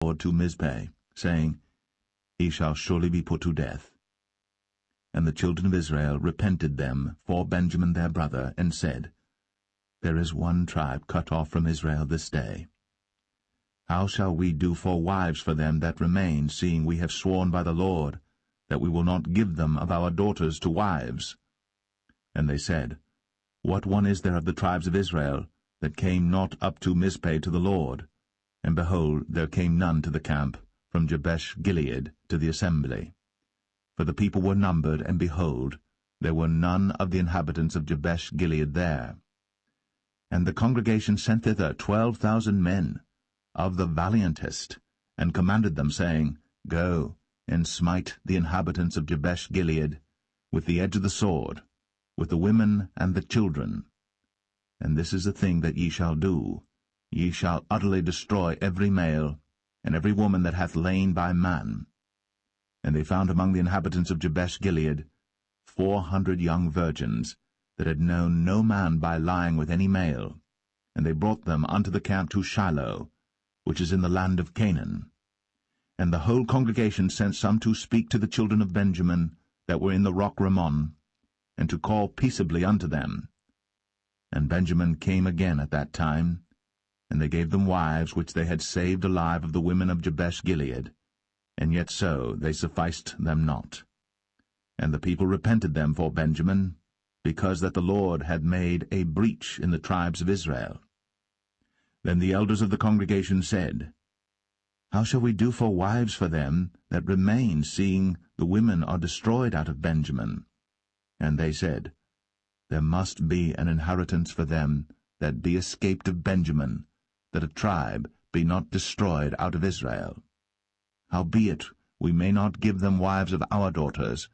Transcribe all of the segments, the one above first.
Lord to Mizpeh, saying, He shall surely be put to death. And the children of Israel repented them for Benjamin their brother, and said, There is one tribe cut off from Israel this day. How shall we do for wives for them that remain, seeing we have sworn by the Lord that we will not give them of our daughters to wives? And they said, What one is there of the tribes of Israel that came not up to Mizpeh to the Lord? And behold, there came none to the camp, from Jabesh-Gilead to the assembly. For the people were numbered, and behold, there were none of the inhabitants of Jabesh-Gilead there. And the congregation sent thither 12,000 men, of the valiantest, and commanded them, saying, Go, and smite the inhabitants of Jabesh-Gilead with the edge of the sword, with the women and the children. And this is the thing that ye shall do. Ye shall utterly destroy every male, and every woman that hath lain by man. And they found among the inhabitants of Jabesh-Gilead 400 young virgins, that had known no man by lying with any male. And they brought them unto the camp to Shiloh, which is in the land of Canaan. And the whole congregation sent some to speak to the children of Benjamin that were in the rock Rimmon, and to call peaceably unto them. And Benjamin came again at that time, and they gave them wives which they had saved alive of the women of Jabesh-Gilead, and yet so they sufficed them not. And the people repented them for Benjamin, because that the Lord had made a breach in the tribes of Israel. Then the elders of the congregation said, How shall we do for wives for them that remain, seeing the women are destroyed out of Benjamin? And they said, There must be an inheritance for them that be escaped of Benjamin, that a tribe be not destroyed out of Israel. Howbeit we may not give them wives of our daughters,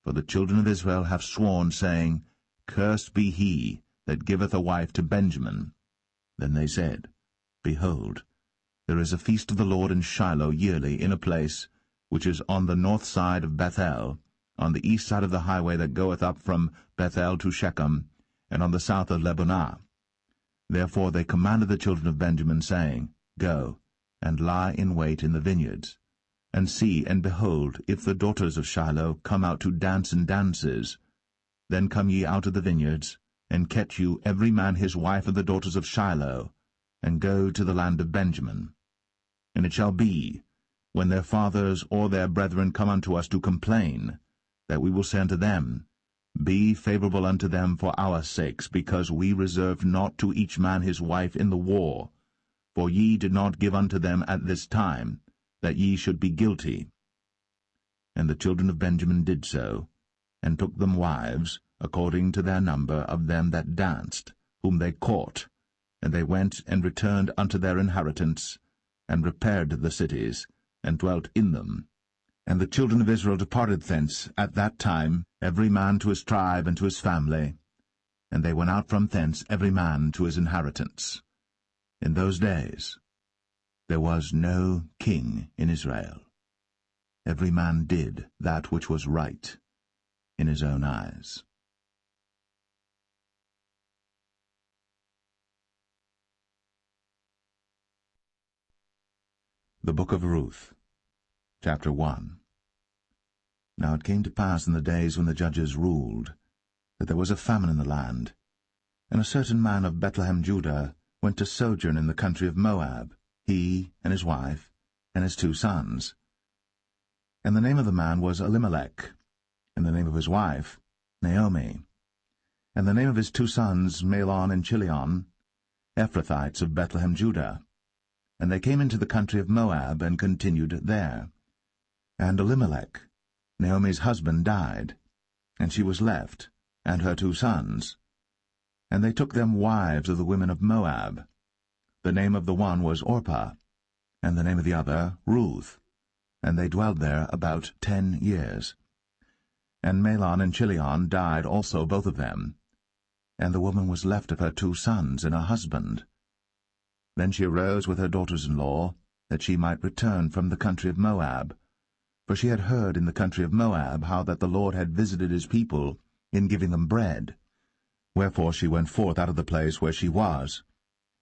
for the children of Israel have sworn, saying, Cursed be he that giveth a wife to Benjamin. Then they said, Behold, there is a feast of the Lord in Shiloh yearly, in a place which is on the north side of Bethel, on the east side of the highway that goeth up from Bethel to Shechem, and on the south of Lebonah. Therefore they commanded the children of Benjamin, saying, Go, and lie in wait in the vineyards, and see, and behold, if the daughters of Shiloh come out to dance in dances, then come ye out of the vineyards, and catch you every man his wife of the daughters of Shiloh, and go to the land of Benjamin. And it shall be, when their fathers or their brethren come unto us to complain, that we will say unto them, Be favorable unto them for our sakes, because we reserved not to each man his wife in the war, for ye did not give unto them at this time, that ye should be guilty. And the children of Benjamin did so, and took them wives, according to their number of them that danced, whom they caught, and they went and returned unto their inheritance, and repaired the cities, and dwelt in them. And the children of Israel departed thence at that time, every man to his tribe and to his family, and they went out from thence every man to his inheritance. In those days there was no king in Israel. Every man did that which was right in his own eyes. The Book of Ruth, Chapter 1. Now it came to pass in the days when the judges ruled, that there was a famine in the land, and a certain man of Bethlehem, Judah, went to sojourn in the country of Moab, he and his wife, and his 2 sons. And the name of the man was Elimelech, and the name of his wife Naomi, and the name of his 2 sons Mahlon and Chilion, Ephrathites of Bethlehem, Judah. And they came into the country of Moab, and continued there. And Elimelech, Naomi's husband, died, and she was left, and her 2 sons. And they took them wives of the women of Moab. The name of the one was Orpah, and the name of the other Ruth, and they dwelled there about 10 years. And Mahlon and Chilion died also, both of them, and the woman was left of her 2 sons and her husband. Then she arose with her daughters-in-law, that she might return from the country of Moab, for she had heard in the country of Moab how that the Lord had visited his people in giving them bread. Wherefore she went forth out of the place where she was,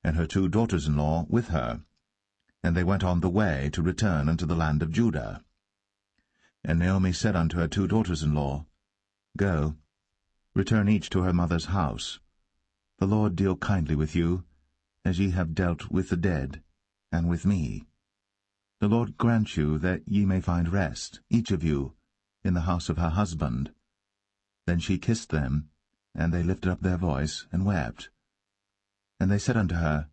and her 2 daughters-in-law with her. And they went on the way to return unto the land of Judah. And Naomi said unto her 2 daughters-in-law, Go, return each to her mother's house. The Lord deal kindly with you, as ye have dealt with the dead, and with me. The Lord grant you that ye may find rest, each of you, in the house of her husband. Then she kissed them, and they lifted up their voice, and wept. And they said unto her,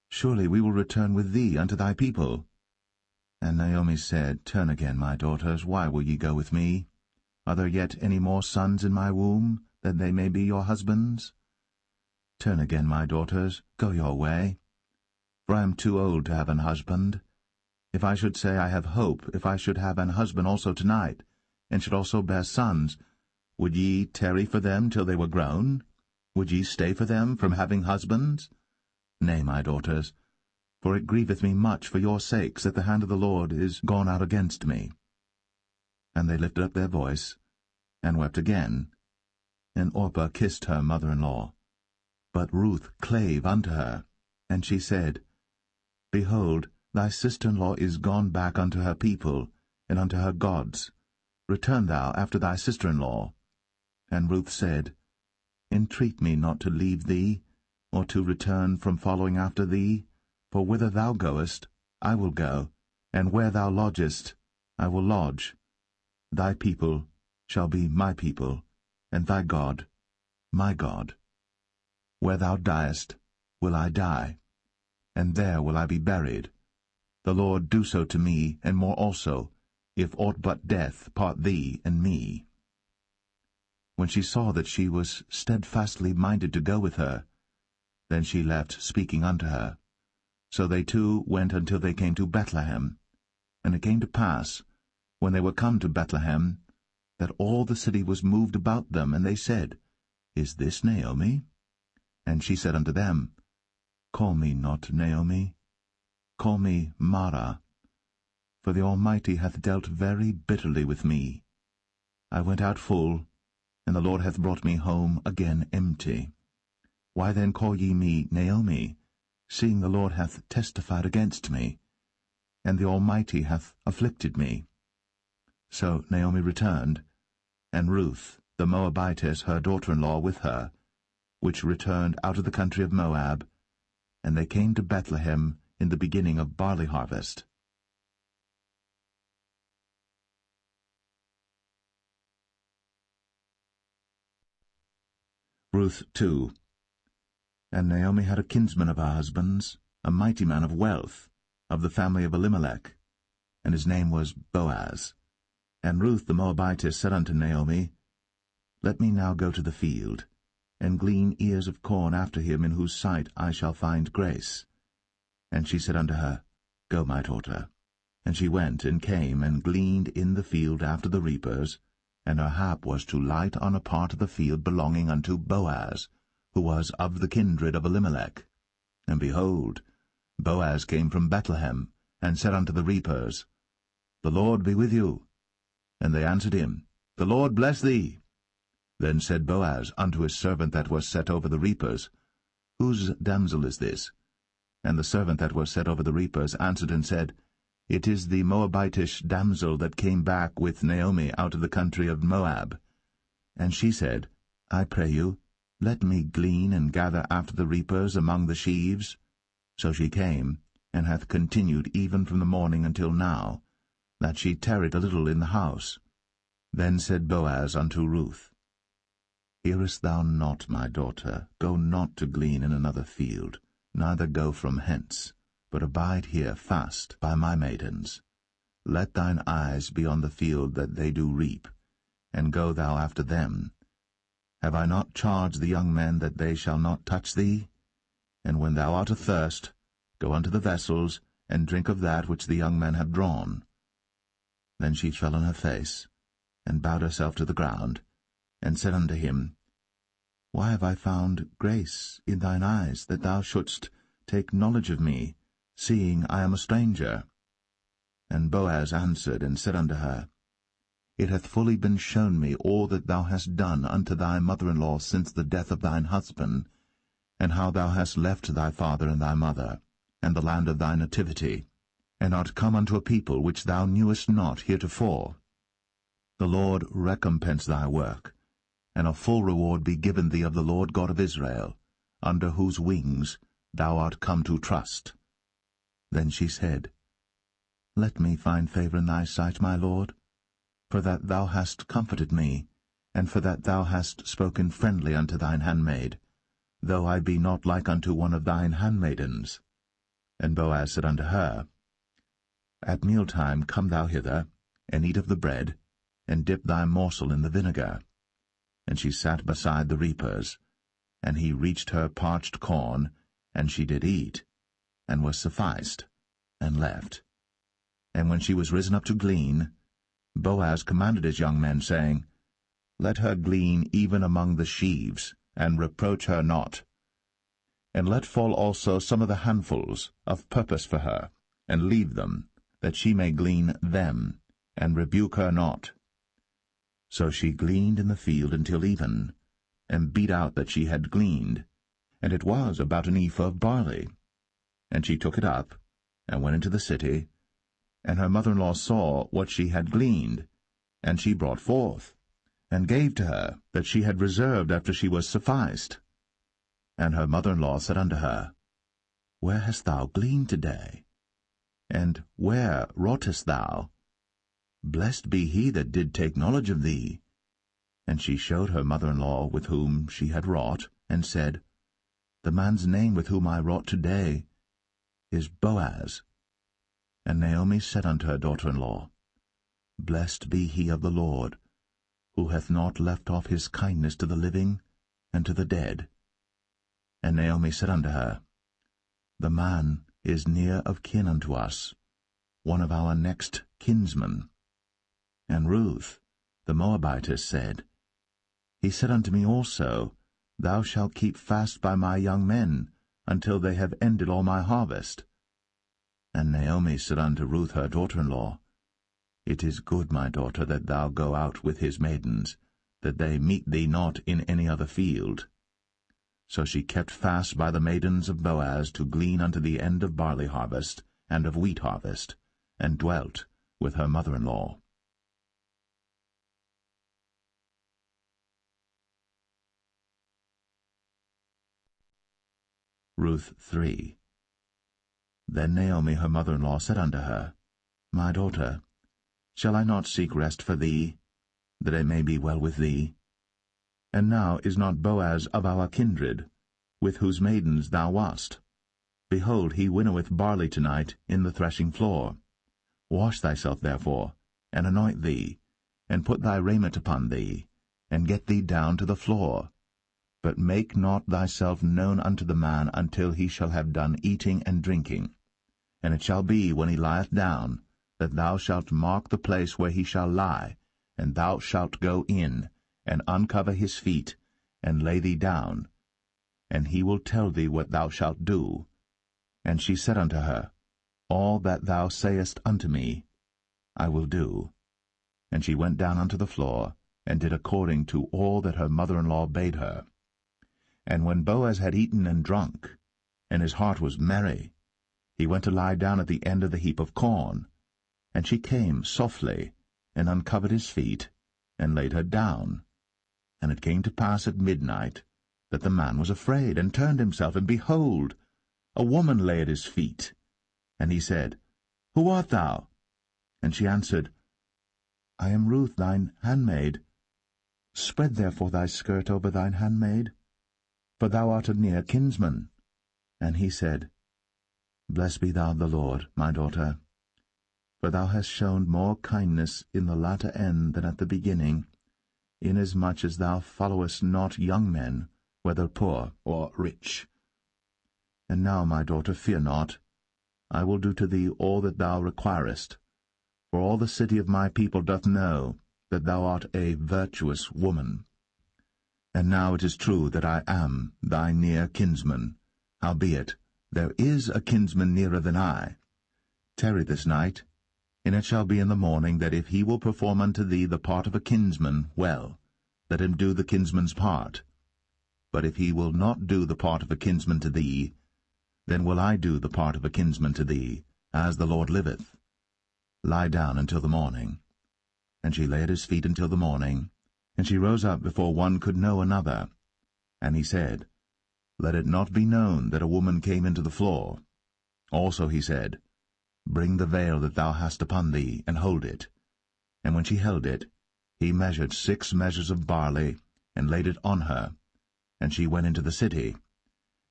Surely we will return with thee unto thy people. And Naomi said, Turn again, my daughters, why will ye go with me? Are there yet any more sons in my womb, that they may be your husbands? Turn again, my daughters, go your way. For I am too old to have an husband. If I should say I have hope, if I should have an husband also tonight, and should also bear sons, would ye tarry for them till they were grown? Would ye stay for them from having husbands? Nay, my daughters, for it grieveth me much for your sakes that the hand of the Lord is gone out against me. And they lifted up their voice, and wept again. And Orpah kissed her mother-in-law. But Ruth clave unto her, and she said, Behold, thy sister-in-law is gone back unto her people, and unto her gods. Return thou after thy sister-in-law. And Ruth said, Entreat me not to leave thee, or to return from following after thee, for whither thou goest, I will go, and where thou lodgest, I will lodge. Thy people shall be my people, and thy God, my God. Where thou diest, will I die, and there will I be buried. The Lord do so to me, and more also, if aught but death part thee and me. When she saw that she was steadfastly minded to go with her, then she left speaking unto her. So they two went until they came to Bethlehem. And it came to pass, when they were come to Bethlehem, that all the city was moved about them, and they said, Is this Naomi? And she said unto them, Call me not Naomi, call me Mara, for the Almighty hath dealt very bitterly with me. I went out full, and the Lord hath brought me home again empty. Why then call ye me Naomi, seeing the Lord hath testified against me, and the Almighty hath afflicted me? So Naomi returned, and Ruth the Moabitess her daughter-in-law with her, which returned out of the country of Moab, and they came to Bethlehem in the beginning of barley harvest. Ruth 2. And Naomi had a kinsman of her husband's, a mighty man of wealth, of the family of Elimelech, and his name was Boaz. And Ruth the Moabitess said unto Naomi, Let me now go to the field, and glean ears of corn after him in whose sight I shall find grace. And she said unto her, Go, my daughter. And she went and came and gleaned in the field after the reapers, and her hap was to light on a part of the field belonging unto Boaz, who was of the kindred of Elimelech. And behold, Boaz came from Bethlehem, and said unto the reapers, The Lord be with you. And they answered him, The Lord bless thee. Then said Boaz unto his servant that was set over the reapers, Whose damsel is this? And the servant that was set over the reapers answered and said, It is the Moabitish damsel that came back with Naomi out of the country of Moab. And she said, I pray you, let me glean and gather after the reapers among the sheaves. So she came, and hath continued even from the morning until now, that she tarried a little in the house. Then said Boaz unto Ruth, Hearest thou not, my daughter? Go not to glean in another field, neither go from hence, but abide here fast by my maidens. Let thine eyes be on the field that they do reap, and go thou after them. Have I not charged the young men that they shall not touch thee? And when thou art athirst, go unto the vessels, and drink of that which the young men have drawn. Then she fell on her face, and bowed herself to the ground, and said unto him, Why have I found grace in thine eyes, that thou shouldst take knowledge of me, seeing I am a stranger? And Boaz answered and said unto her, It hath fully been shown me all that thou hast done unto thy mother-in-law since the death of thine husband, and how thou hast left thy father and thy mother, and the land of thy nativity, and art come unto a people which thou knewest not heretofore. The Lord recompense thy work, and a full reward be given thee of the Lord God of Israel, under whose wings thou art come to trust. Then she said, Let me find favor in thy sight, my Lord, for that thou hast comforted me, and for that thou hast spoken friendly unto thine handmaid, though I be not like unto one of thine handmaidens. And Boaz said unto her, At mealtime come thou hither, and eat of the bread, and dip thy morsel in the vinegar. And she sat beside the reapers, and he reached her parched corn, and she did eat, and was sufficed, and left. And when she was risen up to glean, Boaz commanded his young men, saying, Let her glean even among the sheaves, and reproach her not. And let fall also some of the handfuls of purpose for her, and leave them, that she may glean them, and rebuke her not. So she gleaned in the field until even, and beat out that she had gleaned, and it was about an ephah of barley. And she took it up, and went into the city, and her mother-in-law saw what she had gleaned, and she brought forth, and gave to her that she had reserved after she was sufficed. And her mother-in-law said unto her, Where hast thou gleaned today? And where wroughtest thou? Blessed be he that did take knowledge of thee. And she showed her mother-in-law with whom she had wrought, and said, The man's name with whom I wrought today is Boaz. And Naomi said unto her daughter-in-law, Blessed be he of the Lord, who hath not left off his kindness to the living and to the dead. And Naomi said unto her, The man is near of kin unto us, one of our next kinsmen. And Ruth, the Moabitess, said, He said unto me also, Thou shalt keep fast by my young men, until they have ended all my harvest. And Naomi said unto Ruth her daughter-in-law, It is good, my daughter, that thou go out with his maidens, that they meet thee not in any other field. So she kept fast by the maidens of Boaz to glean unto the end of barley harvest and of wheat harvest, and dwelt with her mother-in-law. Ruth 3. Then Naomi her mother-in-law said unto her, My daughter, shall I not seek rest for thee, that it may be well with thee? And now is not Boaz of our kindred, with whose maidens thou wast? Behold, he winnoweth barley tonight in the threshing floor. Wash thyself therefore, and anoint thee, and put thy raiment upon thee, and get thee down to the floor. But make not thyself known unto the man until he shall have done eating and drinking. And it shall be, when he lieth down, that thou shalt mark the place where he shall lie, and thou shalt go in, and uncover his feet, and lay thee down, and he will tell thee what thou shalt do. And she said unto her, All that thou sayest unto me, I will do. And she went down unto the floor, and did according to all that her mother-in-law bade her. And when Boaz had eaten and drunk, and his heart was merry, he went to lie down at the end of the heap of corn. And she came softly, and uncovered his feet, and laid her down. And it came to pass at midnight, that the man was afraid, and turned himself, and behold, a woman lay at his feet. And he said, Who art thou? And she answered, I am Ruth thine handmaid. Spread therefore thy skirt over thine handmaid, for thou art a near kinsman. And he said, Blessed be thou of the Lord, my daughter, for thou hast shown more kindness in the latter end than at the beginning, inasmuch as thou followest not young men, whether poor or rich. And now, my daughter, fear not. I will do to thee all that thou requirest, for all the city of my people doth know that thou art a virtuous woman. And now it is true that I am thy near kinsman, howbeit there is a kinsman nearer than I. Tarry this night, and it shall be in the morning that if he will perform unto thee the part of a kinsman, well, let him do the kinsman's part. But if he will not do the part of a kinsman to thee, then will I do the part of a kinsman to thee, As the Lord liveth, lie down until the morning. And she lay at his feet until the morning, and she rose up before one could know another. And he said, Let it not be known that a woman came into the floor. Also he said, Bring the veil that thou hast upon thee, and hold it. And when she held it, he measured 6 measures of barley, and laid it on her. And she went into the city.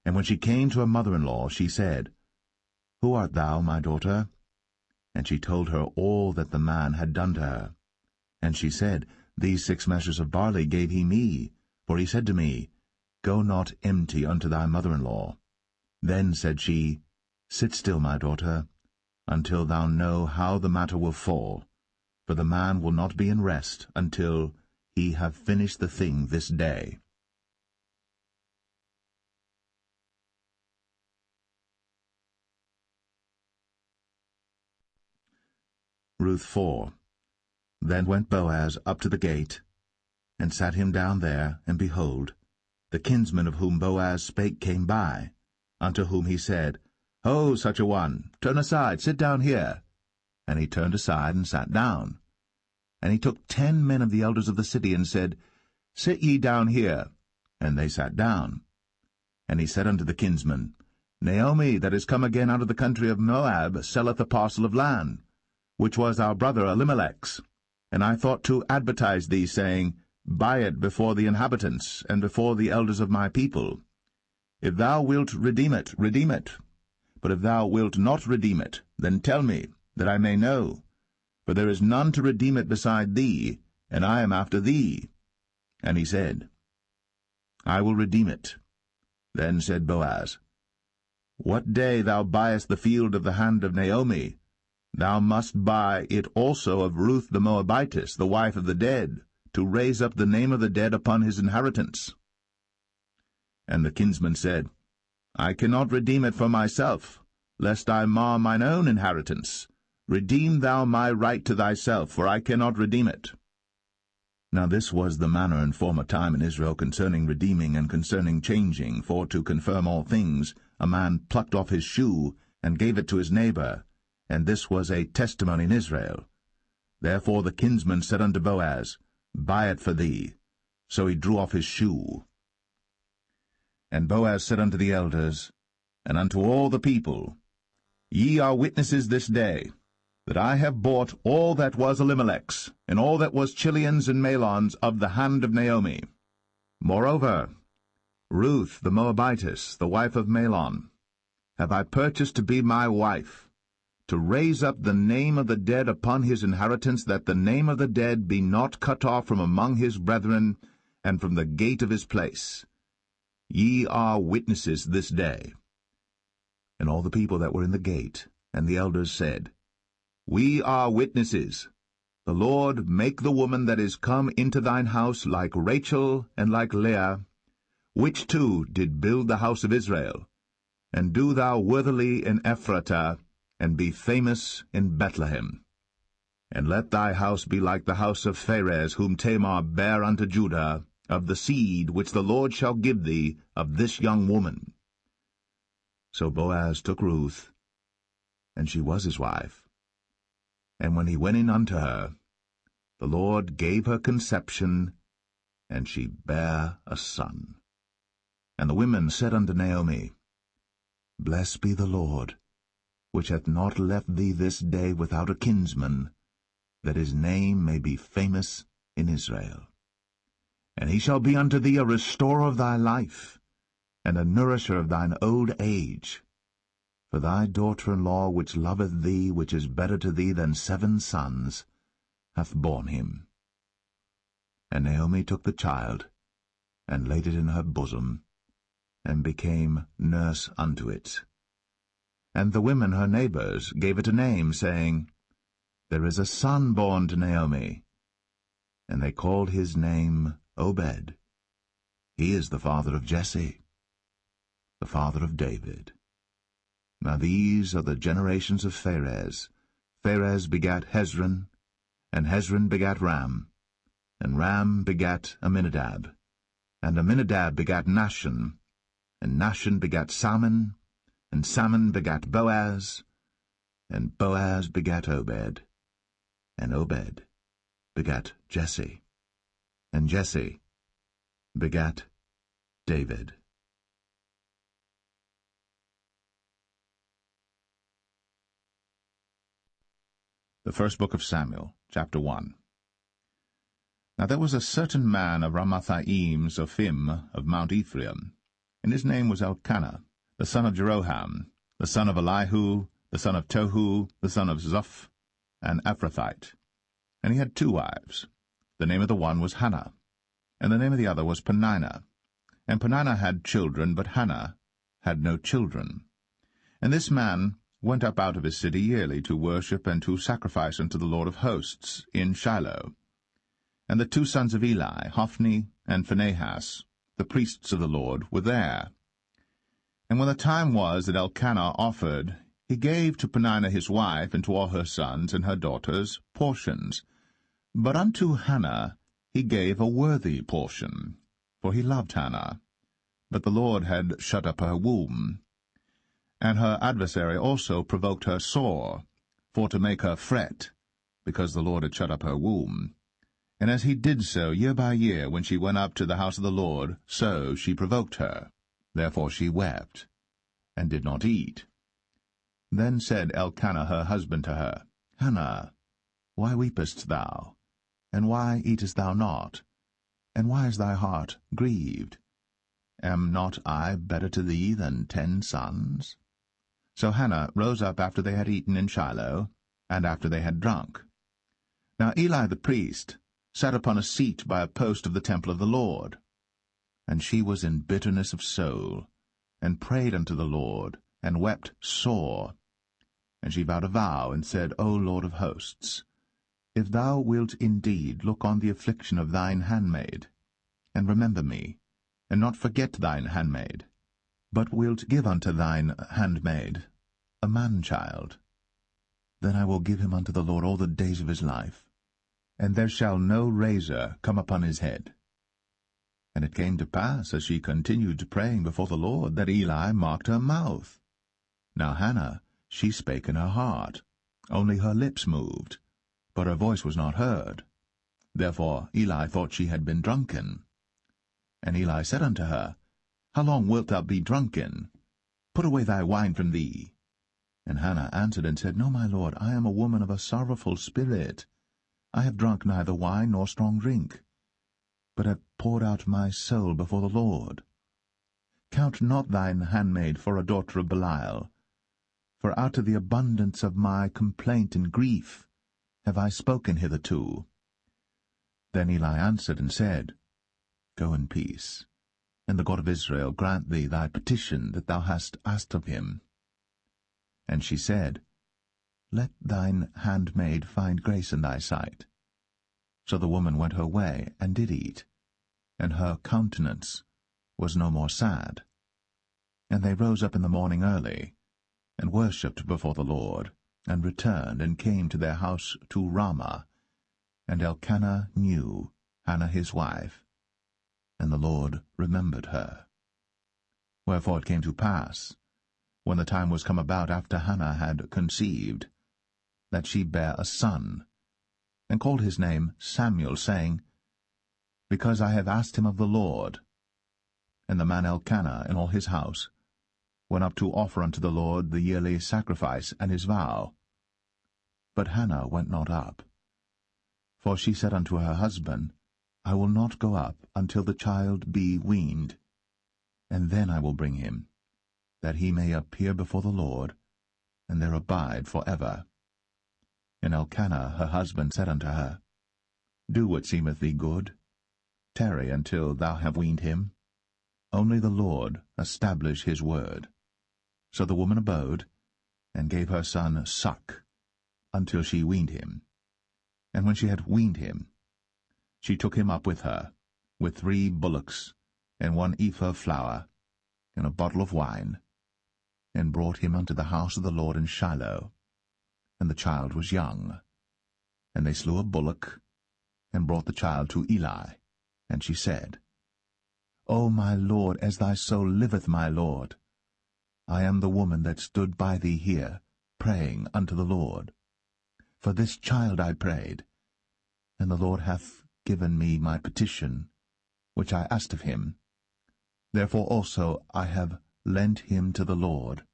And when she came to her mother-in-law, she said, Who art thou, my daughter? And she told her all that the man had done to her. And she said, These 6 measures of barley gave he me, for he said to me, Go not empty unto thy mother-in-law. Then said she, Sit still, my daughter, until thou know how the matter will fall, for the man will not be in rest until he have finished the thing this day. Ruth 4. Then went Boaz up to the gate, and sat him down there, and behold, the kinsman of whom Boaz spake came by, unto whom he said, Ho, such a one, turn aside, sit down here. And he turned aside and sat down. And he took 10 men of the elders of the city, and said, Sit ye down here. And they sat down. And he said unto the kinsman, Naomi, that is come again out of the country of Moab, selleth a parcel of land, which was our brother Elimelech's. And I thought to advertise thee, saying, Buy it before the inhabitants, and before the elders of my people. If thou wilt redeem it, redeem it. But if thou wilt not redeem it, then tell me, that I may know. For there is none to redeem it beside thee, and I am after thee. And he said, I will redeem it. Then said Boaz, What day thou buyest the field of the hand of Naomi, thou must buy it also of Ruth the Moabitess, the wife of the dead, to raise up the name of the dead upon his inheritance. And the kinsman said, I cannot redeem it for myself, lest I mar mine own inheritance. Redeem thou my right to thyself, for I cannot redeem it. Now this was the manner in former time in Israel concerning redeeming and concerning changing, for to confirm all things, a man plucked off his shoe, and gave it to his neighbor, and this was a testimony in Israel. Therefore the kinsman said unto Boaz, Buy it for thee. So he drew off his shoe. And Boaz said unto the elders, and unto all the people, Ye are witnesses this day, that I have bought all that was Elimelech's, and all that was Chilion's and Mahlon's of the hand of Naomi. Moreover, Ruth the Moabitess, the wife of Mahlon, have I purchased to be my wife, to raise up the name of the dead upon his inheritance, that the name of the dead be not cut off from among his brethren, and from the gate of his place. Ye are witnesses this day. And all the people that were in the gate, and the elders said, We are witnesses. The Lord make the woman that is come into thine house like Rachel and like Leah, which two did build the house of Israel. And do thou worthily in Ephratah, and be famous in Bethlehem. And let thy house be like the house of Pharez, whom Tamar bare unto Judah, of the seed which the Lord shall give thee of this young woman. So Boaz took Ruth, and she was his wife. And when he went in unto her, the Lord gave her conception, and she bare a son. And the women said unto Naomi, Blessed be the Lord, which hath not left thee this day without a kinsman, that his name may be famous in Israel. And he shall be unto thee a restorer of thy life, and a nourisher of thine old age. For thy daughter-in-law, which loveth thee, which is better to thee than 7 sons, hath borne him. And Naomi took the child, and laid it in her bosom, and became nurse unto it. And the women her neighbors gave it a name, saying, There is a son born to Naomi. And they called his name Obed. He is the father of Jesse, the father of David. Now these are the generations of Pharez. Pharez begat Hezron, and Hezron begat Ram, and Ram begat Amminadab, and Amminadab begat Nahshon, and Nahshon begat Salmon, and Salmon begat Boaz, And Boaz begat Obed, and Obed begat Jesse, and Jesse begat David. The first book of Samuel, chapter 1. Now there was a certain man of Ramathaim Zophim of Mount Ephraim, and his name was Elkanah, the son of Jeroham, the son of Elihu, the son of Tohu, the son of Zoph, an Ephrathite. And he had 2 wives. The name of the one was Hannah, and the name of the other was Peninnah. And Peninnah had children, but Hannah had no children. And this man went up out of his city yearly to worship and to sacrifice unto the Lord of hosts in Shiloh. And the 2 sons of Eli, Hophni and Phinehas, the priests of the Lord, were there. And when the time was that Elkanah offered, he gave to Peninnah his wife and to all her sons and her daughters portions. But unto Hannah he gave a worthy portion, for he loved Hannah. But the Lord had shut up her womb. And her adversary also provoked her sore, for to make her fret, because the Lord had shut up her womb. And as he did so year by year, when she went up to the house of the Lord, so she provoked her. Therefore she wept, and did not eat. Then said Elkanah her husband to her, Hannah, why weepest thou? And why eatest thou not? And why is thy heart grieved? Am not I better to thee than 10 sons? So Hannah rose up after they had eaten in Shiloh, and after they had drunk. Now Eli the priest sat upon a seat by a post of the temple of the Lord. And she was in bitterness of soul, and prayed unto the Lord, and wept sore. And she vowed a vow, and said, O Lord of hosts, if thou wilt indeed look on the affliction of thine handmaid, and remember me, and not forget thine handmaid, but wilt give unto thine handmaid a man-child, then I will give him unto the Lord all the days of his life, and there shall no razor come upon his head. And it came to pass, as she continued praying before the Lord, that Eli marked her mouth. Now Hannah, she spake in her heart, only her lips moved, but her voice was not heard. Therefore Eli thought she had been drunken. And Eli said unto her, How long wilt thou be drunken? Put away thy wine from thee. And Hannah answered and said, No, my lord, I am a woman of a sorrowful spirit. I have drunk neither wine nor strong drink, but have poured out my soul before the Lord. Count not thine handmaid for a daughter of Belial, for out of the abundance of my complaint and grief have I spoken hitherto. Then Eli answered and said, Go in peace, and the God of Israel grant thee thy petition that thou hast asked of him. And she said, Let thine handmaid find grace in thy sight. So the woman went her way, and did eat, and her countenance was no more sad. And they rose up in the morning early, and worshipped before the Lord, and returned, and came to their house to Ramah. And Elkanah knew Hannah his wife, and the Lord remembered her. Wherefore it came to pass, when the time was come about after Hannah had conceived, that she bare a son, and called his name Samuel, saying, Because I have asked him of the Lord. And the man Elkanah and all his house went up to offer unto the Lord the yearly sacrifice and his vow. But Hannah went not up. For she said unto her husband, I will not go up until the child be weaned, and then I will bring him, that he may appear before the Lord, and there abide for ever. And Elkanah her husband said unto her, Do what seemeth thee good. Tarry until thou have weaned him. Only the Lord establish his word. So the woman abode, and gave her son suck, until she weaned him. And when she had weaned him, she took him up with her, with 3 bullocks, and 1 ephah of flour, and a bottle of wine, and brought him unto the house of the Lord in Shiloh. And the child was young. And they slew a bullock, and brought the child to Eli. And she said, O my lord, as thy soul liveth, my lord, I am the woman that stood by thee here, praying unto the Lord. For this child I prayed, and the Lord hath given me my petition, which I asked of him. Therefore also I have lent him to the Lord.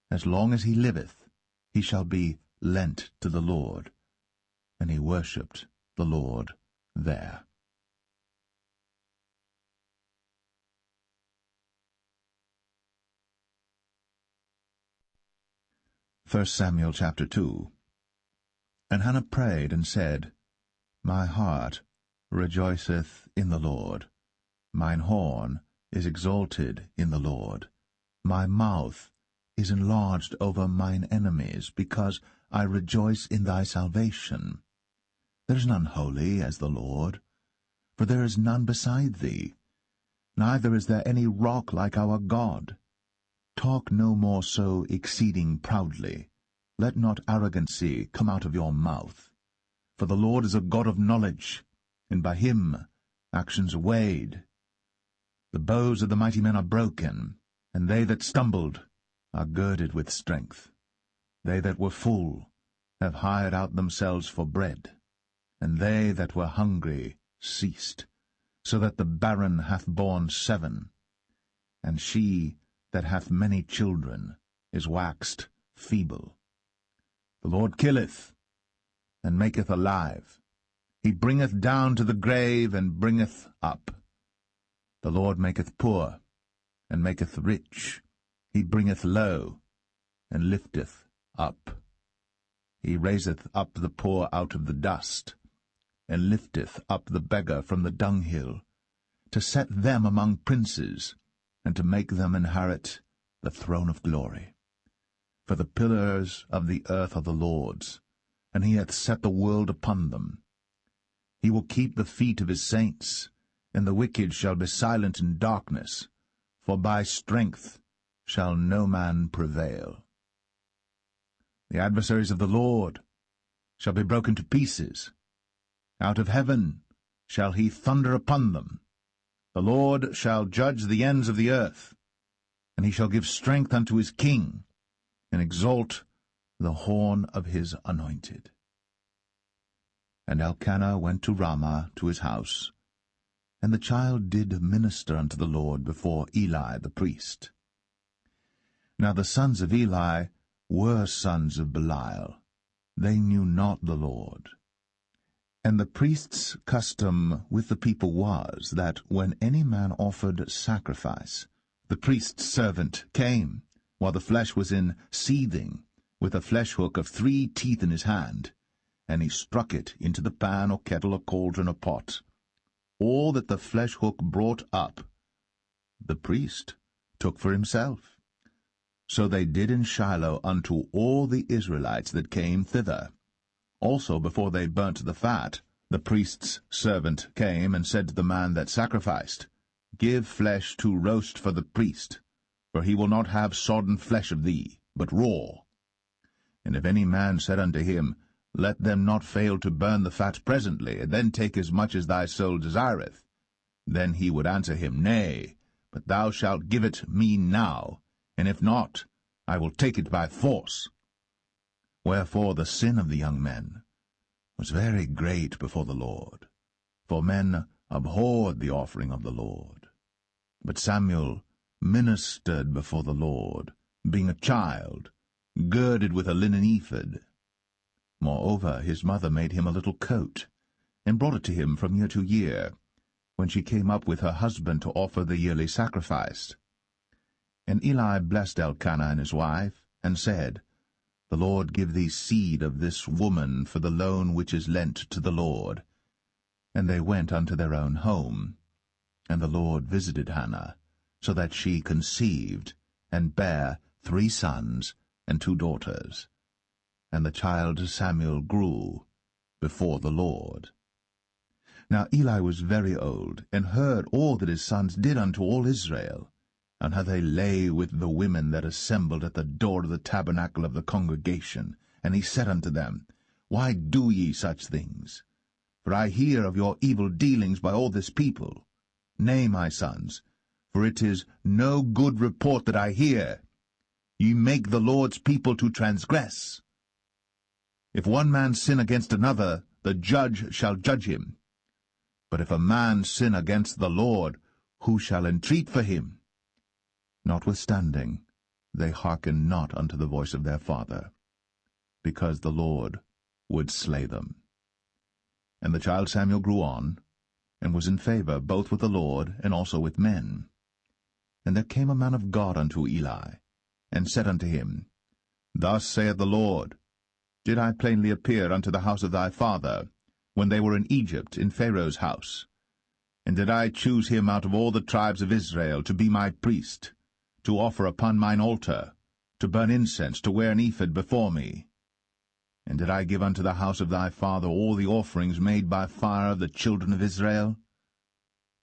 As long as he liveth, he shall be lent to the Lord. And he worshipped the Lord there. 1 Samuel chapter 2. And Hannah prayed and said, My heart rejoiceth in the Lord. Mine horn is exalted in the Lord. My mouth is enlarged over mine enemies, because I rejoice in thy salvation. There is none holy as the Lord, for there is none beside thee, neither is there any rock like our God. Talk no more so exceeding proudly. Let not arrogancy come out of your mouth. For the Lord is a God of knowledge, and by him actions are weighed. The bows of the mighty men are broken, and they that stumbled are girded with strength. They that were full have hired out themselves for bread, and they that were hungry ceased, so that the barren hath borne 7, and she that hath many children is waxed feeble. The Lord killeth, and maketh alive. He bringeth down to the grave, and bringeth up. The Lord maketh poor, and maketh rich. He bringeth low, and lifteth up. He raiseth up the poor out of the dust, and lifteth up the beggar from the dunghill, to set them among princes, and to make them inherit the throne of glory. For the pillars of the earth are the Lord's, and he hath set the world upon them. He will keep the feet of his saints, and the wicked shall be silent in darkness, for by strength shall no man prevail. The adversaries of the Lord shall be broken to pieces. Out of heaven shall he thunder upon them. The Lord shall judge the ends of the earth, and he shall give strength unto his king, and exalt the horn of his anointed. And Elkanah went to Ramah to his house, and the child did minister unto the Lord before Eli the priest. Now the sons of Eli were sons of Belial. They knew not the Lord. And the priest's custom with the people was, that when any man offered sacrifice, the priest's servant came, while the flesh was in seething, with a flesh hook of 3 teeth in his hand, and he struck it into the pan or kettle or cauldron or pot. All that the flesh hook brought up, the priest took for himself. So they did in Shiloh unto all the Israelites that came thither. Also before they burnt the fat, the priest's servant came and said to the man that sacrificed, Give flesh to roast for the priest, for he will not have sodden flesh of thee, but raw. And if any man said unto him, Let them not fail to burn the fat presently, and then take as much as thy soul desireth, then he would answer him, Nay, but thou shalt give it me now, and if not, I will take it by force. Wherefore the sin of the young men was very great before the Lord, for men abhorred the offering of the Lord. But Samuel ministered before the Lord, being a child, girded with a linen ephod. Moreover, his mother made him a little coat, and brought it to him from year to year, when she came up with her husband to offer the yearly sacrifice. And Eli blessed Elkanah and his wife, and said, The Lord give thee seed of this woman for the loan which is lent to the Lord. And they went unto their own home. And the Lord visited Hannah, so that she conceived, and bare 3 sons and 2 daughters. And the child Samuel grew before the Lord. Now Eli was very old, and heard all that his sons did unto all Israel, and how they lay with the women that assembled at the door of the tabernacle of the congregation. And he said unto them, Why do ye such things? For I hear of your evil dealings by all this people. Nay, my sons, for it is no good report that I hear. ye make the Lord's people to transgress. If one man sin against another, the judge shall judge him. But if a man sin against the Lord, who shall entreat for him? Notwithstanding, they hearkened not unto the voice of their father, because the Lord would slay them. And the child Samuel grew on, and was in favor both with the Lord and also with men. And there came a man of God unto Eli, and said unto him, Thus saith the Lord, Did I plainly appear unto the house of thy father, when they were in Egypt, in Pharaoh's house? And did I choose him out of all the tribes of Israel to be my priest, to offer upon mine altar, to burn incense, to wear an ephod before me? And did I give unto the house of thy father all the offerings made by fire of the children of Israel?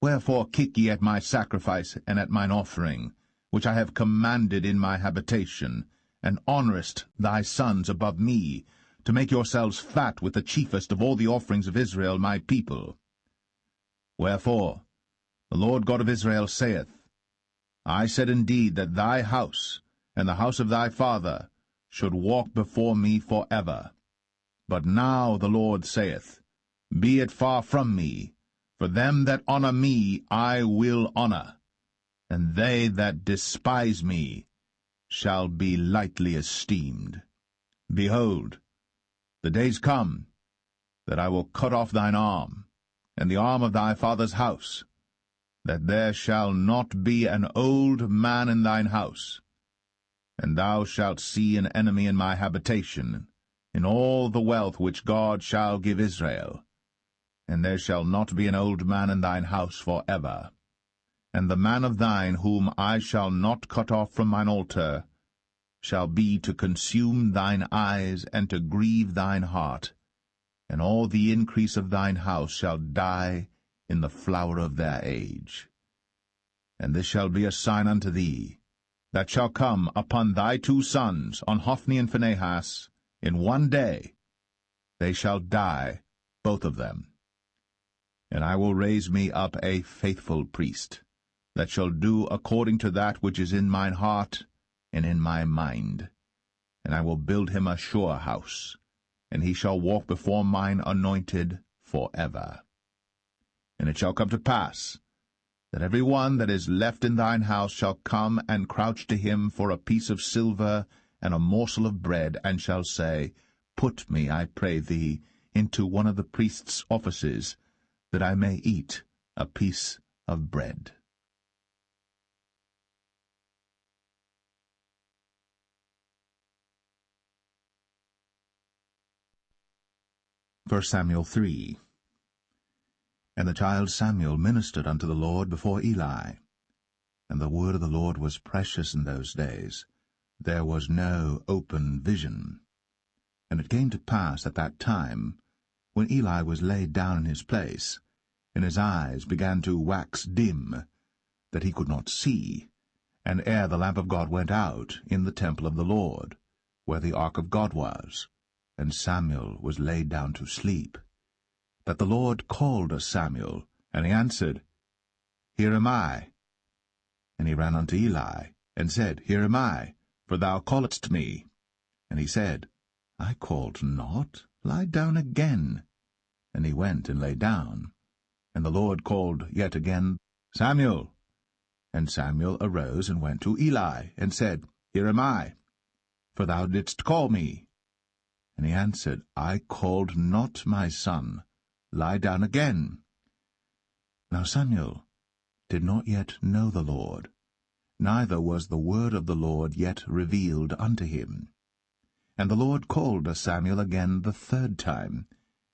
Wherefore kick ye at my sacrifice and at mine offering, which I have commanded in my habitation, and honourest thy sons above me, to make yourselves fat with the chiefest of all the offerings of Israel my people? Wherefore the Lord God of Israel saith, I said indeed that thy house and the house of thy father should walk before me for ever. But now the Lord saith, Be it far from me, for them that honour me I will honour, and they that despise me shall be lightly esteemed. Behold, the days come that I will cut off thine arm, and the arm of thy father's house, that there shall not be an old man in thine house. And thou shalt see an enemy in my habitation, in all the wealth which God shall give Israel. And there shall not be an old man in thine house for ever. And the man of thine whom I shall not cut off from mine altar shall be to consume thine eyes and to grieve thine heart, and all the increase of thine house shall die in the flower of their age. And this shall be a sign unto thee, that shall come upon thy two sons, on Hophni and Phinehas, in one day. They shall die, both of them. And I will raise me up a faithful priest, that shall do according to that which is in mine heart and in my mind. And I will build him a sure house, and he shall walk before mine anointed for ever. And it shall come to pass, that every one that is left in thine house shall come and crouch to him for a piece of silver and a morsel of bread, and shall say, Put me, I pray thee, into one of the priest's offices, that I may eat a piece of bread. 1 Samuel 3. And the child Samuel ministered unto the Lord before Eli. And the word of the Lord was precious in those days. There was no open vision. And it came to pass at that time, when Eli was laid down in his place, and his eyes began to wax dim, that he could not see, and ere the lamp of God went out in the temple of the Lord, where the ark of God was, and Samuel was laid down to sleep, that the Lord called Samuel, and he answered, Here am I. And he ran unto Eli, and said, Here am I, for thou calledst me. And he said, I called not, lie down again. And he went and lay down. And the Lord called yet again, Samuel. And Samuel arose and went to Eli, and said, Here am I, for thou didst call me. And he answered, I called not, my son, lie down again. Now Samuel did not yet know the Lord, neither was the word of the Lord yet revealed unto him. And the Lord called Samuel again the third time,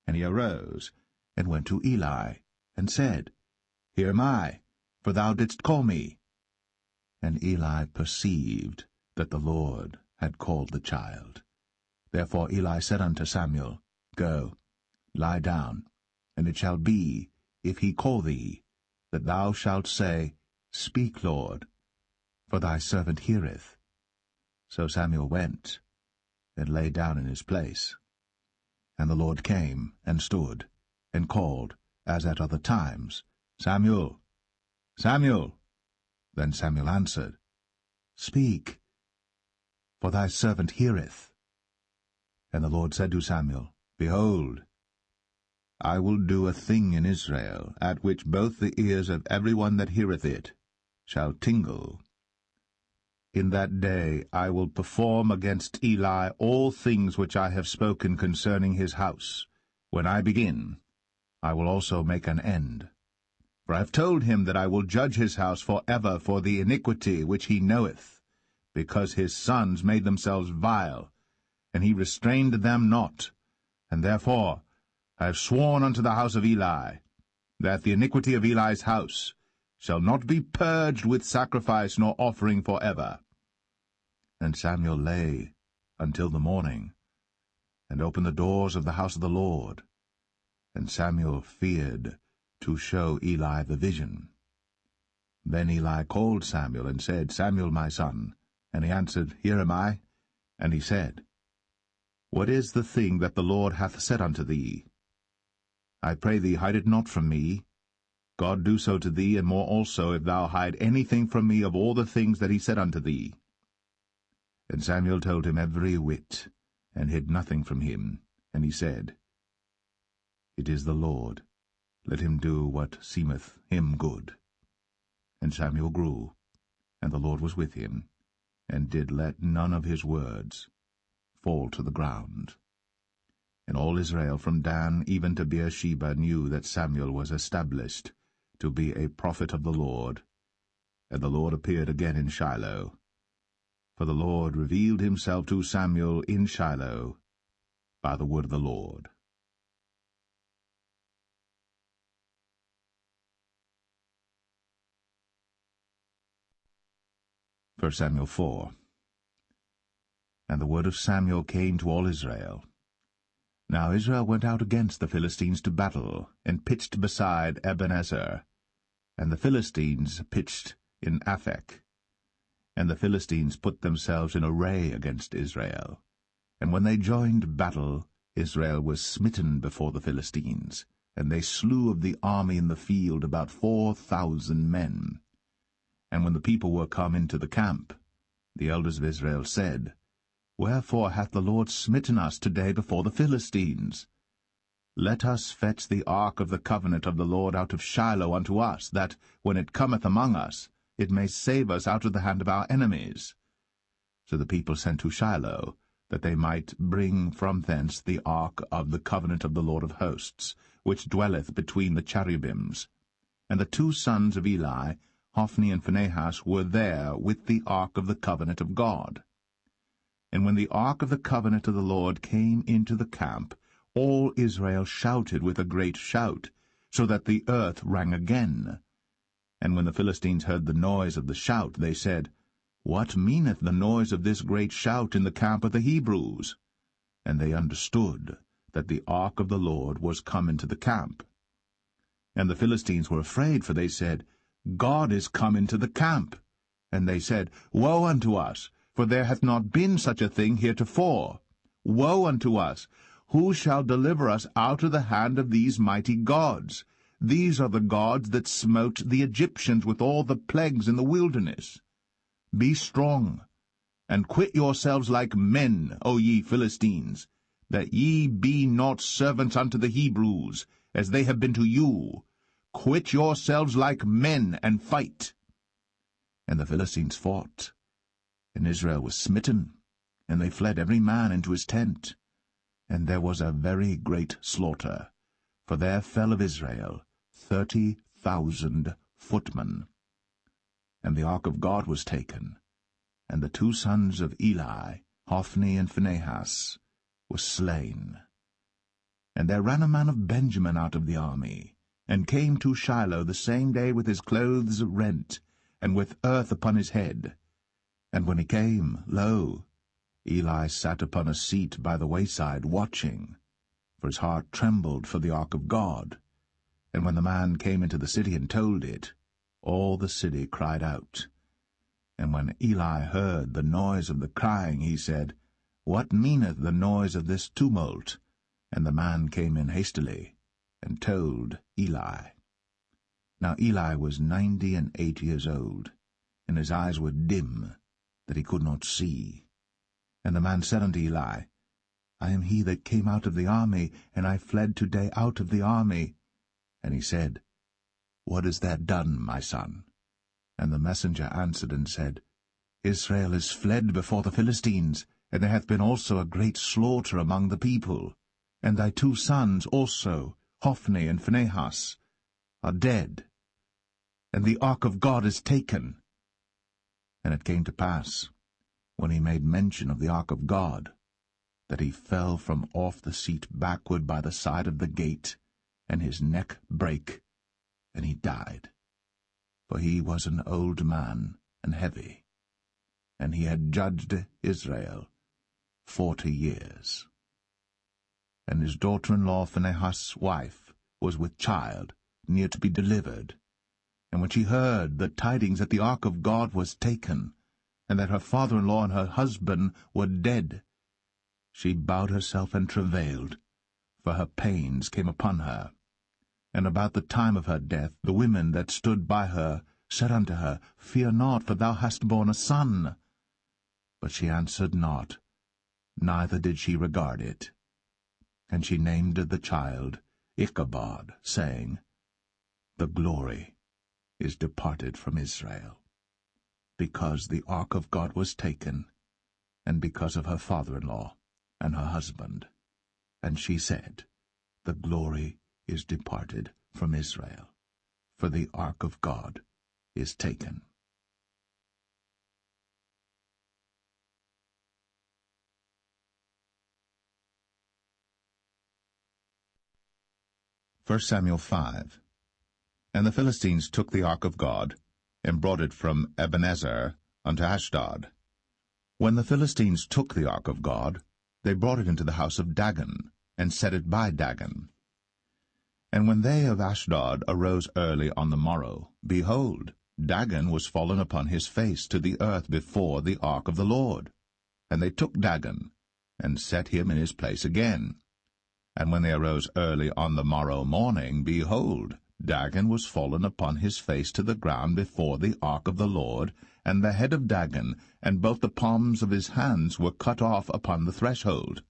and he arose, and went to Eli, and said, Here am I, for thou didst call me. And Eli perceived that the Lord had called the child. Therefore Eli said unto Samuel, Go, lie down, and it shall be, if he call thee, that thou shalt say, Speak, Lord, for thy servant heareth. So Samuel went, and lay down in his place. And the Lord came, and stood, and called, as at other times, Samuel, Samuel. Then Samuel answered, Speak, for thy servant heareth. And the Lord said to Samuel, Behold, I will do a thing in Israel, at which both the ears of every one that heareth it shall tingle. In that day I will perform against Eli all things which I have spoken concerning his house. When I begin, I will also make an end. For I have told him that I will judge his house for ever for the iniquity which he knoweth, because his sons made themselves vile, and he restrained them not. And therefore I have sworn unto the house of Eli, that the iniquity of Eli's house shall not be purged with sacrifice nor offering for ever. And Samuel lay until the morning, and opened the doors of the house of the Lord. And Samuel feared to show Eli the vision. Then Eli called Samuel, and said, Samuel, my son. And he answered, Here am I. And he said, What is the thing that the Lord hath said unto thee? I pray thee, hide it not from me. God do so to thee, and more also, if thou hide anything from me of all the things that he said unto thee. And Samuel told him every whit, and hid nothing from him. And he said, It is the Lord. Let him do what seemeth him good. And Samuel grew, and the Lord was with him, and did let none of his words fall to the ground. And all Israel from Dan even to Beersheba knew that Samuel was established to be a prophet of the Lord. And the Lord appeared again in Shiloh. For the Lord revealed himself to Samuel in Shiloh by the word of the Lord. 1 Samuel 4. And the word of Samuel came to all Israel. Now Israel went out against the Philistines to battle, and pitched beside Ebenezer. And the Philistines pitched in Aphek. And the Philistines put themselves in array against Israel. And when they joined battle, Israel was smitten before the Philistines, and they slew of the army in the field about 4,000 men. And when the people were come into the camp, the elders of Israel said, Wherefore hath the Lord smitten us today before the Philistines? Let us fetch the ark of the covenant of the Lord out of Shiloh unto us, that, when it cometh among us, it may save us out of the hand of our enemies. So the people sent to Shiloh, that they might bring from thence the ark of the covenant of the Lord of hosts, which dwelleth between the cherubims. And the two sons of Eli, Hophni and Phinehas, were there with the ark of the covenant of God. And when the ark of the covenant of the Lord came into the camp, all Israel shouted with a great shout, so that the earth rang again. And when the Philistines heard the noise of the shout, they said, What meaneth the noise of this great shout in the camp of the Hebrews? And they understood that the ark of the Lord was come into the camp. And the Philistines were afraid, for they said, God is come into the camp. And they said, Woe unto us! For there hath not been such a thing heretofore. Woe unto us! Who shall deliver us out of the hand of these mighty gods? These are the gods that smote the Egyptians with all the plagues in the wilderness. Be strong, and quit yourselves like men, O ye Philistines, that ye be not servants unto the Hebrews, as they have been to you. Quit yourselves like men, and fight. And the Philistines fought, and Israel was smitten, and they fled every man into his tent. And there was a very great slaughter, for there fell of Israel 30,000 footmen. And the ark of God was taken, and the two sons of Eli, Hophni and Phinehas, were slain. And there ran a man of Benjamin out of the army, and came to Shiloh the same day with his clothes rent, and with earth upon his head. And when he came, lo, Eli sat upon a seat by the wayside, watching, for his heart trembled for the ark of God. And when the man came into the city and told it, all the city cried out. And when Eli heard the noise of the crying, he said, What meaneth the noise of this tumult? And the man came in hastily, and told Eli. Now Eli was 98 years old, and his eyes were dim, that he could not see. And the man said unto Eli, I am he that came out of the army, and I fled today out of the army. And he said, What hast thou done, my son? And the messenger answered and said, Israel is fled before the Philistines, and there hath been also a great slaughter among the people. And thy 2 sons also, Hophni and Phinehas, are dead, and the ark of God is taken. And it came to pass, when he made mention of the ark of God, that he fell from off the seat backward by the side of the gate, and his neck brake, and he died. For he was an old man and heavy, and he had judged Israel 40 years. And his daughter-in-law Phinehas' wife was with child, near to be delivered. And when she heard the tidings that the ark of God was taken, and that her father-in-law and her husband were dead, she bowed herself and travailed, for her pains came upon her. And about the time of her death the women that stood by her said unto her, Fear not, for thou hast borne a son. But she answered not, neither did she regard it. And she named the child Ichabod, saying, The glory is departed from Israel, because the ark of God was taken, and because of her father-in-law and her husband. And she said, The glory is departed from Israel, for the ark of God is taken. First Samuel 5. And the Philistines took the ark of God, and brought it from Ebenezer unto Ashdod. When the Philistines took the ark of God, they brought it into the house of Dagon, and set it by Dagon. And when they of Ashdod arose early on the morrow, behold, Dagon was fallen upon his face to the earth before the ark of the Lord. And they took Dagon, and set him in his place again. And when they arose early on the morrow morning, behold, Dagon was fallen upon his face to the ground before the ark of the Lord, and the head of Dagon, and both the palms of his hands were cut off upon the threshold.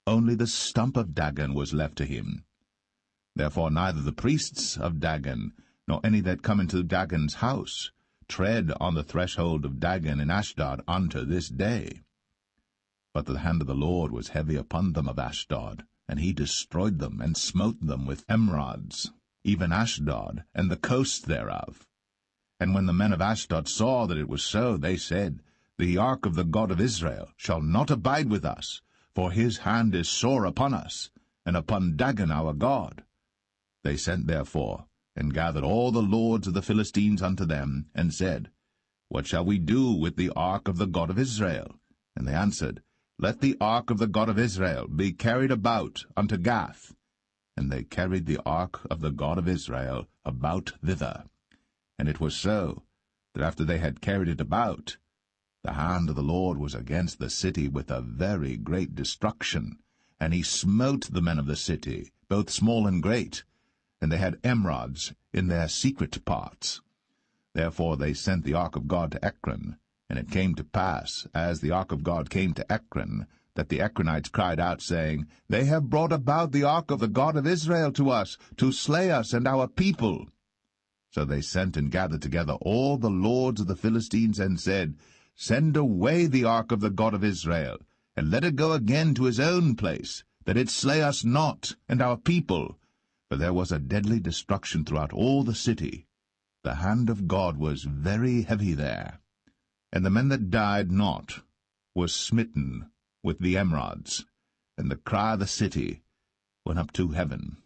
Only the stump of Dagon was left to him. Therefore neither the priests of Dagon, nor any that come into Dagon's house, tread on the threshold of Dagon in Ashdod unto this day. But the hand of the Lord was heavy upon them of Ashdod, and he destroyed them, and smote them with emerods, even Ashdod, and the coast thereof. And when the men of Ashdod saw that it was so, they said, The ark of the God of Israel shall not abide with us, for his hand is sore upon us, and upon Dagon our God. They sent therefore, and gathered all the lords of the Philistines unto them, and said, What shall we do with the ark of the God of Israel? And they answered, Let the ark of the God of Israel be carried about unto Gath. And they carried the ark of the God of Israel about thither. And it was so, that after they had carried it about, the hand of the Lord was against the city with a very great destruction, and he smote the men of the city, both small and great, and they had emerods in their secret parts. Therefore they sent the ark of God to Ekron, and it came to pass, as the ark of God came to Ekron, that the Ekronites cried out, saying, They have brought about the ark of the God of Israel to us, to slay us and our people. So they sent and gathered together all the lords of the Philistines, and said, Send away the ark of the God of Israel, and let it go again to his own place, that it slay us not and our people. For there was a deadly destruction throughout all the city. The hand of God was very heavy there. And the men that died not were smitten with the emerods, and the cry of the city went up to heaven.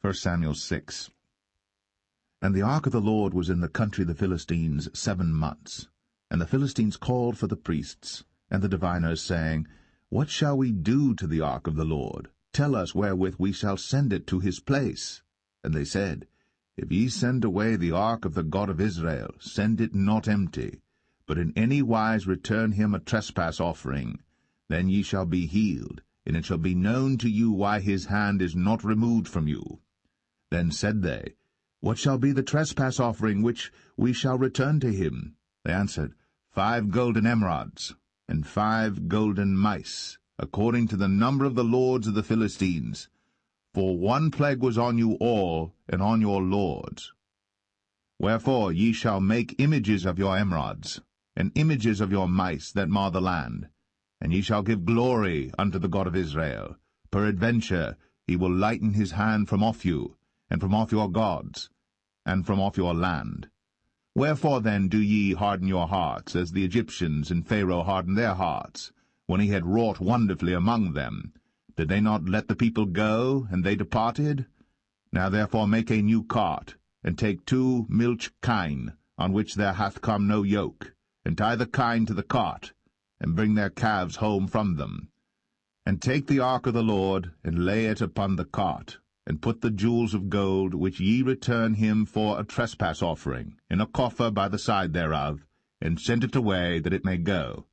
1 Samuel 6. And the ark of the Lord was in the country of the Philistines 7 months. And the Philistines called for the priests and the diviners, saying, What shall we do to the ark of the Lord? Tell us wherewith we shall send it to his place. And they said, If ye send away the ark of the God of Israel, send it not empty, but in any wise return him a trespass offering. Then ye shall be healed, and it shall be known to you why his hand is not removed from you. Then said they, What shall be the trespass offering which we shall return to him? They answered, 5 golden emerods, and 5 golden mice, according to the number of the lords of the Philistines. For one plague was on you all, and on your lords. Wherefore ye shall make images of your emerods, and images of your mice that mar the land, and ye shall give glory unto the God of Israel. Peradventure he will lighten his hand from off you, and from off your gods, and from off your land. Wherefore then do ye harden your hearts, as the Egyptians and Pharaoh hardened their hearts, when he had wrought wonderfully among them? Did they not let the people go, and they departed? Now therefore make a new cart, and take 2 milch kine, on which there hath come no yoke, and tie the kine to the cart, and bring their calves home from them. And take the ark of the Lord, and lay it upon the cart, and put the jewels of gold, which ye return him for a trespass offering, in a coffer by the side thereof, and send it away, that it may go.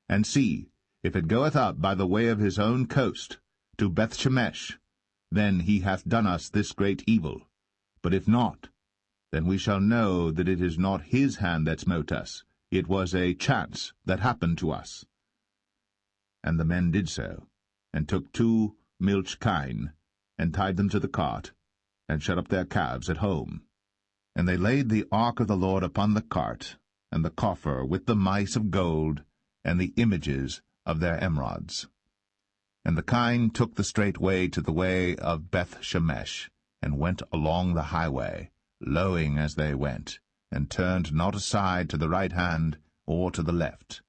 And see, if it goeth up by the way of his own coast, to Bethshemesh, then he hath done us this great evil. But if not, then we shall know that it is not his hand that smote us. It was a chance that happened to us. And the men did so, and took 2 milch kine, and tied them to the cart, and shut up their calves at home. And they laid the ark of the Lord upon the cart, and the coffer with the mice of gold, and the images of their emerods. And the kine took the straight way to the way of Bethshemesh, and went along the highway, lowing as they went, and turned not aside to the right hand or to the left.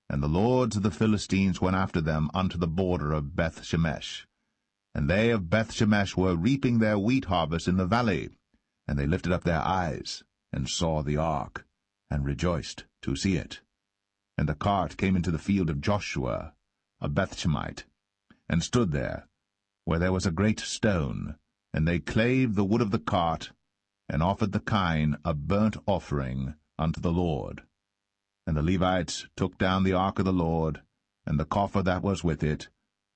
And the lords of the Philistines went after them unto the border of Bethshemesh. And they of Bethshemesh were reaping their wheat harvest in the valley. And they lifted up their eyes, and saw the ark, and rejoiced to see it. And the cart came into the field of Joshua, a Bethshemite, and stood there, where there was a great stone. And they clave the wood of the cart, and offered the kine a burnt offering unto the Lord. And the Levites took down the ark of the Lord, and the coffer that was with it,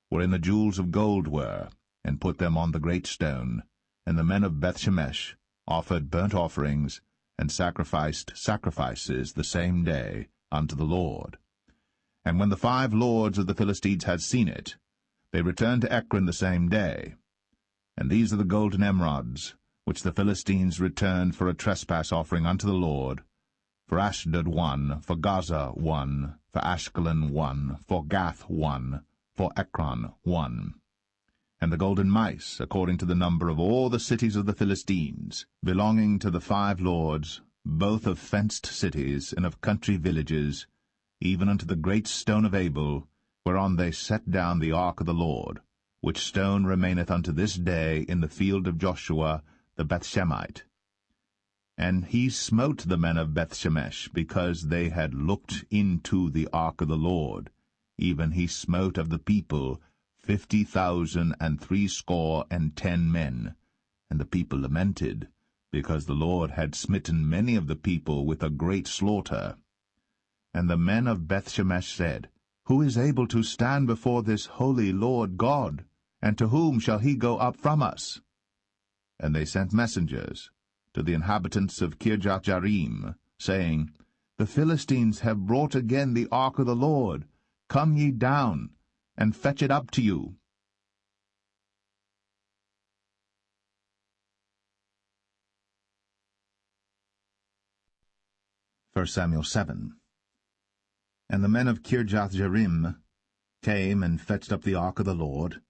wherein the jewels of gold were, and put them on the great stone. And the men of Bethshemesh offered burnt offerings, and sacrificed sacrifices the same day unto the Lord. And when the 5 lords of the Philistines had seen it, they returned to Ekron the same day. And these are the golden emerods, which the Philistines returned for a trespass offering unto the Lord: for Ashdod 1, for Gaza 1, for Ashkelon 1, for Gath 1, for Ekron 1. And the golden mice, according to the number of all the cities of the Philistines, belonging to the 5 lords, both of fenced cities and of country villages, even unto the great stone of Abel, whereon they set down the ark of the Lord, which stone remaineth unto this day in the field of Joshua the Bethshemite. And he smote the men of Bethshemesh, because they had looked into the ark of the Lord. Even he smote of the people 50,060 men. And the people lamented, because the Lord had smitten many of the people with a great slaughter. And the men of Bethshemesh said, Who is able to stand before this holy Lord God? And to whom shall he go up from us? And they sent messengers to the inhabitants of Kirjath-jearim, saying, The Philistines have brought again the ark of the Lord. Come ye down, and fetch it up to you. First Samuel 7. And the men of Kirjath-jearim came and fetched up the ark of the Lord,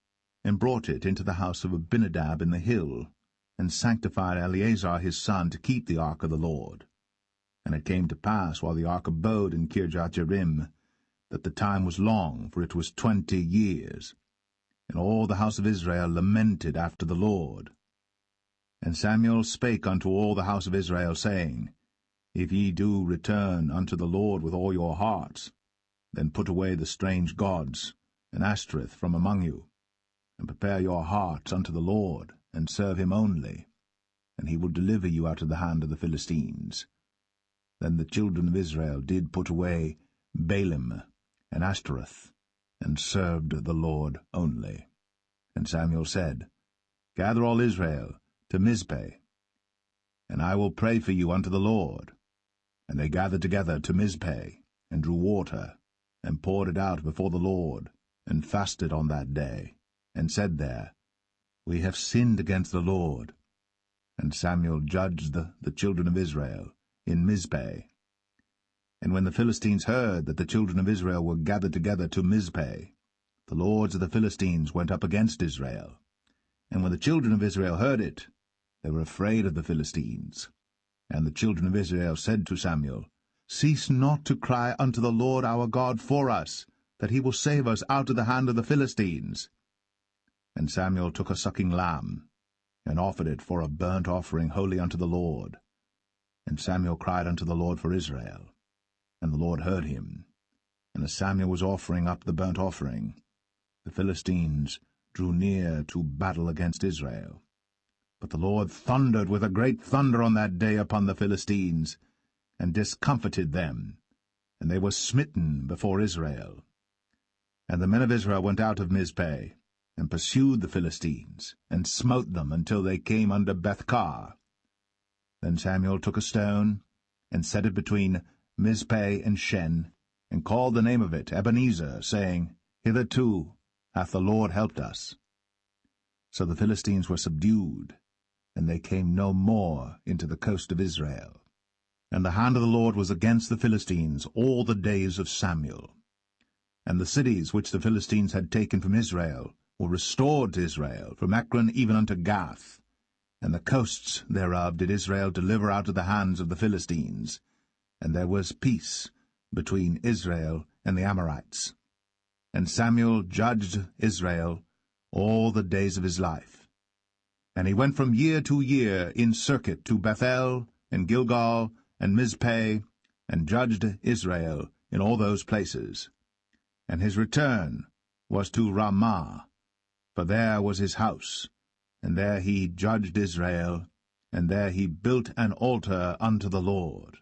and brought it into the house of Abinadab in the hill, and sanctified Eleazar his son to keep the ark of the Lord. And it came to pass, while the ark abode in Kirjath-jearim, that the time was long, for it was 20 years. And all the house of Israel lamented after the Lord. And Samuel spake unto all the house of Israel, saying, If ye do return unto the Lord with all your hearts, then put away the strange gods and Ashtoreth from among you, and prepare your hearts unto the Lord, and serve him only, and he will deliver you out of the hand of the Philistines. Then the children of Israel did put away Baalim and Ashtoreth, and served the Lord only. And Samuel said, Gather all Israel to Mizpeh. and I will pray for you unto the Lord. And they gathered together to Mizpeh, and drew water, and poured it out before the Lord, and fasted on that day, and said there, We have sinned against the Lord. And Samuel judged the children of Israel in Mizpeh. And when the Philistines heard that the children of Israel were gathered together to Mizpeh, the lords of the Philistines went up against Israel. And when the children of Israel heard it, they were afraid of the Philistines. And the children of Israel said to Samuel, Cease not to cry unto the Lord our God for us, that he will save us out of the hand of the Philistines. And Samuel took a sucking lamb, and offered it for a burnt offering holy unto the Lord. And Samuel cried unto the Lord for Israel. And the Lord heard him. And as Samuel was offering up the burnt offering, the Philistines drew near to battle against Israel. But the Lord thundered with a great thunder on that day upon the Philistines, and discomfited them, and they were smitten before Israel. And the men of Israel went out of Mizpeh, and pursued the Philistines, and smote them until they came under Bethkar. Then Samuel took a stone, and set it between Mizpeh and Shen, and called the name of it Ebenezer, saying, Hitherto hath the Lord helped us. So the Philistines were subdued, and they came no more into the coast of Israel. And the hand of the Lord was against the Philistines all the days of Samuel. And the cities which the Philistines had taken from Israel were restored to Israel, from Ekron even unto Gath. And the coasts thereof did Israel deliver out of the hands of the Philistines. And there was peace between Israel and the Amorites. And Samuel judged Israel all the days of his life. And he went from year to year in circuit to Bethel, and Gilgal, and Mizpeh, and judged Israel in all those places. And his return was to Ramah, for there was his house, and there he judged Israel, and there he built an altar unto the Lord.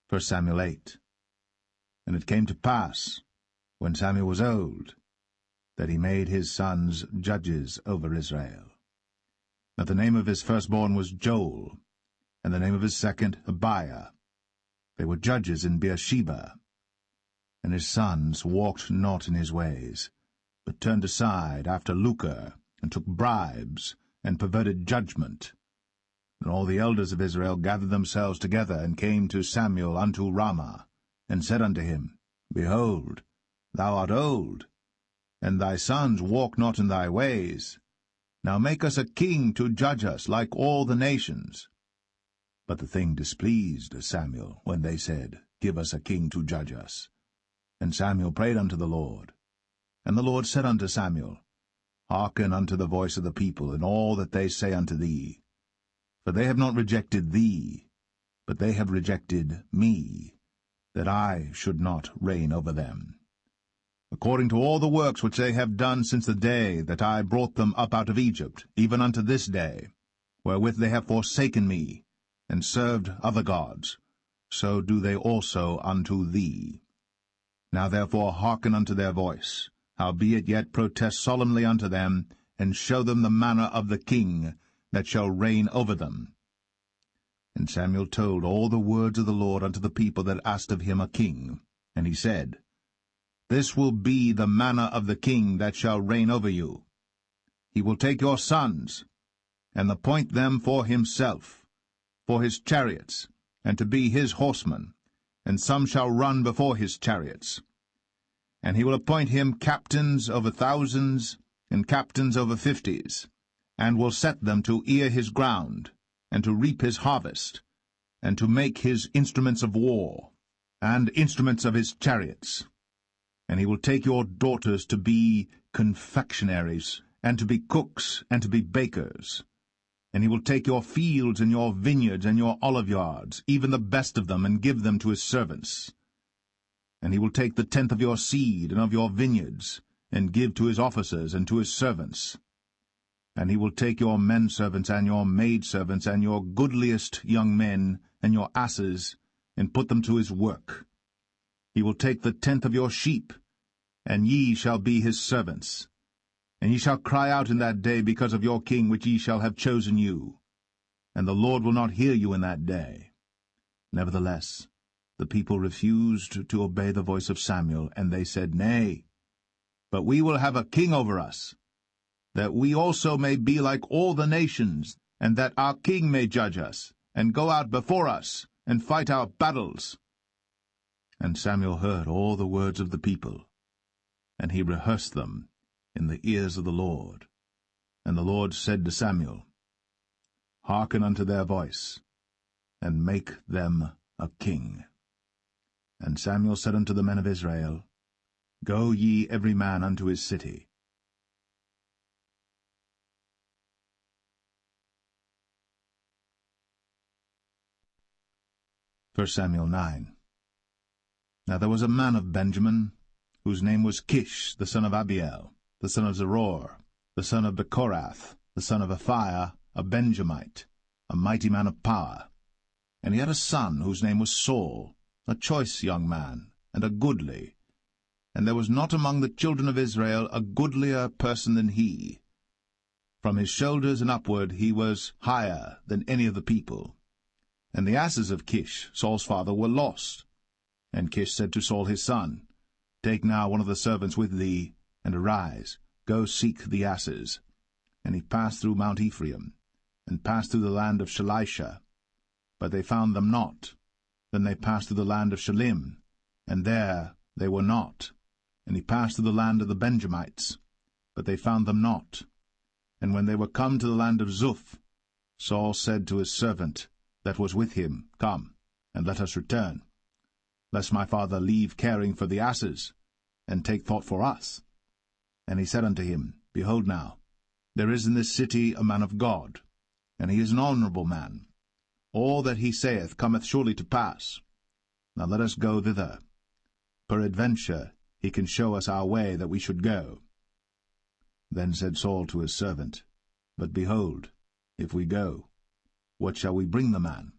1 Samuel 8. And it came to pass, when Samuel was old, that he made his sons judges over Israel. Now the name of his firstborn was Joel, and the name of his second Abiah. They were judges in Beersheba. And his sons walked not in his ways, but turned aside after lucre, and took bribes, and perverted judgment. And all the elders of Israel gathered themselves together, and came to Samuel unto Ramah, and said unto him, Behold, thou art old, and thy sons walk not in thy ways. Now make us a king to judge us like all the nations. But the thing displeased Samuel, when they said, Give us a king to judge us. And Samuel prayed unto the Lord. And the Lord said unto Samuel, Hearken unto the voice of the people, in all that they say unto thee. For they have not rejected thee, but they have rejected me, that I should not reign over them. According to all the works which they have done since the day that I brought them up out of Egypt, even unto this day, wherewith they have forsaken me, and served other gods, so do they also unto thee. Now therefore hearken unto their voice, howbeit yet protest solemnly unto them, and show them the manner of the king that shall reign over them. And Samuel told all the words of the Lord unto the people that asked of him a king. And he said, This will be the manner of the king that shall reign over you. He will take your sons, and appoint them for himself, for his chariots, and to be his horsemen, and some shall run before his chariots. And he will appoint him captains over thousands, and captains over fifties, and will set them to ear his ground, and to reap his harvest, and to make his instruments of war, and instruments of his chariots. And he will take your daughters to be confectionaries, and to be cooks, and to be bakers. And he will take your fields, and your vineyards, and your oliveyards, even the best of them, and give them to his servants. And he will take the tenth of your seed, and of your vineyards, and give to his officers, and to his servants. And he will take your men-servants, and your maidservants, and your goodliest young men, and your asses, and put them to his work. He will take the tenth of your sheep, and ye shall be his servants. And ye shall cry out in that day because of your king which ye shall have chosen you. And the Lord will not hear you in that day. Nevertheless, the people refused to obey the voice of Samuel, and they said, Nay, but we will have a king over us, that we also may be like all the nations, and that our king may judge us, and go out before us, and fight our battles. And Samuel heard all the words of the people, and he rehearsed them in the ears of the Lord. And the Lord said to Samuel, Hearken unto their voice, and make them a king. And Samuel said unto the men of Israel, Go ye every man unto his city. 1 Samuel 9. Now there was a man of Benjamin, whose name was Kish, the son of Abiel, the son of Zeror, the son of Bechorath, the son of Aphiah, a Benjamite, a mighty man of power. And he had a son whose name was Saul, a choice young man, and a goodly. And there was not among the children of Israel a goodlier person than he. From his shoulders and upward he was higher than any of the people. And the asses of Kish, Saul's father, were lost. And Kish said to Saul his son, Take now one of the servants with thee, and arise, go seek the asses. And he passed through Mount Ephraim, and passed through the land of Shalisha. But they found them not. Then they passed through the land of Shalim, and there they were not. And he passed through the land of the Benjamites, but they found them not. And when they were come to the land of Zuph, Saul said to his servant that was with him, Come, and let us return, lest my father leave caring for the asses, and take thought for us. And he said unto him, Behold now, there is in this city a man of God, and he is an honorable man. All that he saith cometh surely to pass. Now let us go thither. Peradventure he can show us our way that we should go. Then said Saul to his servant, But behold, if we go, what shall we bring the man?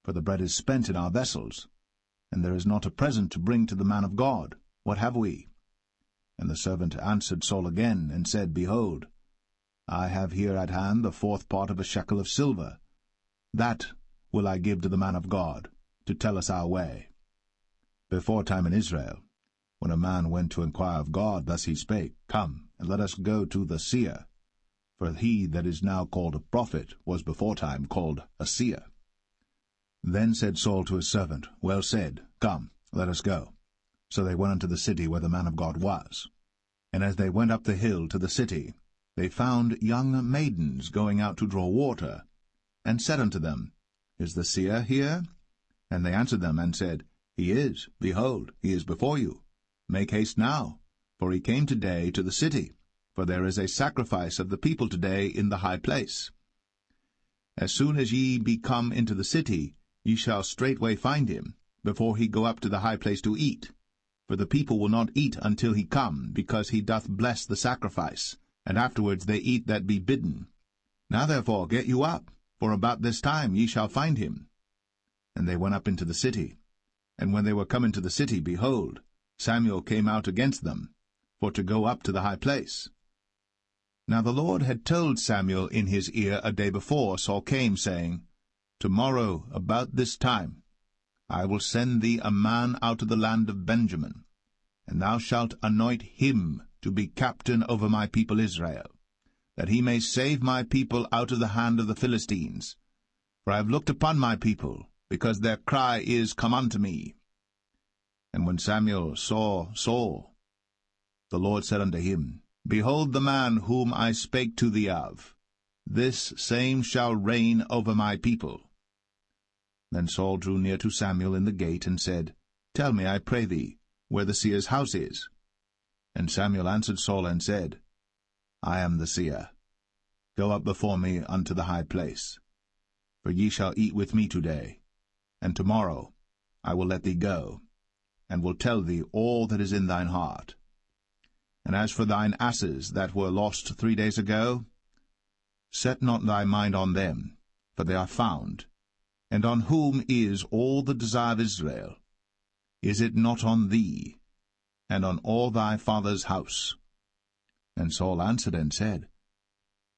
For the bread is spent in our vessels, and there is not a present to bring to the man of God. What have we? And the servant answered Saul again, and said, Behold, I have here at hand the 4th part of a shekel of silver. That will I give to the man of God, to tell us our way. Before time in Israel, when a man went to inquire of God, thus he spake, Come, and let us go to the seer. For he that is now called a prophet was before time called a seer. Then said Saul to his servant, Well said, come, let us go. So they went unto the city where the man of God was. And as they went up the hill to the city, they found young maidens going out to draw water, and said unto them, Is the seer here? And they answered them, and said, He is, behold, he is before you. Make haste now, for he came today to the city, for there is a sacrifice of the people today in the high place. As soon as ye be come into the city, ye shall straightway find him, before he go up to the high place to eat. For the people will not eat until he come, because he doth bless the sacrifice, and afterwards they eat that be bidden. Now therefore get you up, for about this time ye shall find him. And they went up into the city. And when they were come into the city, behold, Samuel came out against them, for to go up to the high place. Now the Lord had told Samuel in his ear a day before Saul came, saying, Tomorrow, about this time, I will send thee a man out of the land of Benjamin, and thou shalt anoint him to be captain over my people Israel, that he may save my people out of the hand of the Philistines. For I have looked upon my people, because their cry is come unto me. And when Samuel saw Saul, the Lord said unto him, Behold the man whom I spake to thee of. This same shall reign over my people. Then Saul drew near to Samuel in the gate, and said, Tell me, I pray thee, where the seer's house is. And Samuel answered Saul, and said, I am the seer. Go up before me unto the high place. For ye shall eat with me today, and tomorrow I will let thee go, and will tell thee all that is in thine heart. And as for thine asses that were lost 3 days ago, set not thy mind on them, for they are found. And on whom is all the desire of Israel? Is it not on thee? and on all thy father's house. And Saul answered and said,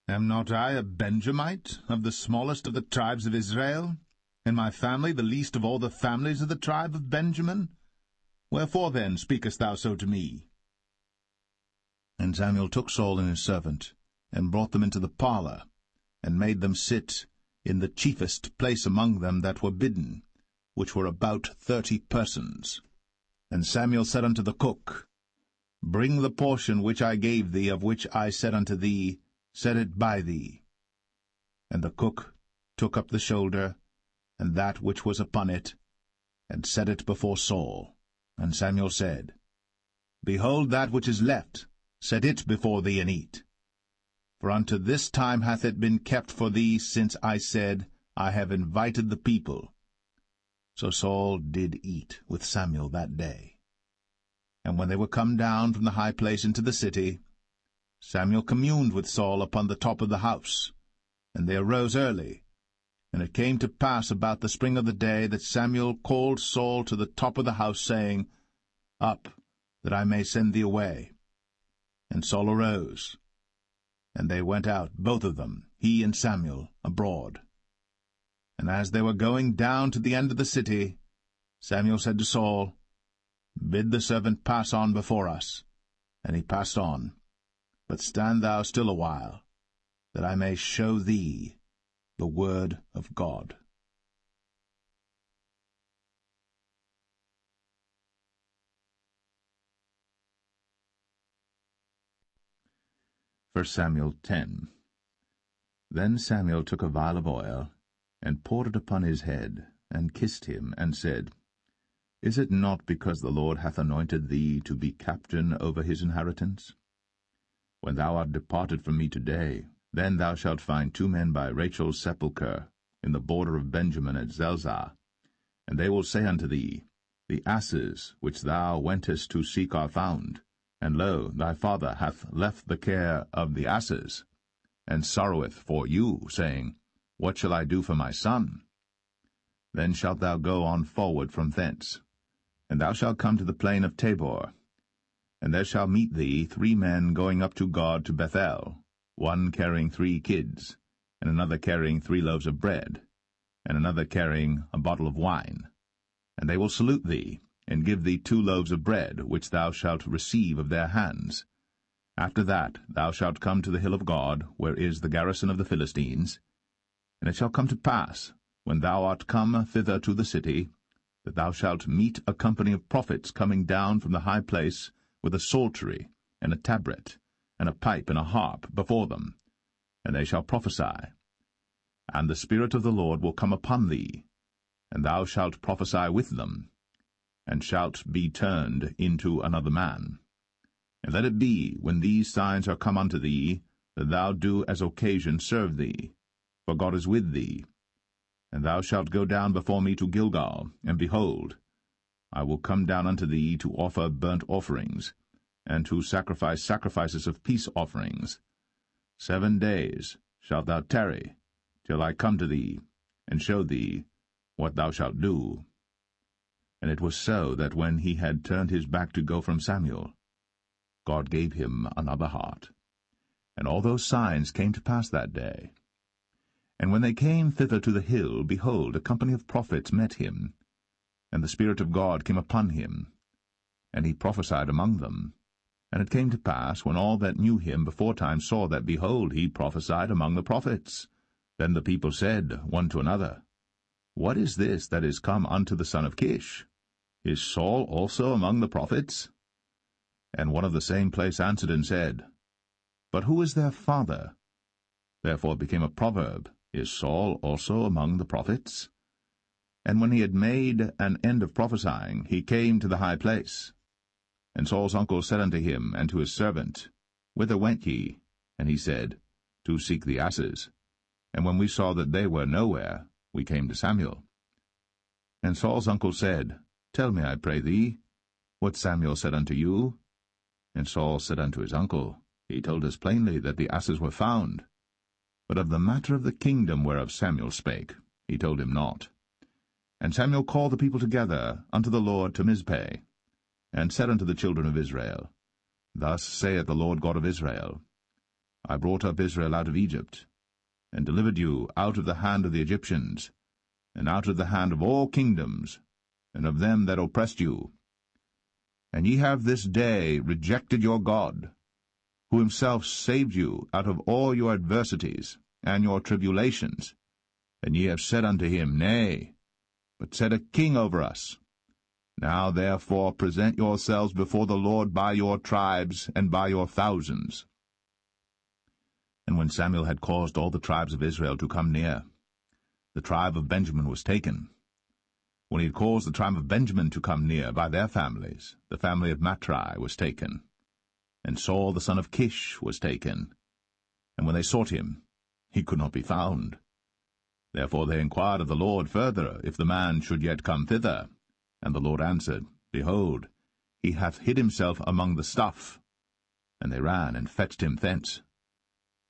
Am not I a Benjamite, of the smallest of the tribes of Israel, and my family the least of all the families of the tribe of Benjamin? Wherefore then speakest thou so to me? And Samuel took Saul and his servant, and brought them into the parlour, and made them sit in the chiefest place among them that were bidden, which were about 30 persons. And Samuel said unto the cook, Bring the portion which I gave thee, of which I said unto thee, Set it by thee. And the cook took up the shoulder, and that which was upon it, and set it before Saul. And Samuel said, Behold that which is left, set it before thee, and eat. For unto this time hath it been kept for thee, since I said, I have invited the people. So Saul did eat with Samuel that day. And when they were come down from the high place into the city, Samuel communed with Saul upon the top of the house. And they arose early. And it came to pass about the spring of the day that Samuel called Saul to the top of the house, saying, Up, that I may send thee away. And Saul arose. And they went out, both of them, he and Samuel, abroad. And as they were going down to the end of the city, Samuel said to Saul, Bid the servant pass on before us. And he passed on. But stand thou still a while, that I may show thee the word of God. 1 Samuel 10. Then Samuel took a vial of oil, and poured it upon his head, and kissed him, and said, Is it not because the Lord hath anointed thee to be captain over his inheritance? When thou art departed from me today, then thou shalt find 2 men by Rachel's sepulchre, in the border of Benjamin at Zelzah. And they will say unto thee, The asses which thou wentest to seek are found, and lo, thy father hath left the care of the asses, and sorroweth for you, saying, What shall I do for my son? Then shalt thou go on forward from thence, and thou shalt come to the plain of Tabor. And there shall meet thee 3 men going up to God to Bethel, one carrying 3 kids, and another carrying 3 loaves of bread, and another carrying a bottle of wine. And they will salute thee, and give thee 2 loaves of bread, which thou shalt receive of their hands. After that thou shalt come to the hill of God, where is the garrison of the Philistines. And it shall come to pass, when thou art come thither to the city, that thou shalt meet a company of prophets coming down from the high place, with a psaltery, and a tabret, and a pipe, and a harp before them, and they shall prophesy. And the Spirit of the Lord will come upon thee, and thou shalt prophesy with them, and shalt be turned into another man. And let it be, when these signs are come unto thee, that thou do as occasion serve thee, for God is with thee. And thou shalt go down before me to Gilgal, and behold, I will come down unto thee to offer burnt offerings, and to sacrifice sacrifices of peace offerings. 7 days shalt thou tarry, till I come to thee, and show thee what thou shalt do. And it was so that when he had turned his back to go from Samuel, God gave him another heart. And all those signs came to pass that day. And when they came thither to the hill, behold, a company of prophets met him, and the Spirit of God came upon him, and he prophesied among them. And it came to pass, when all that knew him beforetime saw that, behold, he prophesied among the prophets, then the people said one to another, What is this that is come unto the son of Kish? Is Saul also among the prophets? And one of the same place answered and said, But who is their father? Therefore it became a proverb, Is Saul also among the prophets? And when he had made an end of prophesying, he came to the high place. And Saul's uncle said unto him and to his servant, Whither went ye? And he said, To seek the asses. And when we saw that they were nowhere, we came to Samuel. And Saul's uncle said, Tell me, I pray thee, what Samuel said unto you. And Saul said unto his uncle, He told us plainly that the asses were found. But of the matter of the kingdom whereof Samuel spake, he told him not. And Samuel called the people together unto the Lord to Mizpeh. and said unto the children of Israel, Thus saith the Lord God of Israel, I brought up Israel out of Egypt, and delivered you out of the hand of the Egyptians, and out of the hand of all kingdoms, and of them that oppressed you. And ye have this day rejected your God, who himself saved you out of all your adversities and your tribulations. And ye have said unto him, Nay, but set a king over us. Now therefore present yourselves before the Lord by your tribes and by your thousands. And when Samuel had caused all the tribes of Israel to come near, the tribe of Benjamin was taken. When he had caused the tribe of Benjamin to come near by their families, the family of Matri was taken. And Saul the son of Kish was taken. And when they sought him, he could not be found. Therefore they inquired of the Lord further, if the man should yet come thither. And the Lord answered, Behold, he hath hid himself among the stuff. And they ran and fetched him thence.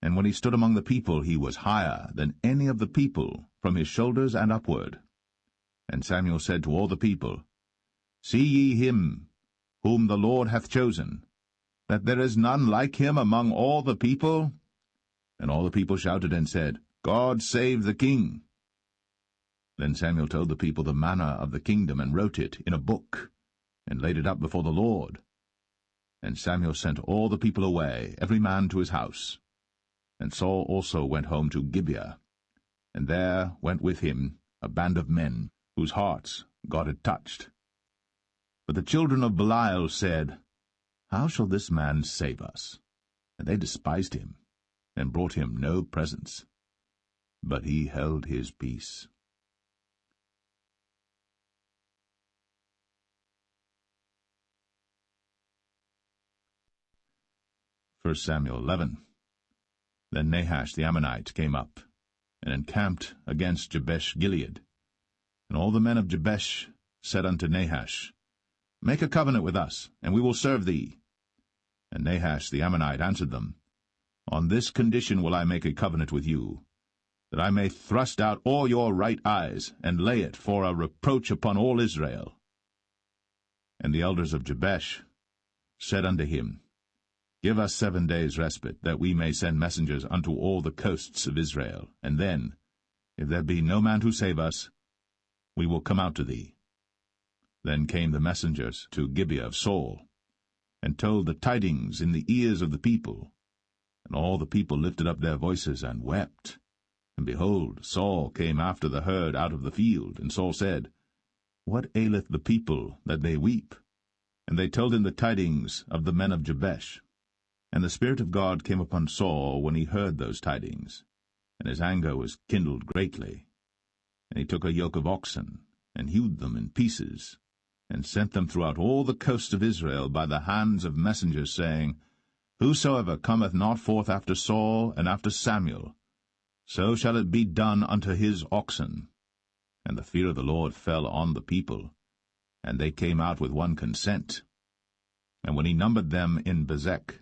And when he stood among the people, he was higher than any of the people, from his shoulders and upward. And Samuel said to all the people, See ye him, whom the Lord hath chosen, that there is none like him among all the people? And all the people shouted and said, God save the king. Then Samuel told the people the manner of the kingdom, and wrote it in a book, and laid it up before the Lord. And Samuel sent all the people away, every man to his house. And Saul also went home to Gibeah, and there went with him a band of men, whose hearts God had touched. But the children of Belial said, How shall this man save us? And they despised him, and brought him no presents. But he held his peace. 1 Samuel 11. Then Nahash the Ammonite came up, and encamped against Jabesh-Gilead. And all the men of Jabesh said unto Nahash, Make a covenant with us, and we will serve thee. And Nahash the Ammonite answered them, On this condition will I make a covenant with you, that I may thrust out all your right eyes, and lay it for a reproach upon all Israel. And the elders of Jabesh said unto him, Give us 7 days' respite, that we may send messengers unto all the coasts of Israel, and then, if there be no man to save us, we will come out to thee. Then came the messengers to Gibeah of Saul, and told the tidings in the ears of the people. And all the people lifted up their voices and wept. And behold, Saul came after the herd out of the field, and Saul said, What aileth the people that they weep? And they told him the tidings of the men of Jabesh. And the Spirit of God came upon Saul when he heard those tidings, and his anger was kindled greatly. And he took a yoke of oxen, and hewed them in pieces, and sent them throughout all the coast of Israel by the hands of messengers, saying, Whosoever cometh not forth after Saul and after Samuel, so shall it be done unto his oxen. And the fear of the Lord fell on the people, and they came out with one consent. And when he numbered them in Bezek,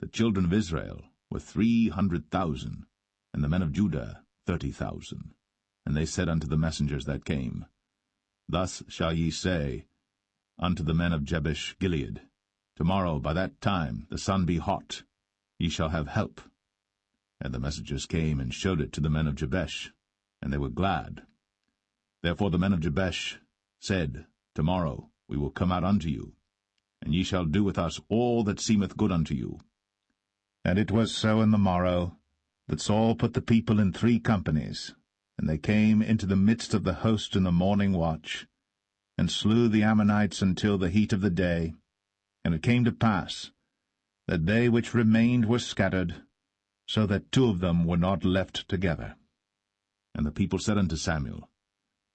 the children of Israel were 300,000, and the men of Judah 30,000. And they said unto the messengers that came, Thus shall ye say unto the men of Jabesh-Gilead, Tomorrow by that time the sun be hot, ye shall have help. And the messengers came and showed it to the men of Jabesh, and they were glad. Therefore the men of Jabesh said, Tomorrow we will come out unto you, and ye shall do with us all that seemeth good unto you. And it was so in the morrow, that Saul put the people in 3 companies, and they came into the midst of the host in the morning watch, and slew the Ammonites until the heat of the day. And it came to pass, that they which remained were scattered, so that 2 of them were not left together. And the people said unto Samuel,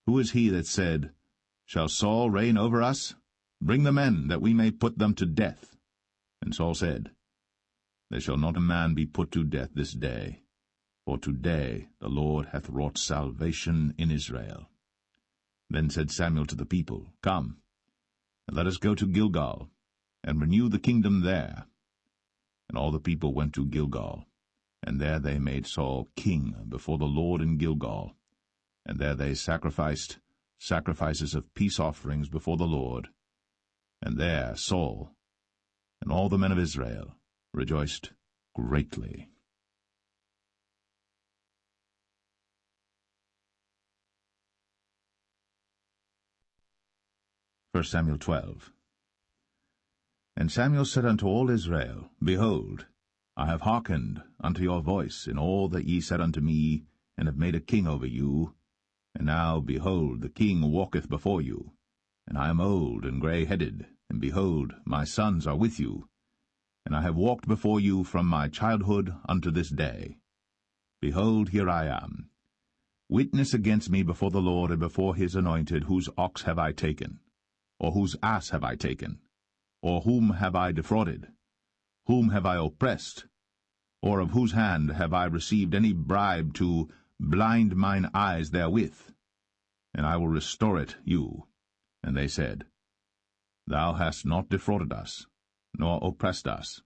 Who is he that said, Shall Saul reign over us? Bring the men, that we may put them to death. And Saul said, There shall not a man be put to death this day, for today the Lord hath wrought salvation in Israel. Then said Samuel to the people, Come, and let us go to Gilgal, and renew the kingdom there. And all the people went to Gilgal, and there they made Saul king before the Lord in Gilgal. And there they sacrificed sacrifices of peace offerings before the Lord. And there Saul and all the men of Israel rejoiced greatly. 1 Samuel 12. And Samuel said unto all Israel, Behold, I have hearkened unto your voice in all that ye said unto me, and have made a king over you. And now, behold, the king walketh before you, and I am old and grey-headed, and behold, my sons are with you. And I have walked before you from my childhood unto this day. Behold, here I am. Witness against me before the Lord and before his anointed, whose ox have I taken? Or whose ass have I taken? Or whom have I defrauded? Whom have I oppressed? Or of whose hand have I received any bribe to blind mine eyes therewith? And I will restore it you. And they said, Thou hast not defrauded us, nor oppressed us,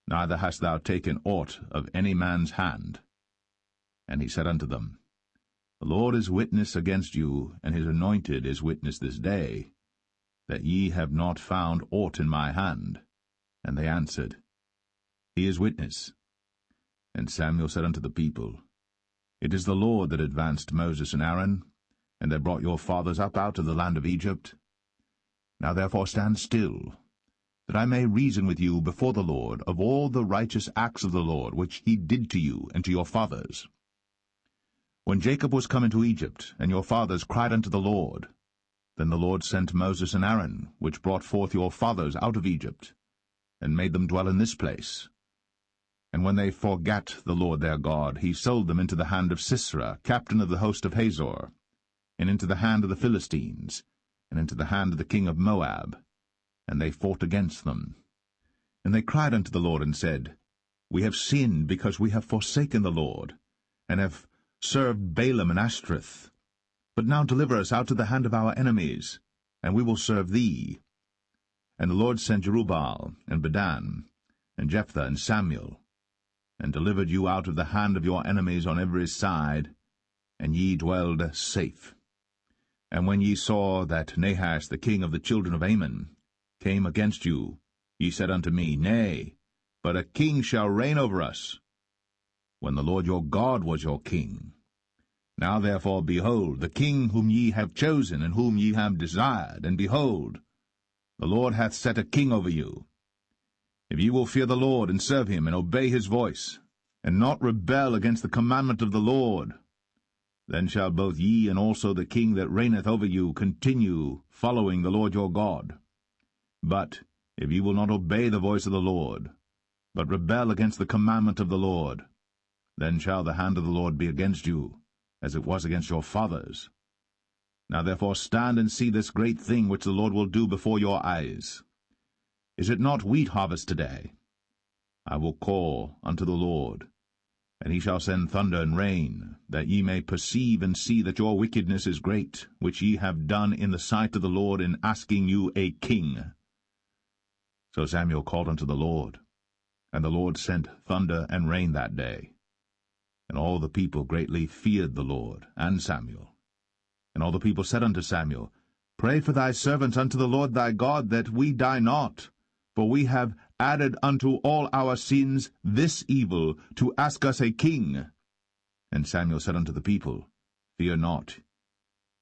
neither hast thou taken aught of any man's hand. And he said unto them, The Lord is witness against you, and his anointed is witness this day, that ye have not found aught in my hand. And they answered, He is witness. And Samuel said unto the people, It is the Lord that advanced Moses and Aaron, and that brought your fathers up out of the land of Egypt. Now therefore stand still, that I may reason with you before the Lord of all the righteous acts of the Lord, which he did to you and to your fathers. When Jacob was come into Egypt, and your fathers cried unto the Lord, then the Lord sent Moses and Aaron, which brought forth your fathers out of Egypt, and made them dwell in this place. And when they forgat the Lord their God, he sold them into the hand of Sisera, captain of the host of Hazor, and into the hand of the Philistines, and into the hand of the king of Moab. And they fought against them. And they cried unto the Lord, and said, We have sinned, because we have forsaken the Lord, and have served Balaam and Ashtoreth. But now deliver us out of the hand of our enemies, and we will serve thee. And the Lord sent Jerubbaal, and Bedan, and Jephthah, and Samuel, and delivered you out of the hand of your enemies on every side, and ye dwelled safe. And when ye saw that Nahash the king of the children of Ammon came against you, ye said unto me, Nay, but a king shall reign over us, when the Lord your God was your king. Now therefore, behold, the king whom ye have chosen, and whom ye have desired, and behold, the Lord hath set a king over you. If ye will fear the Lord, and serve him, and obey his voice, and not rebel against the commandment of the Lord, then shall both ye and also the king that reigneth over you continue following the Lord your God. But if ye will not obey the voice of the Lord, but rebel against the commandment of the Lord, then shall the hand of the Lord be against you, as it was against your fathers. Now therefore stand and see this great thing which the Lord will do before your eyes. Is it not wheat harvest today? I will call unto the Lord, and he shall send thunder and rain, that ye may perceive and see that your wickedness is great, which ye have done in the sight of the Lord in asking you a king. So Samuel called unto the Lord, and the Lord sent thunder and rain that day. And all the people greatly feared the Lord and Samuel. And all the people said unto Samuel, Pray for thy servants unto the Lord thy God, that we die not. For we have added unto all our sins this evil, to ask us a king. And Samuel said unto the people, Fear not,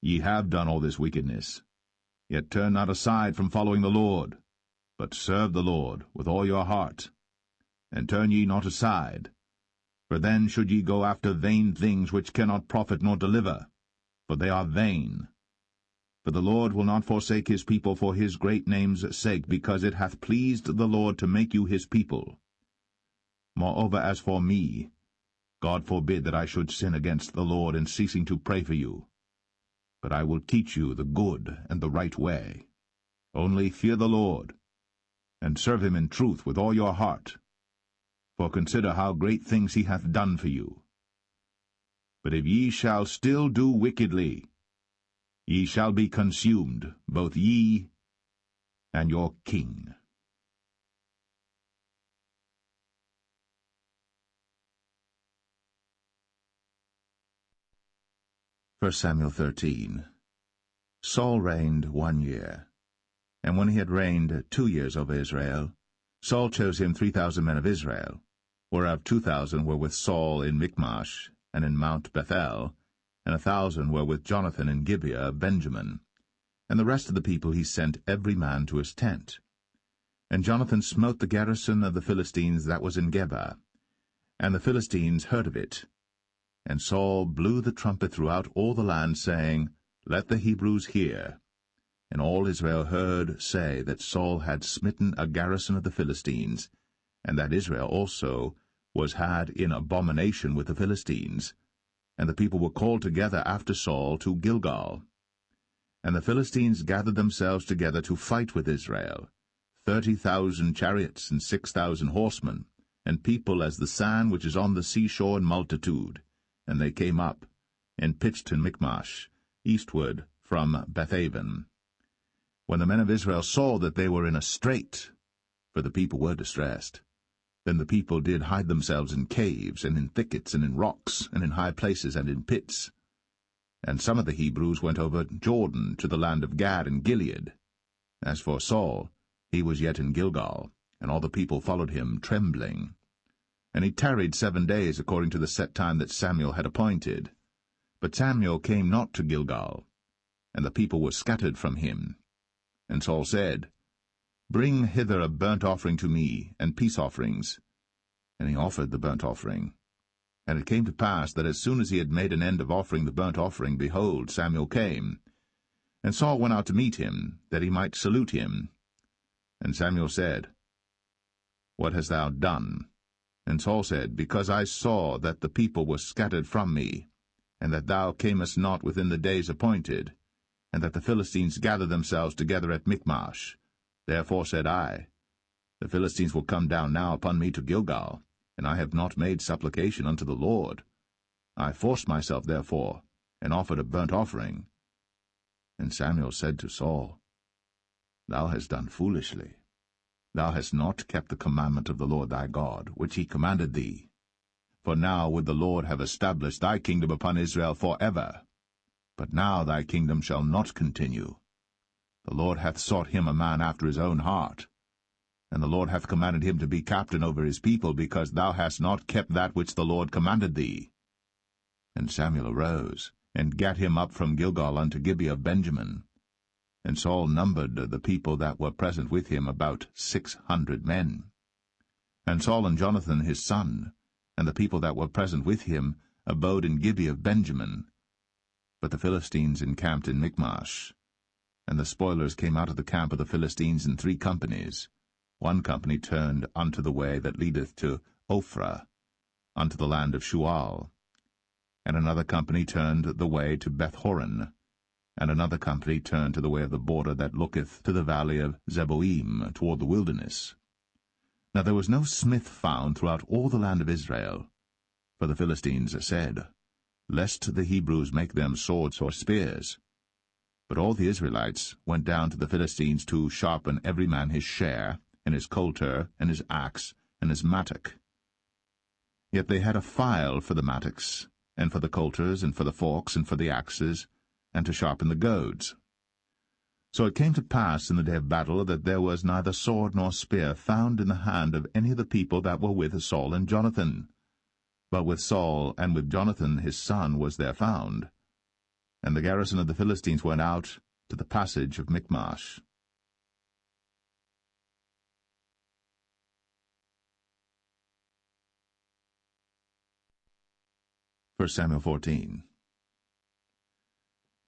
ye have done all this wickedness. Yet turn not aside from following the Lord, but serve the Lord with all your heart. And turn ye not aside, for then should ye go after vain things which cannot profit nor deliver, for they are vain. For the Lord will not forsake his people for his great name's sake, because it hath pleased the Lord to make you his people. Moreover, as for me, God forbid that I should sin against the Lord in ceasing to pray for you. But I will teach you the good and the right way. Only fear the Lord, and serve him in truth with all your heart. For consider how great things he hath done for you. But if ye shall still do wickedly, ye shall be consumed, both ye and your king. 1 Samuel 13. Saul reigned 1 year. And when he had reigned 2 years over Israel, Saul chose him 3,000 men of Israel, whereof 2,000 were with Saul in Michmash and in Mount Bethel, and 1,000 were with Jonathan in Gibeah of Benjamin. And the rest of the people he sent every man to his tent. And Jonathan smote the garrison of the Philistines that was in Geba, and the Philistines heard of it. And Saul blew the trumpet throughout all the land, saying, Let the Hebrews hear. And all Israel heard say that Saul had smitten a garrison of the Philistines, and that Israel also was had in abomination with the Philistines. And the people were called together after Saul to Gilgal. And the Philistines gathered themselves together to fight with Israel, 30,000 chariots and 6,000 horsemen, and people as the sand which is on the seashore in multitude. And they came up, and pitched in Michmash, eastward from Bethaven. When the men of Israel saw that they were in a strait, for the people were distressed, then the people did hide themselves in caves, and in thickets, and in rocks, and in high places, and in pits. And some of the Hebrews went over Jordan to the land of Gad and Gilead. As for Saul, he was yet in Gilgal, and all the people followed him, trembling. And he tarried 7 days according to the set time that Samuel had appointed. But Samuel came not to Gilgal, and the people were scattered from him. And Saul said, Bring hither a burnt offering to me, and peace offerings. And he offered the burnt offering. And it came to pass that as soon as he had made an end of offering the burnt offering, behold, Samuel came. And Saul went out to meet him, that he might salute him. And Samuel said, What hast thou done? And Saul said, Because I saw that the people were scattered from me, and that thou camest not within the days appointed, and that the Philistines gathered themselves together at Michmash. Therefore said I, The Philistines will come down now upon me to Gilgal, and I have not made supplication unto the Lord. I forced myself therefore, and offered a burnt offering. And Samuel said to Saul, Thou hast done foolishly. Thou hast not kept the commandment of the Lord thy God, which he commanded thee. For now would the Lord have established thy kingdom upon Israel for ever. But now thy kingdom shall not continue. The Lord hath sought him a man after his own heart. And the Lord hath commanded him to be captain over his people, because thou hast not kept that which the Lord commanded thee. And Samuel arose, and gat him up from Gilgal unto Gibeah of Benjamin. And Saul numbered the people that were present with him about 600 men. And Saul and Jonathan his son, and the people that were present with him, abode in Gibeah of Benjamin. But the Philistines encamped in Michmash. And the spoilers came out of the camp of the Philistines in 3 companies. One company turned unto the way that leadeth to Ophrah, unto the land of Shual. And another company turned the way to Bethhoron. And another company turned to the way of the border that looketh to the valley of Zeboim, toward the wilderness. Now there was no smith found throughout all the land of Israel. For the Philistines said, Lest the Hebrews make them swords or spears. But all the Israelites went down to the Philistines to sharpen every man his share, and his coulter, and his axe, and his mattock. Yet they had a file for the mattocks, and for the coulters, and for the forks, and for the axes, and to sharpen the goads. So it came to pass in the day of battle that there was neither sword nor spear found in the hand of any of the people that were with Saul and Jonathan. But with Saul and with Jonathan his son was there found. And the garrison of the Philistines went out to the passage of Michmash. 1 Samuel 14.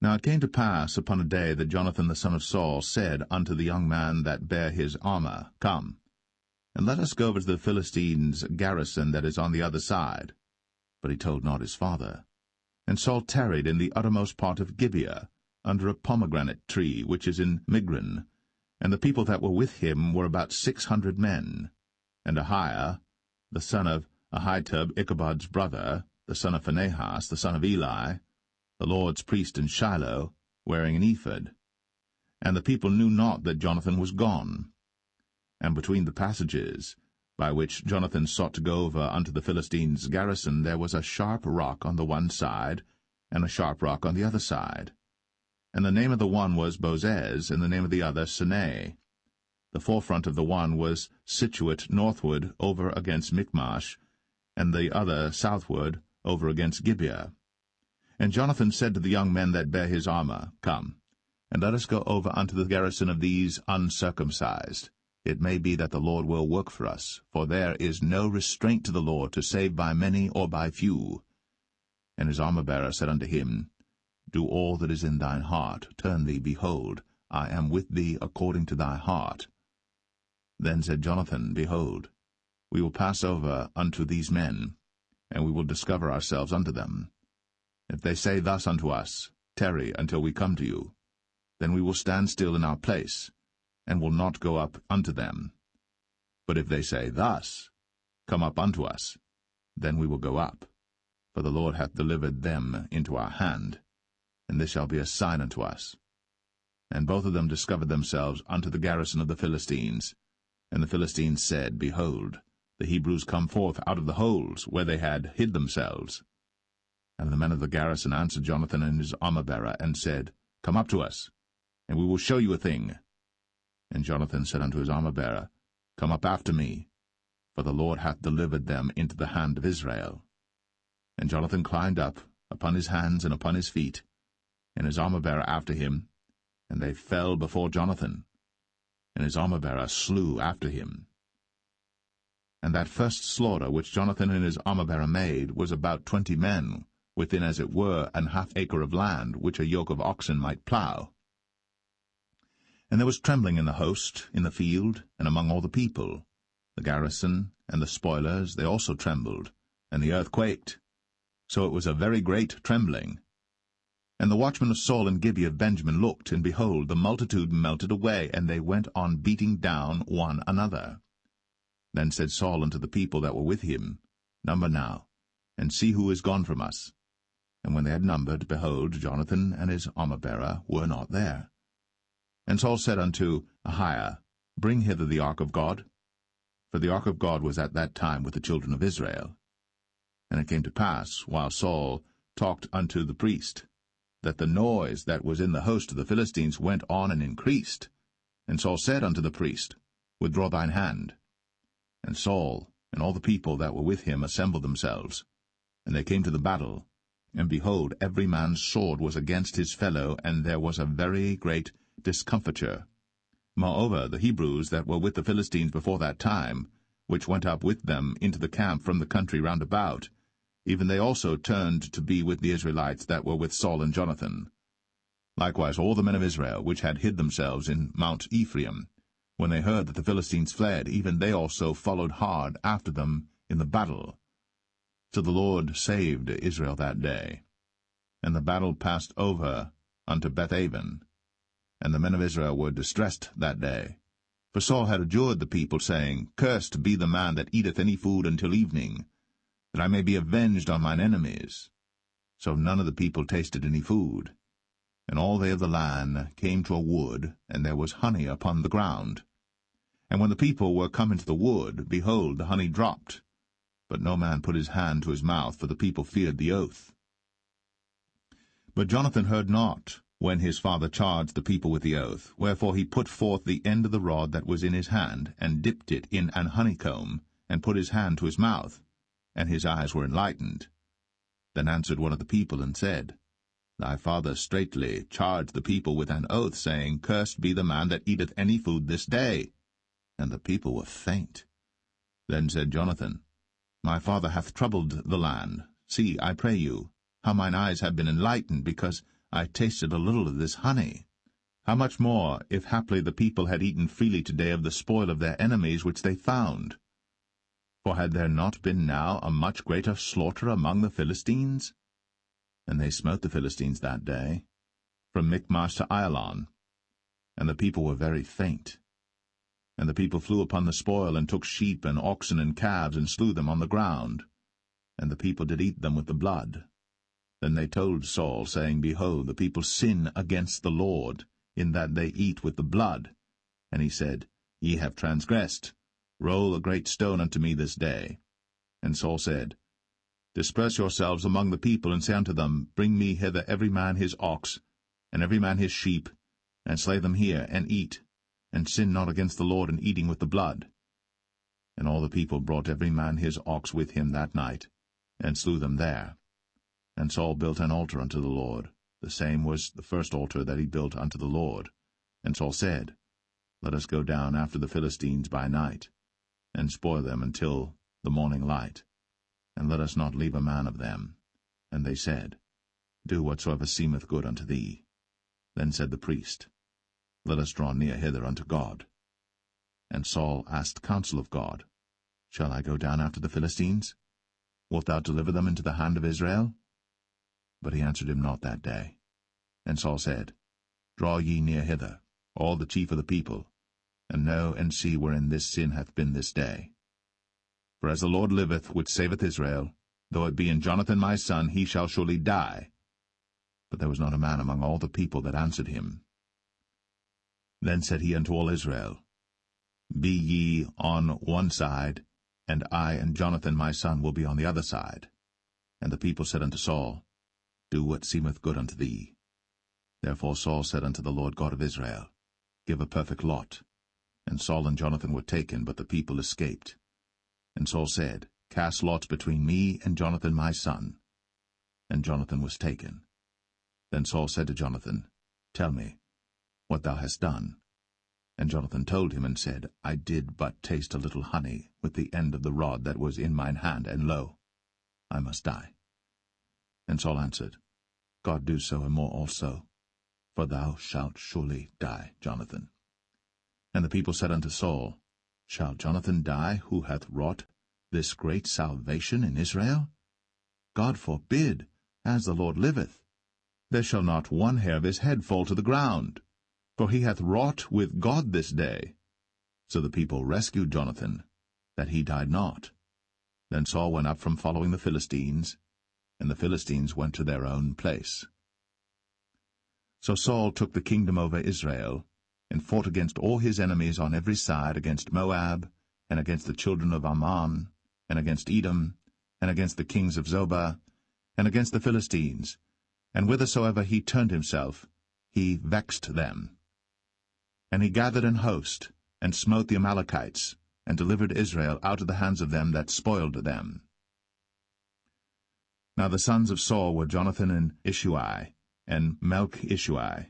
Now it came to pass upon a day that Jonathan the son of Saul said unto the young man that bare his armor, Come, and let us go over to the Philistines' garrison that is on the other side. But he told not his father. And Saul tarried in the uttermost part of Gibeah, under a pomegranate tree which is in Migron. And the people that were with him were about 600 men. And Ahiah, the son of Ahitub, Ichabod's brother, the son of Phinehas, the son of Eli, the Lord's priest in Shiloh, wearing an ephod. And the people knew not that Jonathan was gone. And between the passages, by which Jonathan sought to go over unto the Philistines' garrison, there was a sharp rock on the one side, and a sharp rock on the other side. And the name of the one was Bozez, and the name of the other Sinai. The forefront of the one was situate northward over against Michmash, and the other southward over against Gibeah. And Jonathan said to the young men that bare his armor, Come, and let us go over unto the garrison of these uncircumcised. It may be that the Lord will work for us, for there is no restraint to the Lord to save by many or by few. And his armor-bearer said unto him, Do all that is in thine heart, turn thee, behold, I am with thee according to thy heart. Then said Jonathan, Behold, we will pass over unto these men, and we will discover ourselves unto them. If they say thus unto us, Tarry until we come to you, then we will stand still in our place, and will not go up unto them. But if they say thus, Come up unto us, then we will go up. For the Lord hath delivered them into our hand, and this shall be a sign unto us. And both of them discovered themselves unto the garrison of the Philistines. And the Philistines said, Behold, the Hebrews come forth out of the holes where they had hid themselves. And the men of the garrison answered Jonathan and his armor-bearer, and said, Come up to us, and we will show you a thing. And Jonathan said unto his armor-bearer, Come up after me, for the Lord hath delivered them into the hand of Israel. And Jonathan climbed up upon his hands and upon his feet, and his armor-bearer after him, and they fell before Jonathan, and his armor-bearer slew after him. And that first slaughter which Jonathan and his armor-bearer made was about 20 men, within as it were an half acre of land, which a yoke of oxen might plough. And there was trembling in the host, in the field, and among all the people. The garrison and the spoilers, they also trembled, and the earth quaked. So it was a very great trembling. And the watchmen of Saul and Gibeah of Benjamin looked, and behold, the multitude melted away, and they went on beating down one another. Then said Saul unto the people that were with him, Number now, and see who is gone from us. And when they had numbered, behold, Jonathan and his armor-bearer were not there. And Saul said unto Ahiah, Bring hither the ark of God. For the ark of God was at that time with the children of Israel. And it came to pass, while Saul talked unto the priest, that the noise that was in the host of the Philistines went on and increased. And Saul said unto the priest, Withdraw thine hand. And Saul and all the people that were with him assembled themselves. And they came to the battle. And behold, every man's sword was against his fellow, and there was a very great discomfiture. Moreover, the Hebrews that were with the Philistines before that time, which went up with them into the camp from the country round about, even they also turned to be with the Israelites that were with Saul and Jonathan. Likewise all the men of Israel, which had hid themselves in Mount Ephraim, when they heard that the Philistines fled, even they also followed hard after them in the battle. So the Lord saved Israel that day. And the battle passed over unto Bethaven. And the men of Israel were distressed that day. For Saul had adjured the people, saying, Cursed be the man that eateth any food until evening, that I may be avenged on mine enemies. So none of the people tasted any food. And all they of the land came to a wood, and there was honey upon the ground. And when the people were come into the wood, behold, the honey dropped. But no man put his hand to his mouth, for the people feared the oath. But Jonathan heard not, when his father charged the people with the oath, wherefore he put forth the end of the rod that was in his hand, and dipped it in an honeycomb, and put his hand to his mouth, and his eyes were enlightened. Then answered one of the people, and said, Thy father straitly charged the people with an oath, saying, Cursed be the man that eateth any food this day. And the people were faint. Then said Jonathan, My father hath troubled the land. See, I pray you, how mine eyes have been enlightened, because I tasted a little of this honey. How much more, if haply the people had eaten freely today of the spoil of their enemies which they found? For had there not been now a much greater slaughter among the Philistines? And they smote the Philistines that day, from Michmash to Ajalon. And the people were very faint. And the people flew upon the spoil, and took sheep and oxen and calves, and slew them on the ground. And the people did eat them with the blood. Then they told Saul, saying, Behold, the people sin against the Lord, in that they eat with the blood. And he said, Ye have transgressed. Roll a great stone unto me this day. And Saul said, Disperse yourselves among the people, and say unto them, Bring me hither every man his ox, and every man his sheep, and slay them here, and eat, and sin not against the Lord in eating with the blood. And all the people brought every man his ox with him that night, and slew them there. And Saul built an altar unto the Lord. The same was the first altar that he built unto the Lord. And Saul said, Let us go down after the Philistines by night, and spoil them until the morning light, and let us not leave a man of them. And they said, Do whatsoever seemeth good unto thee. Then said the priest, Let us draw near hither unto God. And Saul asked counsel of God, Shall I go down after the Philistines? Wilt thou deliver them into the hand of Israel? But he answered him not that day. And Saul said, Draw ye near hither, all the chief of the people, and know and see wherein this sin hath been this day. For as the Lord liveth, which saveth Israel, though it be in Jonathan my son, he shall surely die. But there was not a man among all the people that answered him. Then said he unto all Israel, Be ye on one side, and I and Jonathan my son will be on the other side. And the people said unto Saul, Do what seemeth good unto thee. Therefore Saul said unto the Lord God of Israel, Give a perfect lot. And Saul and Jonathan were taken, but the people escaped. And Saul said, Cast lots between me and Jonathan my son. And Jonathan was taken. Then Saul said to Jonathan, Tell me what thou hast done. And Jonathan told him, and said, I did but taste a little honey with the end of the rod that was in mine hand, and lo, I must die. And Saul answered, God do so and more also, for thou shalt surely die, Jonathan. And the people said unto Saul, Shall Jonathan die, who hath wrought this great salvation in Israel? God forbid, as the Lord liveth. There shall not one hair of his head fall to the ground, for he hath wrought with God this day. So the people rescued Jonathan, that he died not. Then Saul went up from following the Philistines, and the Philistines went to their own place. So Saul took the kingdom over Israel, and fought against all his enemies on every side, against Moab, and against the children of Ammon, and against Edom, and against the kings of Zobah, and against the Philistines, and whithersoever he turned himself, he vexed them. And he gathered an host, and smote the Amalekites, and delivered Israel out of the hands of them that spoiled them. Now the sons of Saul were Jonathan and Ishuai, and Melch-Ishuai.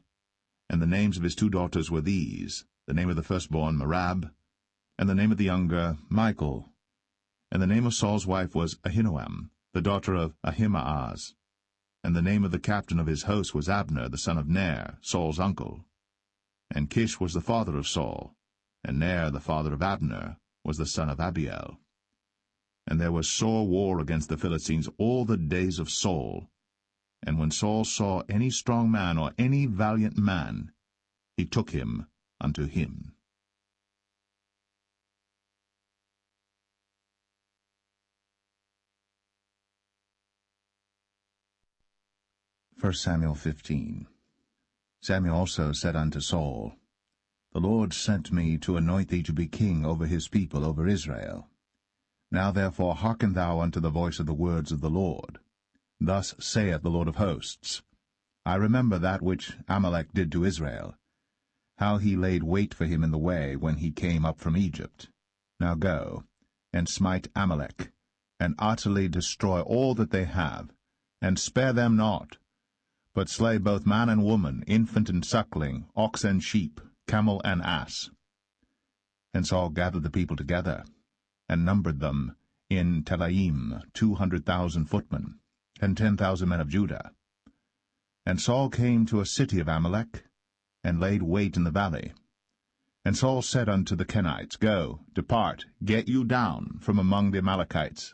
And the names of his two daughters were these, the name of the firstborn Merab, and the name of the younger Michal. And the name of Saul's wife was Ahinoam, the daughter of Ahimaaz. And the name of the captain of his host was Abner, the son of Ner, Saul's uncle. And Kish was the father of Saul, and Ner, the father of Abner, was the son of Abiel. And there was sore war against the Philistines all the days of Saul. And when Saul saw any strong man or any valiant man, he took him unto him. 1 Samuel 15. Samuel also said unto Saul, The Lord sent me to anoint thee to be king over his people, over Israel. Now therefore hearken thou unto the voice of the words of the Lord. Thus saith the Lord of hosts, I remember that which Amalek did to Israel, how he laid wait for him in the way when he came up from Egypt. Now go, and smite Amalek, and utterly destroy all that they have, and spare them not, but slay both man and woman, infant and suckling, ox and sheep, camel and ass. And Saul gathered the people together, and numbered them in Telaim 200,000 footmen, and 10,000 men of Judah. And Saul came to a city of Amalek, and laid wait in the valley. And Saul said unto the Kenites, Go, depart, get you down from among the Amalekites,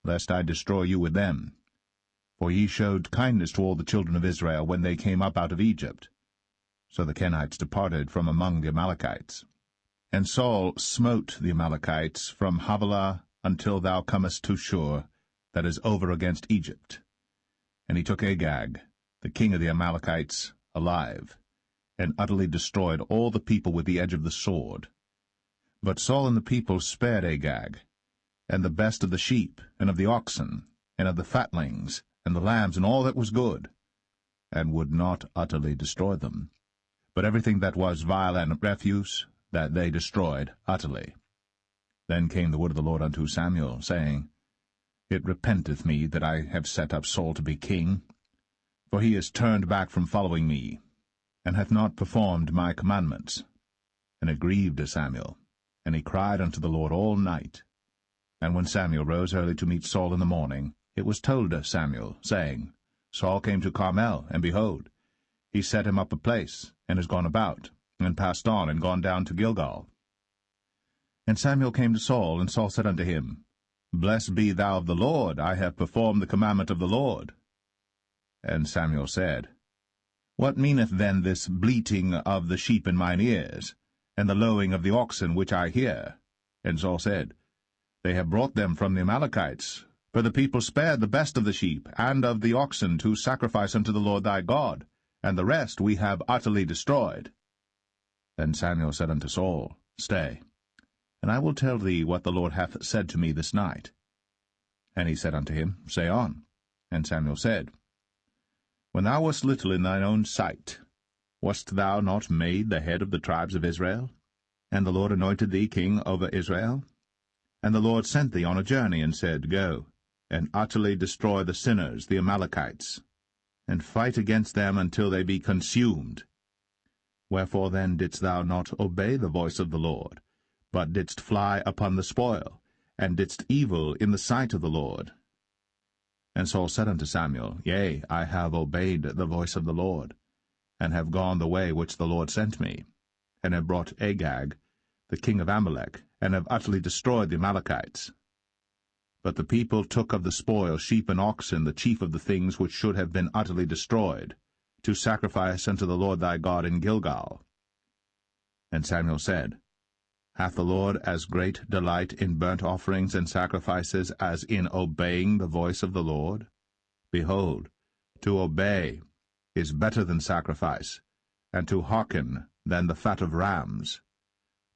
lest I destroy you with them. For ye showed kindness to all the children of Israel when they came up out of Egypt. So the Kenites departed from among the Amalekites. And Saul smote the Amalekites from Havilah until thou comest to Shur, that is over against Egypt. And he took Agag, the king of the Amalekites, alive, and utterly destroyed all the people with the edge of the sword. But Saul and the people spared Agag, and the best of the sheep, and of the oxen, and of the fatlings, and the lambs, and all that was good. and would not utterly destroy them. But everything that was vile and refuse, that they destroyed utterly. Then came the word of the Lord unto Samuel, saying, It repenteth me that I have set up Saul to be king, for he is turned back from following me, and hath not performed my commandments. And it grieved Samuel, and he cried unto the Lord all night. And when Samuel rose early to meet Saul in the morning, it was told Samuel, saying, Saul came to Carmel, and behold, he set him up a place, and is gone about, and passed on, and gone down to Gilgal. And Samuel came to Saul, and Saul said unto him, Blessed be thou of the Lord, I have performed the commandment of the Lord. And Samuel said, What meaneth then this bleating of the sheep in mine ears, and the lowing of the oxen which I hear? And Saul said, They have brought them from the Amalekites, for the people spared the best of the sheep and of the oxen to sacrifice unto the Lord thy God, and the rest we have utterly destroyed. Then Samuel said unto Saul, Stay, and I will tell thee what the Lord hath said to me this night. And he said unto him, Say on. And Samuel said, When thou wast little in thine own sight, wast thou not made the head of the tribes of Israel? And the Lord anointed thee king over Israel? And the Lord sent thee on a journey, and said, Go, and utterly destroy the sinners, the Amalekites, and fight against them until they be consumed. Wherefore then didst thou not obey the voice of the Lord, but didst fly upon the spoil, and didst evil in the sight of the Lord? And Saul said unto Samuel, Yea, I have obeyed the voice of the Lord, and have gone the way which the Lord sent me, and have brought Agag, the king of Amalek, and have utterly destroyed the Amalekites. But the people took of the spoil sheep and oxen, the chief of the things which should have been utterly destroyed, to sacrifice unto the Lord thy God in Gilgal. And Samuel said, Hath the Lord as great delight in burnt offerings and sacrifices as in obeying the voice of the Lord? Behold, to obey is better than sacrifice, and to hearken than the fat of rams.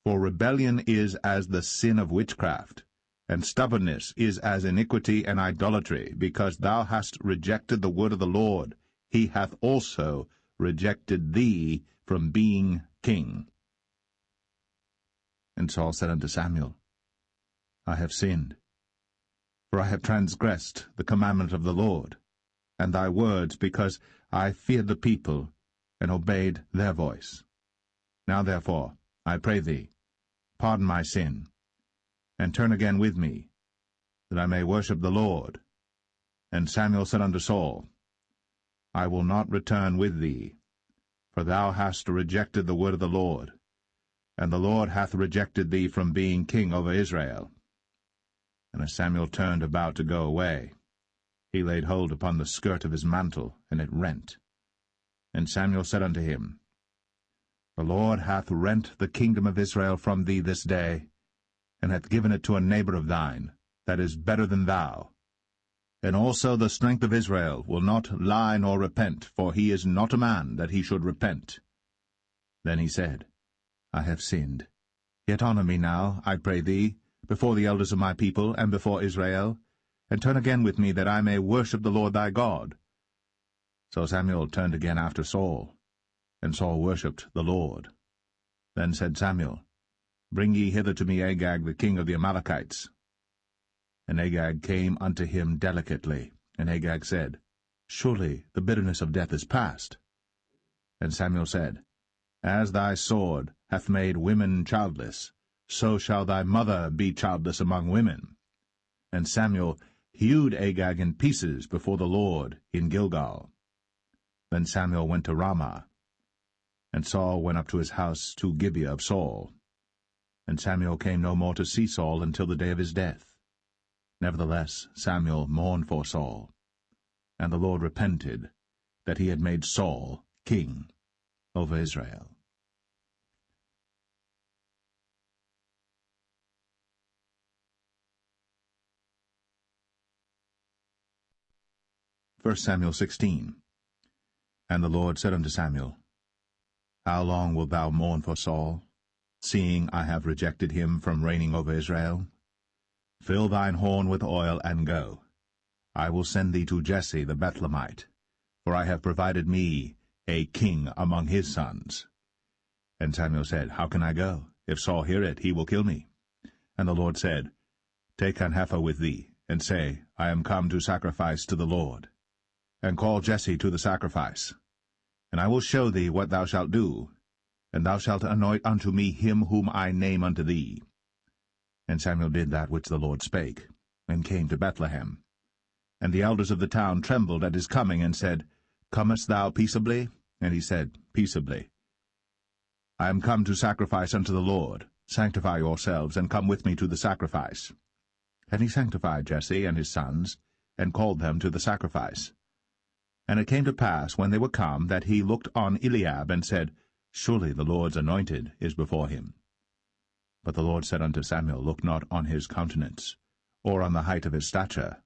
For rebellion is as the sin of witchcraft, and stubbornness is as iniquity and idolatry. Because thou hast rejected the word of the Lord, he hath also rejected thee from being king. And Saul said unto Samuel, I have sinned, for I have transgressed the commandment of the Lord, and thy words, because I feared the people, and obeyed their voice. Now therefore, I pray thee, pardon my sin, and turn again with me, that I may worship the Lord. And Samuel said unto Saul, I will not return with thee, for thou hast rejected the word of the Lord, and the Lord hath rejected thee from being king over Israel. And as Samuel turned about to go away, he laid hold upon the skirt of his mantle, and it rent. And Samuel said unto him, The Lord hath rent the kingdom of Israel from thee this day, and hath given it to a neighbor of thine, that is better than thou. And also the strength of Israel will not lie nor repent, for he is not a man that he should repent. Then he said, I have sinned. Yet honor me now, I pray thee, before the elders of my people, and before Israel, and turn again with me, that I may worship the Lord thy God. So Samuel turned again after Saul, and Saul worshipped the Lord. Then said Samuel, Bring ye hither to me Agag the king of the Amalekites. And Agag came unto him delicately. And Agag said, Surely the bitterness of death is past. And Samuel said, As thy sword hath made women childless, so shall thy mother be childless among women. And Samuel hewed Agag in pieces before the Lord in Gilgal. Then Samuel went to Ramah, and Saul went up to his house to Gibeah of Saul. And Samuel came no more to see Saul until the day of his death. Nevertheless Samuel mourned for Saul, and the Lord repented that he had made Saul king over Israel. 1 Samuel 16. And the Lord said unto Samuel, How long wilt thou mourn for Saul, seeing I have rejected him from reigning over Israel? Fill thine horn with oil, and go. I will send thee to Jesse the Bethlehemite, for I have provided me a king among his sons. And Samuel said, How can I go? If Saul hear it, he will kill me. And the Lord said, Take an heifer with thee, and say, I am come to sacrifice to the Lord. And call Jesse to the sacrifice. And I will show thee what thou shalt do, and thou shalt anoint unto me him whom I name unto thee. And Samuel did that which the Lord spake, and came to Bethlehem. And the elders of the town trembled at his coming, and said, Comest thou peaceably? And he said, Peaceably. I am come to sacrifice unto the Lord. Sanctify yourselves, and come with me to the sacrifice. And he sanctified Jesse and his sons, and called them to the sacrifice. And it came to pass, when they were come, that he looked on Eliab, and said, Surely the Lord's anointed is before him. But the Lord said unto Samuel, Look not on his countenance, or on the height of his stature,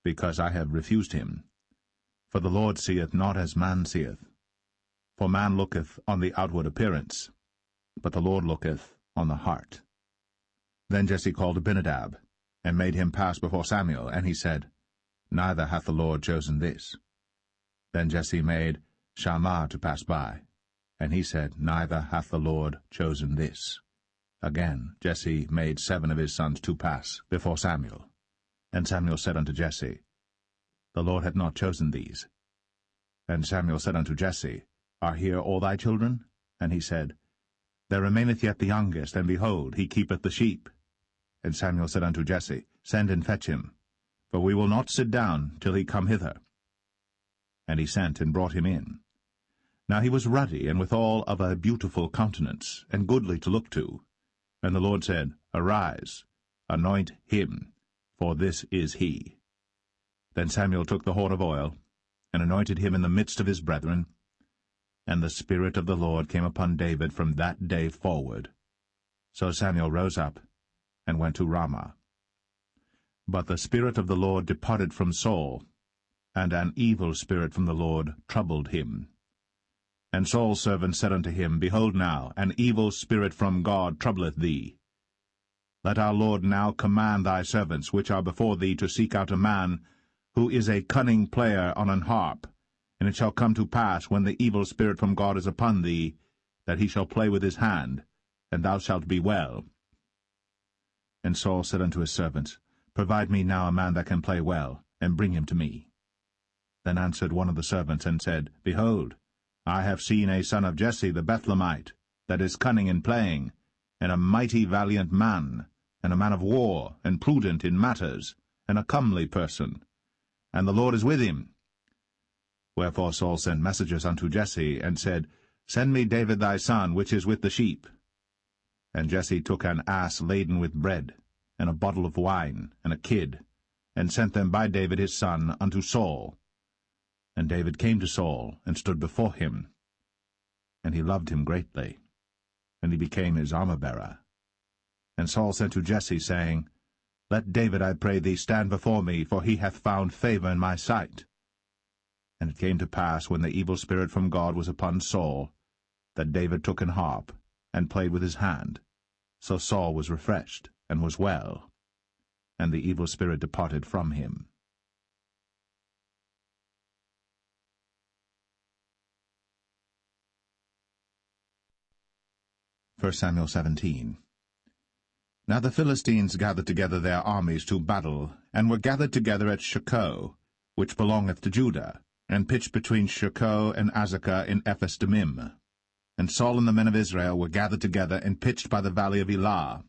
because I have refused him. For the Lord seeth not as man seeth. For man looketh on the outward appearance, but the Lord looketh on the heart. Then Jesse called Abinadab, and made him pass before Samuel, and he said, Neither hath the Lord chosen this. Then Jesse made Shammah to pass by, and he said, Neither hath the Lord chosen this. Again Jesse made 7 of his sons to pass before Samuel. And Samuel said unto Jesse, The Lord hath not chosen these. And Samuel said unto Jesse, Are here all thy children? And he said, There remaineth yet the youngest, and behold, he keepeth the sheep. And Samuel said unto Jesse, Send and fetch him, for we will not sit down till he come hither. And he sent and brought him in. Now he was ruddy, and withal of a beautiful countenance, and goodly to look to. And the Lord said, Arise, anoint him, for this is he. Then Samuel took the horn of oil, and anointed him in the midst of his brethren. And the Spirit of the Lord came upon David from that day forward. So Samuel rose up, and went to Ramah. But the Spirit of the Lord departed from Saul, and an evil spirit from the Lord troubled him. And Saul's servant said unto him, Behold now, an evil spirit from God troubleth thee. Let our Lord now command thy servants, which are before thee, to seek out a man, who is a cunning player on an harp. And it shall come to pass, when the evil spirit from God is upon thee, that he shall play with his hand, and thou shalt be well. And Saul said unto his servants, Provide me now a man that can play well, and bring him to me. Then answered one of the servants, and said, Behold, I have seen a son of Jesse the Bethlehemite, that is cunning in playing, and a mighty valiant man, and a man of war, and prudent in matters, and a comely person. And the Lord is with him. Wherefore Saul sent messengers unto Jesse, and said, Send me David thy son, which is with the sheep. And Jesse took an ass laden with bread, and a bottle of wine, and a kid, and sent them by David his son unto Saul. And David came to Saul, and stood before him. And he loved him greatly, and he became his armor-bearer. And Saul sent to Jesse, saying, Let David, I pray thee, stand before me, for he hath found favor in my sight. And it came to pass, when the evil spirit from God was upon Saul, that David took an harp, and played with his hand. So Saul was refreshed, and was well, and the evil spirit departed from him. 1 Samuel 17. Now the Philistines gathered together their armies to battle, and were gathered together at Shochoh, which belongeth to Judah, and pitched between Shochoh and Azekah in Ephes-dammim. And Saul and the men of Israel were gathered together and pitched by the valley of Elah,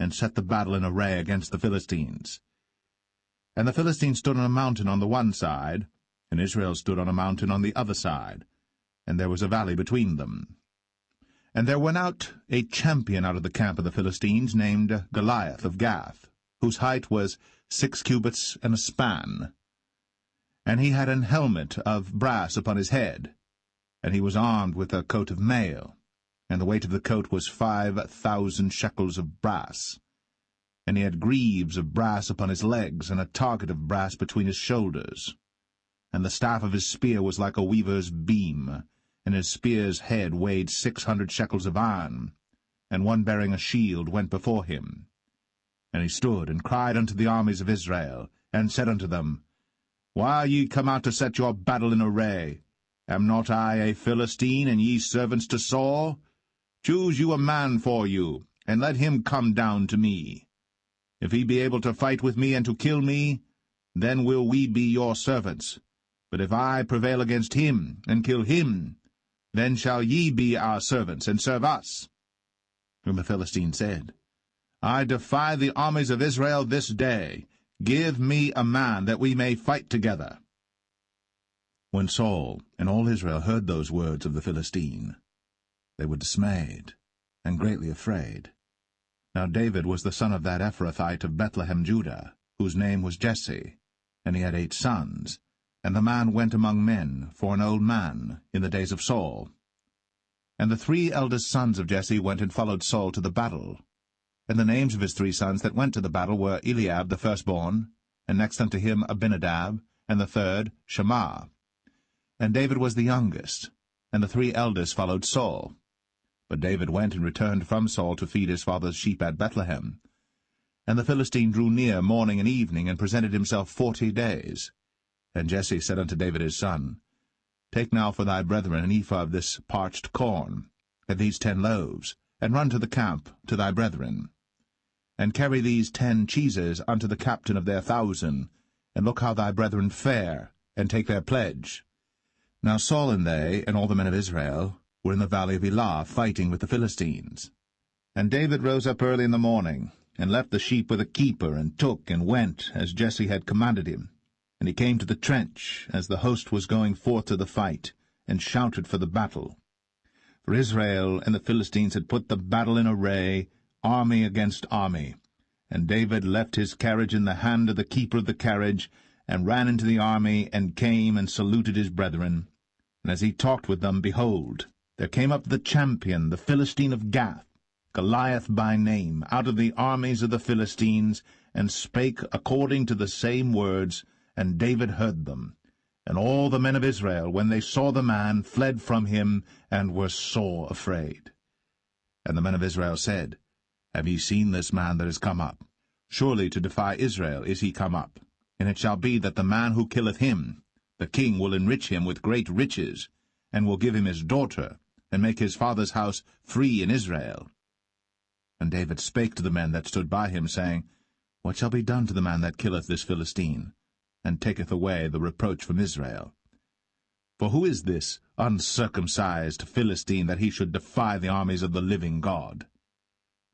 and set the battle in array against the Philistines. And the Philistines stood on a mountain on the one side, and Israel stood on a mountain on the other side, and there was a valley between them. And there went out a champion out of the camp of the Philistines, named Goliath of Gath, whose height was 6 cubits and a span. And he had an helmet of brass upon his head, and he was armed with a coat of mail, and the weight of the coat was 5,000 shekels of brass. And he had greaves of brass upon his legs, and a target of brass between his shoulders. And the staff of his spear was like a weaver's beam, and his spear's head weighed 600 shekels of iron, and one bearing a shield went before him. And he stood and cried unto the armies of Israel, and said unto them, Why are ye come out to set your battle in array? Am not I a Philistine, and ye servants to Saul? Choose you a man for you, and let him come down to me. If he be able to fight with me and to kill me, then will we be your servants. But if I prevail against him, and kill him, then shall ye be our servants, and serve us. And the Philistine said, I defy the armies of Israel this day. Give me a man, that we may fight together. When Saul and all Israel heard those words of the Philistine, they were dismayed, and greatly afraid. Now David was the son of that Ephrathite of Bethlehem, Judah, whose name was Jesse, and he had 8 sons. And the man went among men for an old man in the days of Saul. And the 3 eldest sons of Jesse went and followed Saul to the battle. And the names of his 3 sons that went to the battle were Eliab the firstborn, and next unto him Abinadab, and the third Shammah. And David was the youngest, and the 3 eldest followed Saul. But David went and returned from Saul to feed his father's sheep at Bethlehem. And the Philistine drew near morning and evening, and presented himself 40 days. And Jesse said unto David his son, Take now for thy brethren an ephah of this parched corn, and these 10 loaves, and run to the camp to thy brethren. And carry these 10 cheeses unto the captain of their 1,000, and look how thy brethren fare, and take their pledge. Now Saul and they, and all the men of Israel, were in the valley of Elah, fighting with the Philistines. And David rose up early in the morning, and left the sheep with a keeper, and took and went, as Jesse had commanded him. And he came to the trench, as the host was going forth to the fight, and shouted for the battle. For Israel and the Philistines had put the battle in array, army against army. And David left his carriage in the hand of the keeper of the carriage, and ran into the army, and came and saluted his brethren. And as he talked with them, behold, there came up the champion, the Philistine of Gath, Goliath by name, out of the armies of the Philistines, and spake according to the same words, and David heard them. And all the men of Israel, when they saw the man, fled from him, and were sore afraid. And the men of Israel said, Have ye seen this man that is come up? Surely to defy Israel is he come up. And it shall be that the man who killeth him, the king will enrich him with great riches, and will give him his daughter, and make his father's house free in Israel. And David spake to the men that stood by him, saying, What shall be done to the man that killeth this Philistine, and taketh away the reproach from Israel? For who is this uncircumcised Philistine, that he should defy the armies of the living God?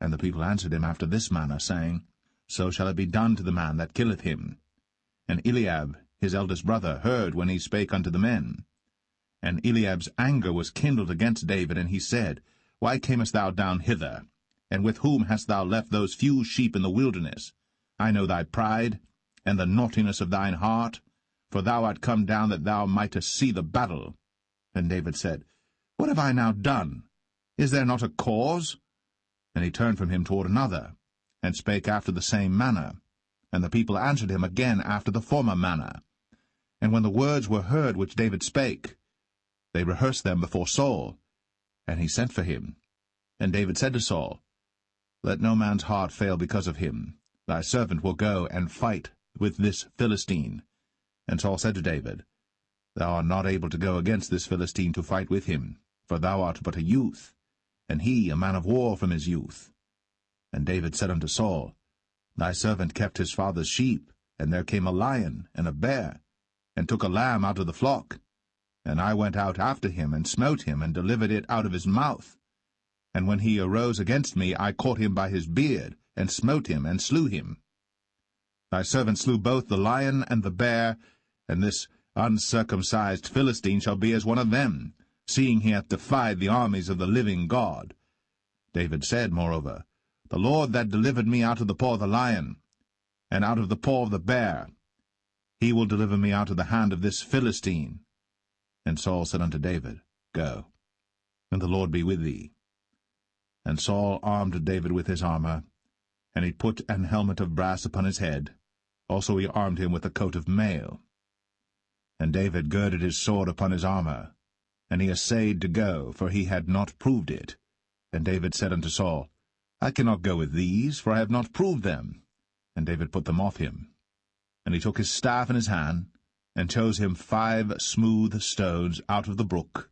And the people answered him after this manner, saying, So shall it be done to the man that killeth him. And Eliab, his eldest brother, heard when he spake unto the men. And Eliab's anger was kindled against David, and he said, Why camest thou down hither? And with whom hast thou left those few sheep in the wilderness? I know thy pride, and the naughtiness of thine heart, for thou art come down that thou mightest see the battle. And David said, What have I now done? Is there not a cause? And he turned from him toward another, and spake after the same manner. And the people answered him again after the former manner. And when the words were heard which David spake, they rehearsed them before Saul. And he sent for him. And David said to Saul, Let no man's heart fail because of him. Thy servant will go and fight with this Philistine. And Saul said to David, Thou art not able to go against this Philistine to fight with him, for thou art but a youth, and he a man of war from his youth. And David said unto Saul, Thy servant kept his father's sheep, and there came a lion and a bear, and took a lamb out of the flock. And I went out after him, and smote him, and delivered it out of his mouth. And when he arose against me, I caught him by his beard, and smote him, and slew him. Thy servant slew both the lion and the bear, and this uncircumcised Philistine shall be as one of them, seeing he hath defied the armies of the living God. David said, moreover, The Lord that delivered me out of the paw of the lion, and out of the paw of the bear, he will deliver me out of the hand of this Philistine. And Saul said unto David, Go, and the Lord be with thee. And Saul armed David with his armor, and he put an helmet of brass upon his head. Also he armed him with a coat of mail. And David girded his sword upon his armor, and he essayed to go, for he had not proved it. And David said unto Saul, I cannot go with these, for I have not proved them. And David put them off him. And he took his staff in his hand, and chose him 5 smooth stones out of the brook,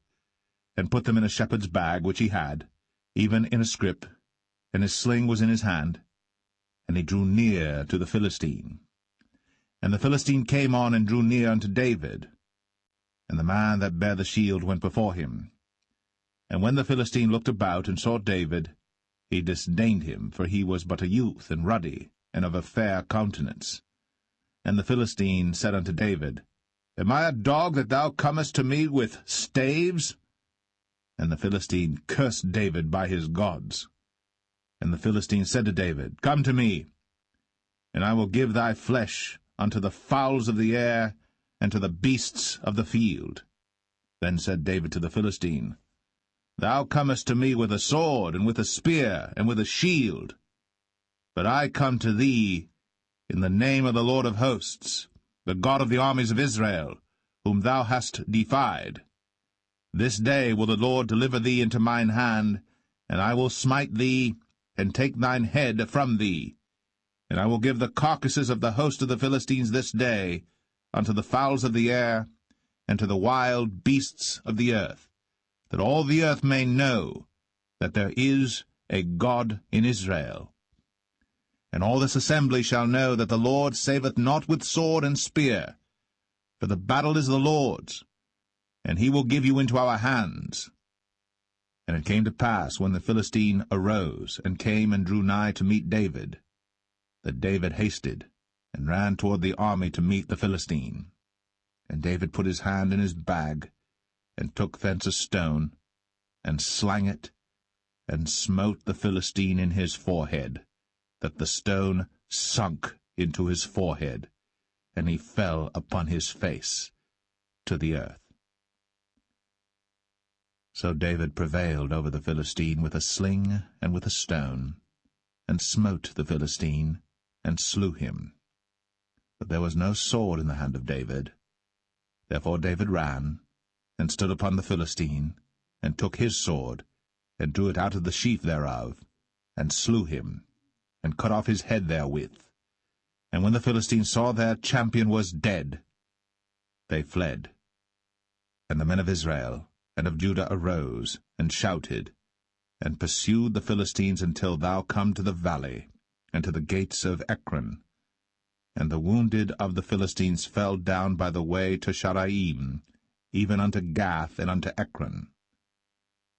and put them in a shepherd's bag which he had, even in a scrip, and his sling was in his hand. And he drew near to the Philistine. And the Philistine came on and drew near unto David. And the man that bare the shield went before him. And when the Philistine looked about and saw David, he disdained him, for he was but a youth, and ruddy, and of a fair countenance. And the Philistine said unto David, Am I a dog that thou comest to me with staves? And the Philistine cursed David by his gods. And the Philistine said to David, Come to me, and I will give thy flesh unto the fowls of the air, and to the beasts of the field. Then said David to the Philistine, Thou comest to me with a sword, and with a spear, and with a shield. But I come to thee in the name of the Lord of hosts, the God of the armies of Israel, whom thou hast defied. This day will the Lord deliver thee into mine hand, and I will smite thee, and take thine head from thee. And I will give the carcasses of the host of the Philistines this day unto the fowls of the air, and to the wild beasts of the earth, that all the earth may know that there is a God in Israel. And all this assembly shall know that the Lord saveth not with sword and spear, for the battle is the Lord's, and he will give you into our hands. And it came to pass, when the Philistine arose, and came and drew nigh to meet David, that David hasted, and ran toward the army to meet the Philistine. And David put his hand in his bag, and took thence a stone, and slang it, and smote the Philistine in his forehead, that the stone sunk into his forehead, and he fell upon his face to the earth. So David prevailed over the Philistine with a sling and with a stone, and smote the Philistine, and slew him. But there was no sword in the hand of David. Therefore David ran, and stood upon the Philistine, and took his sword, and drew it out of the sheath thereof, and slew him, and cut off his head therewith. And when the Philistines saw their champion was dead, they fled. And the men of Israel and of Judah arose, and shouted, and pursued the Philistines until thou come to the valley, and to the gates of Ekron. And the wounded of the Philistines fell down by the way to Sharaim, even unto Gath and unto Ekron.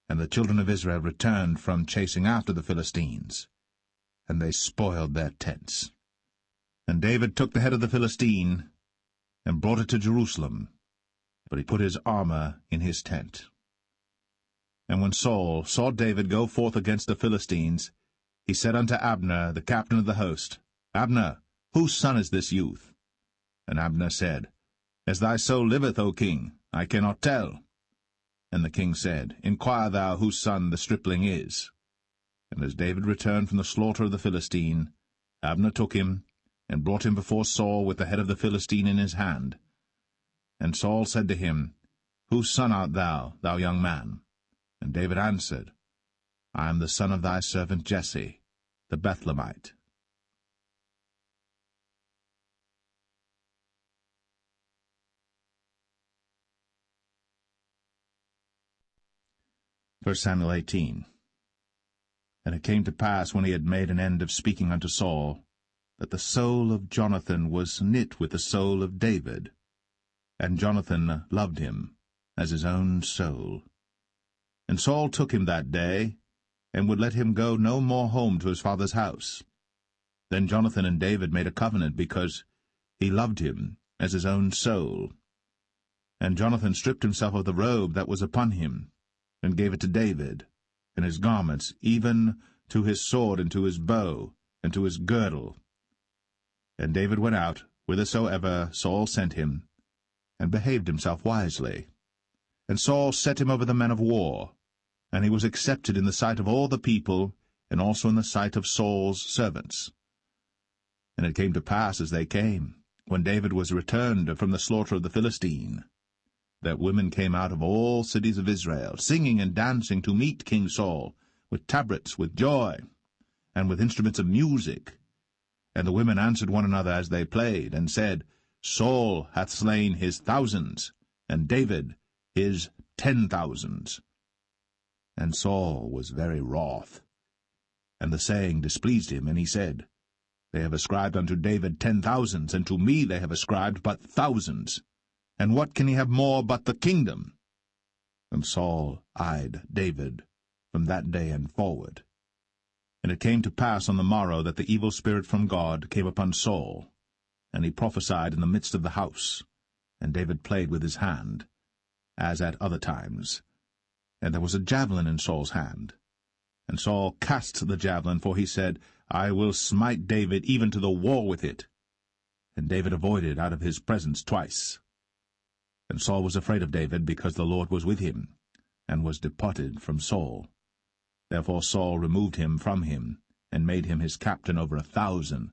And the children of Israel returned from chasing after the Philistines, and they spoiled their tents. And David took the head of the Philistine, and brought it to Jerusalem, but he put his armor in his tent. And when Saul saw David go forth against the Philistines, he said unto Abner, the captain of the host, Abner, whose son is this youth? And Abner said, As thy soul liveth, O king, I cannot tell. And the king said, Inquire thou whose son the stripling is. And as David returned from the slaughter of the Philistine, Abner took him, and brought him before Saul with the head of the Philistine in his hand. And Saul said to him, Whose son art thou, thou young man? And David answered, I am the son of thy servant Jesse, the Bethlehemite. 1 Samuel 18. And it came to pass, when he had made an end of speaking unto Saul, that the soul of Jonathan was knit with the soul of David, and Jonathan loved him as his own soul. And Saul took him that day, and would let him go no more home to his father's house. Then Jonathan and David made a covenant, because he loved him as his own soul. And Jonathan stripped himself of the robe that was upon him, and gave it to David, and his garments, even to his sword, and to his bow, and to his girdle. And David went out whithersoever Saul sent him, and behaved himself wisely. And Saul set him over the men of war, and he was accepted in the sight of all the people, and also in the sight of Saul's servants. And it came to pass, as they came, when David was returned from the slaughter of the Philistine, that women came out of all cities of Israel, singing and dancing to meet King Saul, with tabrets, with joy, and with instruments of music. And the women answered one another as they played, and said, Saul hath slain his thousands, and David his 10,000s. And Saul was very wroth. And the saying displeased him, and he said, They have ascribed unto David 10,000s, and to me they have ascribed but thousands. And what can he have more but the kingdom? And Saul eyed David from that day and forward. And it came to pass on the morrow that the evil spirit from God came upon Saul, and he prophesied in the midst of the house. And David played with his hand, as at other times. And there was a javelin in Saul's hand. And Saul cast the javelin, for he said, I will smite David even to the wall with it. And David avoided out of his presence twice. And Saul was afraid of David, because the Lord was with him, and was departed from Saul. Therefore Saul removed him from him, and made him his captain over 1,000.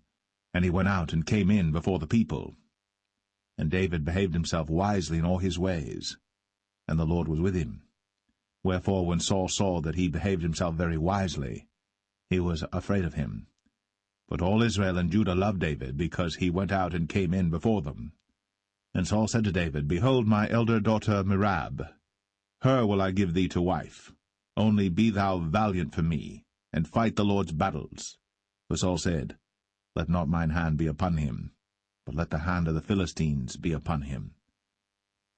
And he went out and came in before the people. And David behaved himself wisely in all his ways, and the Lord was with him. Wherefore when Saul saw that he behaved himself very wisely, he was afraid of him. But all Israel and Judah loved David, because he went out and came in before them. And Saul said to David, Behold my elder daughter Merab, her will I give thee to wife. Only be thou valiant for me, and fight the Lord's battles. For Saul said, Let not mine hand be upon him, but let the hand of the Philistines be upon him.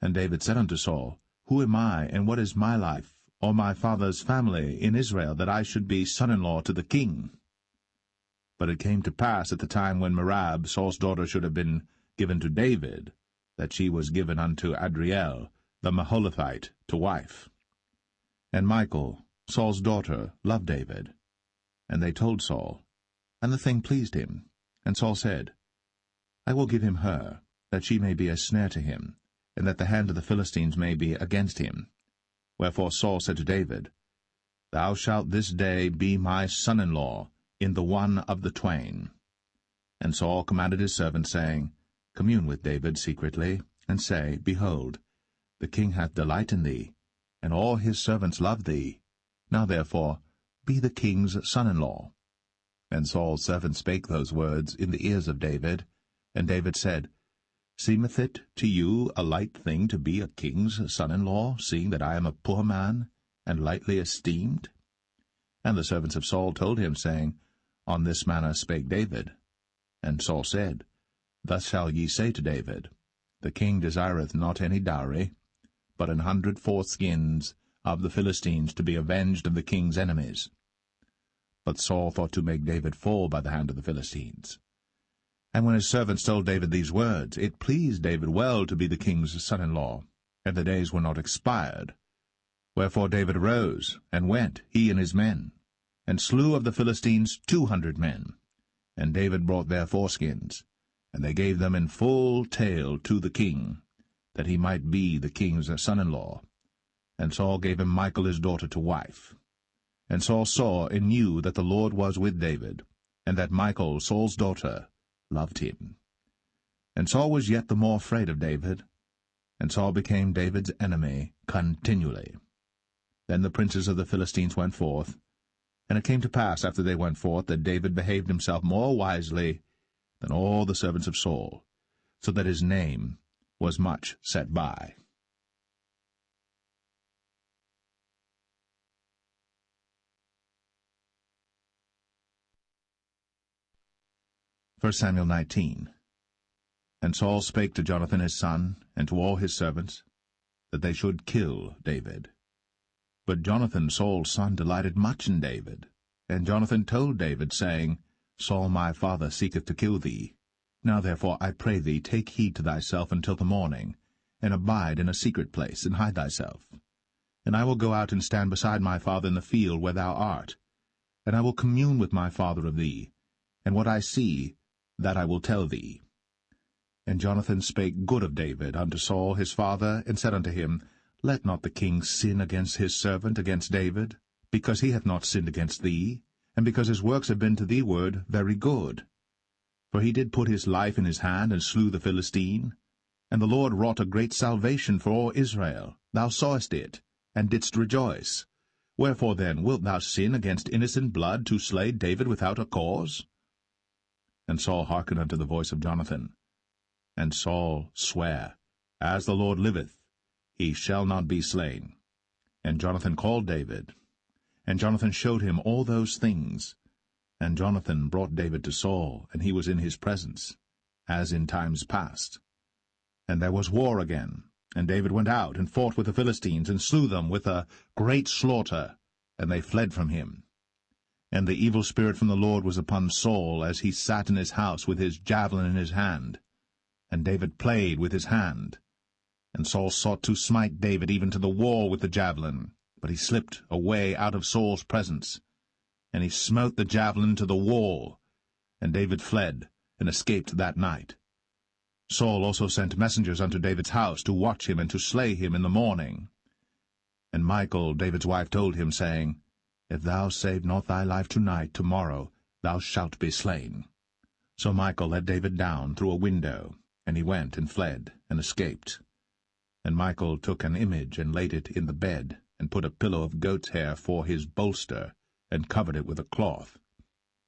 And David said unto Saul, Who am I, and what is my life, or my father's family in Israel, that I should be son-in-law to the king? But it came to pass at the time when Merab, Saul's daughter, should have been given to David, that she was given unto Adriel, the Maholathite, to wife. And Michal, Saul's daughter, loved David. And they told Saul, and the thing pleased him. And Saul said, I will give him her, that she may be a snare to him, and that the hand of the Philistines may be against him. Wherefore Saul said to David, Thou shalt this day be my son-in-law in the one of the twain. And Saul commanded his servants, saying, Commune with David secretly, and say, Behold, the king hath delight in thee, and all his servants love thee. Now therefore be the king's son-in-law. And Saul's servant spake those words in the ears of David. And David said, Seemeth it to you a light thing to be a king's son-in-law, seeing that I am a poor man, and lightly esteemed? And the servants of Saul told him, saying, On this manner spake David. And Saul said, Thus shall ye say to David, The king desireth not any dowry, but 100 foreskins of the Philistines, to be avenged of the king's enemies. But Saul thought to make David fall by the hand of the Philistines. And when his servants told David these words, it pleased David well to be the king's son-in-law, and the days were not expired. Wherefore David arose, and went, he and his men, and slew of the Philistines 200 men. And David brought their foreskins, and they gave them in full tale to the king, that he might be the king's son-in-law. And Saul gave him Michal his daughter to wife. And Saul saw and knew that the Lord was with David, and that Michal, Saul's daughter, loved him. And Saul was yet the more afraid of David, and Saul became David's enemy continually. Then the princes of the Philistines went forth, and it came to pass after they went forth that David behaved himself more wisely than all the servants of Saul, so that his name was much set by. 1 Samuel 19. And Saul spake to Jonathan his son, and to all his servants, that they should kill David. But Jonathan Saul's son delighted much in David. And Jonathan told David, saying, Saul my father seeketh to kill thee. Now therefore I pray thee, take heed to thyself until the morning, and abide in a secret place, and hide thyself. And I will go out and stand beside my father in the field where thou art. And I will commune with my father of thee, and what I see, that I will tell thee. And Jonathan spake good of David unto Saul his father, and said unto him, Let not the king sin against his servant, against David, because he hath not sinned against thee, and because his works have been to thee ward very good. For he did put his life in his hand, and slew the Philistine. And the Lord wrought a great salvation for all Israel. Thou sawest it, and didst rejoice. Wherefore then wilt thou sin against innocent blood, to slay David without a cause? And Saul hearkened unto the voice of Jonathan. And Saul sware, As the Lord liveth, he shall not be slain. And Jonathan called David. And Jonathan showed him all those things. And Jonathan brought David to Saul, and he was in his presence, as in times past. And there was war again, and David went out and fought with the Philistines, and slew them with a great slaughter, and they fled from him. And the evil spirit from the Lord was upon Saul, as he sat in his house with his javelin in his hand. And David played with his hand. And Saul sought to smite David even to the wall with the javelin, but he slipped away out of Saul's presence. And he smote the javelin to the wall, and David fled, and escaped that night. Saul also sent messengers unto David's house to watch him and to slay him in the morning. And Michal, David's wife, told him, saying, If thou save not thy life tonight, tomorrow thou shalt be slain. So Michal let David down through a window, and he went and fled, and escaped. And Michal took an image, and laid it in the bed, and put a pillow of goat's hair for his bolster, and covered it with a cloth.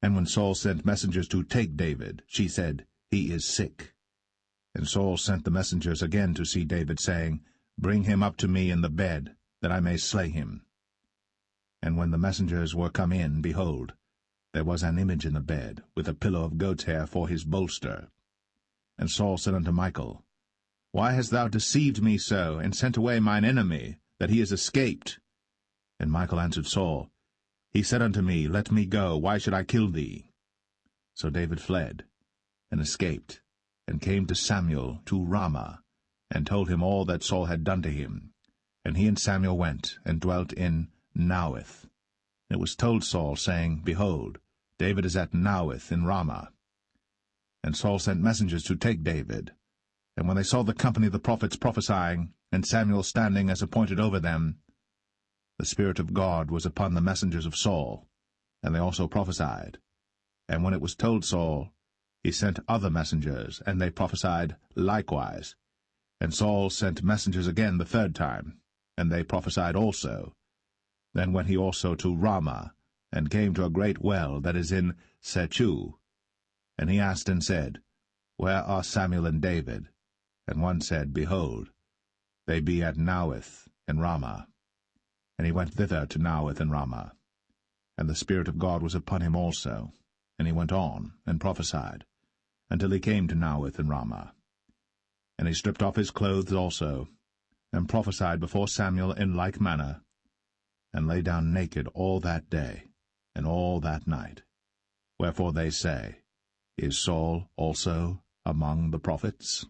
And when Saul sent messengers to take David, she said, He is sick. And Saul sent the messengers again to see David, saying, Bring him up to me in the bed, that I may slay him. And when the messengers were come in, behold, there was an image in the bed, with a pillow of goat's hair for his bolster. And Saul said unto Michal, Why hast thou deceived me so, and sent away mine enemy, that he is escaped? And Michal answered Saul, He said unto me, Let me go, why should I kill thee? So David fled, and escaped, and came to Samuel to Ramah, and told him all that Saul had done to him. And he and Samuel went, and dwelt in Naueth. And it was told Saul, saying, Behold, David is at Naueth in Ramah. And Saul sent messengers to take David. And when they saw the company of the prophets prophesying, and Samuel standing as appointed over them, the Spirit of God was upon the messengers of Saul, and they also prophesied. And when it was told Saul, he sent other messengers, and they prophesied likewise. And Saul sent messengers again the third time, and they prophesied also. Then went he also to Ramah, and came to a great well that is in Sechu. And he asked and said, Where are Samuel and David? And one said, Behold, they be at Naueth in Ramah. And he went thither to Naueth in Ramah. And the Spirit of God was upon him also. And he went on, and prophesied, until he came to Naueth in Ramah. And he stripped off his clothes also, and prophesied before Samuel in like manner, and lay down naked all that day, and all that night. Wherefore they say, Is Saul also among the prophets?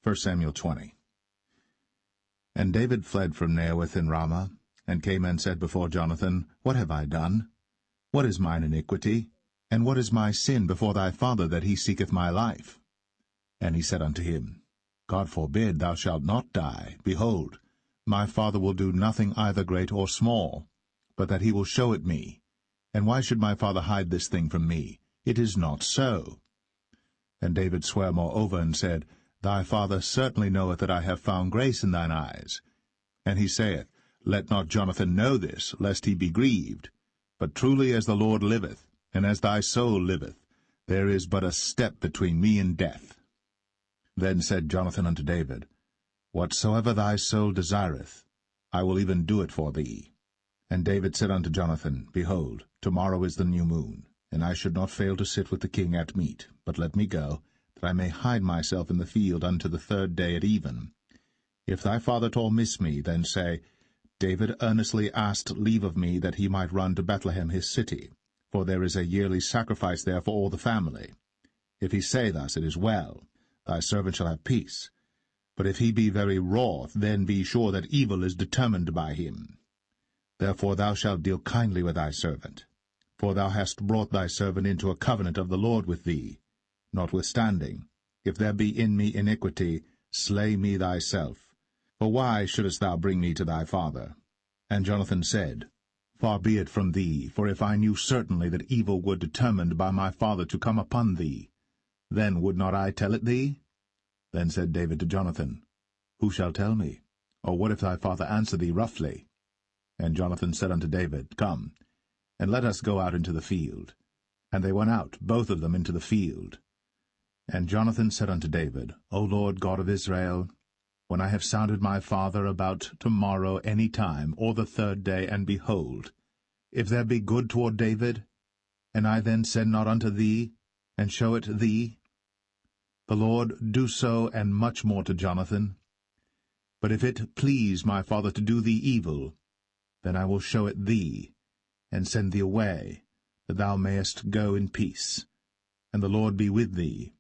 1 Samuel 20. And David fled from Naueth in Ramah, and came and said before Jonathan, What have I done? What is mine iniquity? And what is my sin before thy father, that he seeketh my life? And he said unto him, God forbid, thou shalt not die. Behold, my father will do nothing either great or small, but that he will show it me. And why should my father hide this thing from me? It is not so. And David sware moreover, and said, Thy father certainly knoweth that I have found grace in thine eyes. And he saith, Let not Jonathan know this, lest he be grieved. But truly as the Lord liveth, and as thy soul liveth, there is but a step between me and death. Then said Jonathan unto David, Whatsoever thy soul desireth, I will even do it for thee. And David said unto Jonathan, Behold, tomorrow is the new moon, and I should not fail to sit with the king at meat, but let me go, that I may hide myself in the field unto the third day at even. If thy father at all miss me, then say, David earnestly asked leave of me that he might run to Bethlehem his city, for there is a yearly sacrifice there for all the family. If he say thus, it is well, thy servant shall have peace. But if he be very wroth, then be sure that evil is determined by him. Therefore thou shalt deal kindly with thy servant, for thou hast brought thy servant into a covenant of the Lord with thee. Notwithstanding, if there be in me iniquity, slay me thyself. For why shouldest thou bring me to thy father? And Jonathan said, Far be it from thee, for if I knew certainly that evil were determined by my father to come upon thee, then would not I tell it thee? Then said David to Jonathan, Who shall tell me? Or what if thy father answer thee roughly? And Jonathan said unto David, Come, and let us go out into the field. And they went out, both of them, into the field. And Jonathan said unto David, O Lord God of Israel, when I have sounded my father about tomorrow any time, or the third day, and behold, if there be good toward David, and I then send not unto thee, and show it thee, the Lord do so, and much more to Jonathan. But if it please my father to do thee evil, then I will show it thee, and send thee away, that thou mayest go in peace, and the Lord be with thee,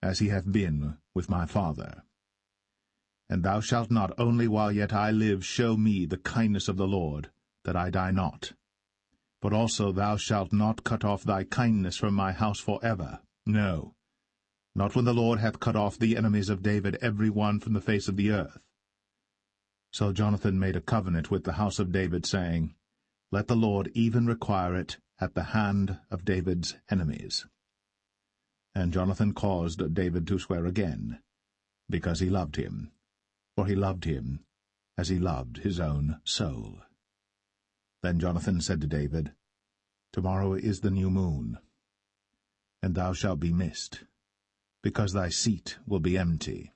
as he hath been with my father. And thou shalt not only while yet I live show me the kindness of the Lord, that I die not, but also thou shalt not cut off thy kindness from my house for ever, no, not when the Lord hath cut off the enemies of David every one from the face of the earth. So Jonathan made a covenant with the house of David, saying, Let the Lord even require it at the hand of David's enemies. And Jonathan caused David to swear again, because he loved him, for he loved him as he loved his own soul. Then Jonathan said to David, Tomorrow is the new moon, and thou shalt be missed, because thy seat will be empty.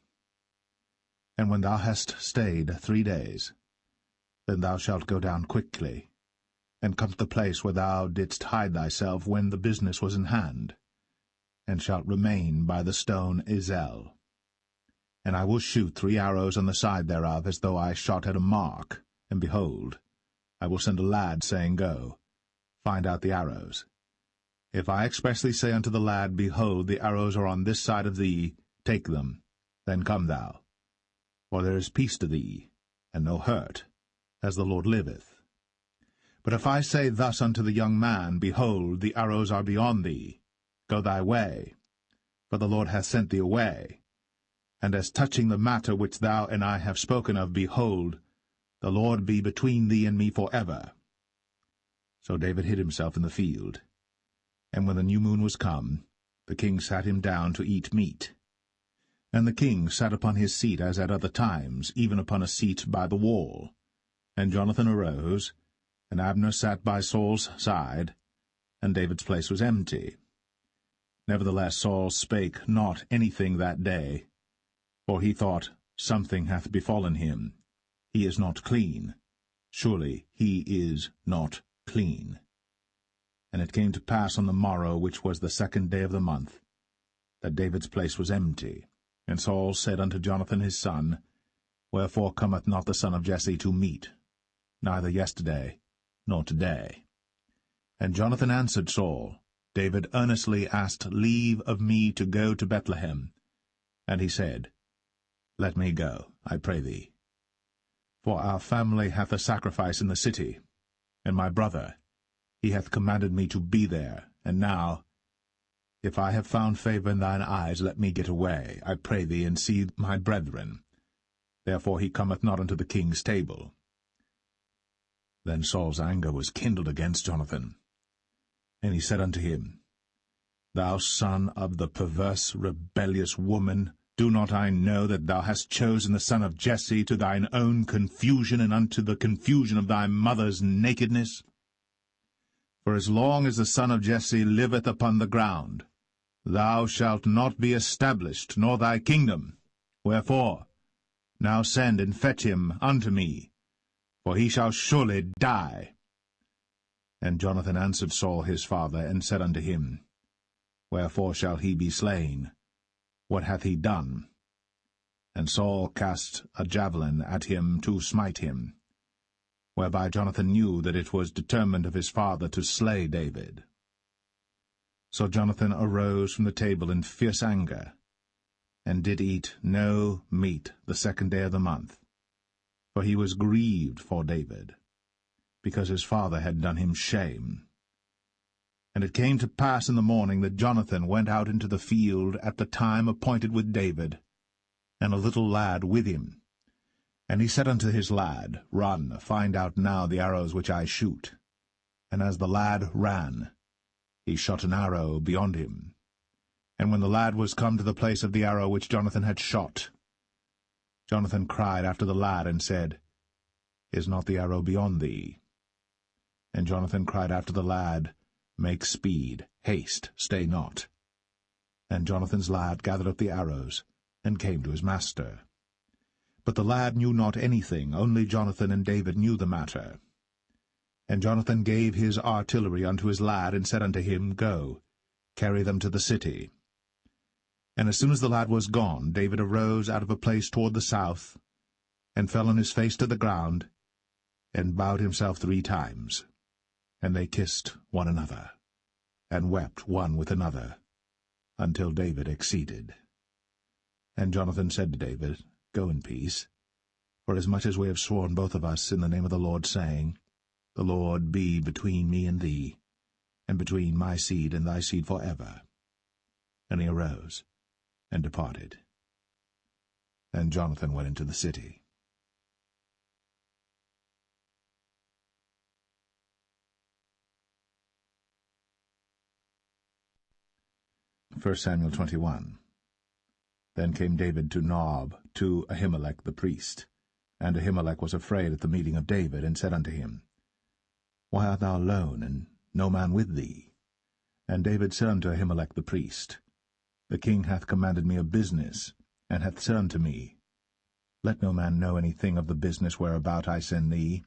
And when thou hast stayed 3 days, then thou shalt go down quickly, and come to the place where thou didst hide thyself when the business was in hand, and shalt remain by the stone Ezel. And I will shoot 3 arrows on the side thereof, as though I shot at a mark, and behold, I will send a lad, saying, Go, find out the arrows. If I expressly say unto the lad, Behold, the arrows are on this side of thee, take them, then come thou. For there is peace to thee, and no hurt, as the Lord liveth. But if I say thus unto the young man, Behold, the arrows are beyond thee, go thy way, for the Lord hath sent thee away. And as touching the matter which thou and I have spoken of, behold, the Lord be between thee and me for ever. So David hid himself in the field. And when the new moon was come, the king sat him down to eat meat. And the king sat upon his seat as at other times, even upon a seat by the wall. And Jonathan arose, and Abner sat by Saul's side, and David's place was empty. Nevertheless Saul spake not anything that day, for he thought, Something hath befallen him. He is not clean. Surely he is not clean. And it came to pass on the morrow, which was the 2nd day of the month, that David's place was empty. And Saul said unto Jonathan his son, Wherefore cometh not the son of Jesse to meat, neither yesterday nor today? And Jonathan answered Saul, David earnestly asked leave of me to go to Bethlehem. And he said, Let me go, I pray thee. For our family hath a sacrifice in the city, and my brother, he hath commanded me to be there. And now, if I have found favor in thine eyes, let me get away, I pray thee, and see my brethren. Therefore he cometh not unto the king's table. Then Saul's anger was kindled against Jonathan. And he said unto him, Thou son of the perverse, rebellious woman, do not I know that thou hast chosen the son of Jesse to thine own confusion, and unto the confusion of thy mother's nakedness? For as long as the son of Jesse liveth upon the ground, thou shalt not be established, nor thy kingdom. Wherefore, now send and fetch him unto me, for he shall surely die. And Jonathan answered Saul his father, and said unto him, Wherefore shall he be slain? What hath he done? And Saul cast a javelin at him to smite him, whereby Jonathan knew that it was determined of his father to slay David. So Jonathan arose from the table in fierce anger, and did eat no meat the 2nd day of the month, for he was grieved for David, because his father had done him shame. And it came to pass in the morning that Jonathan went out into the field at the time appointed with David, and a little lad with him. And he said unto his lad, Run, find out now the arrows which I shoot. And as the lad ran, he shot an arrow beyond him. And when the lad was come to the place of the arrow which Jonathan had shot, Jonathan cried after the lad, and said, Is not the arrow beyond thee? And Jonathan cried after the lad, Make speed, haste, stay not. And Jonathan's lad gathered up the arrows, and came to his master. But the lad knew not anything, only Jonathan and David knew the matter. And Jonathan gave his artillery unto his lad, and said unto him, Go, carry them to the city. And as soon as the lad was gone, David arose out of a place toward the south, and fell on his face to the ground, and bowed himself 3 times. And they kissed one another, and wept one with another, until David exceeded. And Jonathan said to David, Go in peace, for as much as we have sworn both of us in the name of the Lord, saying, The Lord be between me and thee, and between my seed and thy seed forever. And he arose, and departed. And Jonathan went into the city. 1 Samuel 21. Then came David to Nob, to Ahimelech the priest. And Ahimelech was afraid at the meeting of David, and said unto him, Why art thou alone, and no man with thee? And David said unto Ahimelech the priest, The king hath commanded me a business, and hath said unto me, Let no man know anything of the business whereabout I send thee,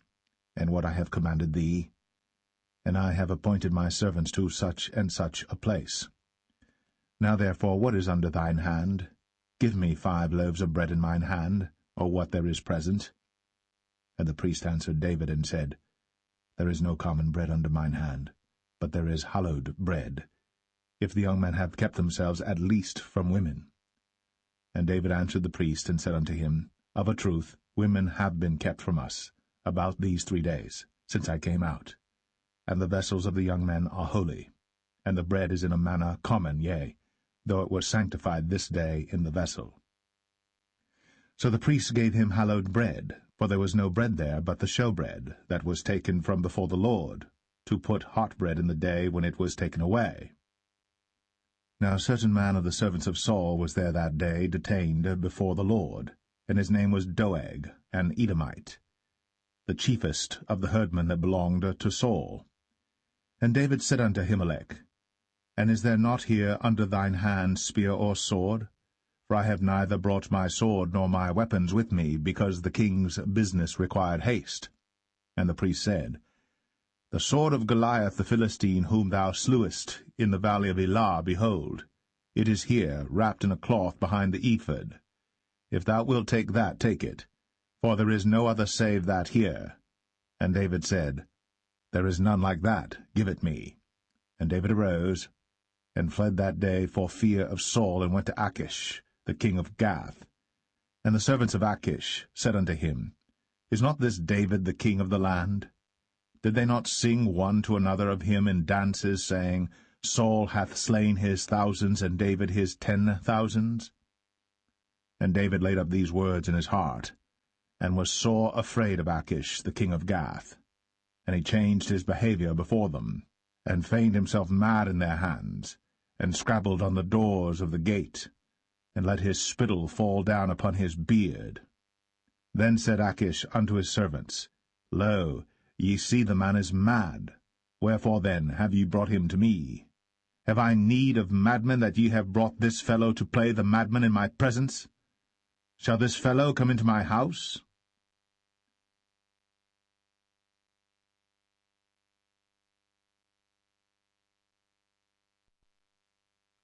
and what I have commanded thee. And I have appointed my servants to such and such a place. Now therefore, what is under thine hand? Give me 5 loaves of bread in mine hand, or what there is present. And the priest answered David, and said, There is no common bread under mine hand, but there is hallowed bread, if the young men have kept themselves at least from women. And David answered the priest, and said unto him, Of a truth, women have been kept from us, about these 3 days, since I came out. And the vessels of the young men are holy, and the bread is in a manner common, yea, though it was sanctified this day in the vessel. So the priests gave him hallowed bread, for there was no bread there but the showbread, that was taken from before the Lord, to put hot bread in the day when it was taken away. Now a certain man of the servants of Saul was there that day, detained before the Lord, and his name was Doeg, an Edomite, the chiefest of the herdmen that belonged to Saul. And David said unto Ahimelech, And is there not here under thine hand spear or sword? For I have neither brought my sword nor my weapons with me, because the king's business required haste. And the priest said, The sword of Goliath the Philistine, whom thou slewest in the valley of Elah, behold, it is here, wrapped in a cloth behind the ephod. If thou wilt take that, take it, for there is no other save that here. And David said, There is none like that, give it me. And David arose, and fled that day for fear of Saul, and went to Achish, the king of Gath. And the servants of Achish said unto him, Is not this David the king of the land? Did they not sing one to another of him in dances, saying, Saul hath slain his thousands, and David his 10,000s? And David laid up these words in his heart, and was sore afraid of Achish, the king of Gath. And he changed his behavior before them, and feigned himself mad in their hands, and scrabbled on the doors of the gate, and let his spittle fall down upon his beard. Then said Achish unto his servants, Lo, ye see the man is mad. Wherefore then have ye brought him to me? Have I need of madmen, that ye have brought this fellow to play the madman in my presence? Shall this fellow come into my house?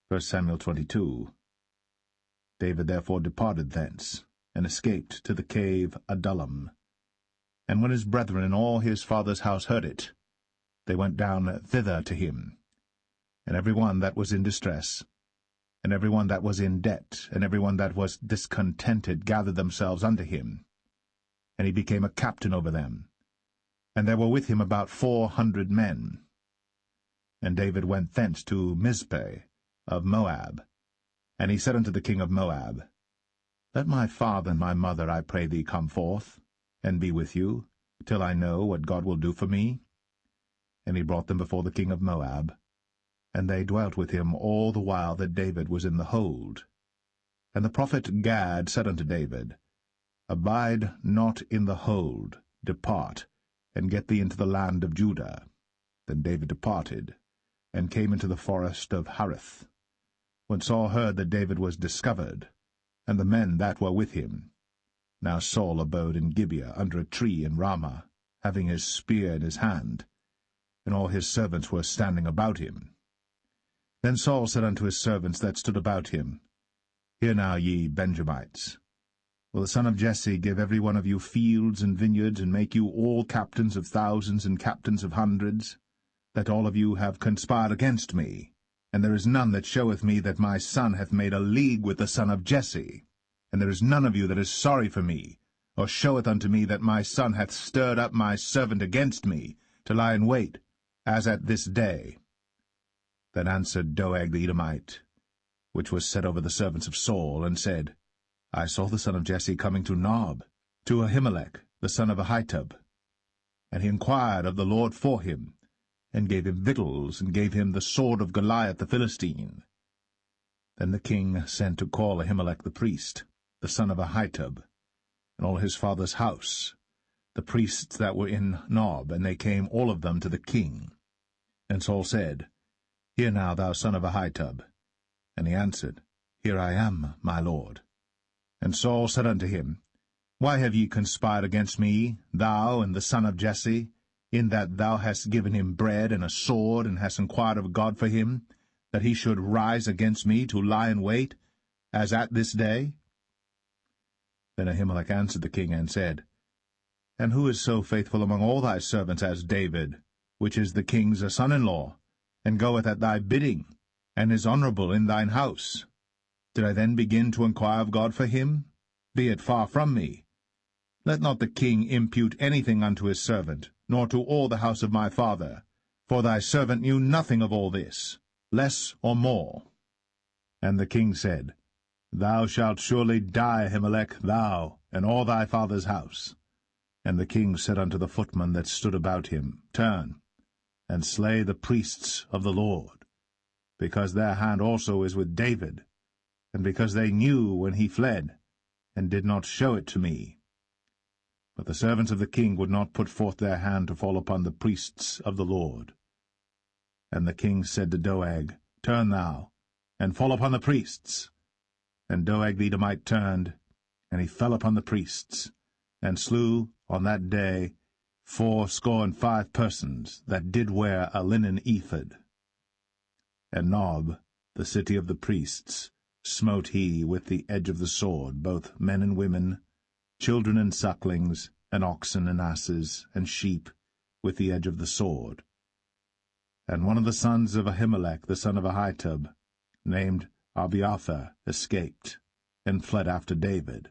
First Samuel 22. David therefore departed thence, and escaped to the cave Adullam. And when his brethren and all his father's house heard it, they went down thither to him. And every one that was in distress, and every one that was in debt, and every one that was discontented gathered themselves unto him. And he became a captain over them. And there were with him about 400 men. And David went thence to Mizpeh of Moab. And he said unto the king of Moab, Let my father and my mother, I pray thee, come forth, and be with you, till I know what God will do for me. And he brought them before the king of Moab, and they dwelt with him all the while that David was in the hold. And the prophet Gad said unto David, Abide not in the hold, depart, and get thee into the land of Judah. Then David departed, and came into the forest of Hareth. When Saul heard that David was discovered, and the men that were with him— Now Saul abode in Gibeah under a tree in Ramah, having his spear in his hand, and all his servants were standing about him. Then Saul said unto his servants that stood about him, Hear now, ye Benjamites, will the son of Jesse give every one of you fields and vineyards, and make you all captains of thousands and captains of hundreds, that all of you have conspired against me? And there is none that showeth me that my son hath made a league with the son of Jesse. And there is none of you that is sorry for me, or showeth unto me that my son hath stirred up my servant against me, to lie in wait, as at this day. Then answered Doeg the Edomite, which was set over the servants of Saul, and said, I saw the son of Jesse coming to Nob, to Ahimelech the son of Ahitub. And he inquired of the Lord for him, and gave him victuals, and gave him the sword of Goliath the Philistine. Then the king sent to call Ahimelech the priest, the son of Ahitub, and all his father's house, the priests that were in Nob, and they came all of them to the king. And Saul said, Hear now, thou son of Ahitub. And he answered, Here I am, my lord. And Saul said unto him, Why have ye conspired against me, thou and the son of Jesse, in that thou hast given him bread and a sword, and hast inquired of God for him, that he should rise against me to lie in wait, as at this day? Then Ahimelech answered the king, and said, And who is so faithful among all thy servants as David, which is the king's son-in-law, and goeth at thy bidding, and is honourable in thine house? Did I then begin to inquire of God for him? Be it far from me. Let not the king impute anything unto his servant, nor to all the house of my father, for thy servant knew nothing of all this, less or more. And the king said, Thou shalt surely die, Ahimelech, thou, and all thy father's house. And the king said unto the footmen that stood about him, Turn, and slay the priests of the Lord, because their hand also is with David, and because they knew when he fled, and did not show it to me. But the servants of the king would not put forth their hand to fall upon the priests of the Lord. And the king said to Doeg, Turn thou, and fall upon the priests. And Doeg the Edomite turned, and he fell upon the priests, and slew on that day 75 persons that did wear a linen ephod. And Nob, the city of the priests, smote he with the edge of the sword, both men and women, children and sucklings, and oxen and asses, and sheep, with the edge of the sword. And one of the sons of Ahimelech the son of Ahitub, named Abiathar, escaped, and fled after David.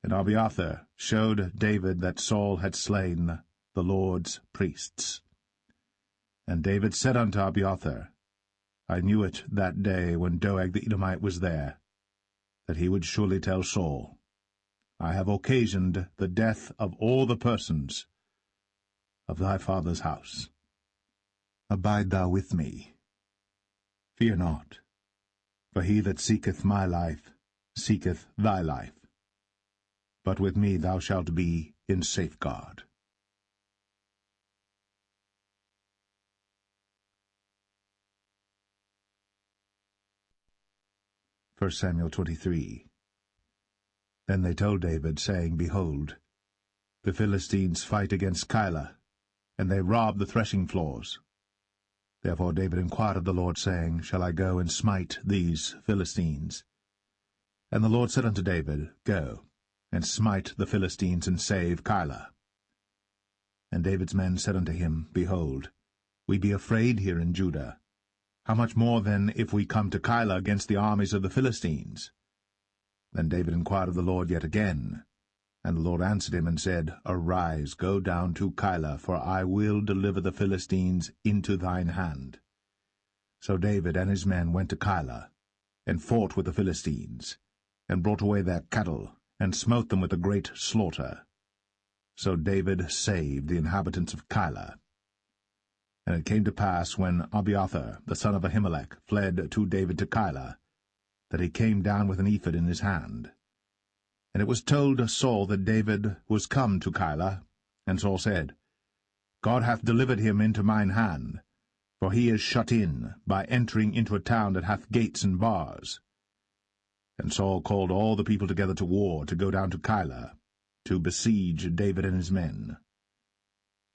And Abiathar showed David that Saul had slain the Lord's priests. And David said unto Abiathar, I knew it that day when Doeg the Edomite was there, that he would surely tell Saul, I have occasioned the death of all the persons of thy father's house. Abide thou with me. Fear not, for he that seeketh my life seeketh thy life. But with me thou shalt be in safeguard. 1 Samuel 23. Then they told David, saying, Behold, the Philistines fight against Keilah, and they rob the threshing floors. Therefore David inquired of the Lord, saying, Shall I go and smite these Philistines? And the Lord said unto David, Go, and smite the Philistines, and save Keilah. And David's men said unto him, Behold, we be afraid here in Judah. How much more then if we come to Keilah against the armies of the Philistines? Then David inquired of the Lord yet again. And the Lord answered him and said, Arise, go down to Keilah, for I will deliver the Philistines into thine hand. So David and his men went to Keilah, and fought with the Philistines, and brought away their cattle, and smote them with a great slaughter. So David saved the inhabitants of Keilah. And it came to pass, when Abiathar the son of Ahimelech fled to David to Keilah, that he came down with an ephod in his hand. And it was told Saul that David was come to Keilah, and Saul said, God hath delivered him into mine hand, for he is shut in, by entering into a town that hath gates and bars. And Saul called all the people together to war, to go down to Keilah, to besiege David and his men.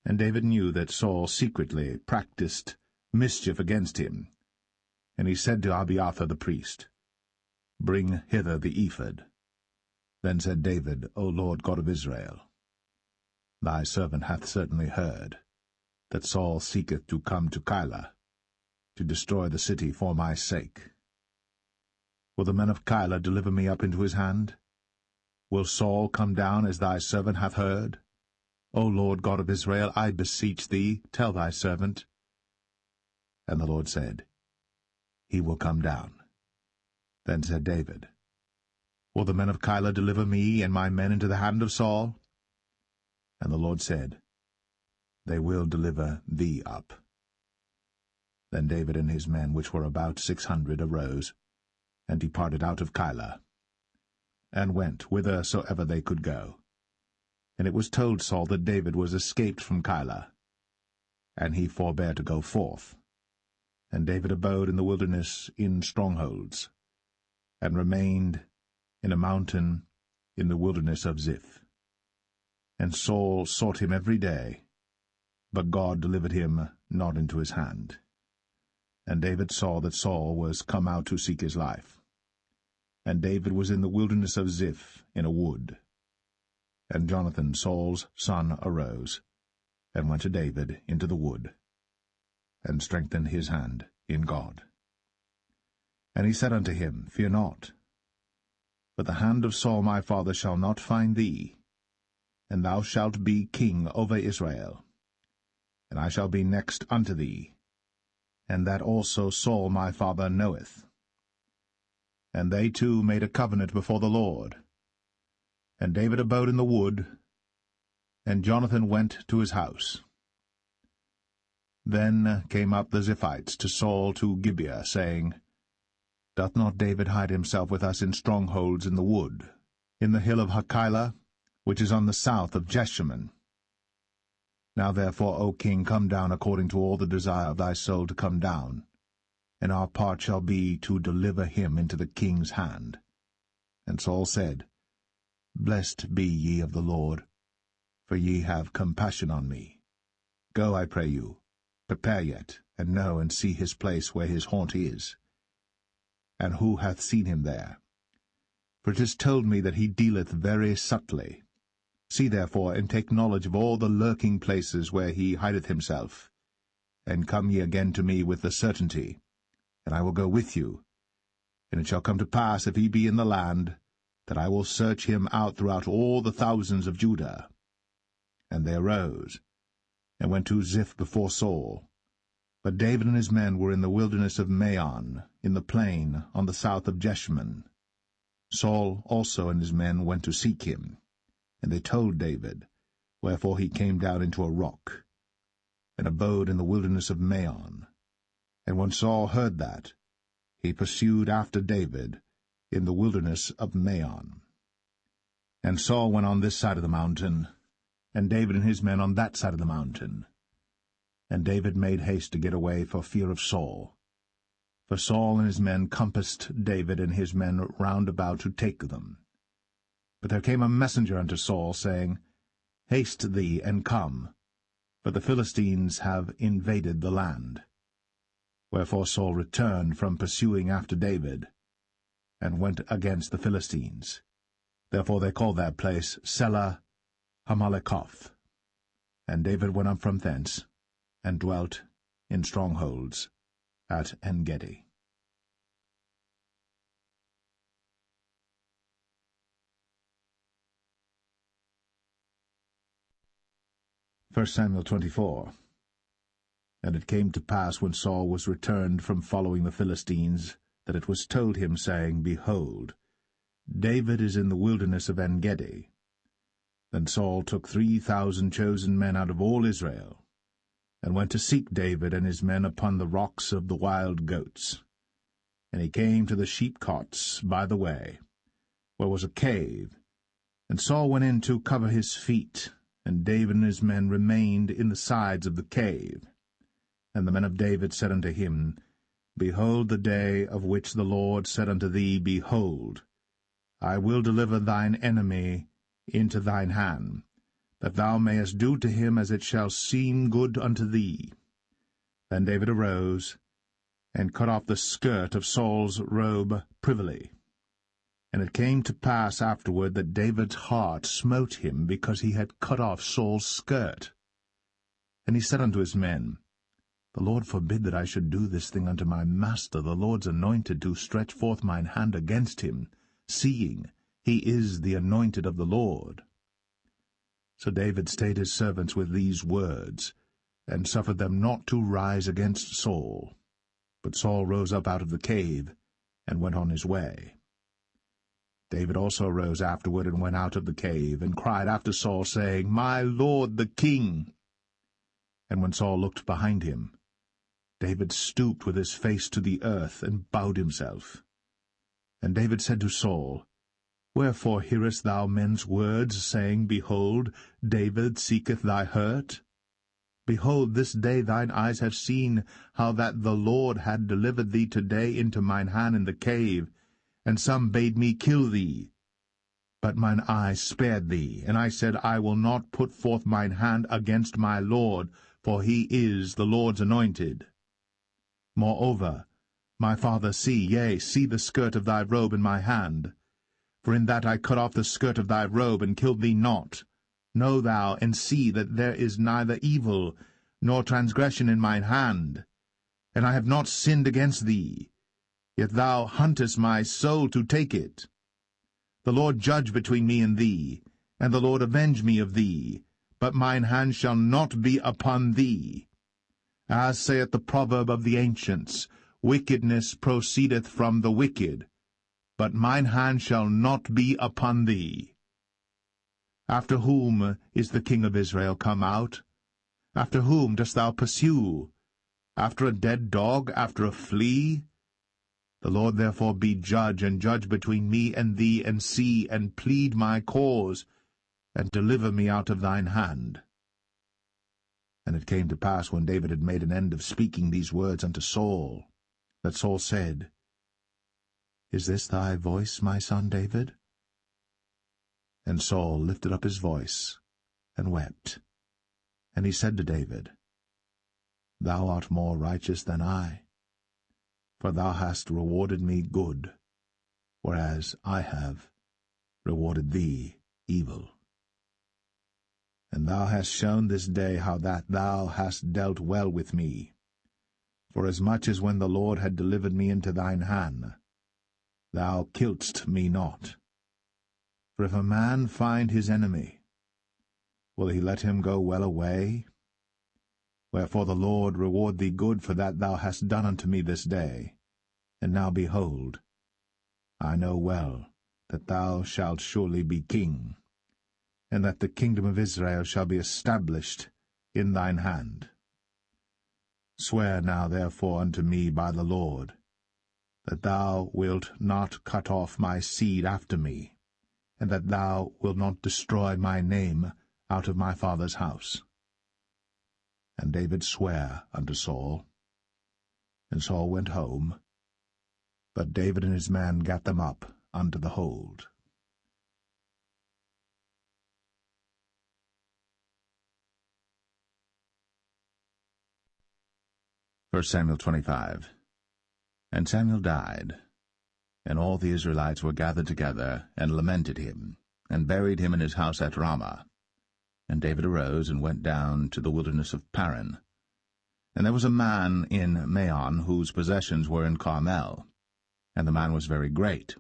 And David knew that Saul secretly practiced mischief against him. And he said to Abiathar the priest, Bring hither the ephod. Then said David, O Lord God of Israel, Thy servant hath certainly heard that Saul seeketh to come to Keilah, to destroy the city for my sake. Will the men of Keilah deliver me up into his hand? Will Saul come down as thy servant hath heard? O Lord God of Israel, I beseech thee, tell thy servant. And the Lord said, He will come down. Then said David, Will the men of Keilah deliver me and my men into the hand of Saul? And the Lord said, They will deliver thee up. Then David and his men, which were about 600, arose, and departed out of Keilah, and went whithersoever they could go. And it was told Saul that David was escaped from Keilah, and he forbare to go forth. And David abode in the wilderness in strongholds, and remained in a mountain in the wilderness of Ziph. And Saul sought him every day, but God delivered him not into his hand. And David saw that Saul was come out to seek his life. And David was in the wilderness of Ziph in a wood. And Jonathan, Saul's son, arose, and went to David into the wood, and strengthened his hand in God. And he said unto him, Fear not, but the hand of Saul my father shall not find thee, and thou shalt be king over Israel. And I shall be next unto thee, and that also Saul my father knoweth. And they two made a covenant before the Lord. And David abode in the wood, and Jonathan went to his house. Then came up the Ziphites to Saul to Gibeah, saying, Doth not David hide himself with us in strongholds in the wood, in the hill of Hachilah, which is on the south of Jeshimon? Now therefore, O king, come down according to all the desire of thy soul to come down, and our part shall be to deliver him into the king's hand. And Saul said, Blessed be ye of the Lord, for ye have compassion on me. Go, I pray you, prepare yet, and know and see his place where his haunt is, and who hath seen him there. For it is told me that he dealeth very subtly. See therefore, and take knowledge of all the lurking places where he hideth himself, and come ye again to me with the certainty, and I will go with you. And it shall come to pass, if he be in the land, that I will search him out throughout all the thousands of Judah. And they arose, and went to Ziph before Saul. But David and his men were in the wilderness of Maon, in the plain on the south of Jeshimon. Saul also and his men went to seek him, and they told David, wherefore he came down into a rock, and abode in the wilderness of Maon. And when Saul heard that, he pursued after David in the wilderness of Maon. And Saul went on this side of the mountain, and David and his men on that side of the mountain. And David made haste to get away for fear of Saul. For Saul and his men compassed David and his men round about to take them. But there came a messenger unto Saul, saying, Haste thee, and come, for the Philistines have invaded the land. Wherefore Saul returned from pursuing after David, and went against the Philistines. Therefore they called that place Selah Hammalekoth. And David went up from thence, and dwelt in strongholds at En-gedi. 1 Samuel 24. And it came to pass, when Saul was returned from following the Philistines, that it was told him, saying, Behold, David is in the wilderness of En-gedi. Then Saul took 3,000 chosen men out of all Israel, and went to seek David and his men upon the rocks of the wild goats. And he came to the sheepcots by the way, where was a cave, and Saul went in to cover his feet, And David and his men remained in the sides of the cave. And the men of David said unto him, Behold the day of which the Lord said unto thee, Behold, I will deliver thine enemy into thine hand, that thou mayest do to him as it shall seem good unto thee. Then David arose, and cut off the skirt of Saul's robe privily. And it came to pass afterward that David's heart smote him, because he had cut off Saul's skirt. And he said unto his men, The Lord forbid that I should do this thing unto my master, the Lord's anointed, to stretch forth mine hand against him, seeing he is the anointed of the Lord. So David stayed his servants with these words, and suffered them not to rise against Saul. But Saul rose up out of the cave, and went on his way. David also rose afterward, and went out of the cave, and cried after Saul, saying, My lord the king. And when Saul looked behind him, David stooped with his face to the earth, and bowed himself. And David said to Saul, Wherefore hearest thou men's words, saying, Behold, David seeketh thy hurt? Behold, this day thine eyes have seen how that the Lord had delivered thee today into mine hand in the cave, and some bade me kill thee. But mine eye spared thee, and I said, I will not put forth mine hand against my Lord, for he is the Lord's anointed. Moreover, my father, see the skirt of thy robe in my hand. For in that I cut off the skirt of thy robe, and killed thee not. Know thou, and see that there is neither evil nor transgression in mine hand, and I have not sinned against thee. Yet thou huntest my soul to take it. The Lord judge between me and thee, and the Lord avenge me of thee, but mine hand shall not be upon thee. As saith the proverb of the ancients, Wickedness proceedeth from the wicked, but mine hand shall not be upon thee. After whom is the king of Israel come out? After whom dost thou pursue? After a dead dog, after a flea? The Lord therefore be judge, and judge between me and thee, and see, and plead my cause, and deliver me out of thine hand. And it came to pass, when David had made an end of speaking these words unto Saul, that Saul said, Is this thy voice, my son David? And Saul lifted up his voice, and wept. And he said to David, Thou art more righteous than I, for thou hast rewarded me good, whereas I have rewarded thee evil. And thou hast shown this day how that thou hast dealt well with me, forasmuch as when the Lord had delivered me into thine hand, thou killedst me not. For if a man find his enemy, will he let him go well away? Wherefore the Lord reward thee good for that thou hast done unto me this day. And now behold, I know well that thou shalt surely be king, and that the kingdom of Israel shall be established in thine hand. Swear now therefore unto me by the Lord, that thou wilt not cut off my seed after me, and that thou wilt not destroy my name out of my father's house. And David sware unto Saul. And Saul went home, but David and his men gat them up unto the hold. 1 Samuel 25. And Samuel died, and all the Israelites were gathered together, and lamented him, and buried him in his house at Ramah. And David arose, and went down to the wilderness of Paran. And there was a man in Maon, whose possessions were in Carmel. And the man was very great,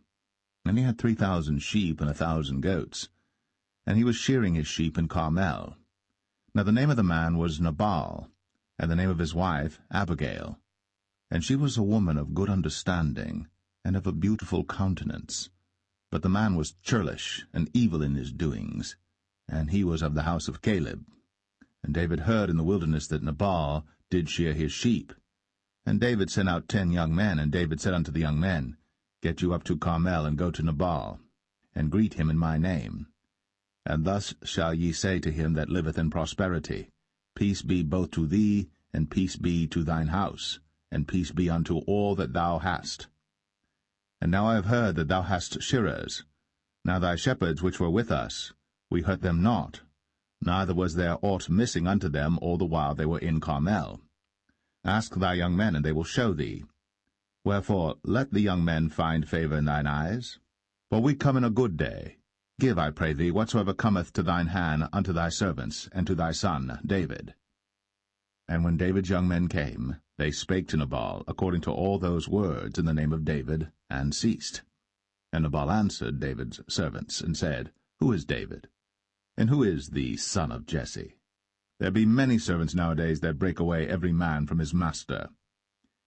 and he had 3,000 sheep and 1,000 goats. And he was shearing his sheep in Carmel. Now the name of the man was Nabal, and the name of his wife Abigail. And she was a woman of good understanding, and of a beautiful countenance. But the man was churlish, and evil in his doings, and he was of the house of Caleb. And David heard in the wilderness that Nabal did shear his sheep. And David sent out 10 young men, and David said unto the young men, Get you up to Carmel, and go to Nabal, and greet him in my name. And thus shall ye say to him that liveth in prosperity, Peace be both to thee, and peace be to thine house, and peace be unto all that thou hast. And now I have heard that thou hast shearers. Now thy shepherds which were with us, we hurt them not, neither was there aught missing unto them all the while they were in Carmel. Ask thy young men, and they will show thee. Wherefore let the young men find favour in thine eyes. For we come in a good day. Give, I pray thee, whatsoever cometh to thine hand unto thy servants, and to thy son David. And when David's young men came, they spake to Nabal according to all those words in the name of David, and ceased. And Nabal answered David's servants, and said, Who is David? And who is the son of Jesse? There be many servants nowadays that break away every man from his master.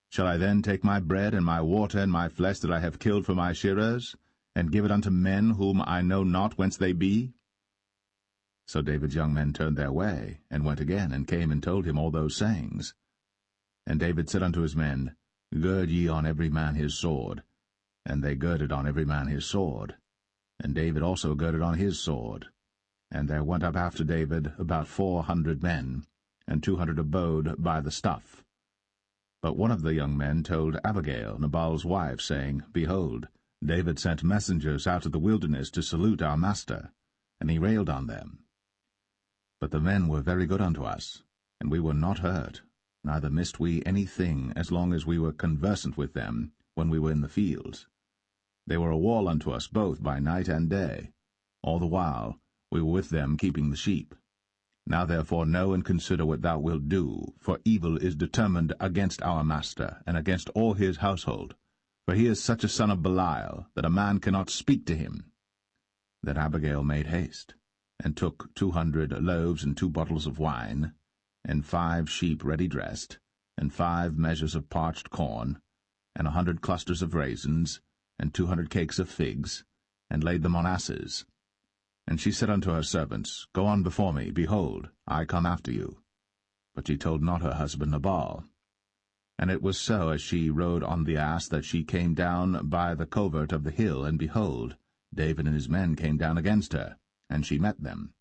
Shall I then take my bread and my water and my flesh that I have killed for my shearers, and give it unto men whom I know not whence they be? So David's young men turned their way, and went again, and came and told him all those sayings. And David said unto his men, Gird ye on every man his sword. And they girded on every man his sword. And David also girded on his sword. And there went up after David about 400 men, and 200 abode by the stuff. But one of the young men told Abigail, Nabal's wife, saying, Behold, David sent messengers out of the wilderness to salute our master, and he railed on them. But the men were very good unto us, and we were not hurt, neither missed we any thing as long as we were conversant with them when we were in the fields. They were a wall unto us both by night and day. All the while we were with them keeping the sheep. Now therefore know and consider what thou wilt do, for evil is determined against our master, and against all his household. For he is such a son of Belial, that a man cannot speak to him. Then Abigail made haste, and took 200 loaves and 2 bottles of wine, and 5 sheep ready dressed, and 5 measures of parched corn, and 100 clusters of raisins, and 200 cakes of figs, and laid them on asses. And she said unto her servants, Go on before me, behold, I come after you. But she told not her husband Nabal. And it was so, as she rode on the ass, that she came down by the covert of the hill, and behold, David and his men came down against her, and she met them.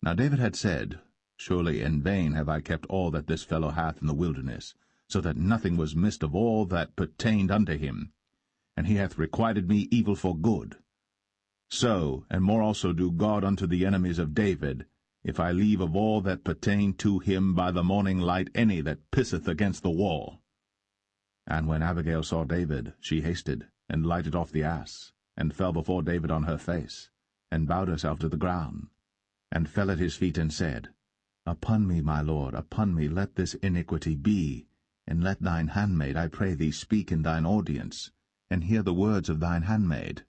Now David had said, Surely in vain have I kept all that this fellow hath in the wilderness, so that nothing was missed of all that pertained unto him. And he hath requited me evil for good. So, and more also do God unto the enemies of David, if I leave of all that pertain to him by the morning light any that pisseth against the wall. And when Abigail saw David, she hasted, and lighted off the ass, and fell before David on her face, and bowed herself to the ground, and fell at his feet, and said, Upon me, my lord, upon me let this iniquity be, and let thine handmaid, I pray thee, speak in thine audience, and hear the words of thine handmaid.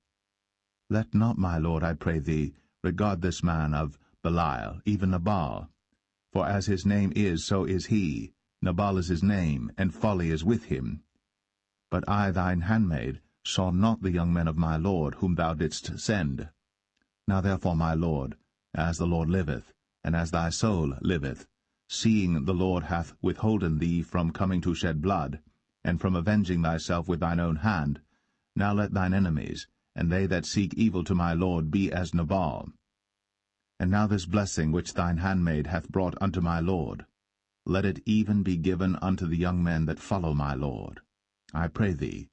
Let not, my lord, I pray thee, regard this man of Belial, even Nabal. For as his name is, so is he. Nabal is his name, and folly is with him. But I, thine handmaid, saw not the young men of my lord, whom thou didst send. Now therefore, my lord, as the Lord liveth, and as thy soul liveth, seeing the Lord hath withholden thee from coming to shed blood, and from avenging thyself with thine own hand, now let thine enemies, and they that seek evil to my lord, be as Nabal. And now this blessing which thine handmaid hath brought unto my lord, let it even be given unto the young men that follow my lord. I pray thee,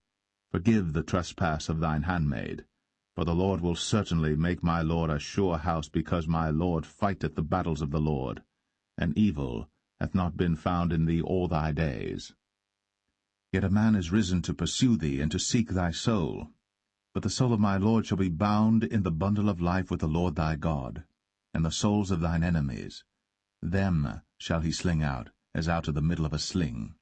forgive the trespass of thine handmaid, for the Lord will certainly make my lord a sure house, because my lord fighteth the battles of the Lord, and evil hath not been found in thee all thy days. Yet a man is risen to pursue thee, and to seek thy soul. But the soul of my lord shall be bound in the bundle of life with the Lord thy God, and the souls of thine enemies, them shall he sling out, as out of the middle of a sling.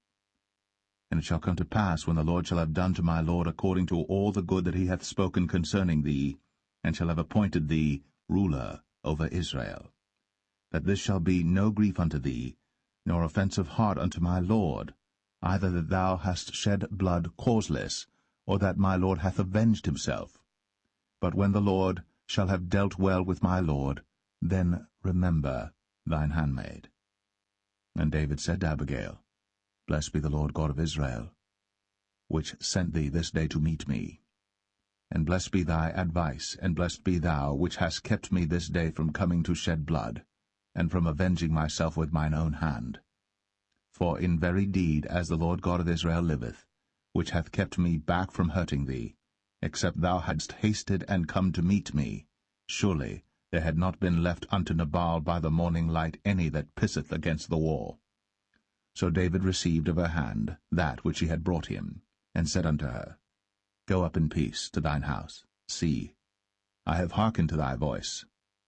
And it shall come to pass, when the Lord shall have done to my lord according to all the good that he hath spoken concerning thee, and shall have appointed thee ruler over Israel, that this shall be no grief unto thee, nor offense of heart unto my lord, either that thou hast shed blood causeless, or that my lord hath avenged himself. But when the Lord shall have dealt well with my lord, then remember thine handmaid. And David said to Abigail, Blessed be the Lord God of Israel, which sent thee this day to meet me. And blessed be thy advice, and blessed be thou, which hast kept me this day from coming to shed blood, and from avenging myself with mine own hand. For in very deed, as the Lord God of Israel liveth, which hath kept me back from hurting thee, except thou hadst hasted and come to meet me, surely there had not been left unto Nabal by the morning light any that pisseth against the wall. So David received of her hand that which she had brought him, and said unto her, Go up in peace to thine house. See, I have hearkened to thy voice,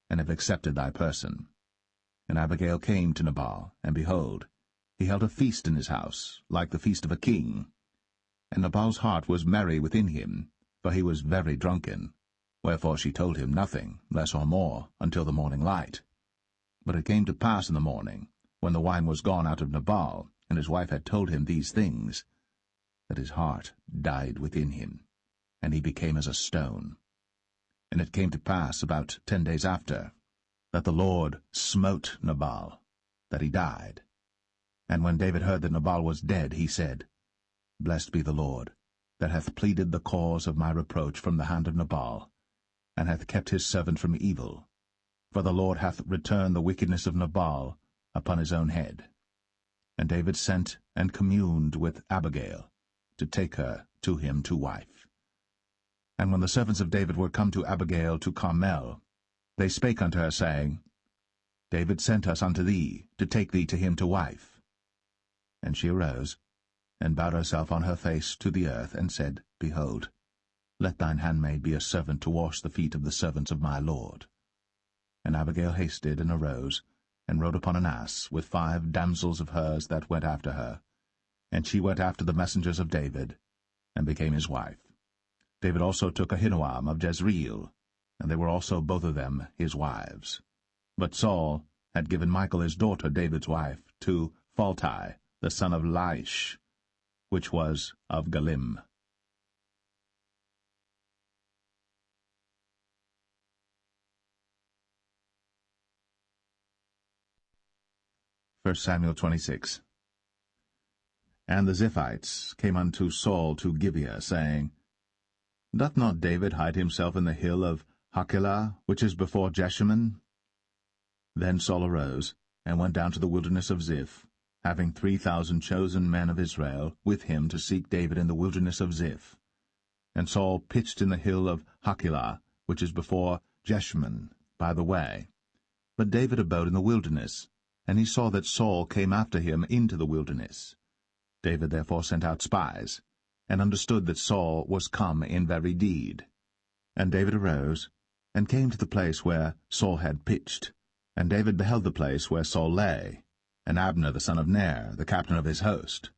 and have accepted thy person. And Abigail came to Nabal, and behold, he held a feast in his house, like the feast of a king. And Nabal's heart was merry within him, for he was very drunken. Wherefore she told him nothing, less or more, until the morning light. But it came to pass in the morning, when the wine was gone out of Nabal, and his wife had told him these things, that his heart died within him, and he became as a stone. And it came to pass about 10 days after, that the Lord smote Nabal, that he died. And when David heard that Nabal was dead, he said, Blessed be the Lord, that hath pleaded the cause of my reproach from the hand of Nabal, and hath kept his servant from evil. For the Lord hath returned the wickedness of Nabal upon his own head. And David sent and communed with Abigail, to take her to him to wife. And when the servants of David were come to Abigail to Carmel, they spake unto her, saying, David sent us unto thee, to take thee to him to wife. And she arose, and bowed herself on her face to the earth, and said, Behold, let thine handmaid be a servant to wash the feet of the servants of my lord. And Abigail hasted, and arose, and rode upon an ass, with 5 damsels of hers that went after her. And she went after the messengers of David, and became his wife. David also took Ahinoam of Jezreel, and they were also both of them his wives. But Saul had given Michal his daughter, David's wife, to Phalti, the son of Laish, which was of Galim. 1 Samuel 26. And the Ziphites came unto Saul to Gibeah, saying, Doth not David hide himself in the hill of Hachilah, which is before Jeshimon? Then Saul arose, and went down to the wilderness of Ziph, having 3,000 chosen men of Israel with him to seek David in the wilderness of Ziph. And Saul pitched in the hill of Hachilah, which is before Jeshimon, by the way. But David abode in the wilderness, and he saw that Saul came after him into the wilderness. David therefore sent out spies, and understood that Saul was come in very deed. And David arose, and came to the place where Saul had pitched. And David beheld the place where Saul lay, and Abner the son of Ner, the captain of his host.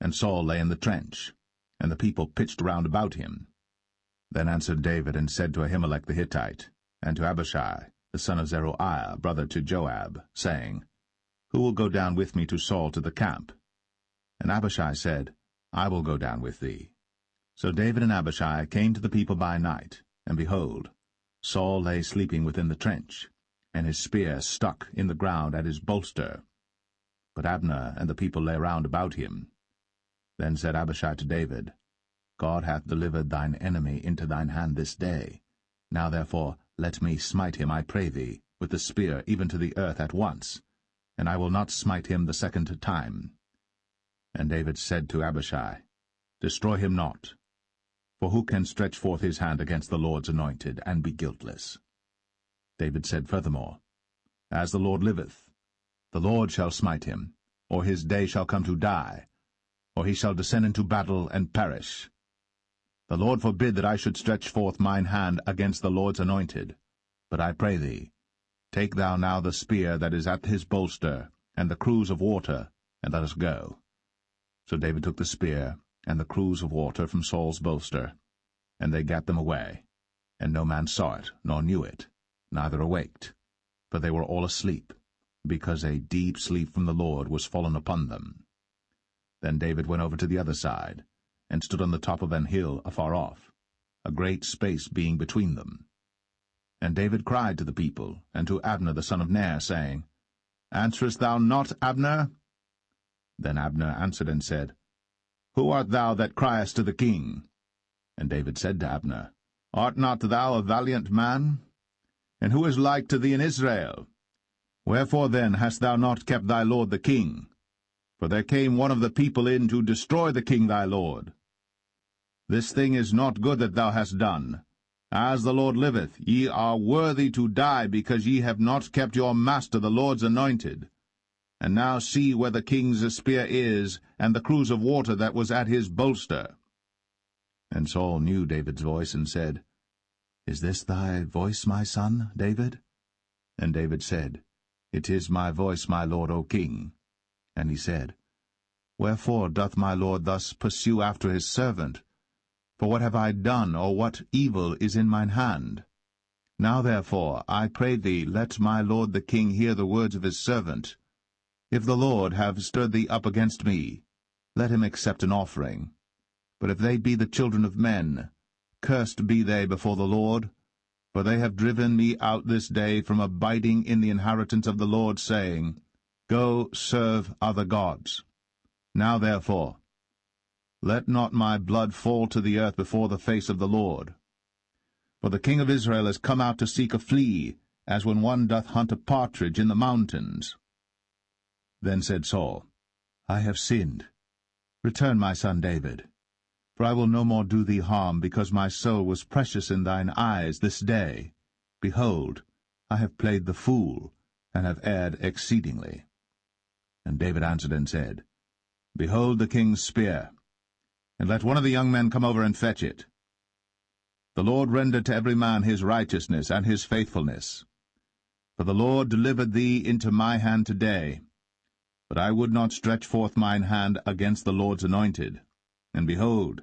And Saul lay in the trench, and the people pitched round about him. Then answered David, and said to Ahimelech the Hittite, and to Abishai, the son of Zeruiah, brother to Joab, saying, Who will go down with me to Saul to the camp? And Abishai said, I will go down with thee. So David and Abishai came to the people by night, and behold, Saul lay sleeping within the trench, and his spear stuck in the ground at his bolster. But Abner and the people lay round about him. Then said Abishai to David, God hath delivered thine enemy into thine hand this day. Now therefore let me smite him, I pray thee, with the spear even to the earth at once, and I will not smite him the second time. And David said to Abishai, Destroy him not, for who can stretch forth his hand against the Lord's anointed, and be guiltless? David said furthermore, As the Lord liveth, the Lord shall smite him, or his day shall come to die, or he shall descend into battle and perish. The Lord forbid that I should stretch forth mine hand against the Lord's anointed. But I pray thee, take thou now the spear that is at his bolster, and the cruse of water, and let us go. So David took the spear and the cruse of water from Saul's bolster, and they gat them away. And no man saw it, nor knew it, neither awaked, for they were all asleep, because a deep sleep from the Lord was fallen upon them. Then David went over to the other side, and stood on the top of an hill afar off, a great space being between them. And David cried to the people, and to Abner the son of Ner, saying, Answerest thou not, Abner? Then Abner answered and said, Who art thou that criest to the king? And David said to Abner, Art not thou a valiant man? And who is like to thee in Israel? Wherefore then hast thou not kept thy lord the king? For there came one of the people in to destroy the king thy lord. This thing is not good that thou hast done. As the Lord liveth, ye are worthy to die, because ye have not kept your master the Lord's anointed. And now see where the king's spear is, and the cruse of water that was at his bolster. And Saul knew David's voice, and said, Is this thy voice, my son, David? And David said, It is my voice, my lord, O king. And he said, Wherefore doth my lord thus pursue after his servant? For what have I done, or what evil is in mine hand? Now therefore, I pray thee, let my lord the king hear the words of his servant. If the Lord have stirred thee up against me, let him accept an offering. But if they be the children of men, cursed be they before the Lord, for they have driven me out this day from abiding in the inheritance of the Lord, saying, Go serve other gods. Now therefore, let not my blood fall to the earth before the face of the Lord. For the king of Israel is come out to seek a flea, as when one doth hunt a partridge in the mountains. Then said Saul, I have sinned. Return, my son David. For I will no more do thee harm, because my soul was precious in thine eyes this day. Behold, I have played the fool, and have erred exceedingly. And David answered and said, Behold the king's spear, and let one of the young men come over and fetch it. The Lord render to every man his righteousness and his faithfulness. For the Lord delivered thee into my hand today. But I would not stretch forth mine hand against the Lord's anointed. And behold,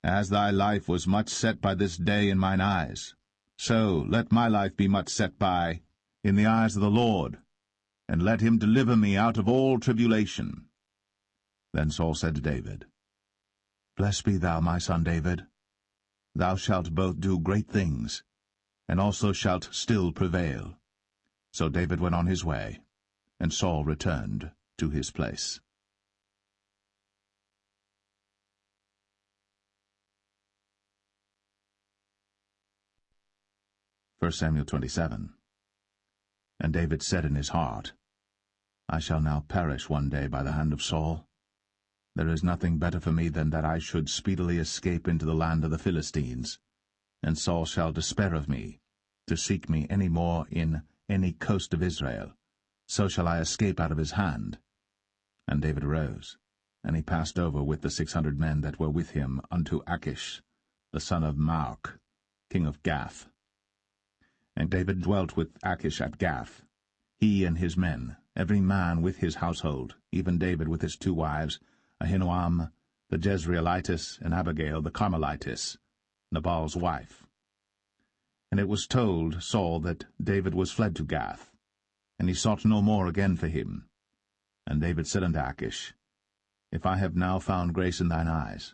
as thy life was much set by this day in mine eyes, so let my life be much set by in the eyes of the Lord, and let him deliver me out of all tribulation. Then Saul said to David, Blessed be thou, my son David. Thou shalt both do great things, and also shalt still prevail. So David went on his way, and Saul returned to his place. 1 Samuel 27. And David said in his heart, I shall now perish one day by the hand of Saul. There is nothing better for me than that I should speedily escape into the land of the Philistines, and Saul shall despair of me, to seek me any more in any coast of Israel. So shall I escape out of his hand. And David arose, and he passed over with the 600 men that were with him unto Achish, the son of Maoch, king of Gath. And David dwelt with Achish at Gath, he and his men, every man with his household, even David with his 2 wives, Ahinoam the Jezreelitess, and Abigail the Carmelitess, Nabal's wife. And it was told Saul that David was fled to Gath, and he sought no more again for him. And David said unto Achish, If I have now found grace in thine eyes,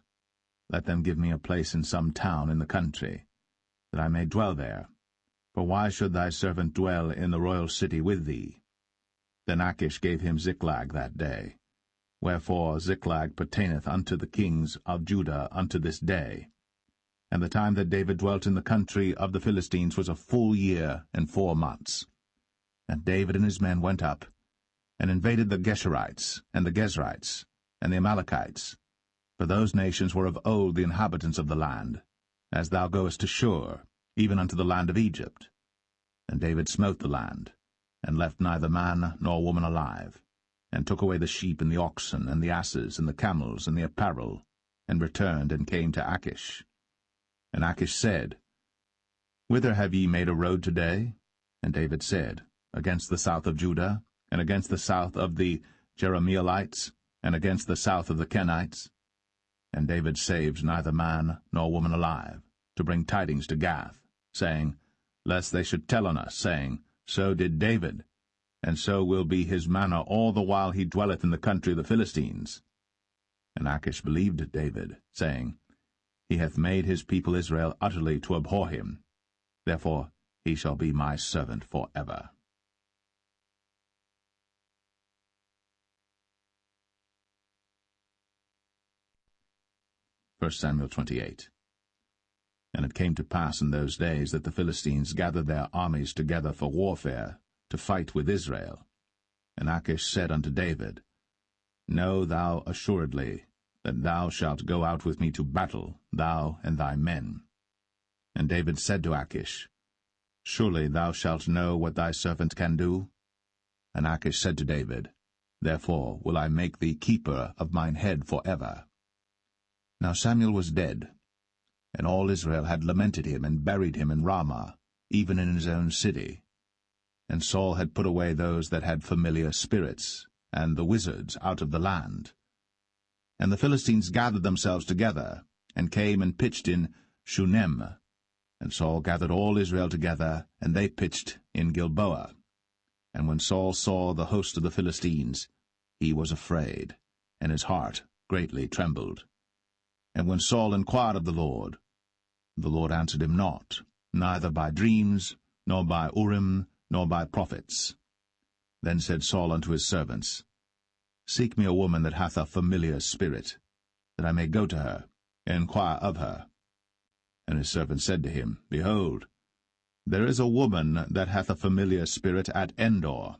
let them give me a place in some town in the country, that I may dwell there. For why should thy servant dwell in the royal city with thee? Then Achish gave him Ziklag that day. Wherefore Ziklag pertaineth unto the kings of Judah unto this day. And the time that David dwelt in the country of the Philistines was a full year and 4 months. And David and his men went up, and invaded the Geshurites, and the Gezrites, and the Amalekites. For those nations were of old the inhabitants of the land, as thou goest to Shur, even unto the land of Egypt. And David smote the land, and left neither man nor woman alive, and took away the sheep and the oxen, and the asses, and the camels, and the apparel, and returned and came to Achish. And Achish said, Whither have ye made a road today? And David said, Against the south of Judah, and against the south of the Jerahmeelites, and against the south of the Kenites. And David saved neither man nor woman alive, to bring tidings to Gath, saying, Lest they should tell on us, saying, So did David, and so will be his manner all the while he dwelleth in the country of the Philistines. And Achish believed David, saying, He hath made his people Israel utterly to abhor him. Therefore he shall be my servant for ever. 1 Samuel 28. And it came to pass in those days that the Philistines gathered their armies together for warfare, to fight with Israel. And Achish said unto David, Know thou assuredly that thou shalt go out with me to battle, thou and thy men. And David said to Achish, Surely thou shalt know what thy servant can do? And Achish said to David, Therefore will I make thee keeper of mine head for ever. Now Samuel was dead, and all Israel had lamented him, and buried him in Ramah, even in his own city. And Saul had put away those that had familiar spirits, and the wizards out of the land. And the Philistines gathered themselves together, and came and pitched in Shunem. And Saul gathered all Israel together, and they pitched in Gilboa. And when Saul saw the host of the Philistines, he was afraid, and his heart greatly trembled. And when Saul inquired of the Lord answered him not, neither by dreams, nor by Urim, nor by prophets. Then said Saul unto his servants, Seek me a woman that hath a familiar spirit, that I may go to her, and inquire of her. And his servants said to him, Behold, there is a woman that hath a familiar spirit at Endor.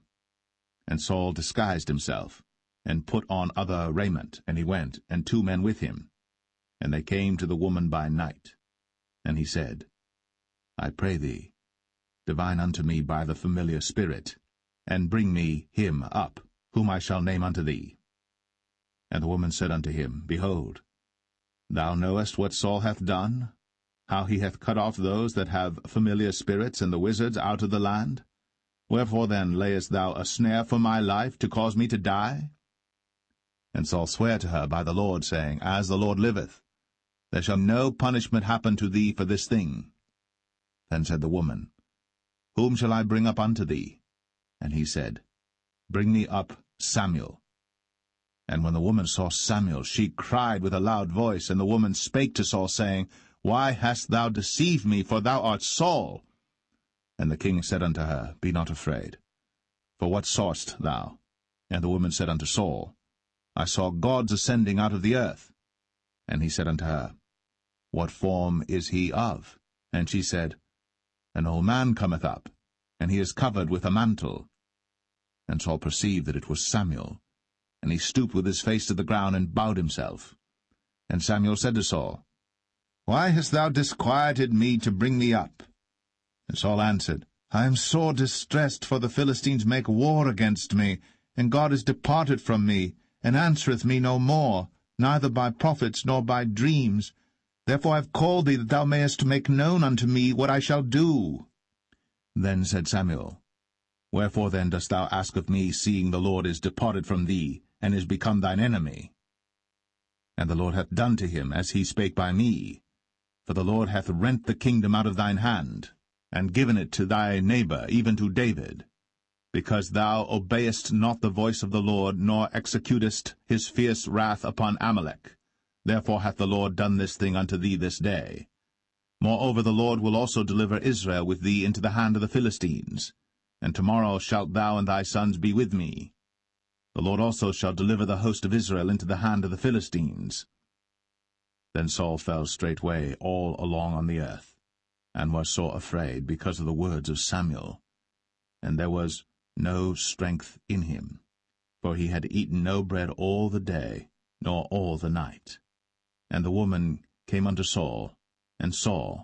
And Saul disguised himself, and put on other raiment, and he went, and 2 men with him. And they came to the woman by night. And he said, I pray thee, divine unto me by the familiar spirit, and bring me him up, whom I shall name unto thee. And the woman said unto him, Behold, thou knowest what Saul hath done, how he hath cut off those that have familiar spirits and the wizards out of the land? Wherefore then layest thou a snare for my life, to cause me to die? And Saul sware to her by the Lord, saying, As the Lord liveth, there shall no punishment happen to thee for this thing. Then said the woman, Whom shall I bring up unto thee? And he said, Bring me up Samuel. And when the woman saw Samuel, she cried with a loud voice, and the woman spake to Saul, saying, Why hast thou deceived me? For thou art Saul. And the king said unto her, Be not afraid. For what sawest thou? And the woman said unto Saul, I saw gods ascending out of the earth. And he said unto her, What form is he of? And she said, An old man cometh up, and he is covered with a mantle. And Saul perceived that it was Samuel, and he stooped with his face to the ground, and bowed himself. And Samuel said to Saul, Why hast thou disquieted me to bring me up? And Saul answered, I am sore distressed, for the Philistines make war against me, and God is departed from me, and answereth me no more, neither by prophets nor by dreams. Therefore I have called thee, that thou mayest make known unto me what I shall do. Then said Samuel, Wherefore then dost thou ask of me, seeing the Lord is departed from thee, and is become thine enemy? And the Lord hath done to him as he spake by me. For the Lord hath rent the kingdom out of thine hand, and given it to thy neighbor, even to David, because thou obeyest not the voice of the Lord, nor executest his fierce wrath upon Amalek. Therefore hath the Lord done this thing unto thee this day. Moreover the Lord will also deliver Israel with thee into the hand of the Philistines. And tomorrow shalt thou and thy sons be with me. The Lord also shall deliver the host of Israel into the hand of the Philistines. Then Saul fell straightway all along on the earth, and was sore afraid because of the words of Samuel. And there was no strength in him, for he had eaten no bread all the day, nor all the night. And the woman came unto Saul, and saw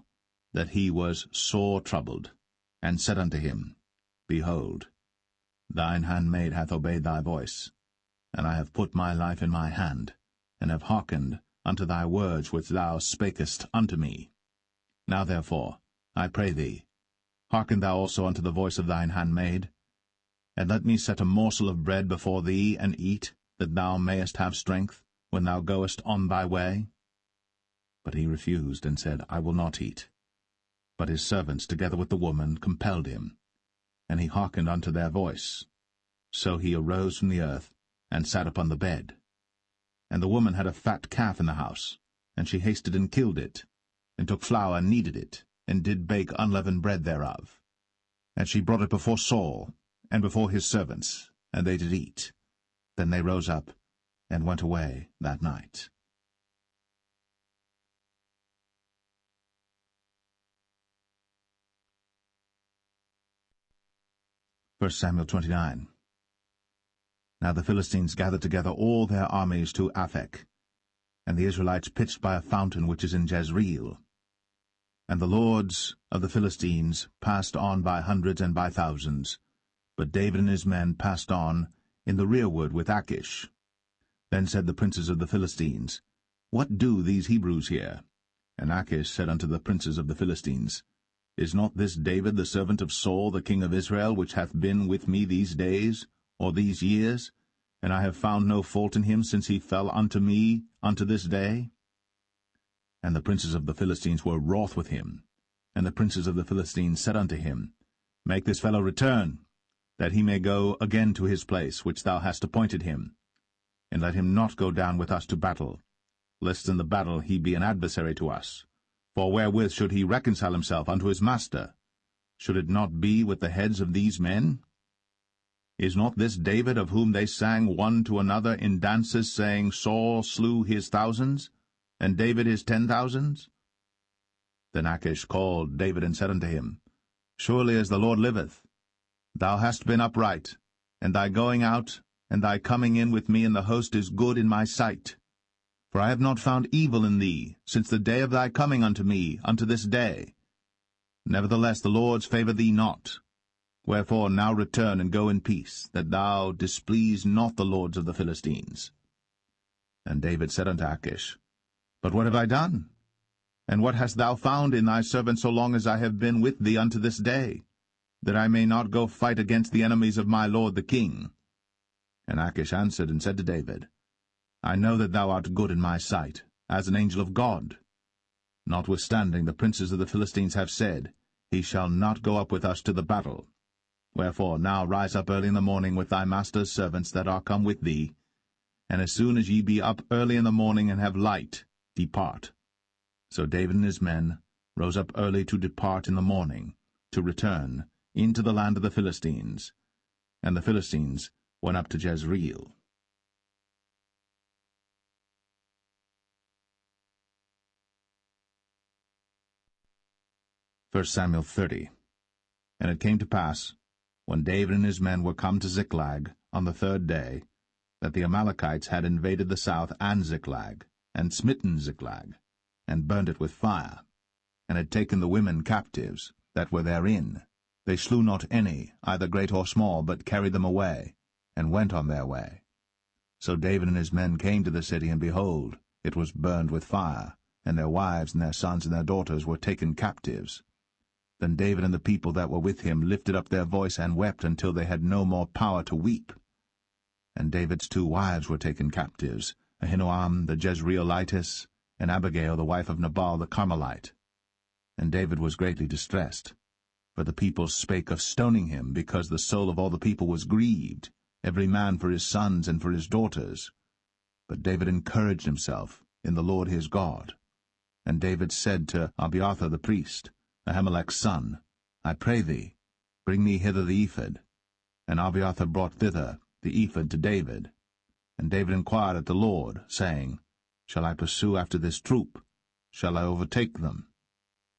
that he was sore troubled, and said unto him, Behold, thine handmaid hath obeyed thy voice, and I have put my life in my hand, and have hearkened unto thy words which thou spakest unto me. Now therefore, I pray thee, hearken thou also unto the voice of thine handmaid, and let me set a morsel of bread before thee, and eat, that thou mayest have strength, when thou goest on thy way. But he refused, and said, I will not eat. But his servants, together with the woman, compelled him, and he hearkened unto their voice. So he arose from the earth, and sat upon the bed. And the woman had a fat calf in the house, and she hasted and killed it, and took flour and kneaded it, and did bake unleavened bread thereof. And she brought it before Saul, and before his servants, and they did eat. Then they rose up, and went away that night. 1 Samuel 29. Now the Philistines gathered together all their armies to Aphek, and the Israelites pitched by a fountain which is in Jezreel. And the lords of the Philistines passed on by hundreds and by thousands, but David and his men passed on in the rearward with Achish. Then said the princes of the Philistines, What do these Hebrews here? And Achish said unto the princes of the Philistines, Is not this David the servant of Saul the king of Israel, which hath been with me these days, or these years? And I have found no fault in him since he fell unto me unto this day. And the princes of the Philistines were wroth with him. And the princes of the Philistines said unto him, Make this fellow return, that he may go again to his place, which thou hast appointed him. And let him not go down with us to battle, lest in the battle he be an adversary to us. For wherewith should he reconcile himself unto his master? Should it not be with the heads of these men? Is not this David, of whom they sang one to another in dances, saying, Saul slew his thousands, and David his 10,000s? Then Achish called David and said unto him, Surely as the Lord liveth, thou hast been upright, and thy going out and thy coming in with me in the host is good in my sight. For I have not found evil in thee since the day of thy coming unto me unto this day. Nevertheless the Lord's favour thee not. Wherefore now return and go in peace, that thou displease not the lords of the Philistines. And David said unto Achish, But what have I done? And what hast thou found in thy servant so long as I have been with thee unto this day, that I may not go fight against the enemies of my lord the king? And Achish answered and said to David, I know that thou art good in my sight, as an angel of God. Notwithstanding the princes of the Philistines have said, He shall not go up with us to the battle. Wherefore now rise up early in the morning with thy master's servants that are come with thee, and as soon as ye be up early in the morning and have light, depart. So David and his men rose up early to depart in the morning, to return into the land of the Philistines. And the Philistines went up to Jezreel. 1 Samuel 30. And it came to pass, when David and his men were come to Ziklag on the 3rd day, that the Amalekites had invaded the south and Ziklag, and smitten Ziklag, and burned it with fire, and had taken the women captives that were therein. They slew not any, either great or small, but carried them away, and went on their way. So David and his men came to the city, and behold, it was burned with fire, and their wives and their sons and their daughters were taken captives. Then David and the people that were with him lifted up their voice and wept until they had no more power to weep. And David's 2 wives were taken captives, Ahinoam the Jezreelitess, and Abigail the wife of Nabal the Carmelite. And David was greatly distressed, for the people spake of stoning him, because the soul of all the people was grieved, every man for his sons and for his daughters. But David encouraged himself in the Lord his God. And David said to Abiathar the priest, Ahimelech's son, I pray thee, bring me hither the ephod. And Abiathar brought thither the ephod to David. And David inquired at the Lord, saying, Shall I pursue after this troop? Shall I overtake them?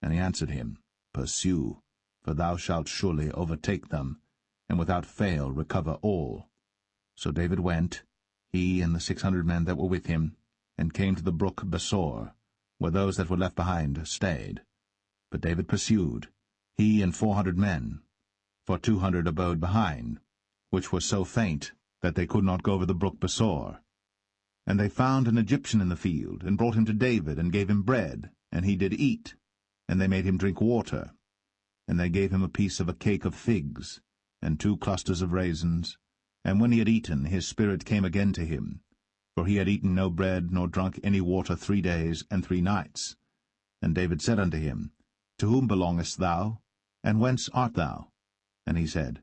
And he answered him, Pursue, for thou shalt surely overtake them, and without fail recover all. So David went, he and the 600 men that were with him, and came to the brook Besor, where those that were left behind stayed. But David pursued, he and 400 men, for 200 abode behind, which were so faint that they could not go over the brook Besor. And they found an Egyptian in the field, and brought him to David, and gave him bread, and he did eat, and they made him drink water. And they gave him a piece of a cake of figs, and 2 clusters of raisins. And when he had eaten, his spirit came again to him, for he had eaten no bread nor drunk any water 3 days and 3 nights. And David said unto him, To whom belongest thou, and whence art thou? And he said,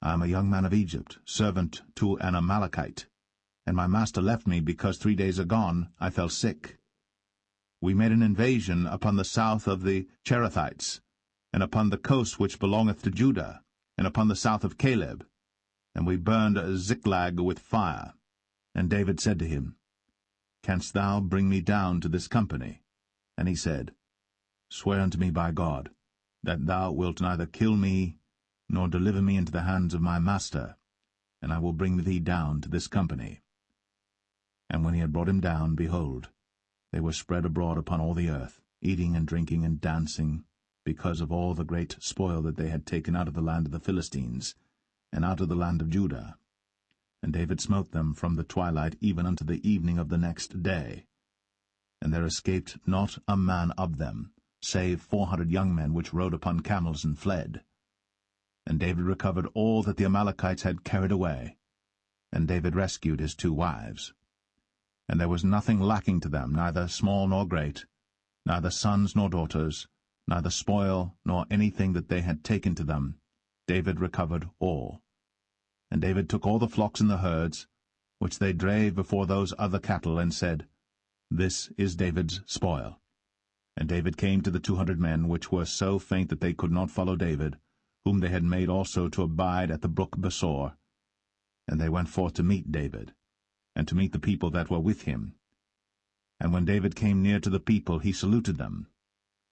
I am a young man of Egypt, servant to an Amalekite, and my master left me, because 3 days agone I fell sick. We made an invasion upon the south of the Cherethites, and upon the coast which belongeth to Judah, and upon the south of Caleb, and we burned Ziklag with fire. And David said to him, Canst thou bring me down to this company? And he said, Swear unto me by God, that thou wilt neither kill me, nor deliver me into the hands of my master, and I will bring thee down to this company. And when he had brought him down, behold, they were spread abroad upon all the earth, eating and drinking and dancing, because of all the great spoil that they had taken out of the land of the Philistines, and out of the land of Judah. And David smote them from the twilight even unto the evening of the next day. And there escaped not a man of them, save 400 young men which rode upon camels and fled. And David recovered all that the Amalekites had carried away, and David rescued his 2 wives. And there was nothing lacking to them, neither small nor great, neither sons nor daughters, neither spoil nor anything that they had taken to them. David recovered all. And David took all the flocks and the herds, which they drave before those other cattle, and said, This is David's spoil. And David came to the 200 men, which were so faint that they could not follow David, whom they had made also to abide at the brook Besor. And they went forth to meet David, and to meet the people that were with him. And when David came near to the people, he saluted them.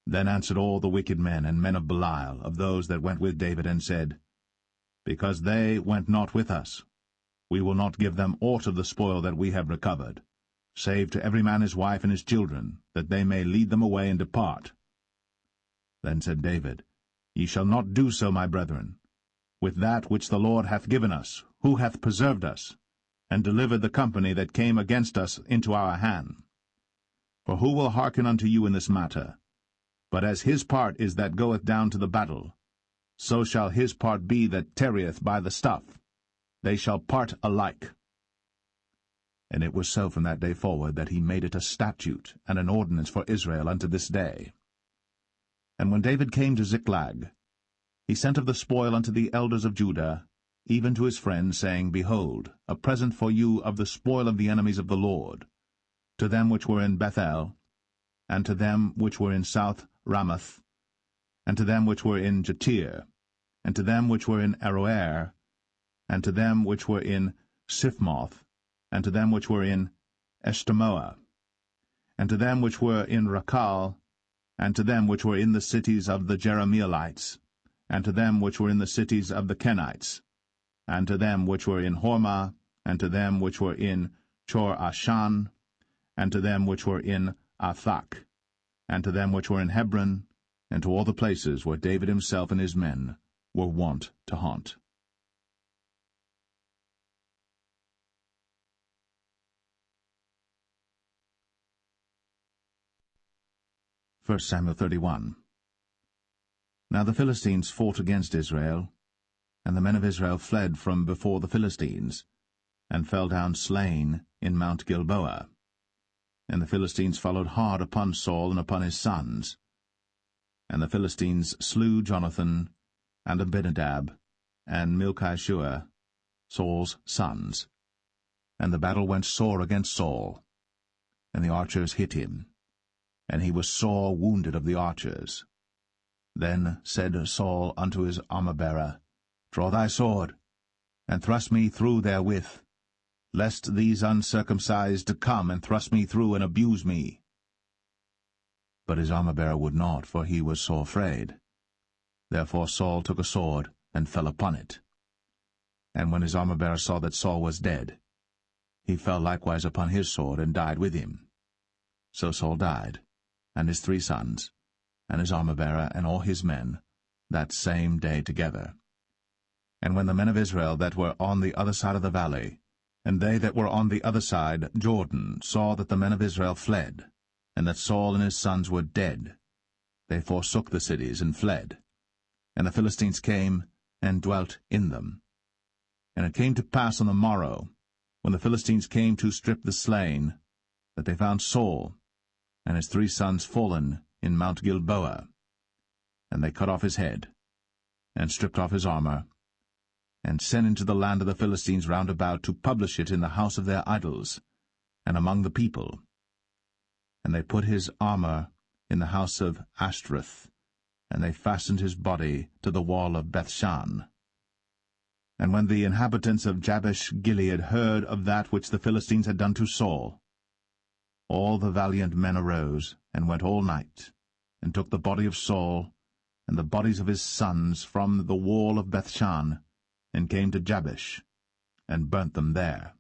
Then answered all the wicked men and men of Belial, of those that went with David, and said, Because they went not with us, we will not give them aught of the spoil that we have recovered, save to every man his wife and his children, that they may lead them away and depart. Then said David, Ye shall not do so, my brethren, with that which the Lord hath given us, who hath preserved us, and delivered the company that came against us into our hand. For who will hearken unto you in this matter? But as his part is that goeth down to the battle, so shall his part be that tarrieth by the stuff. They shall part alike. And it was so from that day forward that he made it a statute and an ordinance for Israel unto this day. And when David came to Ziklag, he sent of the spoil unto the elders of Judah, even to his friends, saying, Behold, a present for you of the spoil of the enemies of the Lord, to them which were in Bethel, and to them which were in South Ramoth, and to them which were in Jatir, and to them which were in Aroer, and to them which were in Siphmoth, and to them which were in Eshtemoa, and to them which were in Rakal, and to them which were in the cities of the Jerahmeelites, and to them which were in the cities of the Kenites, and to them which were in Hormah, and to them which were in Chor-Ashan, and to them which were in Athak, and to them which were in Hebron, and to all the places where David himself and his men were wont to haunt. First Samuel 31. Now the Philistines fought against Israel, and the men of Israel fled from before the Philistines, and fell down slain in Mount Gilboa. And the Philistines followed hard upon Saul and upon his sons. And the Philistines slew Jonathan, and Abinadab, and Malchishua, Saul's sons. And the battle went sore against Saul, and the archers hit him, and he was sore wounded of the archers. Then said Saul unto his armor-bearer, Draw thy sword, and thrust me through therewith, lest these uncircumcised come and thrust me through and abuse me. But his armor-bearer would not, for he was sore afraid. Therefore Saul took a sword, and fell upon it. And when his armor-bearer saw that Saul was dead, he fell likewise upon his sword, and died with him. So Saul died, and his 3 sons, and his armor-bearer, and all his men, that same day together. And when the men of Israel that were on the other side of the valley, and they that were on the other side Jordan, saw that the men of Israel fled, and that Saul and his sons were dead, they forsook the cities and fled. And the Philistines came and dwelt in them. And it came to pass on the morrow, when the Philistines came to strip the slain, that they found Saul and his 3 sons fallen in Mount Gilboa. And they cut off his head, and stripped off his armor, and sent into the land of the Philistines round about to publish it in the house of their idols, and among the people. And they put his armor in the house of Ashtoreth, and they fastened his body to the wall of Bethshan. And when the inhabitants of Jabesh-Gilead heard of that which the Philistines had done to Saul, all the valiant men arose, and went all night, and took the body of Saul, and the bodies of his sons from the wall of Bethshan, and came to Jabesh, and burnt them there.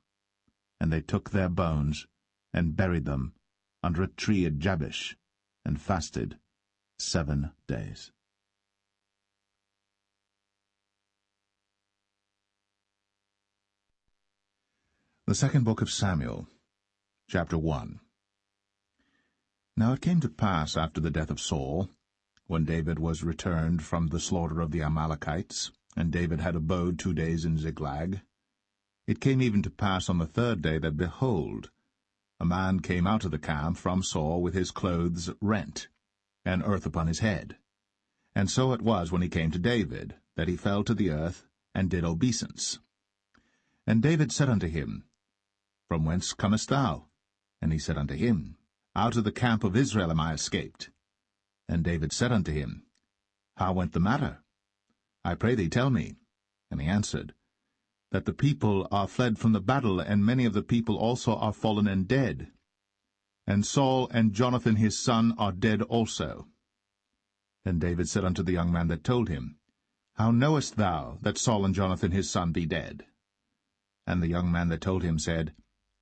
And they took their bones, and buried them under a tree at Jabesh, and fasted 7 days. The second book of Samuel, chapter 1. Now it came to pass after the death of Saul, when David was returned from the slaughter of the Amalekites, and David had abode 2 days in Ziklag, it came even to pass on the 3rd day that, behold, a man came out of the camp from Saul with his clothes rent, and earth upon his head. And so it was when he came to David, that he fell to the earth, and did obeisance. And David said unto him, From whence comest thou? And he said unto him, Out of the camp of Israel am I escaped. And David said unto him, How went the matter? I pray thee, tell me. And he answered, That the people are fled from the battle, and many of the people also are fallen and dead. And Saul and Jonathan his son are dead also. Then David said unto the young man that told him, How knowest thou that Saul and Jonathan his son be dead? And the young man that told him said,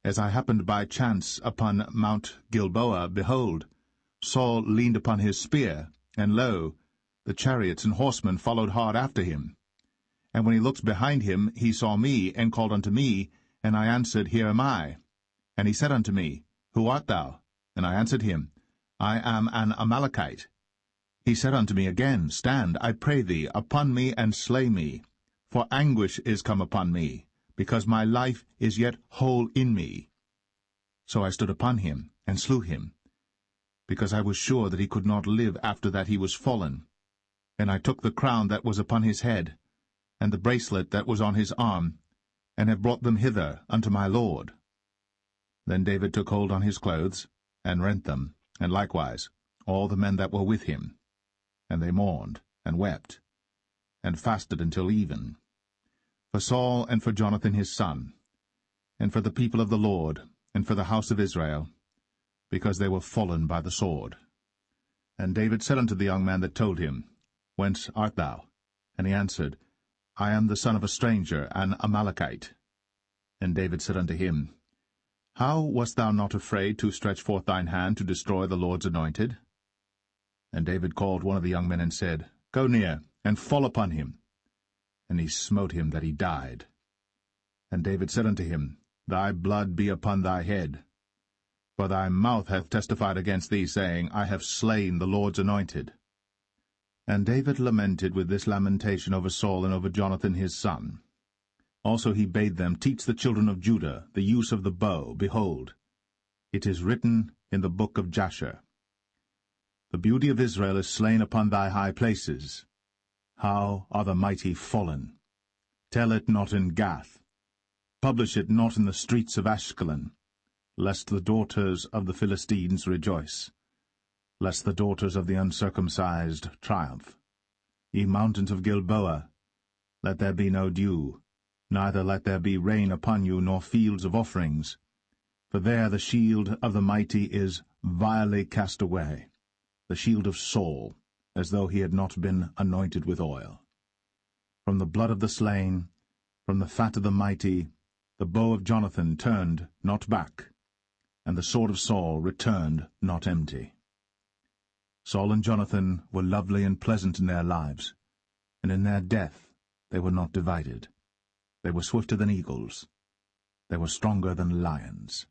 As I happened by chance upon Mount Gilboa, behold, Saul leaned upon his spear, and lo, the chariots and horsemen followed hard after him. And when he looked behind him, he saw me, and called unto me, and I answered, Here am I. And he said unto me, Who art thou? And I answered him, I am an Amalekite. He said unto me again, Stand, I pray thee, upon me, and slay me, for anguish is come upon me, because my life is yet whole in me. So I stood upon him, and slew him, because I was sure that he could not live after that he was fallen. And I took the crown that was upon his head, and the bracelet that was on his arm, and have brought them hither unto my lord. Then David took hold on his clothes, and rent them, and likewise all the men that were with him. And they mourned, and wept, and fasted until even, for Saul and for Jonathan his son, and for the people of the Lord, and for the house of Israel, because they were fallen by the sword. And David said unto the young man that told him, Whence art thou? And he answered, I am the son of a stranger, an Amalekite. And David said unto him, How wast thou not afraid to stretch forth thine hand to destroy the Lord's anointed? And David called one of the young men, and said, Go near, and fall upon him. And he smote him that he died. And David said unto him, Thy blood be upon thy head. For thy mouth hath testified against thee, saying, I have slain the Lord's anointed. And David lamented with this lamentation over Saul and over Jonathan his son. Also he bade them teach the children of Judah the use of the bow. Behold, it is written in the book of Jasher, The beauty of Israel is slain upon thy high places. How are the mighty fallen! Tell it not in Gath. Publish it not in the streets of Ashkelon, lest the daughters of the Philistines rejoice, lest the daughters of the uncircumcised triumph. Ye mountains of Gilboa, let there be no dew, neither let there be rain upon you, nor fields of offerings. For there the shield of the mighty is vilely cast away, the shield of Saul, as though he had not been anointed with oil. From the blood of the slain, from the fat of the mighty, the bow of Jonathan turned not back, and the sword of Saul returned not empty. Saul and Jonathan were lovely and pleasant in their lives, and in their death they were not divided. They were swifter than eagles. They were stronger than lions.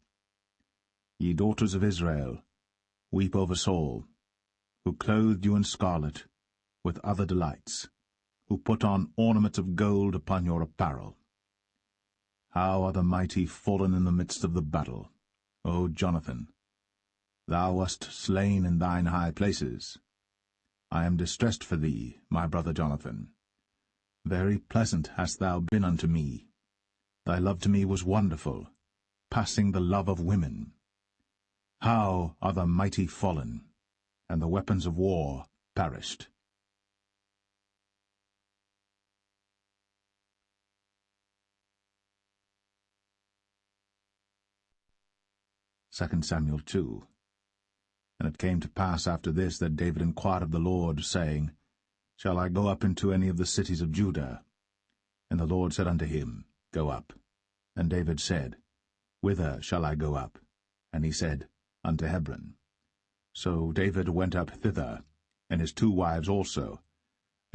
Ye daughters of Israel, weep over Saul, who clothed you in scarlet, with other delights, who put on ornaments of gold upon your apparel. How are the mighty fallen in the midst of the battle, O Jonathan! Thou wast slain in thine high places. I am distressed for thee, my brother Jonathan. Very pleasant hast thou been unto me. Thy love to me was wonderful, passing the love of women. How are the mighty fallen, and the weapons of war perished! Second Samuel 2. And it came to pass after this that David inquired of the Lord, saying, Shall I go up into any of the cities of Judah? And the Lord said unto him, Go up. And David said, Whither shall I go up? And he said, Unto Hebron. So David went up thither, and his 2 wives also,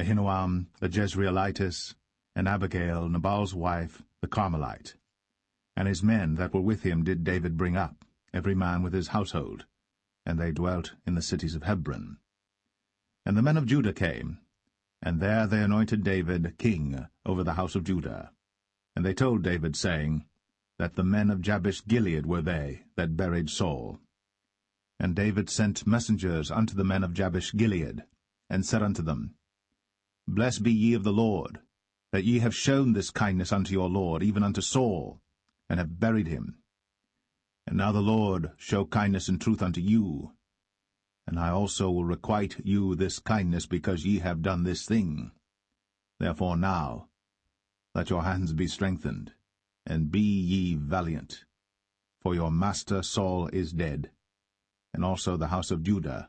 Ahinoam the Jezreelitess, and Abigail Nabal's wife, the Carmelite. And his men that were with him did David bring up, every man with his household, and they dwelt in the cities of Hebron. And the men of Judah came, and there they anointed David king over the house of Judah. And they told David, saying, that the men of Jabesh-Gilead were they that buried Saul. And David sent messengers unto the men of Jabesh-Gilead, and said unto them, Blessed be ye of the Lord, that ye have shown this kindness unto your Lord, even unto Saul, and have buried him. And now the Lord show kindness and truth unto you, and I also will requite you this kindness, because ye have done this thing. Therefore now let your hands be strengthened, and be ye valiant. For your master Saul is dead, and also the house of Judah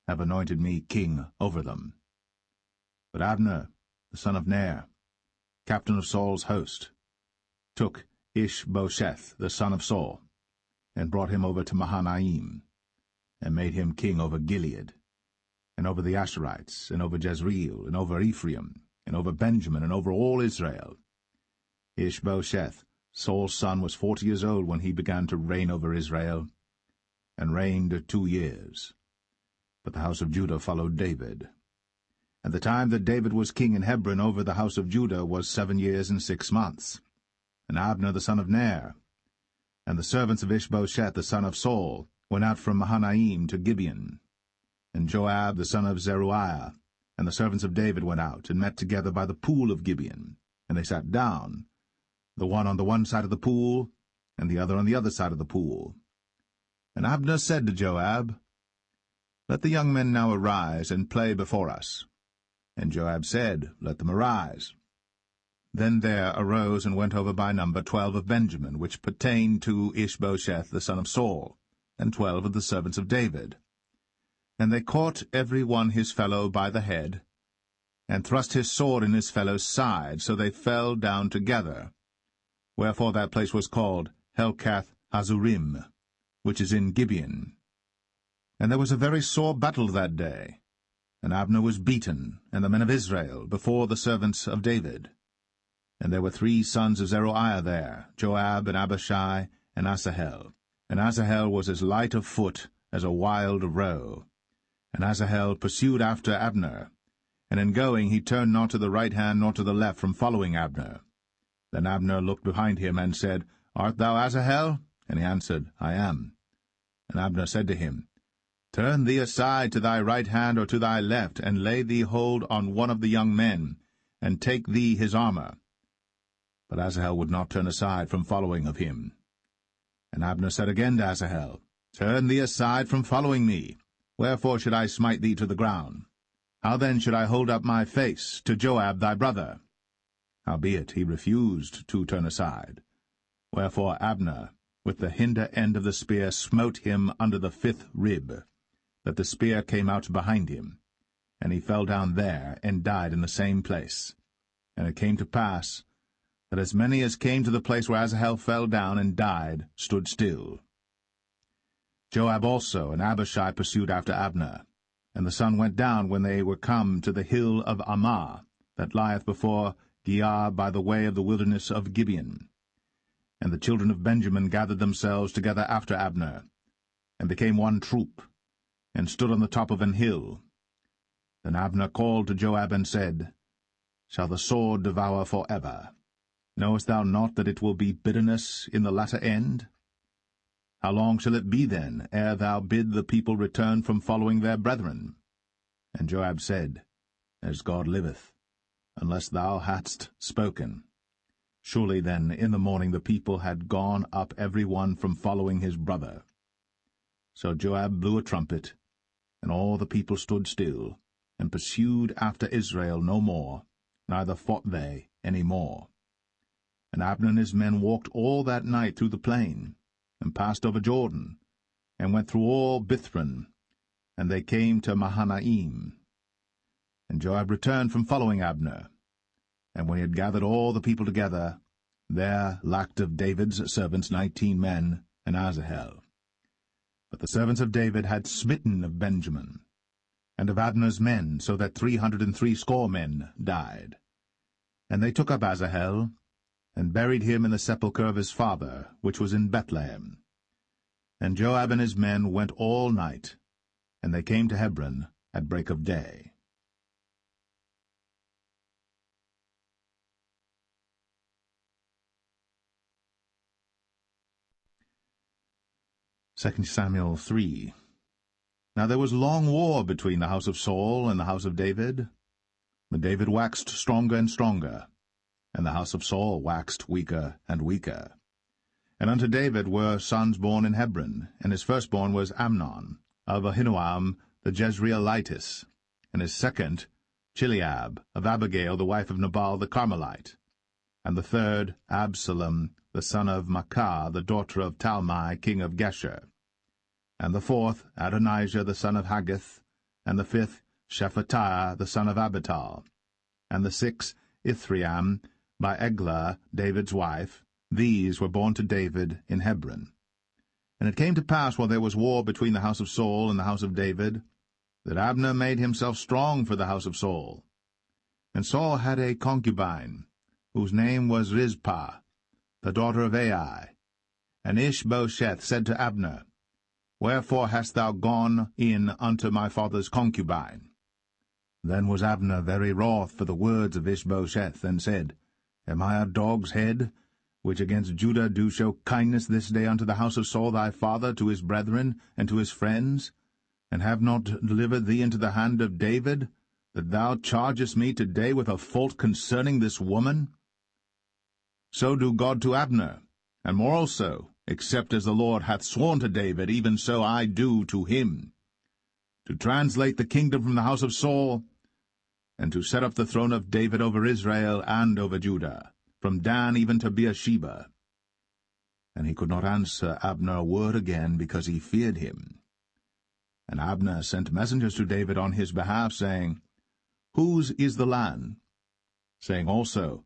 have anointed me king over them. But Abner, the son of Ner, captain of Saul's host, took Ishbosheth, the son of Saul, and brought him over to Mahanaim, and made him king over Gilead, and over the Asherites, and over Jezreel, and over Ephraim, and over Benjamin, and over all Israel. Ishbosheth, Saul's son, was 40 years old when he began to reign over Israel, and reigned 2 years. But the house of Judah followed David. And the time that David was king in Hebron over the house of Judah was 7 years and 6 months. And Abner the son of Ner, and the servants of Ishbosheth the son of Saul, went out from Mahanaim to Gibeon. And Joab the son of Zeruiah, and the servants of David went out, and met together by the pool of Gibeon. And they sat down, the one on the one side of the pool, and the other on the other side of the pool. And Abner said to Joab, Let the young men now arise, and play before us. And Joab said, Let them arise. Then there arose and went over by number 12 of Benjamin, which pertained to Ishbosheth the son of Saul, and 12 of the servants of David. And they caught every one his fellow by the head, and thrust his sword in his fellow's side, so they fell down together. Wherefore that place was called Helkath Hazurim, which is in Gibeon. And there was a very sore battle that day. And Abner was beaten, and the men of Israel, before the servants of David. And there were 3 sons of Zeruiah there, Joab, and Abishai, and Asahel. And Asahel was as light of foot as a wild roe. And Asahel pursued after Abner, and in going he turned not to the right hand nor to the left from following Abner. Then Abner looked behind him, and said, Art thou Asahel? And he answered, I am. And Abner said to him, Turn thee aside to thy right hand or to thy left, and lay thee hold on one of the young men, and take thee his armor. But Asahel would not turn aside from following of him. And Abner said again to Asahel, Turn thee aside from following me. Wherefore should I smite thee to the ground? How then should I hold up my face to Joab thy brother? Howbeit he refused to turn aside. Wherefore Abner with the hinder end of the spear smote him under the 5th rib, that the spear came out behind him, and he fell down there, and died in the same place. And it came to pass, that as many as came to the place where Asahel fell down and died stood still. Joab also and Abishai pursued after Abner, and the sun went down when they were come to the hill of Ammah, that lieth before Giah by the way of the wilderness of Gibeon. And the children of Benjamin gathered themselves together after Abner, and became one troop, and stood on the top of an hill. Then Abner called to Joab and said, Shall the sword devour for ever? Knowest thou not that it will be bitterness in the latter end? How long shall it be then, ere thou bid the people return from following their brethren? And Joab said, As God liveth, unless thou hadst spoken. Surely then in the morning the people had gone up every one from following his brother. So Joab blew a trumpet, and all the people stood still, and pursued after Israel no more, neither fought they any more. And Abner and his men walked all that night through the plain, and passed over Jordan, and went through all Bithron, and they came to Mahanaim. And Joab returned from following Abner. And when he had gathered all the people together, there lacked of David's servants 19 men, and Asahel. But the servants of David had smitten of Benjamin, and of Abner's men, so that 360 men died. And they took up Asahel, and buried him in the sepulchre of his father, which was in Bethlehem. And Joab and his men went all night, and they came to Hebron at break of day. 2 Samuel 3. Now there was long war between the house of Saul and the house of David. But David waxed stronger and stronger, and the house of Saul waxed weaker and weaker. And unto David were sons born in Hebron, and his firstborn was Amnon, of Ahinoam the Jezreelitess, and his second Chileab, of Abigail the wife of Nabal the Carmelite, and the third Absalom the son of Maacah the daughter of Talmai king of Geshur, and the fourth Adonijah the son of Haggith, and the fifth Shephatiah the son of Abital, and the sixth Ithream by Eglah David's wife. These were born to David in Hebron. And it came to pass, while there was war between the house of Saul and the house of David, that Abner made himself strong for the house of Saul. And Saul had a concubine, whose name was Rizpah, the daughter of Ai. And Ishbosheth said to Abner, Wherefore hast thou gone in unto my father's concubine? Then was Abner very wroth for the words of Ishbosheth, and said, Am I a dog's head, which against Judah do show kindness this day unto the house of Saul thy father, to his brethren, and to his friends, and have not delivered thee into the hand of David, that thou chargest me today with a fault concerning this woman? So do God to Abner, and more also, except as the Lord hath sworn to David, even so I do to him, to translate the kingdom from the house of Saul, and to set up the throne of David over Israel and over Judah, from Dan even to Beersheba. And he could not answer Abner a word again, because he feared him. And Abner sent messengers to David on his behalf, saying, Whose is the land? Saying also,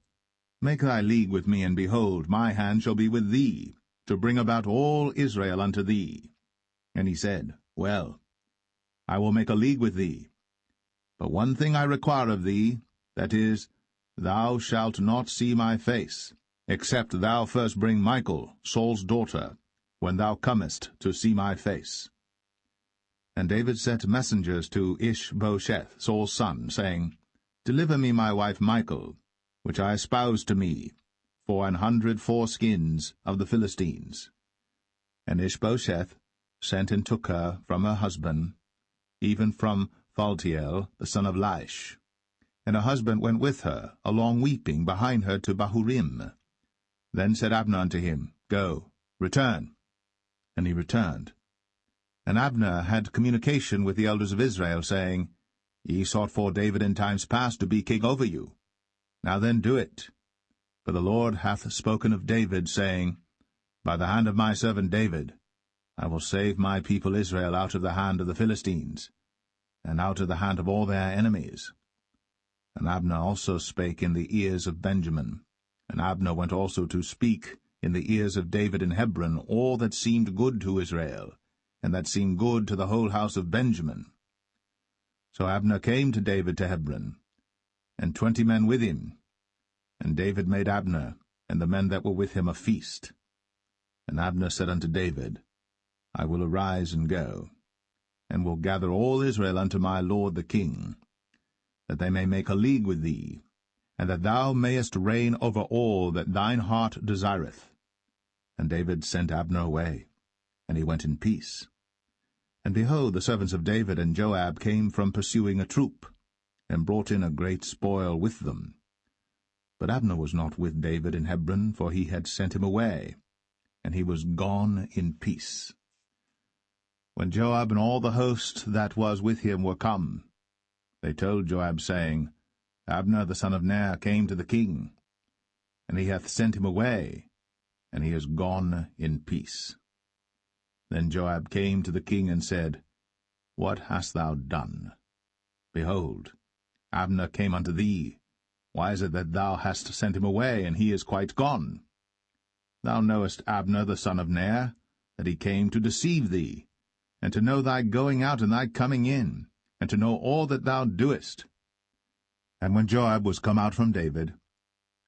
Make thy league with me, and behold, my hand shall be with thee, to bring about all Israel unto thee. And he said, Well, I will make a league with thee. But one thing I require of thee, that is, thou shalt not see my face, except thou first bring Michal, Saul's daughter, when thou comest to see my face. And David sent messengers to Ishbosheth, Saul's son, saying, Deliver me my wife Michal, which I espoused to me, for 100 foreskins of the Philistines. And Ishbosheth sent and took her from her husband, even from Phaltiel, the son of Laish. And her husband went with her, along weeping, behind her to Bahurim. Then said Abner unto him, Go, return. And he returned. And Abner had communication with the elders of Israel, saying, Ye sought for David in times past to be king over you. Now then do it. For the Lord hath spoken of David, saying, By the hand of my servant David I will save my people Israel out of the hand of the Philistines, and out of the hand of all their enemies. And Abner also spake in the ears of Benjamin. And Abner went also to speak in the ears of David in Hebron all that seemed good to Israel, and that seemed good to the whole house of Benjamin. So Abner came to David to Hebron, and 20 men with him. And David made Abner and the men that were with him a feast. And Abner said unto David, I will arise and go, and will gather all Israel unto my lord the king, that they may make a league with thee, and that thou mayest reign over all that thine heart desireth. And David sent Abner away, and he went in peace. And behold, the servants of David and Joab came from pursuing a troop, and brought in a great spoil with them. But Abner was not with David in Hebron, for he had sent him away, and he was gone in peace. When Joab and all the host that was with him were come, they told Joab, saying, Abner the son of Ner came to the king, and he hath sent him away, and he is gone in peace. Then Joab came to the king and said, What hast thou done? Behold, Abner came unto thee. Why is it that thou hast sent him away, and he is quite gone? Thou knowest Abner the son of Ner, that he came to deceive thee, and to know thy going out and thy coming in, and to know all that thou doest. And when Joab was come out from David,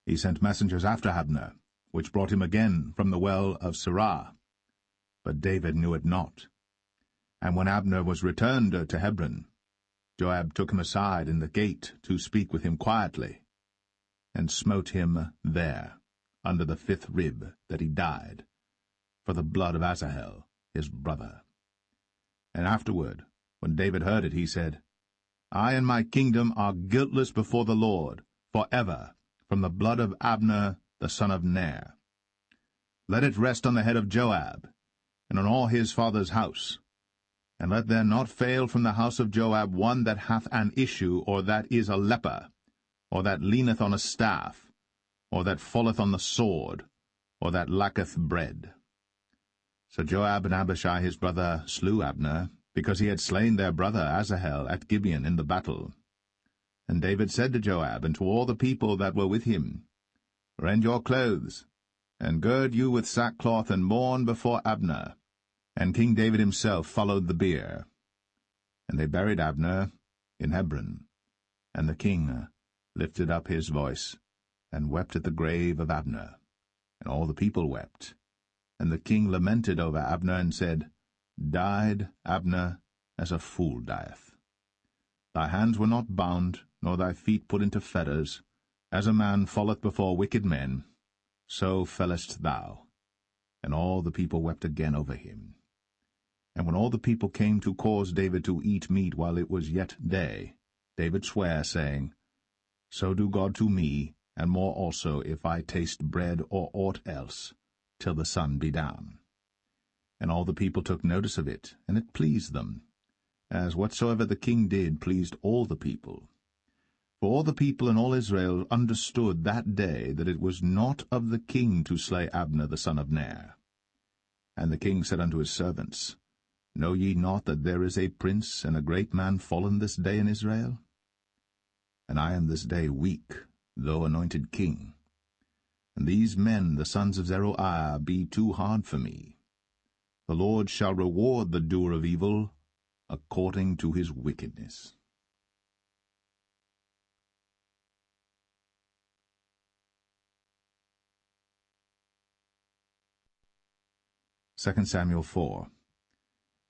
he sent messengers after Abner, which brought him again from the well of Sirah. But David knew it not. And when Abner was returned to Hebron, Joab took him aside in the gate to speak with him quietly, and smote him there, under the 5th rib, that he died, for the blood of Asahel, his brother. And afterward, when David heard it, he said, I and my kingdom are guiltless before the Lord, for ever, from the blood of Abner the son of Ner. Let it rest on the head of Joab, and on all his father's house. And let there not fail from the house of Joab one that hath an issue, or that is a leper, or that leaneth on a staff, or that falleth on the sword, or that lacketh bread. So Joab and Abishai his brother slew Abner, because he had slain their brother Asahel at Gibeon in the battle. And David said to Joab and to all the people that were with him, Rend your clothes, and gird you with sackcloth, and mourn before Abner. And King David himself followed the bier. And they buried Abner in Hebron. And the king lifted up his voice, and wept at the grave of Abner. And all the people wept. And the king lamented over Abner, and said, Died Abner as a fool dieth. Thy hands were not bound, nor thy feet put into fetters. As a man falleth before wicked men, so fellest thou. And all the people wept again over him. And when all the people came to cause David to eat meat while it was yet day, David sware, saying, So do God to me, and more also, if I taste bread or aught else, till the sun be down. And all the people took notice of it, and it pleased them, as whatsoever the king did pleased all the people. For all the people and all Israel understood that day that it was not of the king to slay Abner the son of Ner. And the king said unto his servants, Know ye not that there is a prince and a great man fallen this day in Israel? And I am this day weak, though anointed king. And these men, the sons of Zeruiah, be too hard for me. The Lord shall reward the doer of evil according to his wickedness. 2 Samuel 4.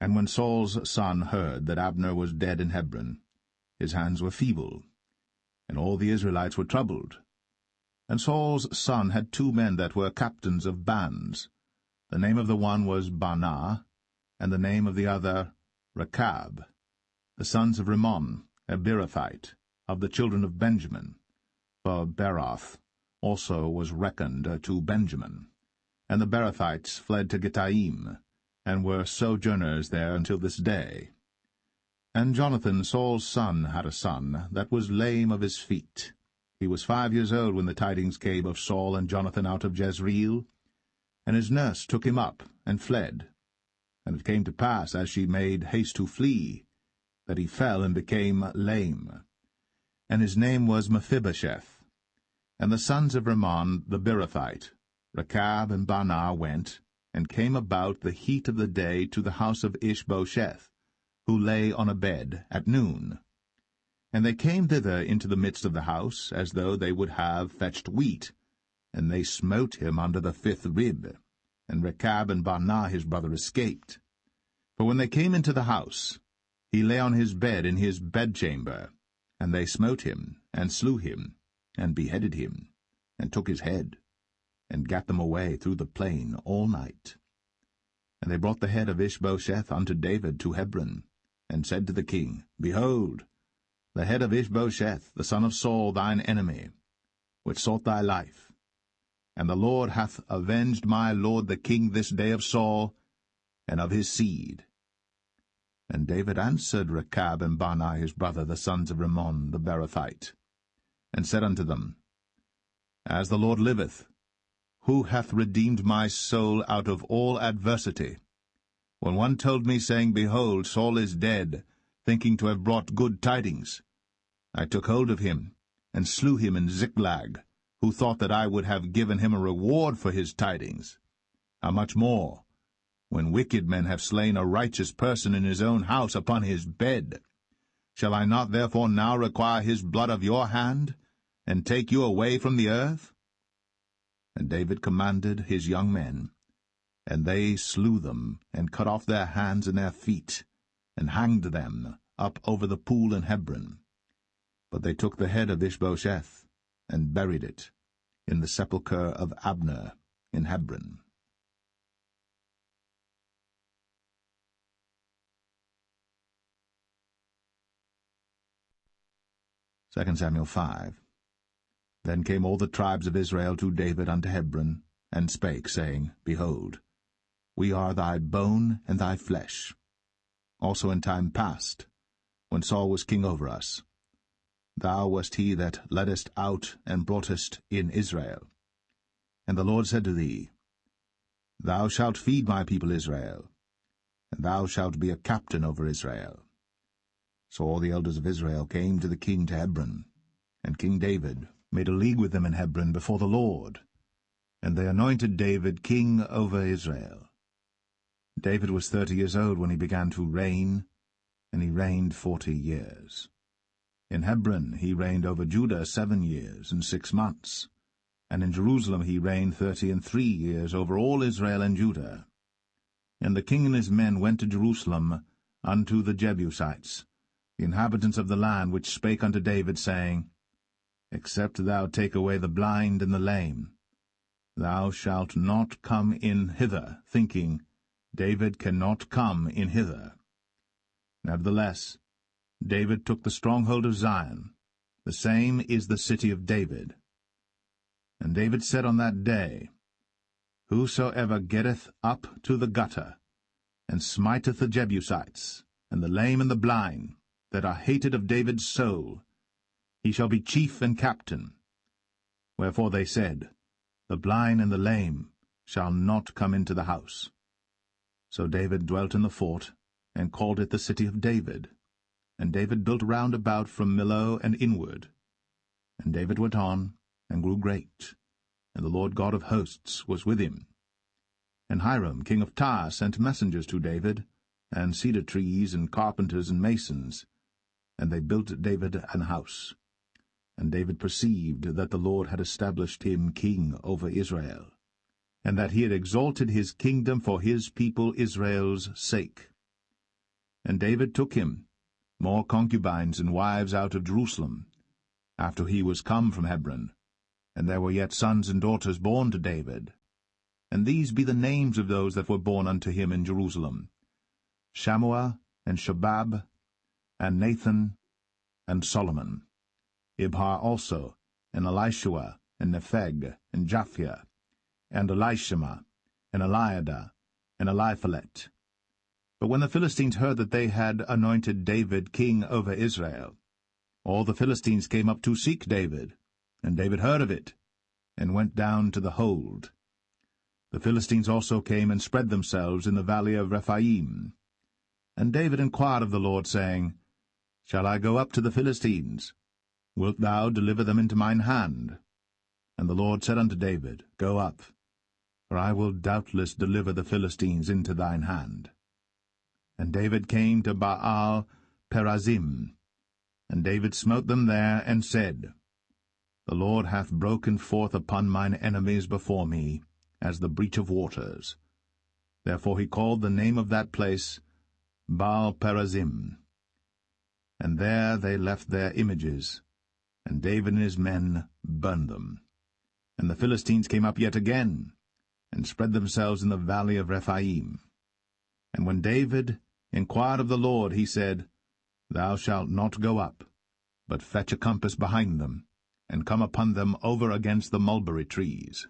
And when Saul's son heard that Abner was dead in Hebron, his hands were feeble, and all the Israelites were troubled. And Saul's son had 2 men that were captains of bands. The name of the one was Baanah, and the name of the other Rechab, the sons of Rimmon, a Beerothite, of the children of Benjamin. For Beeroth also was reckoned to Benjamin. And the Beerothites fled to Gittaim, and were sojourners there until this day. And Jonathan, Saul's son, had a son that was lame of his feet. He was 5 years old when the tidings came of Saul and Jonathan out of Jezreel. And his nurse took him up, and fled. And it came to pass, as she made haste to flee, that he fell and became lame. And his name was Mephibosheth. And the sons of Rimmon the Beerothite, Rechab and Baanah, went, and came about the heat of the day to the house of Ishbosheth, who lay on a bed at noon. And they came thither into the midst of the house, as though they would have fetched wheat, and they smote him under the 5th rib. And Rechab and Baanah his brother escaped. For when they came into the house, he lay on his bed in his bedchamber, and they smote him, and slew him, and beheaded him, and took his head, and gat them away through the plain all night. And they brought the head of Ishbosheth unto David to Hebron, and said to the king, Behold, the head of Ishbosheth, the son of Saul, thine enemy, which sought thy life. And the Lord hath avenged my lord the king this day of Saul, and of his seed. And David answered Rechab and Baanah his brother, the sons of Rimmon the Beerothite, and said unto them, As the Lord liveth, who hath redeemed my soul out of all adversity? When one told me, saying, Behold, Saul is dead, thinking to have brought good tidings, I took hold of him, and slew him in Ziklag, who thought that I would have given him a reward for his tidings. How much more, when wicked men have slain a righteous person in his own house upon his bed? Shall I not therefore now require his blood of your hand, and take you away from the earth? And David commanded his young men, and they slew them, and cut off their hands and their feet, and hanged them up over the pool in Hebron. But they took the head of Ishbosheth, and buried it in the sepulchre of Abner in Hebron. 2 Samuel 5. Then came all the tribes of Israel to David unto Hebron, and spake, saying, Behold, we are thy bone and thy flesh. Also in time past, when Saul was king over us, thou wast he that leddest out and broughtest in Israel. And the Lord said to thee, Thou shalt feed my people Israel, and thou shalt be a captain over Israel. So all the elders of Israel came to the king to Hebron, and King David made a league with them in Hebron before the Lord, and they anointed David king over Israel. David was 30 years old when he began to reign, and he reigned 40 years. In Hebron he reigned over Judah 7 years and 6 months, and in Jerusalem he reigned 33 years over all Israel and Judah. And the king and his men went to Jerusalem unto the Jebusites, the inhabitants of the land, which spake unto David, saying, Except thou take away the blind and the lame, thou shalt not come in hither, thinking, David cannot come in hither. Nevertheless, David took the stronghold of Zion, the same is the city of David. And David said on that day, Whosoever getteth up to the gutter, and smiteth the Jebusites, and the lame and the blind, that are hated of David's soul, he shall be chief and captain. Wherefore they said, The blind and the lame shall not come into the house. So David dwelt in the fort, and called it the city of David. And David built round about from Millo and inward. And David went on, and grew great, and the Lord God of hosts was with him. And Hiram king of Tyre sent messengers to David, and cedar trees, and carpenters, and masons, and they built David an house. And David perceived that the Lord had established him king over Israel, and that he had exalted his kingdom for his people Israel's sake. And David took him more concubines and wives out of Jerusalem, after he was come from Hebron, and there were yet sons and daughters born to David. And these be the names of those that were born unto him in Jerusalem, Shammua, and Shobab, and Nathan, and Solomon, Ibhar also, and Elishua, and Nepheg, and Japhia, and Elishama, and Eliada, and Eliphalet. But when the Philistines heard that they had anointed David king over Israel, all the Philistines came up to seek David, and David heard of it, and went down to the hold. The Philistines also came and spread themselves in the valley of Rephaim. And David inquired of the Lord, saying, Shall I go up to the Philistines? Wilt thou deliver them into mine hand? And the Lord said unto David, Go up, for I will doubtless deliver the Philistines into thine hand. And David came to Baal Perazim, and David smote them there, and said, The Lord hath broken forth upon mine enemies before me, as the breach of waters. Therefore he called the name of that place Baal Perazim. And there they left their images, and David and his men burned them. And the Philistines came up yet again, and spread themselves in the valley of Rephaim. And when David inquired of the Lord, he said, Thou shalt not go up, but fetch a compass behind them, and come upon them over against the mulberry trees.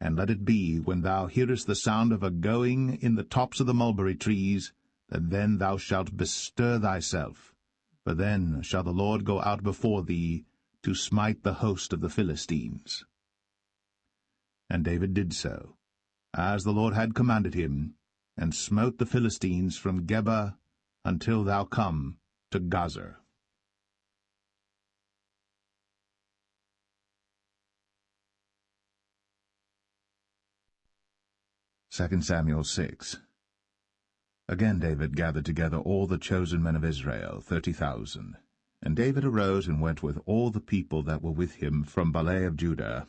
And let it be, when thou hearest the sound of a going in the tops of the mulberry trees, that then thou shalt bestir thyself, for then shall the Lord go out before thee to smite the host of the Philistines. And David did so, as the Lord had commanded him, and smote the Philistines from Geba until thou come to Gazer. 2 Samuel 6. Again David gathered together all the chosen men of Israel, 30,000. And David arose and went with all the people that were with him from Baalah of Judah,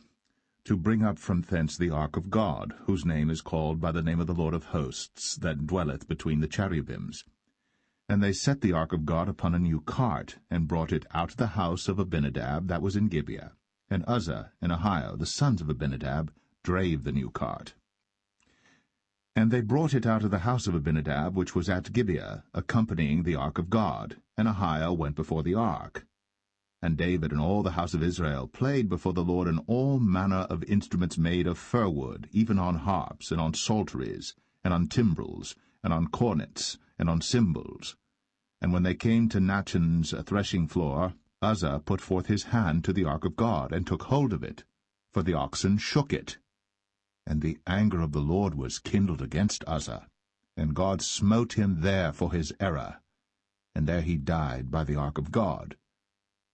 to bring up from thence the ark of God, whose name is called by the name of the Lord of hosts, that dwelleth between the cherubims. And they set the ark of God upon a new cart, and brought it out of the house of Abinadab that was in Gibeah. And Uzzah and Ahio, the sons of Abinadab, drave the new cart. And they brought it out of the house of Abinadab, which was at Gibeah, accompanying the ark of God, and Ahio went before the ark. And David and all the house of Israel played before the Lord in all manner of instruments made of fir wood, even on harps, and on psalteries, and on timbrels, and on cornets, and on cymbals. And when they came to Nachon's threshing floor, Uzzah put forth his hand to the ark of God, and took hold of it, for the oxen shook it. And the anger of the Lord was kindled against Uzzah, and God smote him there for his error, and there he died by the ark of God.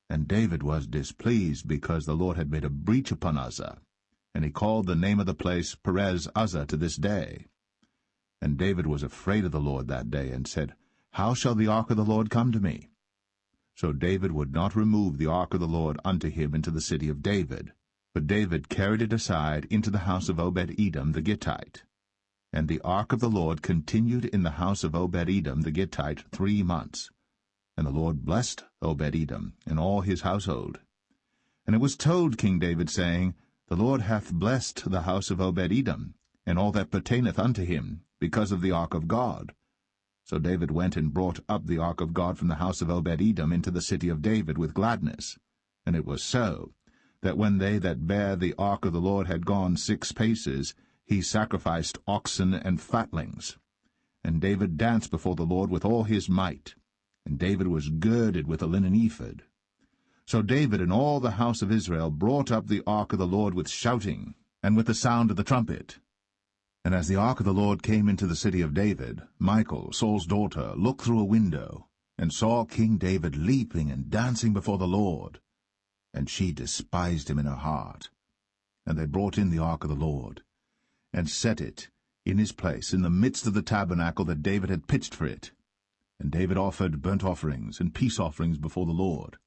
And David was displeased, because the Lord had made a breach upon Uzzah, and he called the name of the place Perez Uzzah to this day. And David was afraid of the Lord that day, and said, How shall the ark of the Lord come to me? So David would not remove the ark of the Lord unto him into the city of David, but David carried it aside into the house of Obed-Edom the Gittite. And the ark of the Lord continued in the house of Obed-Edom the Gittite 3 months. And the Lord blessed Obed-Edom and all his household. And it was told King David, saying, The Lord hath blessed the house of Obed-Edom, and all that pertaineth unto him, because of the ark of God. So David went and brought up the ark of God from the house of Obed-Edom into the city of David with gladness. And it was so, that when they that bare the ark of the Lord had gone 6 paces, he sacrificed oxen and fatlings. And David danced before the Lord with all his might. And David was girded with a linen ephod. So David and all the house of Israel brought up the ark of the Lord with shouting, and with the sound of the trumpet. And as the ark of the Lord came into the city of David, Michal, Saul's daughter, looked through a window, and saw King David leaping and dancing before the Lord. And she despised him in her heart. And they brought in the ark of the Lord, and set it in his place in the midst of the tabernacle that David had pitched for it. And David offered burnt offerings and peace offerings before the Lord.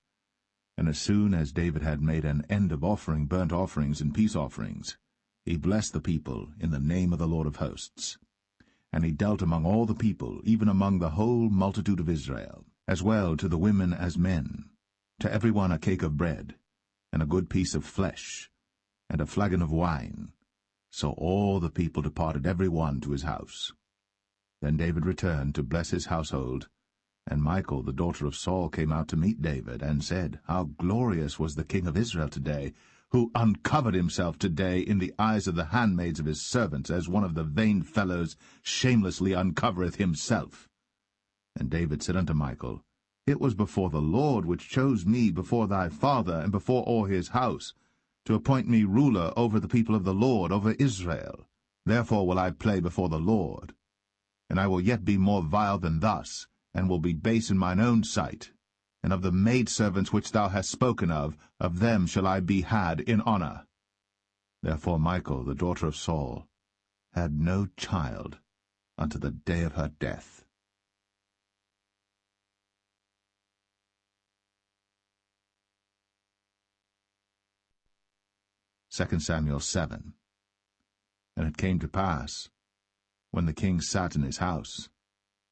And as soon as David had made an end of offering burnt offerings and peace offerings, he blessed the people in the name of the Lord of hosts. And he dealt among all the people, even among the whole multitude of Israel, as well to the women as men, to every one a cake of bread, and a good piece of flesh, and a flagon of wine. So all the people departed every one to his house. Then David returned to bless his household, and Michal the daughter of Saul came out to meet David, and said, How glorious was the king of Israel today, who uncovered himself today in the eyes of the handmaids of his servants, as one of the vain fellows shamelessly uncovereth himself. And David said unto Michal, It was before the Lord which chose me before thy father, and before all his house, to appoint me ruler over the people of the Lord, over Israel. Therefore will I play before the Lord. And I will yet be more vile than thus, and will be base in mine own sight. And of the maidservants which thou hast spoken of them shall I be had in honor. Therefore Michal, the daughter of Saul, had no child unto the day of her death. Second Samuel 7. And it came to pass, when the king sat in his house,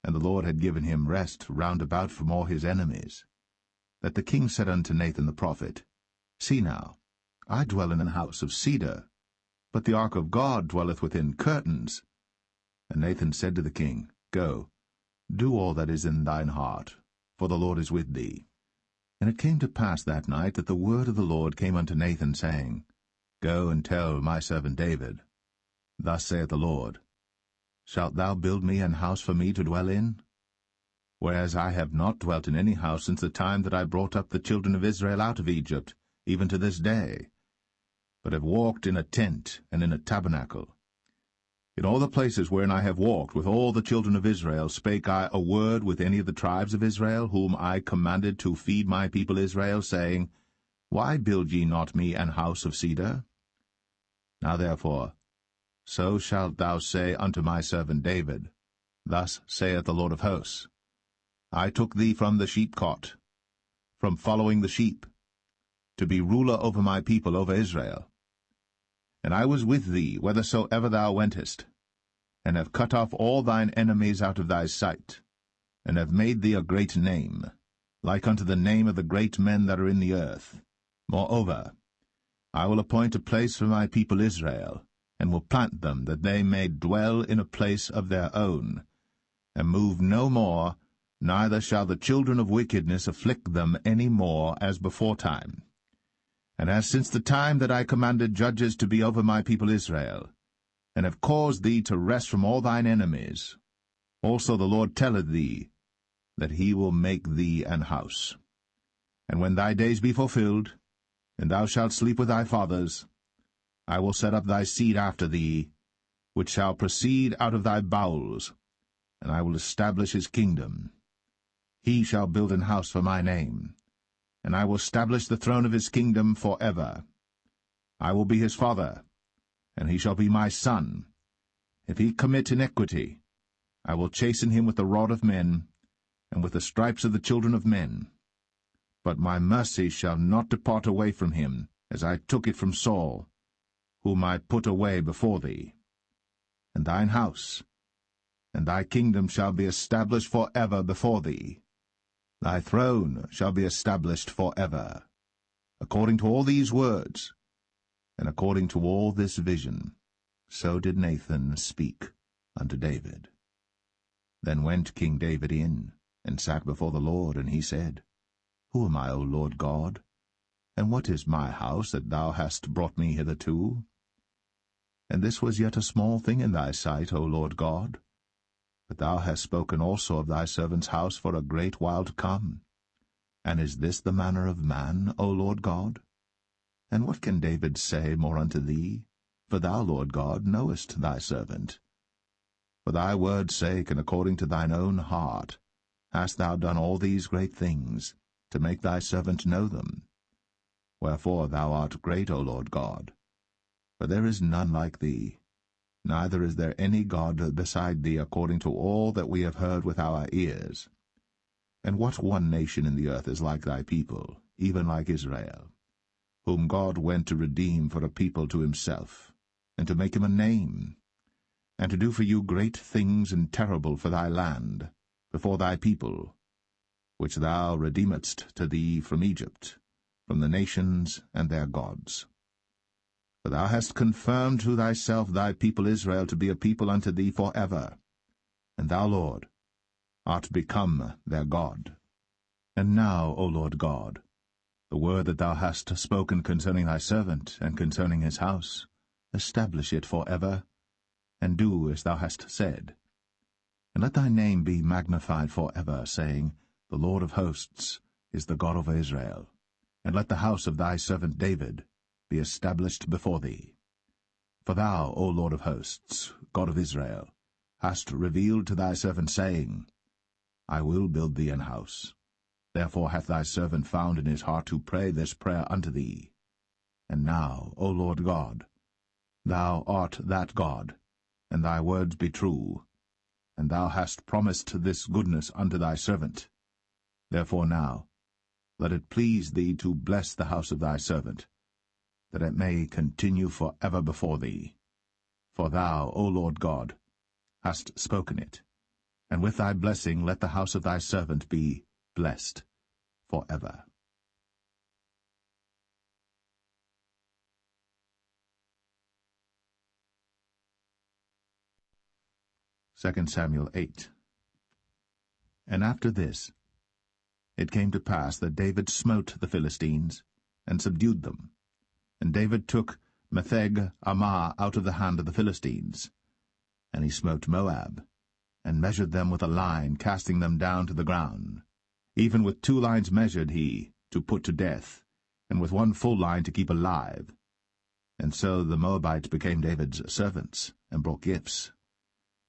and the Lord had given him rest round about from all his enemies, that the king said unto Nathan the prophet, See now, I dwell in an house of cedar, but the ark of God dwelleth within curtains. And Nathan said to the king, Go, do all that is in thine heart, for the Lord is with thee. And it came to pass that night that the word of the Lord came unto Nathan, saying, Go and tell my servant David, Thus saith the Lord, Shalt thou build me an house for me to dwell in? Whereas I have not dwelt in any house since the time that I brought up the children of Israel out of Egypt, even to this day, but have walked in a tent and in a tabernacle. In all the places wherein I have walked with all the children of Israel spake I a word with any of the tribes of Israel, whom I commanded to feed my people Israel, saying, Why build ye not me an house of cedar? Now therefore, so shalt thou say unto my servant David, Thus saith the Lord of hosts, I took thee from the sheepcot, from following the sheep, to be ruler over my people, over Israel. And I was with thee whithersoever thou wentest, and have cut off all thine enemies out of thy sight, and have made thee a great name, like unto the name of the great men that are in the earth. Moreover, I will appoint a place for my people Israel, and will plant them, that they may dwell in a place of their own, and move no more, neither shall the children of wickedness afflict them any more as beforetime. And as since the time that I commanded judges to be over my people Israel, and have caused thee to rest from all thine enemies, also the Lord telleth thee, that he will make thee an house. And when thy days be fulfilled, and thou shalt sleep with thy fathers, I will set up thy seed after thee, which shall proceed out of thy bowels, and I will establish his kingdom. He shall build an house for my name, and I will establish the throne of his kingdom for ever. I will be his father, and he shall be my son. If he commit iniquity, I will chasten him with the rod of men, and with the stripes of the children of men. But my mercy shall not depart away from him, as I took it from Saul, whom I put away before thee. And thine house, and thy kingdom shall be established for ever before thee. Thy throne shall be established for ever. According to all these words, and according to all this vision, so did Nathan speak unto David. Then went King David in, and sat before the Lord, and he said, Who am I, O Lord God? And what is my house that thou hast brought me hitherto? And this was yet a small thing in thy sight, O Lord God. But thou hast spoken also of thy servant's house for a great while to come. And is this the manner of man, O Lord God? And what can David say more unto thee? For thou, Lord God, knowest thy servant. For thy word's sake, and according to thine own heart, hast thou done all these great things, to make thy servant know them. Wherefore thou art great, O Lord God. For there is none like thee, neither is there any God beside thee, according to all that we have heard with our ears. And what one nation in the earth is like thy people, even like Israel, whom God went to redeem for a people to himself, and to make him a name, and to do for you great things and terrible for thy land, before thy people, which thou redeemedst to thee from Egypt, from the nations and their gods. For thou hast confirmed to thyself thy people Israel to be a people unto thee for ever, and thou, Lord, art become their God. And now, O Lord God, the word that thou hast spoken concerning thy servant, and concerning his house, establish it for ever, and do as thou hast said. And let thy name be magnified for ever, saying, The Lord of hosts is the God of Israel. And let the house of thy servant David be established before thee. For thou, O Lord of hosts, God of Israel, hast revealed to thy servant, saying, I will build thee an house. Therefore hath thy servant found in his heart to pray this prayer unto thee. And now, O Lord God, thou art that God, and thy words be true, and thou hast promised this goodness unto thy servant. Therefore now, let it please thee to bless the house of thy servant, that it may continue for ever before thee. For thou, O Lord God, hast spoken it, and with thy blessing let the house of thy servant be blessed for ever. 2 Samuel 8. And after this, it came to pass that David smote the Philistines, and subdued them. And David took Metheg Ammah out of the hand of the Philistines. And he smote Moab, and measured them with a line, casting them down to the ground. Even with 2 lines measured he, to put to death, and with 1 full line to keep alive. And so the Moabites became David's servants, and brought gifts.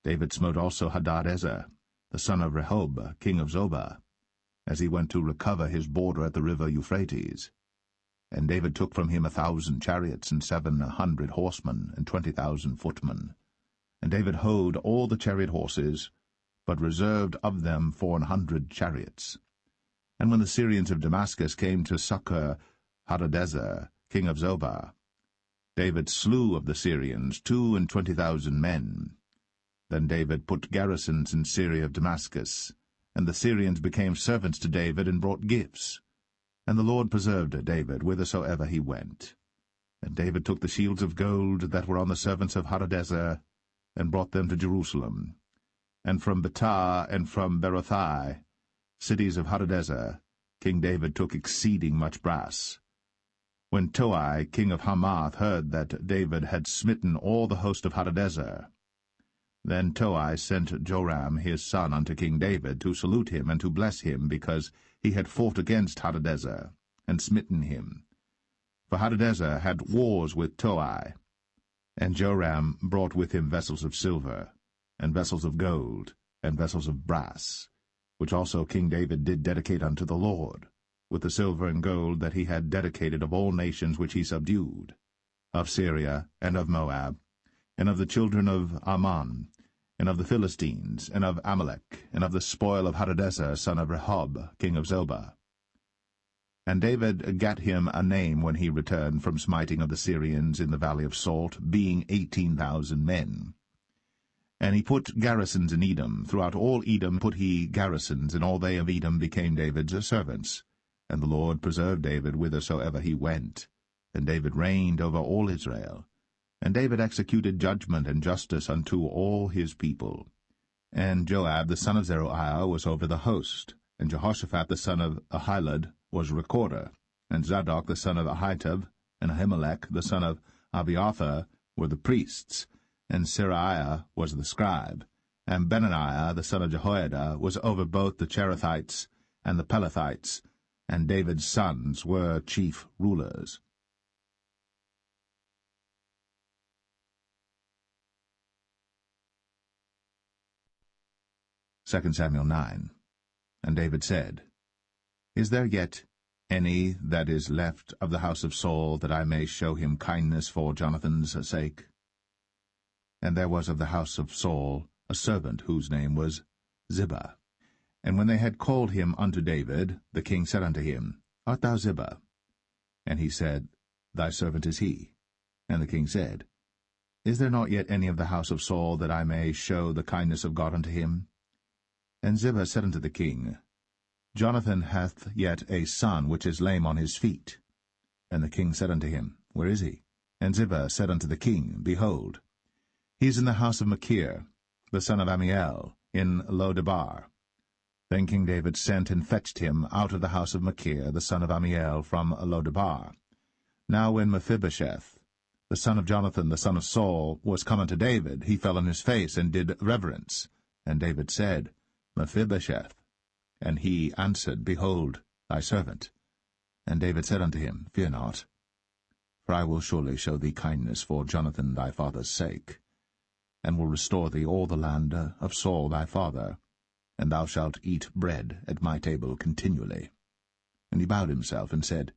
David smote also Hadadezer, the son of Rehob, king of Zobah, as he went to recover his border at the river Euphrates. And David took from him 1,000 chariots, and 700 horsemen, and 20,000 footmen. And David houghed all the chariot horses, but reserved of them 400 chariots. And when the Syrians of Damascus came to succor Hadadezer, king of Zobah, David slew of the Syrians 22,000 men. Then David put garrisons in Syria of Damascus, and the Syrians became servants to David and brought gifts. And the Lord preserved David whithersoever he went. And David took the shields of gold that were on the servants of Hadadezer, and brought them to Jerusalem. And from Betah and from Berothai, cities of Hadadezer, King David took exceeding much brass. When Toi, king of Hamath, heard that David had smitten all the host of Hadadezer, then Toi sent Joram his son unto King David to salute him and to bless him, because he had fought against Hadadezer, and smitten him. For Hadadezer had wars with Toi. And Joram brought with him vessels of silver, and vessels of gold, and vessels of brass, which also King David did dedicate unto the Lord, with the silver and gold that he had dedicated of all nations which he subdued, of Syria, and of Moab, and of the children of Ammon, and of the Philistines, and of Amalek, and of the spoil of Hadadezer son of Rehob, king of Zobah. And David gat him a name when he returned from smiting of the Syrians in the valley of Salt, being 18,000 men. And he put garrisons in Edom. Throughout all Edom put he garrisons, and all they of Edom became David's servants. And the Lord preserved David whithersoever he went. And David reigned over all Israel. And David executed judgment and justice unto all his people. And Joab the son of Zeruiah was over the host, and Jehoshaphat the son of Ahilud was recorder, and Zadok the son of Ahitub, and Ahimelech the son of Abiathar were the priests, and Seraiah was the scribe, and Benaniah the son of Jehoiada was over both the Cherethites and the Pelethites, and David's sons were chief rulers. 2 Samuel 9. And David said, Is there yet any that is left of the house of Saul, that I may show him kindness for Jonathan's sake? And there was of the house of Saul a servant whose name was Ziba. And when they had called him unto David, the king said unto him, Art thou Ziba? And he said, Thy servant is he. And the king said, Is there not yet any of the house of Saul, that I may show the kindness of God unto him? And Ziba said unto the king, Jonathan hath yet a son which is lame on his feet. And the king said unto him, Where is he? And Ziba said unto the king, Behold, he is in the house of Machir, the son of Ammiel, in Lo-debar. Then King David sent and fetched him out of the house of Machir, the son of Ammiel, from Lo-debar. Now when Mephibosheth, the son of Jonathan, the son of Saul, was come unto David, he fell on his face and did reverence. And David said, Mephibosheth. And he answered, Behold, thy servant. And David said unto him, Fear not, for I will surely show thee kindness for Jonathan thy father's sake, and will restore thee all the land of Saul thy father, and thou shalt eat bread at my table continually. And he bowed himself and said,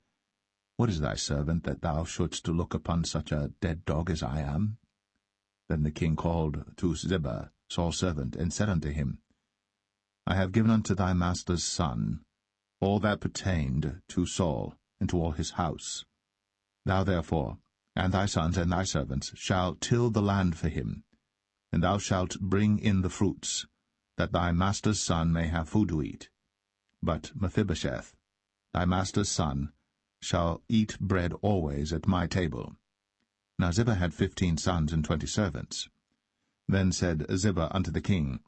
What is thy servant, that thou shouldst look upon such a dead dog as I am? Then the king called to Ziba, Saul's servant, and said unto him, I have given unto thy master's son all that pertained to Saul, and to all his house. Thou therefore, and thy sons and thy servants, shall till the land for him, and thou shalt bring in the fruits, that thy master's son may have food to eat. But Mephibosheth, thy master's son, shall eat bread always at my table. Now Ziba had 15 sons and 20 servants. Then said Ziba unto the king,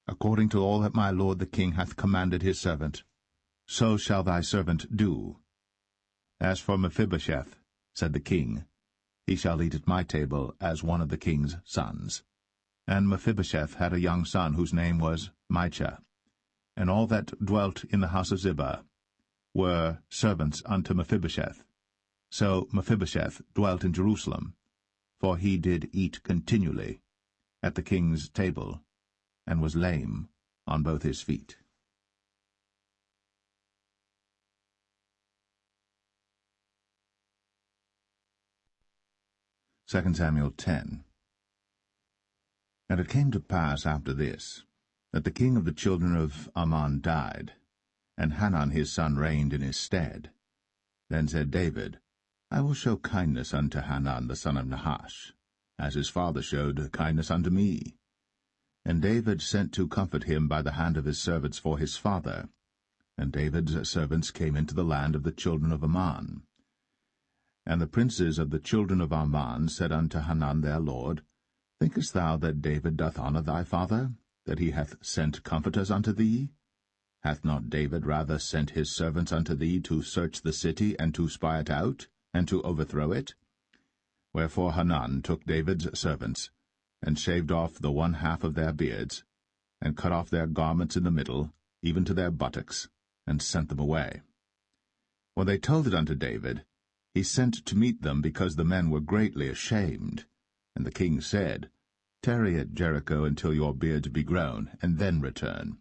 According to all that my lord the king hath commanded his servant, so shall thy servant do. As for Mephibosheth, said the king, he shall eat at my table as one of the king's sons. And Mephibosheth had a young son whose name was Micah. And all that dwelt in the house of Ziba were servants unto Mephibosheth. So Mephibosheth dwelt in Jerusalem, for he did eat continually at the king's table, and was lame on both his feet. 2 Samuel 10. And it came to pass after this, that the king of the children of Ammon died, and Hanun his son reigned in his stead. Then said David, I will show kindness unto Hanun the son of Nahash, as his father showed kindness unto me. And David sent to comfort him by the hand of his servants for his father. And David's servants came into the land of the children of Ammon. And the princes of the children of Ammon said unto Hanun their lord, Thinkest thou that David doth honour thy father, that he hath sent comforters unto thee? Hath not David rather sent his servants unto thee to search the city, and to spy it out, and to overthrow it? Wherefore Hanun took David's servants, and shaved off the one half of their beards, and cut off their garments in the middle, even to their buttocks, and sent them away. When they told it unto David, he sent to meet them, because the men were greatly ashamed. And the king said, Tarry at Jericho until your beards be grown, and then return.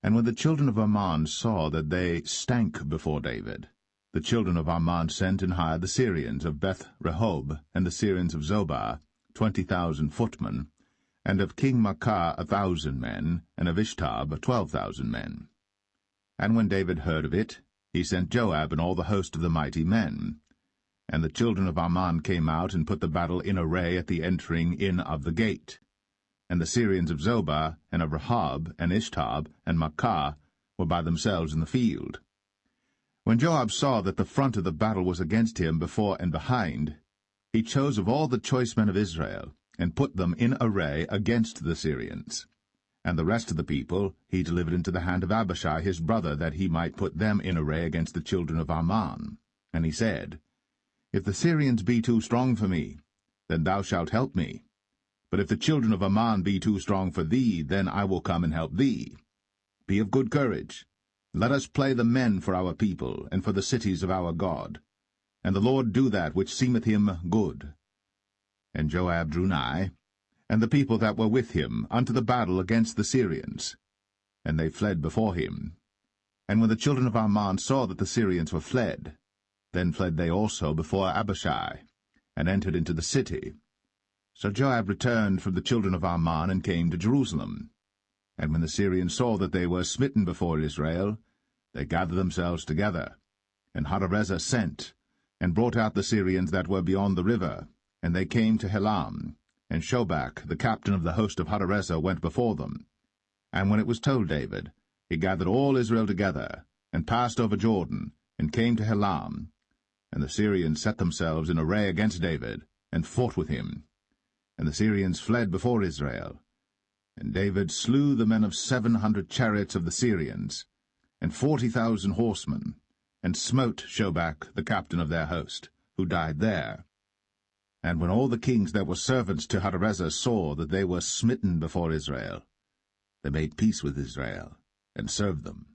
And when the children of Ammon saw that they stank before David, the children of Ammon sent and hired the Syrians of Beth-rehob, and the Syrians of Zobah, 20,000 footmen, and of King Maacah 1,000 men, and of Ishtab 12,000 men. And when David heard of it, he sent Joab and all the host of the mighty men. And the children of Ammon came out and put the battle in array at the entering in of the gate. And the Syrians of Zobah, and of Rehob, and Ishtab, and Maacah were by themselves in the field. When Joab saw that the front of the battle was against him before and behind, he chose of all the choice men of Israel, and put them in array against the Syrians. And the rest of the people he delivered into the hand of Abishai his brother, that he might put them in array against the children of Ammon. And he said, If the Syrians be too strong for me, then thou shalt help me. But if the children of Ammon be too strong for thee, then I will come and help thee. Be of good courage. Let us play the men for our people, and for the cities of our God. And the Lord do that which seemeth him good. And Joab drew nigh, and the people that were with him, unto the battle against the Syrians. And they fled before him. And when the children of Ammon saw that the Syrians were fled, then fled they also before Abishai, and entered into the city. So Joab returned from the children of Ammon, and came to Jerusalem. And when the Syrians saw that they were smitten before Israel, they gathered themselves together. And Hadarezer sent, and brought out the Syrians that were beyond the river, and they came to Helam. And Shobach, the captain of the host of Hadarezer, went before them. And when it was told David, he gathered all Israel together, and passed over Jordan, and came to Helam. And the Syrians set themselves in array against David, and fought with him. And the Syrians fled before Israel. And David slew the men of 700 chariots of the Syrians, and 40,000 horsemen, and smote Shobach, the captain of their host, who died there. And when all the kings that were servants to Hadarezer saw that they were smitten before Israel, they made peace with Israel, and served them.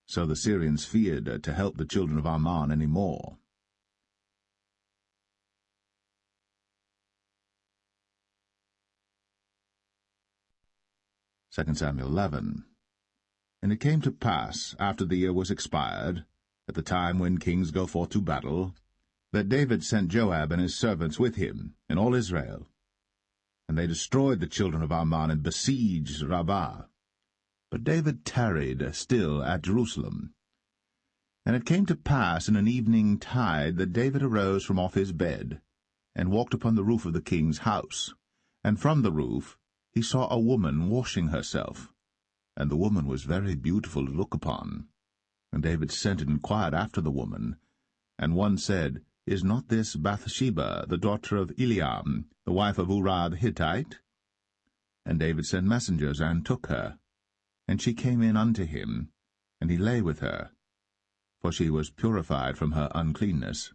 So the Syrians feared to help the children of Ammon any more. Second Samuel 11. And it came to pass, after the year was expired, at the time when kings go forth to battle, that David sent Joab and his servants with him, and all Israel. And they destroyed the children of Ammon, and besieged Rabbah. But David tarried still at Jerusalem. And it came to pass in an evening tide that David arose from off his bed, and walked upon the roof of the king's house. And from the roof he saw a woman washing herself, and the woman was very beautiful to look upon. And David sent and inquired after the woman. And one said, Is not this Bathsheba, the daughter of Eliam, the wife of Uriah the Hittite? And David sent messengers, and took her. And she came in unto him, and he lay with her. For she was purified from her uncleanness,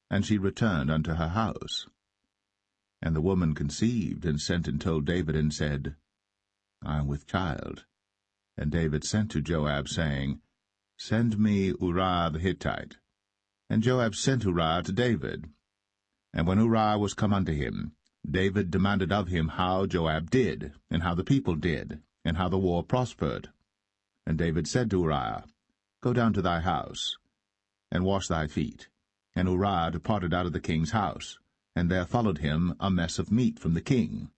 and she returned unto her house. And the woman conceived, and sent and told David, and said, I am with child. And David sent to Joab, saying, Send me Uriah the Hittite. And Joab sent Uriah to David. And when Uriah was come unto him, David demanded of him how Joab did, and how the people did, and how the war prospered. And David said to Uriah, Go down to thy house, and wash thy feet. And Uriah departed out of the king's house, and there followed him a mess of meat from the king.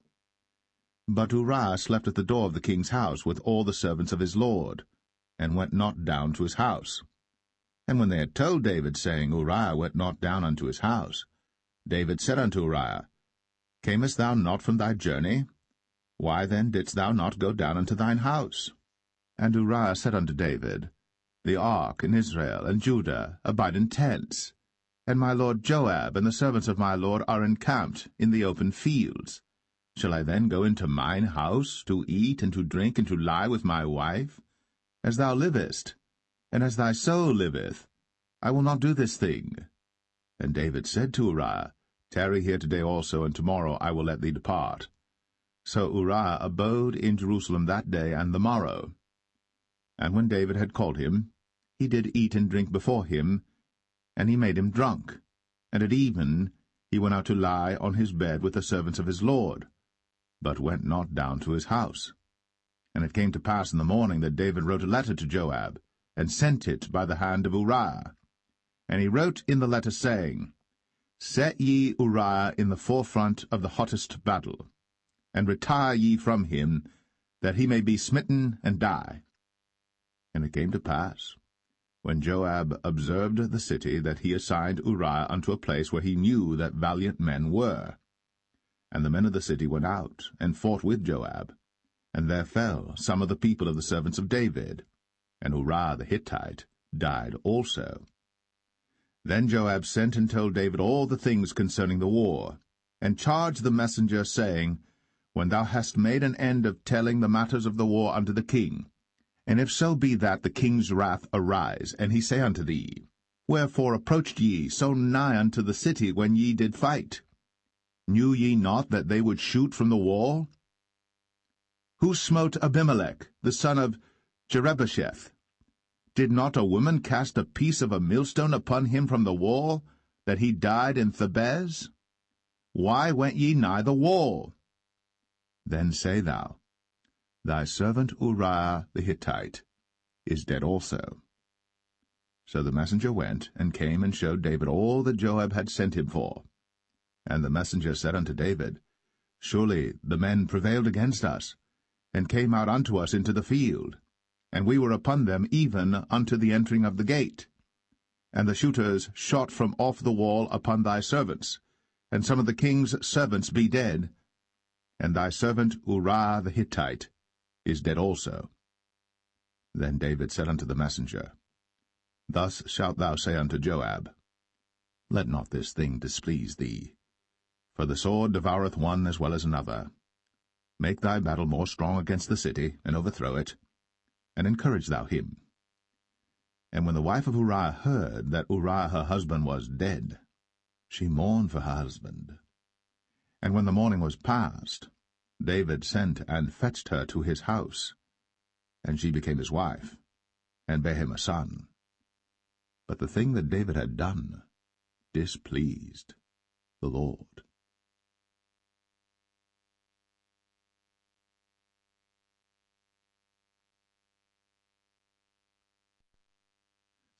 But Uriah slept at the door of the king's house with all the servants of his lord, and went not down to his house. And when they had told David, saying, Uriah went not down unto his house, David said unto Uriah, Camest thou not from thy journey? Why then didst thou not go down unto thine house? And Uriah said unto David, The ark and Israel and Judah abide in tents, and my lord Joab and the servants of my lord are encamped in the open fields. Shall I then go into mine house to eat and to drink and to lie with my wife? As thou livest, and as thy soul liveth, I will not do this thing. And David said to Uriah, Tarry here today also, and tomorrow I will let thee depart. So Uriah abode in Jerusalem that day and the morrow. And when David had called him, he did eat and drink before him, and he made him drunk. And at even he went out to lie on his bed with the servants of his lord, but went not down to his house. And it came to pass in the morning that David wrote a letter to Joab, and sent it by the hand of Uriah. And he wrote in the letter, saying, Set ye Uriah in the forefront of the hottest battle, and retire ye from him, that he may be smitten and die. And it came to pass, when Joab observed the city, that he assigned Uriah unto a place where he knew that valiant men were. And the men of the city went out, and fought with Joab, and there fell some of the people of the servants of David, and Uriah the Hittite died also. Then Joab sent and told David all the things concerning the war, and charged the messenger, saying, When thou hast made an end of telling the matters of the war unto the king, and if so be that the king's wrath arise, and he say unto thee, Wherefore approached ye so nigh unto the city when ye did fight? Knew ye not that they would shoot from the wall? Who smote Abimelech, the son of Jerubbesheth? Did not a woman cast a piece of a millstone upon him from the wall, that he died in Thebez? Why went ye nigh the wall? Then say thou, Thy servant Uriah the Hittite is dead also. So the messenger went, and came and showed David all that Joab had sent him for. And the messenger said unto David, Surely the men prevailed against us, and came out unto us into the field, and we were upon them even unto the entering of the gate. And the shooters shot from off the wall upon thy servants, and some of the king's servants be dead, and thy servant Uriah the Hittite is dead also. Then David said unto the messenger, Thus shalt thou say unto Joab, Let not this thing displease thee, for the sword devoureth one as well as another. Make thy battle more strong against the city, and overthrow it, and encourage thou him. And when the wife of Uriah heard that Uriah her husband was dead, she mourned for her husband. And when the morning was past, David sent and fetched her to his house, and she became his wife, and bare him a son. But the thing that David had done displeased the Lord.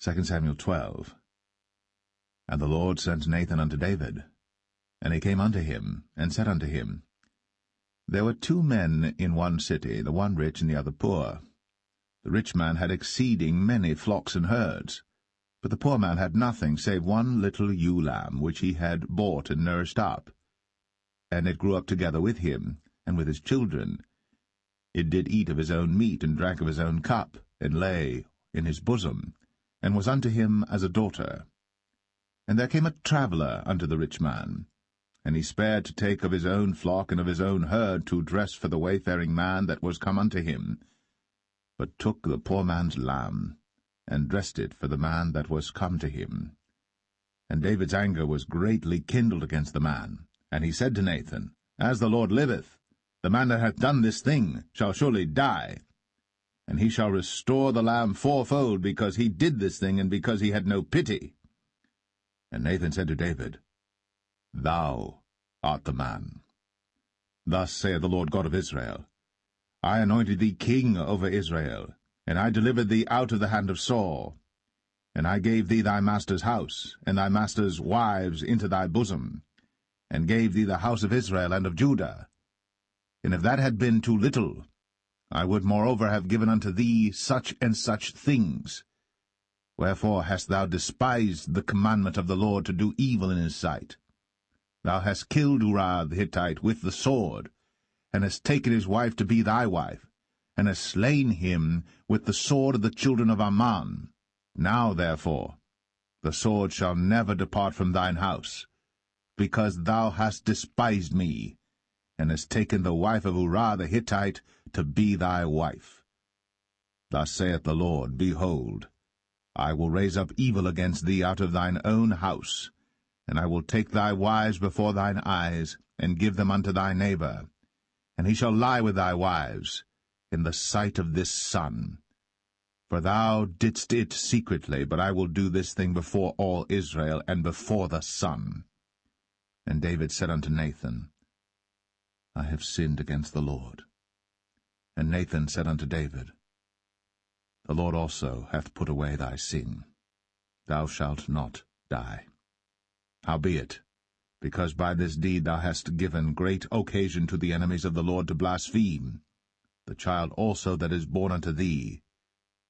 2 Samuel 12. And the Lord sent Nathan unto David. And he came unto him, and said unto him, There were 2 men in one city, the one rich and the other poor. The rich man had exceeding many flocks and herds, but the poor man had nothing save one little ewe lamb, which he had bought and nourished up. And it grew up together with him, and with his children. It did eat of his own meat, and drank of his own cup, and lay in his bosom, and was unto him as a daughter. And there came a traveller unto the rich man, and he spared to take of his own flock and of his own herd to dress for the wayfaring man that was come unto him, but took the poor man's lamb, and dressed it for the man that was come to him. And David's anger was greatly kindled against the man, and he said to Nathan, As the Lord liveth, the man that hath done this thing shall surely die, and he shall restore the lamb 4-fold, because he did this thing, and because he had no pity. And Nathan said to David, Thou art the man. Thus saith the Lord God of Israel, I anointed thee king over Israel, and I delivered thee out of the hand of Saul. And I gave thee thy master's house, and thy master's wives into thy bosom. and gave thee the house of Israel and of Judah. And if that had been too little, I would moreover have given unto thee such and such things. Wherefore hast thou despised the commandment of the Lord to do evil in his sight? Thou hast killed Uriah the Hittite with the sword, and hast taken his wife to be thy wife, and hast slain him with the sword of the children of Ammon. Now, therefore, the sword shall never depart from thine house, because thou hast despised me, and hast taken the wife of Uriah the Hittite to be thy wife. Thus saith the Lord, Behold, I will raise up evil against thee out of thine own house, and I will take thy wives before thine eyes, and give them unto thy neighbor, and he shall lie with thy wives in the sight of this sun. For thou didst it secretly, but I will do this thing before all Israel, and before the sun. And David said unto Nathan, I have sinned against the Lord. And Nathan said unto David, The Lord also hath put away thy sin. Thou shalt not die. Howbeit, because by this deed thou hast given great occasion to the enemies of the Lord to blaspheme, the child also that is born unto thee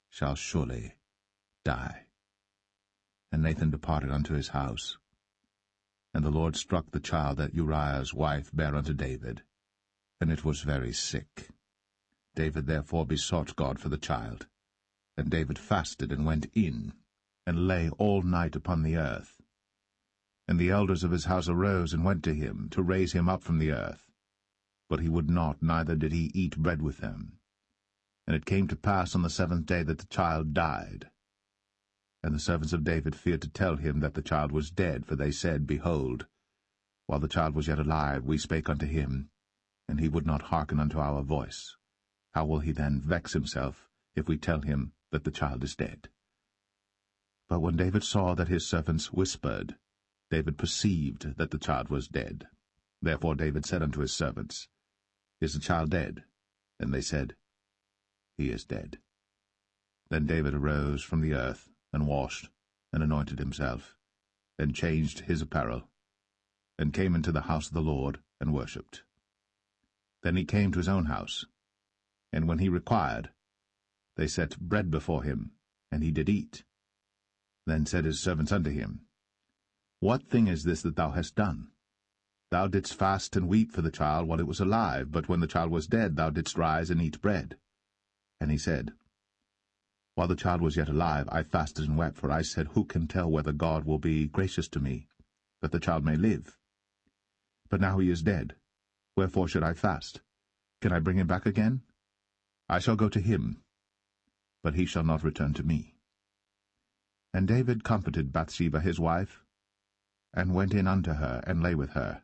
shall surely die. And Nathan departed unto his house. And the Lord struck the child that Uriah's wife bare unto David, and it was very sick. David therefore besought God for the child. And David fasted and went in, and lay all night upon the earth. And the elders of his house arose and went to him, to raise him up from the earth. But he would not, neither did he eat bread with them. And it came to pass on the 7th day that the child died. And the servants of David feared to tell him that the child was dead, for they said, Behold, while the child was yet alive, we spake unto him, and he would not hearken unto our voice. How will he then vex himself, if we tell him that the child is dead? But when David saw that his servants whispered, David perceived that the child was dead. Therefore David said unto his servants, Is the child dead? And they said, He is dead. Then David arose from the earth, and washed, and anointed himself, and changed his apparel, and came into the house of the Lord, and worshipped. Then he came to his own house, and when he required, they set bread before him, and he did eat. Then said his servants unto him, What thing is this that thou hast done? Thou didst fast and weep for the child while it was alive, but when the child was dead thou didst rise and eat bread. And he said, While the child was yet alive, I fasted and wept, for I said, Who can tell whether God will be gracious to me, that the child may live? But now he is dead. Wherefore should I fast? Can I bring him back again? I shall go to him, but he shall not return to me. And David comforted Bathsheba his wife, and went in unto her, and lay with her.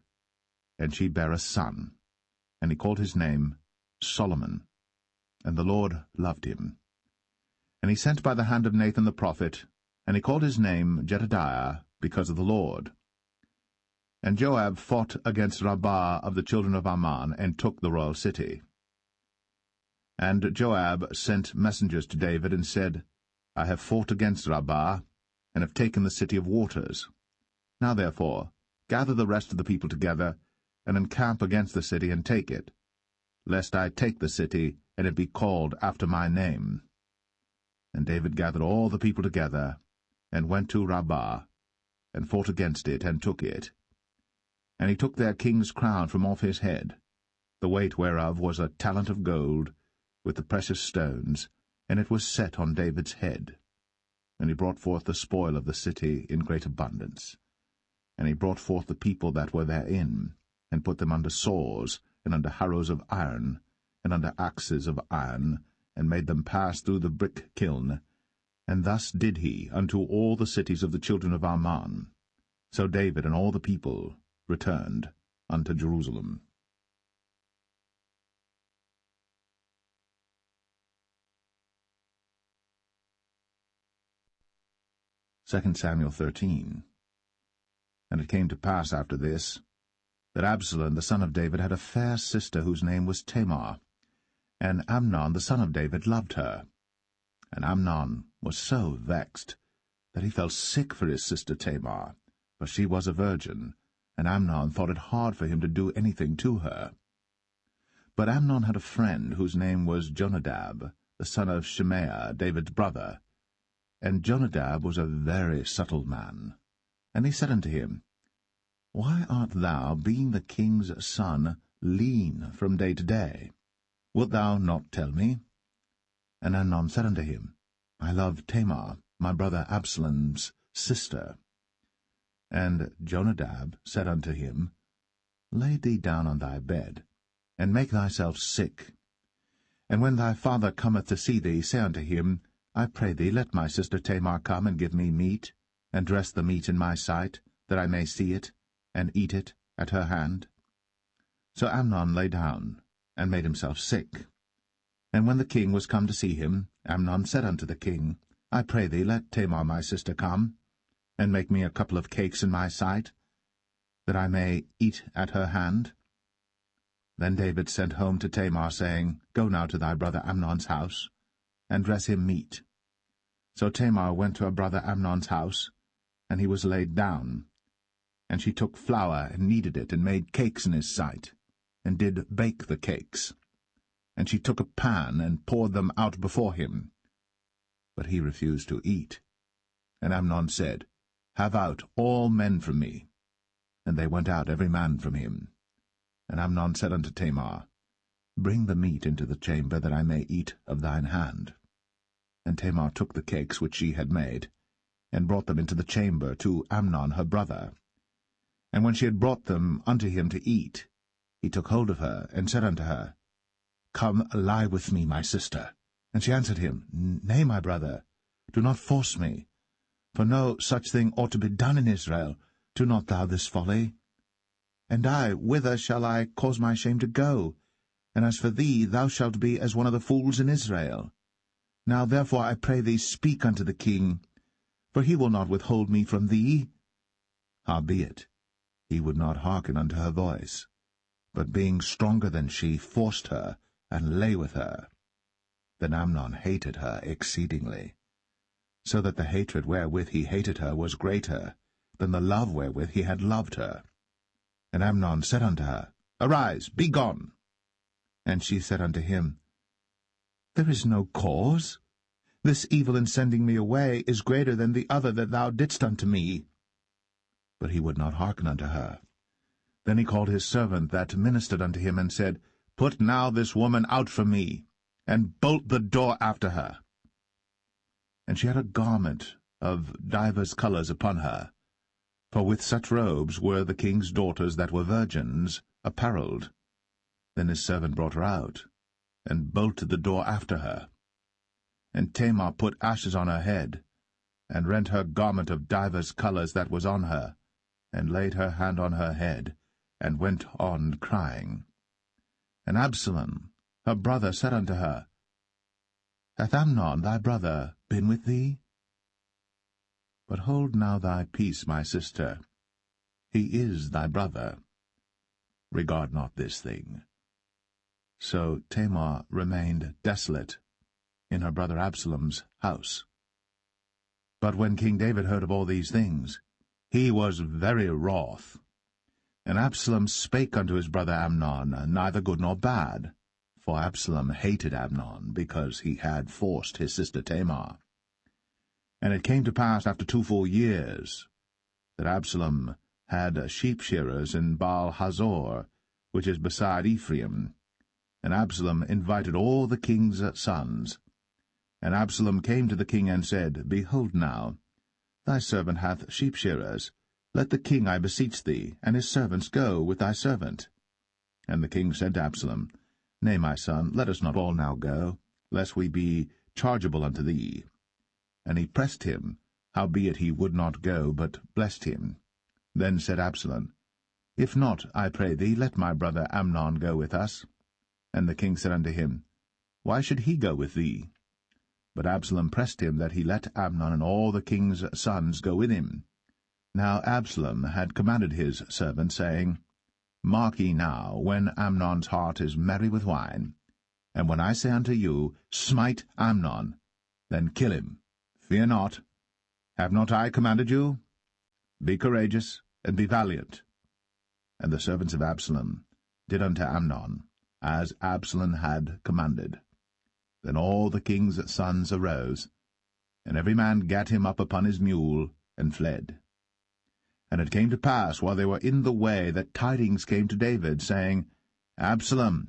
And she bare a son, and he called his name Solomon. And the Lord loved him. And he sent by the hand of Nathan the prophet, and he called his name Jedediah, because of the Lord. And Joab fought against Rabbah of the children of Ammon, and took the royal city. And Joab sent messengers to David, and said, I have fought against Rabbah, and have taken the city of waters. Now therefore, gather the rest of the people together, and encamp against the city, and take it, lest I take the city, and it be called after my name. And David gathered all the people together, and went to Rabbah, and fought against it, and took it. And he took their king's crown from off his head, the weight whereof was a talent of gold, with the precious stones, and it was set on David's head. And he brought forth the spoil of the city in great abundance. And he brought forth the people that were therein, and put them under saws, and under harrows of iron, and under axes of iron, and made them pass through the brick kiln. And thus did he unto all the cities of the children of Ammon. So David and all the people returned unto Jerusalem. 2 Samuel 13. And it came to pass after this, that Absalom the son of David had a fair sister whose name was Tamar, and Amnon the son of David loved her. And Amnon was so vexed that he fell sick for his sister Tamar, for she was a virgin, and Amnon thought it hard for him to do anything to her. But Amnon had a friend whose name was Jonadab, the son of Shimea, David's brother. And Jonadab was a very subtle man. And he said unto him, Why art thou, being the king's son, lean from day to day? Wilt thou not tell me? And Amnon said unto him, I love Tamar, my brother Absalom's sister. And Jonadab said unto him, Lay thee down on thy bed, and make thyself sick. And when thy father cometh to see thee, say unto him, I pray thee, let my sister Tamar come and give me meat, and dress the meat in my sight, that I may see it, and eat it at her hand. So Amnon lay down, and made himself sick. And when the king was come to see him, Amnon said unto the king, I pray thee, let Tamar my sister come, and make me a couple of cakes in my sight, that I may eat at her hand. Then David sent home to Tamar, saying, Go now to thy brother Amnon's house, and dress him meat. So Tamar went to her brother Amnon's house, and he was laid down. And she took flour, and kneaded it, and made cakes in his sight, and did bake the cakes. And she took a pan, and poured them out before him. But he refused to eat. And Amnon said, Have out all men from me. And they went out every man from him. And Amnon said unto Tamar, Bring the meat into the chamber, that I may eat of thine hand. And Tamar took the cakes which she had made, and brought them into the chamber to Amnon her brother. And when she had brought them unto him to eat, he took hold of her, and said unto her, Come, lie with me, my sister. And she answered him, Nay, my brother, do not force me. For no such thing ought to be done in Israel. Do not thou this folly. And I, whither shall I cause my shame to go? And as for thee, thou shalt be as one of the fools in Israel. Now therefore I pray thee, speak unto the king, for he will not withhold me from thee. Howbeit, he would not hearken unto her voice, but being stronger than she, forced her, and lay with her. Then Amnon hated her exceedingly, so that the hatred wherewith he hated her was greater than the love wherewith he had loved her. And Amnon said unto her, Arise, be gone. And she said unto him, There is no cause. This evil in sending me away is greater than the other that thou didst unto me. But he would not hearken unto her. Then he called his servant that ministered unto him, and said, Put now this woman out from me, and bolt the door after her. And she had a garment of divers colours upon her, for with such robes were the king's daughters that were virgins apparelled. Then his servant brought her out, and bolted the door after her. And Tamar put ashes on her head, and rent her garment of divers colours that was on her, and laid her hand on her head, and went on crying. And Absalom, her brother, said unto her, Hath Amnon thy brother been with thee? But hold now thy peace, my sister. He is thy brother. Regard not this thing. So Tamar remained desolate in her brother Absalom's house. But when King David heard of all these things, he was very wroth. And Absalom spake unto his brother Amnon, neither good nor bad, for Absalom hated Amnon, because he had forced his sister Tamar. And it came to pass after 2 full years that Absalom had sheep-shearers in Baal-Hazor, which is beside Ephraim. And Absalom invited all the king's sons. And Absalom came to the king and said, Behold now, thy servant hath sheep-shearers. Let the king, I beseech thee, and his servants go with thy servant. And the king said to Absalom, Nay, my son, let us not all now go, lest we be chargeable unto thee. And he pressed him, howbeit he would not go, but blessed him. Then said Absalom, If not, I pray thee, let my brother Amnon go with us. And the king said unto him, Why should he go with thee? But Absalom pressed him that he let Amnon and all the king's sons go with him. Now Absalom had commanded his servant, saying, Mark ye now, when Amnon's heart is merry with wine, and when I say unto you, Smite Amnon, then kill him. Fear not. Have not I commanded you? Be courageous, and be valiant. And the servants of Absalom did unto Amnon, as Absalom had commanded. Then all the king's sons arose, and every man gat him up upon his mule, and fled. And it came to pass, while they were in the way, that tidings came to David, saying, Absalom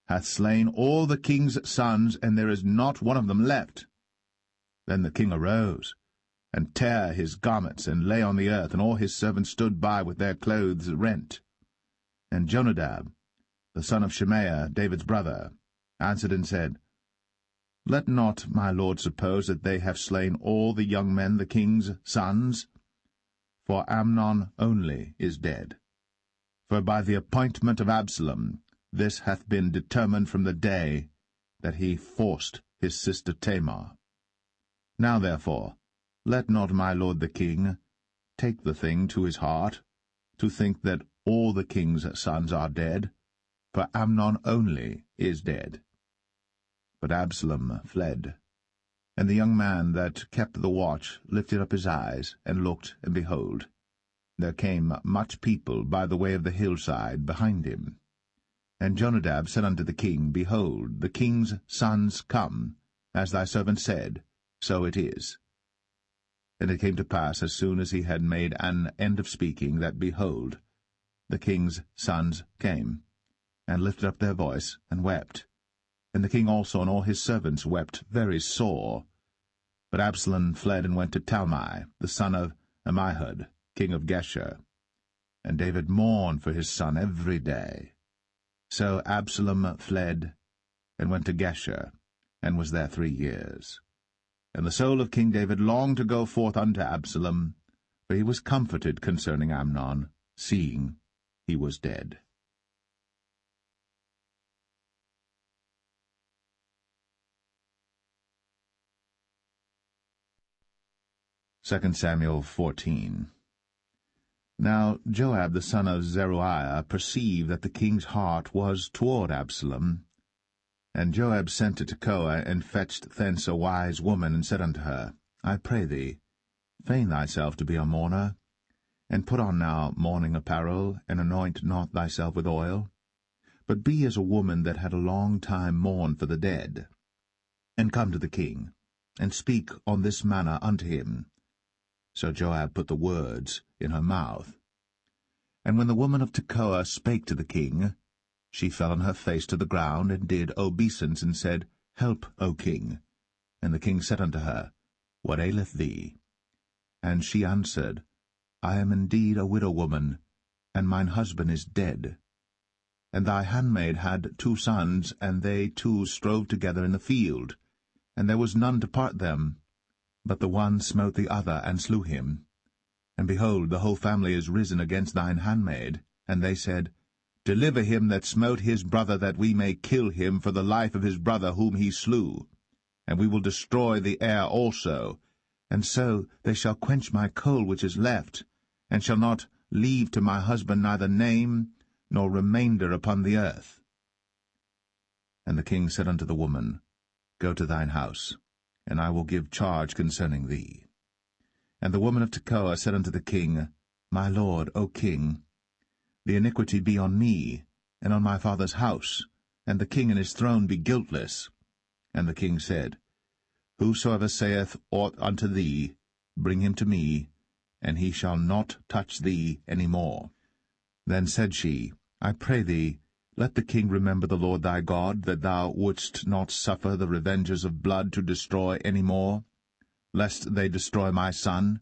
hath slain all the king's sons, and there is not one of them left. Then the king arose, and tare his garments, and lay on the earth, and all his servants stood by with their clothes rent. And Jonadab, the son of Shimea, David's brother, answered and said, Let not my lord suppose that they have slain all the young men, the king's sons, for Amnon only is dead. For by the appointment of Absalom this hath been determined from the day that he forced his sister Tamar. Now therefore, let not my lord the king take the thing to his heart, to think that all the king's sons are dead, for Amnon only is dead. But Absalom fled. And the young man that kept the watch lifted up his eyes, and looked, and behold, there came much people by the way of the hillside behind him. And Jonadab said unto the king, Behold, the king's sons come, as thy servant said, so it is. And it came to pass, as soon as he had made an end of speaking, that, behold, the king's sons came, and lifted up their voice, and wept. And the king also and all his servants wept very sore. But Absalom fled and went to Talmai, the son of Ammihud, king of Geshur. And David mourned for his son every day. So Absalom fled, and went to Geshur, and was there 3 years. And the soul of King David longed to go forth unto Absalom, for he was comforted concerning Amnon, seeing he was dead. 2 Samuel 14. Now Joab the son of Zeruiah perceived that the king's heart was toward Absalom. And Joab sent to Tekoa, and fetched thence a wise woman, and said unto her, I pray thee, feign thyself to be a mourner, and put on now mourning apparel, and anoint not thyself with oil, but be as a woman that had a long time mourned for the dead. And come to the king, and speak on this manner unto him. So Joab put the words in her mouth. And when the woman of Tekoa spake to the king, she fell on her face to the ground, and did obeisance, and said, Help, O king. And the king said unto her, What aileth thee? And she answered, I am indeed a widow woman, and mine husband is dead. And thy handmaid had 2 sons, and they 2 strove together in the field, and there was none to part them. But the one smote the other, and slew him. And behold, the whole family is risen against thine handmaid. And they said, Deliver him that smote his brother, that we may kill him for the life of his brother whom he slew. And we will destroy the heir also. And so they shall quench my coal which is left, and shall not leave to my husband neither name nor remainder upon the earth. And the king said unto the woman, Go to thine house, and I will give charge concerning thee. And the woman of Tekoa said unto the king, My lord, O king, the iniquity be on me, and on my father's house, and the king and his throne be guiltless. And the king said, Whosoever saith aught unto thee, bring him to me, and he shall not touch thee any more. Then said she, I pray thee, let the king remember the Lord thy God, that thou wouldst not suffer the revengers of blood to destroy any more, lest they destroy my son.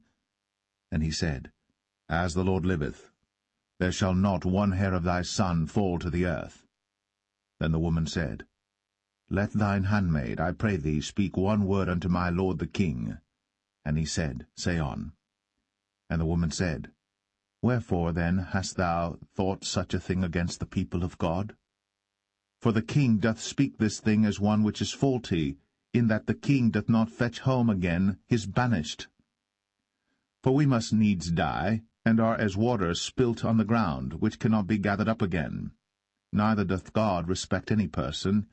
And he said, As the Lord liveth, there shall not one hair of thy son fall to the earth. Then the woman said, Let thine handmaid, I pray thee, speak one word unto my lord the king. And he said, Say on. And the woman said, Wherefore then hast thou thought such a thing against the people of God? For the king doth speak this thing as one which is faulty, in that the king doth not fetch home again his banished. For we must needs die, and are as water spilt on the ground, which cannot be gathered up again. Neither doth God respect any person,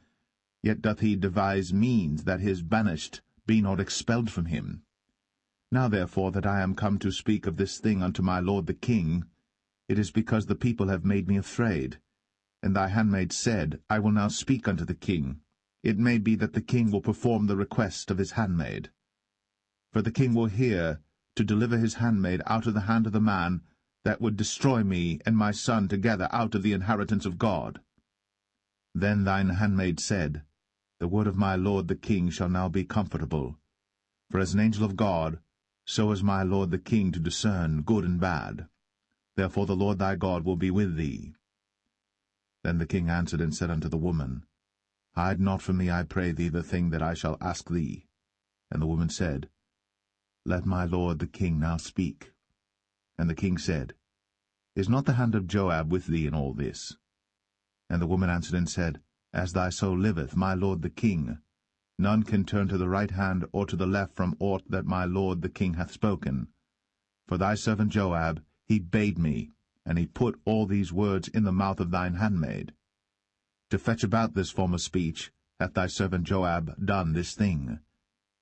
yet doth he devise means that his banished be not expelled from him. Now therefore that I am come to speak of this thing unto my lord the king, it is because the people have made me afraid. And thy handmaid said, I will now speak unto the king. It may be that the king will perform the request of his handmaid. For the king will hear to deliver his handmaid out of the hand of the man that would destroy me and my son together out of the inheritance of God. Then thine handmaid said, The word of my lord the king shall now be comfortable. For as an angel of God, so is my lord the king to discern good and bad. Therefore the Lord thy God will be with thee. Then the king answered and said unto the woman, Hide not from me, I pray thee, the thing that I shall ask thee. And the woman said, Let my lord the king now speak. And the king said, Is not the hand of Joab with thee in all this? And the woman answered and said, As thy soul liveth, my lord the king, none can turn to the right hand or to the left from aught that my lord the king hath spoken. For thy servant Joab, he bade me, and he put all these words in the mouth of thine handmaid. To fetch about this form of speech hath thy servant Joab done this thing.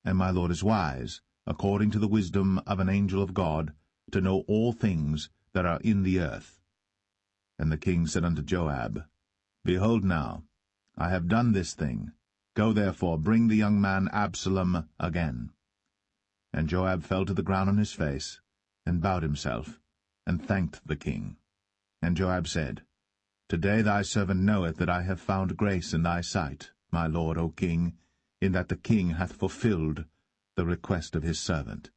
And my lord is wise, according to the wisdom of an angel of God, to know all things that are in the earth. And the king said unto Joab, Behold now, I have done this thing. Go therefore, bring the young man Absalom again. And Joab fell to the ground on his face, and bowed himself, and thanked the king. And Joab said, Today thy servant knoweth that I have found grace in thy sight, my lord, O king, in that the king hath fulfilled the request of his servant.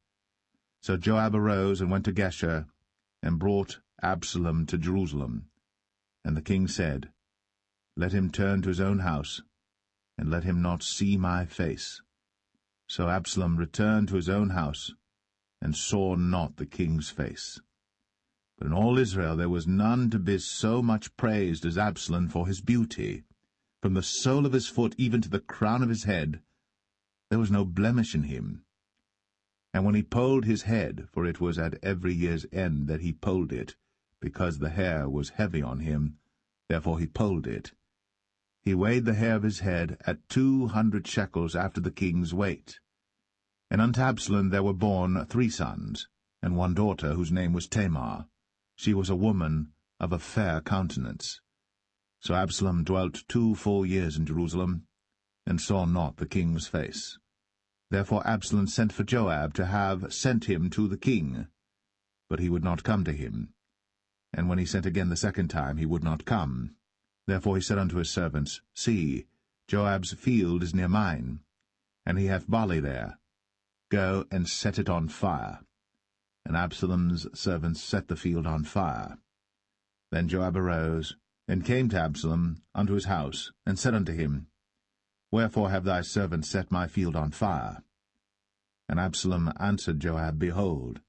So Joab arose and went to Geshur, and brought Absalom to Jerusalem. And the king said, Let him turn to his own house, and let him not see my face. So Absalom returned to his own house, and saw not the king's face. But in all Israel there was none to be so much praised as Absalom for his beauty. From the sole of his foot even to the crown of his head, there was no blemish in him. And when he polled his head, for it was at every year's end that he polled it, because the hair was heavy on him, therefore he polled it, he weighed the hair of his head at 200 shekels after the king's weight. And unto Absalom there were born 3 sons, and 1 daughter, whose name was Tamar. She was a woman of a fair countenance. So Absalom dwelt 2 full years in Jerusalem, and saw not the king's face. Therefore Absalom sent for Joab to have sent him to the king. But he would not come to him. And when he sent again the second time, he would not come. Therefore he said unto his servants, See, Joab's field is near mine, and he hath barley there. Go and set it on fire. And Absalom's servants set the field on fire. Then Joab arose, and came to Absalom unto his house, and said unto him, Wherefore have thy servants set my field on fire? And Absalom answered Joab, Behold,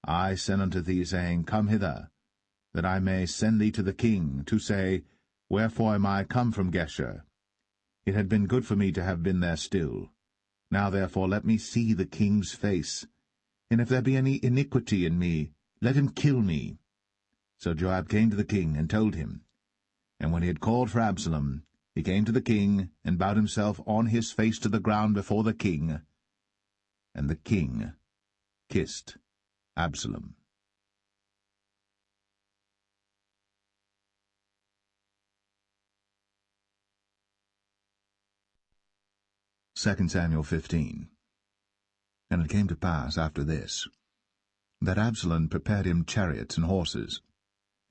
I sent unto thee, saying, Come hither, that I may send thee to the king, to say, Wherefore am I come from Geshur? It had been good for me to have been there still. Now therefore let me see the king's face, and if there be any iniquity in me, let him kill me. So Joab came to the king, and told him. And when he had called for Absalom, he came to the king, and bowed himself on his face to the ground before the king. And the king kissed Absalom. 2 Samuel 15. And it came to pass after this, that Absalom prepared him chariots and horses,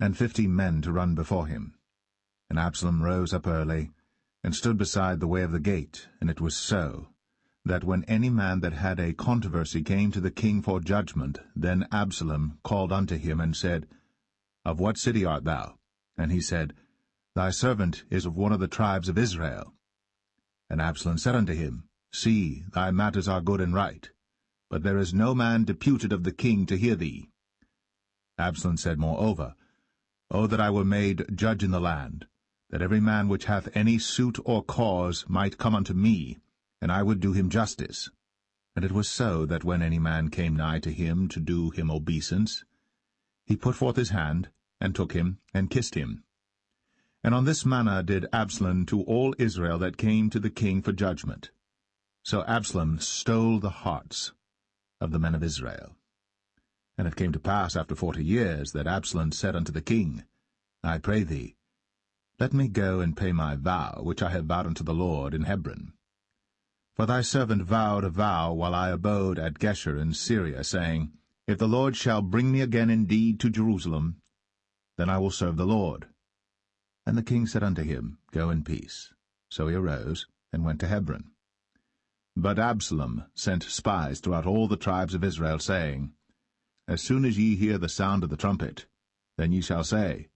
and 50 men to run before him. And Absalom rose up early, and stood beside the way of the gate. And it was so, that when any man that had a controversy came to the king for judgment, then Absalom called unto him, and said, Of what city art thou? And he said, Thy servant is of one of the tribes of Israel. And Absalom said unto him, See, thy matters are good and right, but there is no man deputed of the king to hear thee. Absalom said moreover, O that I were made judge in the land, that every man which hath any suit or cause might come unto me, and I would do him justice. And it was so, that when any man came nigh to him to do him obeisance, he put forth his hand, and took him, and kissed him. And on this manner did Absalom to all Israel that came to the king for judgment. So Absalom stole the hearts of the men of Israel. And it came to pass after 40 years that Absalom said unto the king, I pray thee, let me go and pay my vow, which I have vowed unto the Lord in Hebron. For thy servant vowed a vow while I abode at Geshur in Syria, saying, If the Lord shall bring me again indeed to Jerusalem, then I will serve the Lord. And the king said unto him, Go in peace. So he arose, and went to Hebron. But Absalom sent spies throughout all the tribes of Israel, saying, As soon as ye hear the sound of the trumpet, then ye shall say,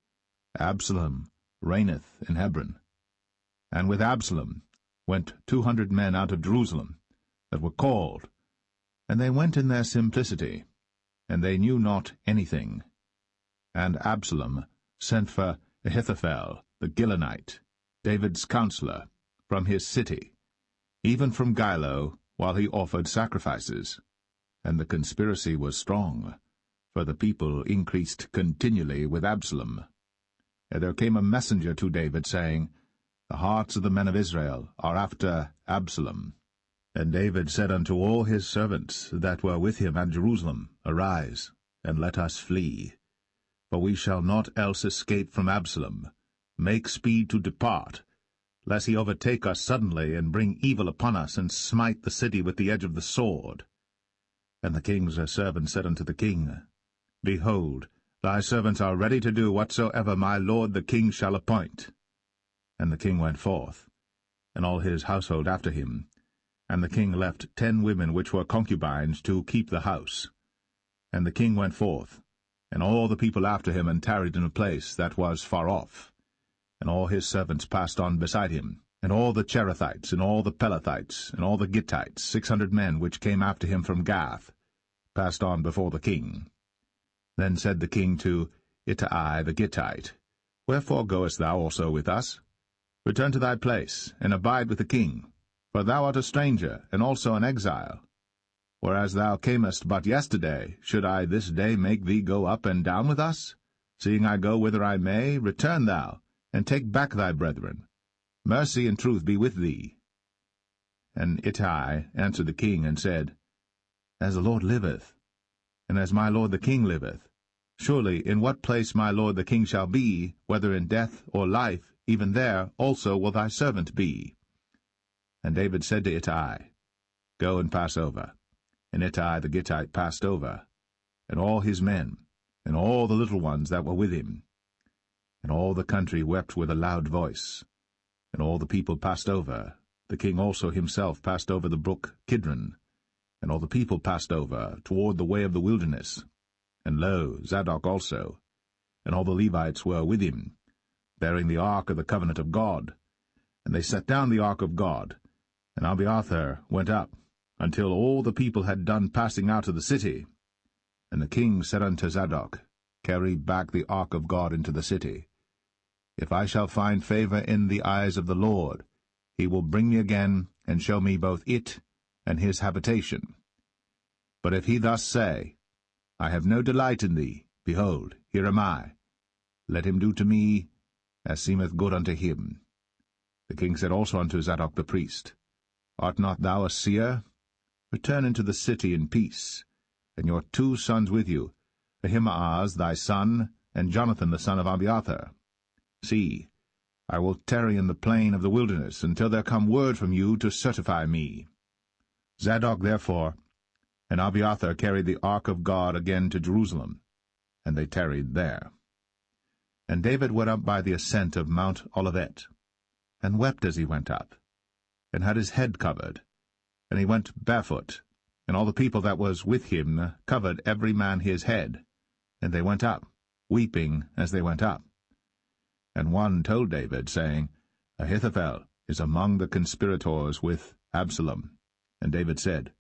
Absalom reigneth in Hebron. And with Absalom went 200 men out of Jerusalem, that were called, and they went in their simplicity, and they knew not anything. And Absalom sent for Ahithophel the Gilonite, David's counselor, from his city, even from Gilo, while he offered sacrifices. And the conspiracy was strong, for the people increased continually with Absalom. And there came a messenger to David, saying, The hearts of the men of Israel are after Absalom. And David said unto all his servants that were with him at Jerusalem, Arise, and let us flee. For we shall not else escape from Absalom. Make speed to depart, lest he overtake us suddenly, and bring evil upon us, and smite the city with the edge of the sword. And the king's servant said unto the king, Behold, thy servants are ready to do whatsoever my lord the king shall appoint. And the king went forth, and all his household after him. And the king left 10 women which were concubines to keep the house. And the king went forth, and all the people after him, and tarried in a place that was far off. And all his servants passed on beside him, and all the Cherethites, and all the Pelethites, and all the Gittites, 600 men which came after him from Gath, passed on before the king. Then said the king to Ittai the Gittite, Wherefore goest thou also with us? Return to thy place, and abide with the king, for thou art a stranger, and also an exile. Whereas thou camest but yesterday, should I this day make thee go up and down with us? Seeing I go whither I may, return thou, and take back thy brethren. Mercy and truth be with thee. And Ittai answered the king, and said, As the Lord liveth, and as my lord the king liveth, surely in what place my lord the king shall be, whether in death or life, even there also will thy servant be. And David said to Ittai, Go and pass over. And Ittai the Gittite passed over, and all his men, and all the little ones that were with him. And all the country wept with a loud voice. And all the people passed over. The king also himself passed over the brook Kidron. And all the people passed over toward the way of the wilderness. And lo, Zadok also, and all the Levites were with him, bearing the ark of the covenant of God. And they set down the ark of God, and Abiathar went up, until all the people had done passing out of the city. And the king said unto Zadok, Carry back the ark of God into the city. If I shall find favor in the eyes of the Lord, he will bring me again, and show me both it and his habitation. But if he thus say, I have no delight in thee, behold, here am I. Let him do to me as seemeth good unto him. The king said also unto Zadok the priest, Art not thou a seer? Return into the city in peace, and your 2 sons with you, Ahimaaz thy son, and Jonathan the son of Abiathar. See, I will tarry in the plain of the wilderness, until there come word from you to certify me. Zadok therefore and Abiathar carried the ark of God again to Jerusalem, and they tarried there. And David went up by the ascent of Mount Olivet, and wept as he went up, and had his head covered, and he went barefoot, and all the people that was with him covered every man his head, and they went up, weeping as they went up. And one told David, saying, Ahithophel is among the conspirators with Absalom. And David said,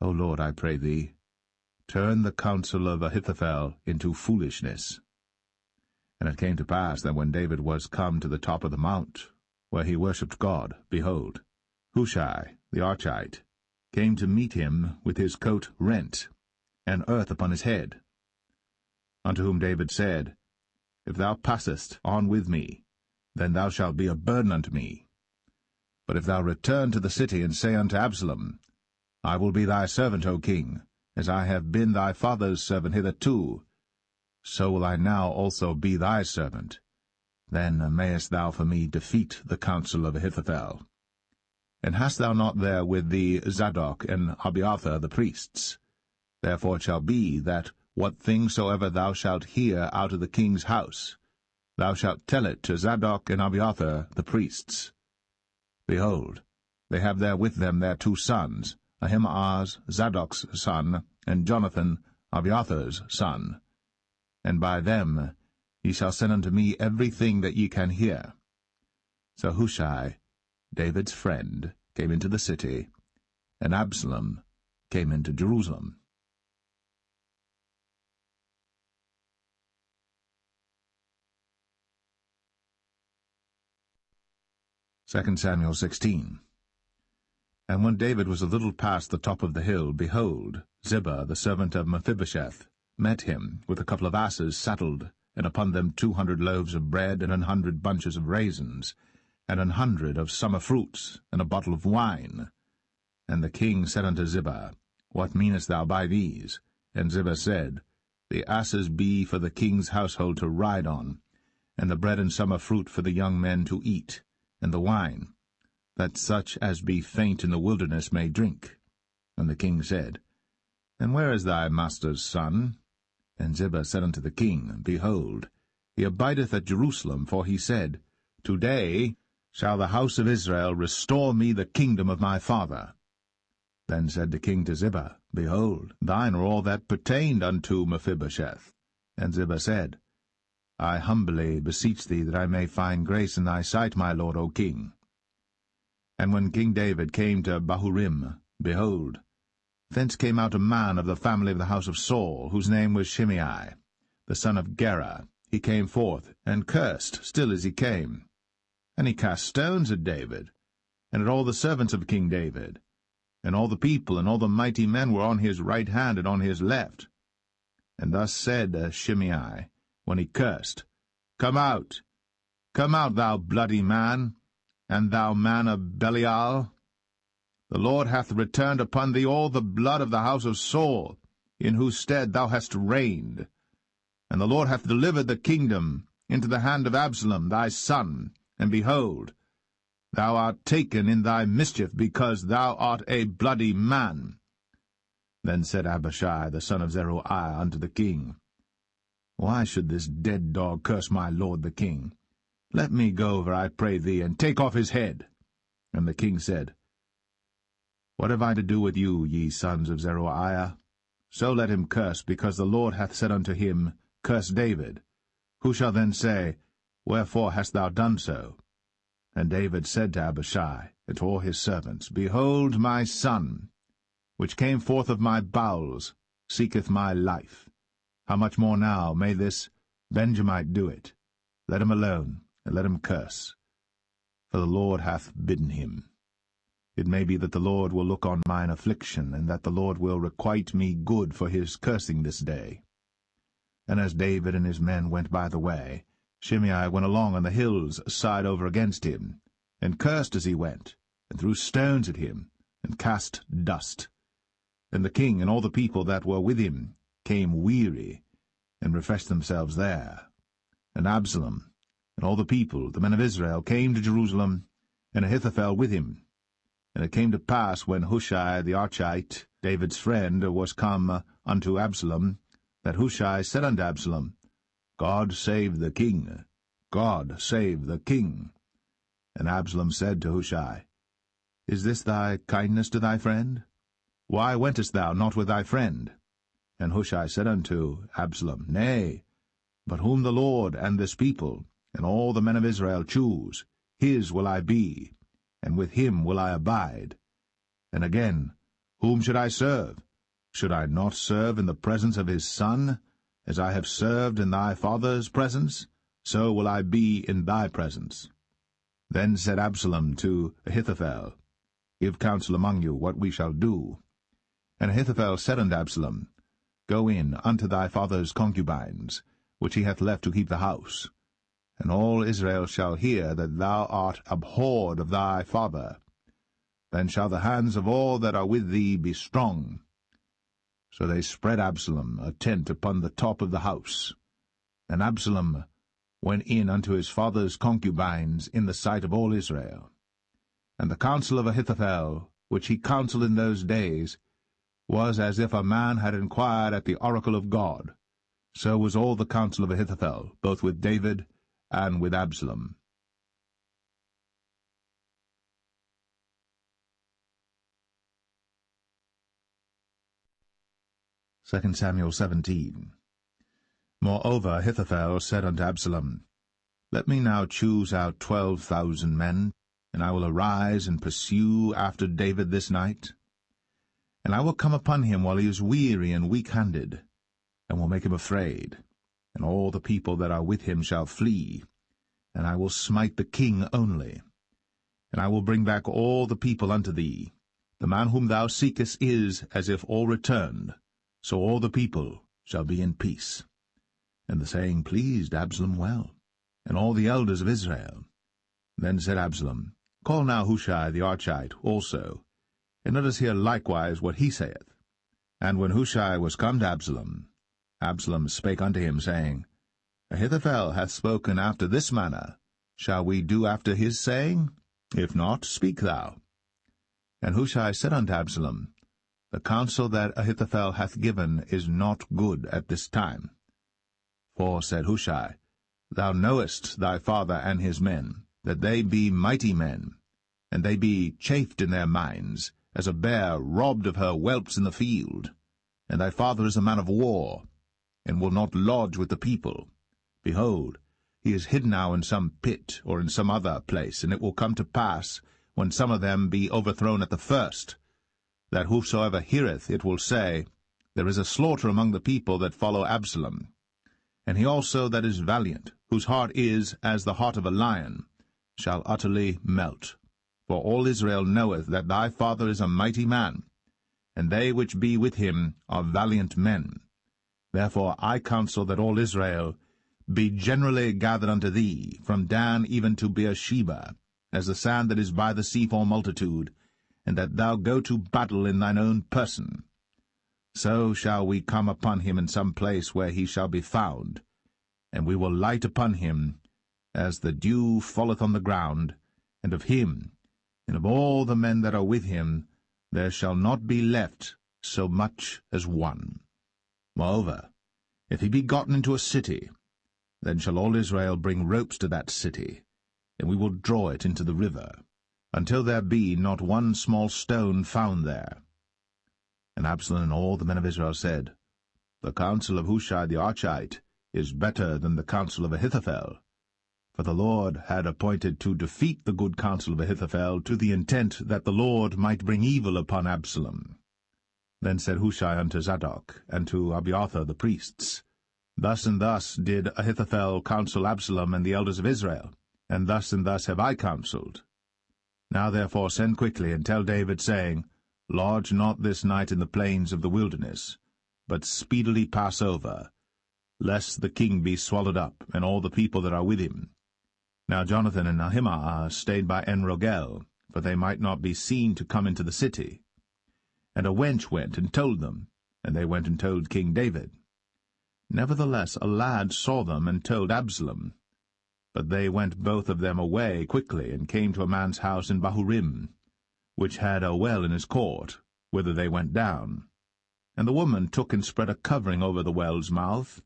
O Lord, I pray thee, turn the counsel of Ahithophel into foolishness. And it came to pass that when David was come to the top of the mount, where he worshipped God, behold, Hushai the Archite came to meet him with his coat rent, and earth upon his head. Unto whom David said, If thou passest on with me, then thou shalt be a burden unto me. But if thou return to the city, and say unto Absalom, I will be thy servant, O king, as I have been thy father's servant hitherto, so will I now also be thy servant. Then mayest thou for me defeat the counsel of Ahithophel. And hast thou not there with thee Zadok and Abiathar the priests? Therefore it shall be that what thing soever thou shalt hear out of the king's house, thou shalt tell it to Zadok and Abiathar the priests. Behold, they have there with them their 2 sons, Ahimaaz Zadok's son, and Jonathan Abiathar's son. And by them ye shall send unto me everything that ye can hear. So Hushai, David's friend, came into the city, and Absalom came into Jerusalem. 2 Samuel 16. And when David was a little past the top of the hill, behold, Ziba, the servant of Mephibosheth, met him with a couple of asses saddled, and upon them 200 loaves of bread, and 100 bunches of raisins, and 100 of summer fruits, and a bottle of wine. And the king said unto Ziba, What meanest thou by these? And Ziba said, The asses be for the king's household to ride on, and the bread and summer fruit for the young men to eat, and the wine, that such as be faint in the wilderness may drink. And the king said, And where is thy master's son? And Ziba said unto the king, Behold, he abideth at Jerusalem, for he said, Today shall the house of Israel restore me the kingdom of my father. Then said the king to Ziba, Behold, thine are all that pertained unto Mephibosheth. And Ziba said, I humbly beseech thee that I may find grace in thy sight, my lord, O king. And when King David came to Bahurim, behold, thence came out a man of the family of the house of Saul, whose name was Shimei, the son of Gera. He came forth, and cursed still as he came. And he cast stones at David, and at all the servants of King David. And all the people and all the mighty men were on his right hand and on his left. And thus said Shimei, when he cursed, come out, thou bloody man, and thou man of Belial. The Lord hath returned upon thee all the blood of the house of Saul, in whose stead thou hast reigned. And the Lord hath delivered the kingdom into the hand of Absalom thy son, and behold, thou art taken in thy mischief, because thou art a bloody man. Then said Abishai the son of Zeruiah unto the king, Why should this dead dog curse my lord the king? Let me go over, I pray thee, and take off his head. And the king said, What have I to do with you, ye sons of Zeruiah? So let him curse, because the Lord hath said unto him, Curse David. Who shall then say, Wherefore hast thou done so? And David said to Abishai and to all his servants, Behold, my son, which came forth of my bowels, seeketh my life. How much more now may this Benjamite do it? Let him alone, and let him curse, for the Lord hath bidden him. It may be that the Lord will look on mine affliction, and that the Lord will requite me good for his cursing this day. And as David and his men went by the way, Shimei went along on the hill's side over against him, and cursed as he went, and threw stones at him, and cast dust. And the king and all the people that were with him came weary, and refreshed themselves there. And Absalom and all the people, the men of Israel, came to Jerusalem, and Ahithophel with him. And it came to pass, when Hushai the Archite, David's friend, was come unto Absalom, that Hushai said unto Absalom, God save the king, God save the king. And Absalom said to Hushai, Is this thy kindness to thy friend? Why wentest thou not with thy friend? And Hushai said unto Absalom, Nay, but whom the Lord and this people, and all the men of Israel choose, his will I be, and with him will I abide. And again, whom should I serve? Should I not serve in the presence of his son? As I have served in thy father's presence, so will I be in thy presence. Then said Absalom to Ahithophel, Give counsel among you what we shall do. And Ahithophel said unto Absalom, Go in unto thy father's concubines, which he hath left to keep the house, and all Israel shall hear that thou art abhorred of thy father. Then shall the hands of all that are with thee be strong. So they spread Absalom a tent upon the top of the house. And Absalom went in unto his father's concubines in the sight of all Israel. And the counsel of Ahithophel, which he counselled in those days, was as if a man had inquired at the oracle of God. So was all the counsel of Ahithophel, both with David and with Absalom. 2 Samuel 17. Moreover Ahithophel said unto Absalom, Let me now choose out 12,000 men, and I will arise and pursue after David this night. And I will come upon him while he is weary and weak-handed, and will make him afraid, and all the people that are with him shall flee, and I will smite the king only. And I will bring back all the people unto thee. The man whom thou seekest is as if all returned, so all the people shall be in peace. And the saying pleased Absalom well, and all the elders of Israel. Then said Absalom, Call now Hushai the Archite also, and let us hear likewise what he saith. And when Hushai was come to Absalom, Absalom spake unto him, saying, Ahithophel hath spoken after this manner. Shall we do after his saying? If not, speak thou. And Hushai said unto Absalom, The counsel that Ahithophel hath given is not good at this time. For, said Hushai, Thou knowest thy father and his men, that they be mighty men, and they be chafed in their minds, as a bear robbed of her whelps in the field. And thy father is a man of war, and will not lodge with the people. Behold, he is hid now in some pit, or in some other place, and it will come to pass, when some of them be overthrown at the first, that whosoever heareth it will say, There is a slaughter among the people that follow Absalom. And he also that is valiant, whose heart is as the heart of a lion, shall utterly melt. For all Israel knoweth that thy father is a mighty man, and they which be with him are valiant men. Therefore I counsel that all Israel be generally gathered unto thee, from Dan even to Beersheba, as the sand that is by the sea for multitude, and that thou go to battle in thine own person. So shall we come upon him in some place where he shall be found, and we will light upon him, as the dew falleth on the ground, and of him, and of all the men that are with him, there shall not be left so much as one. Moreover, if he be gotten into a city, then shall all Israel bring ropes to that city, and we will draw it into the river, until there be not one small stone found there. And Absalom and all the men of Israel said, The counsel of Hushai the Archite is better than the counsel of Ahithophel. For the Lord had appointed to defeat the good counsel of Ahithophel, to the intent that the Lord might bring evil upon Absalom. Then said Hushai unto Zadok, and to Abiathar the priests, Thus and thus did Ahithophel counsel Absalom and the elders of Israel, and thus have I counselled. Now therefore send quickly, and tell David, saying, Lodge not this night in the plains of the wilderness, but speedily pass over, lest the king be swallowed up, and all the people that are with him. Now Jonathan and Ahimaaz stayed by En-rogel, for they might not be seen to come into the city. And a wench went and told them, and they went and told King David. Nevertheless a lad saw them and told Absalom. But they went both of them away quickly, and came to a man's house in Bahurim, which had a well in his court, whither they went down. And the woman took and spread a covering over the well's mouth,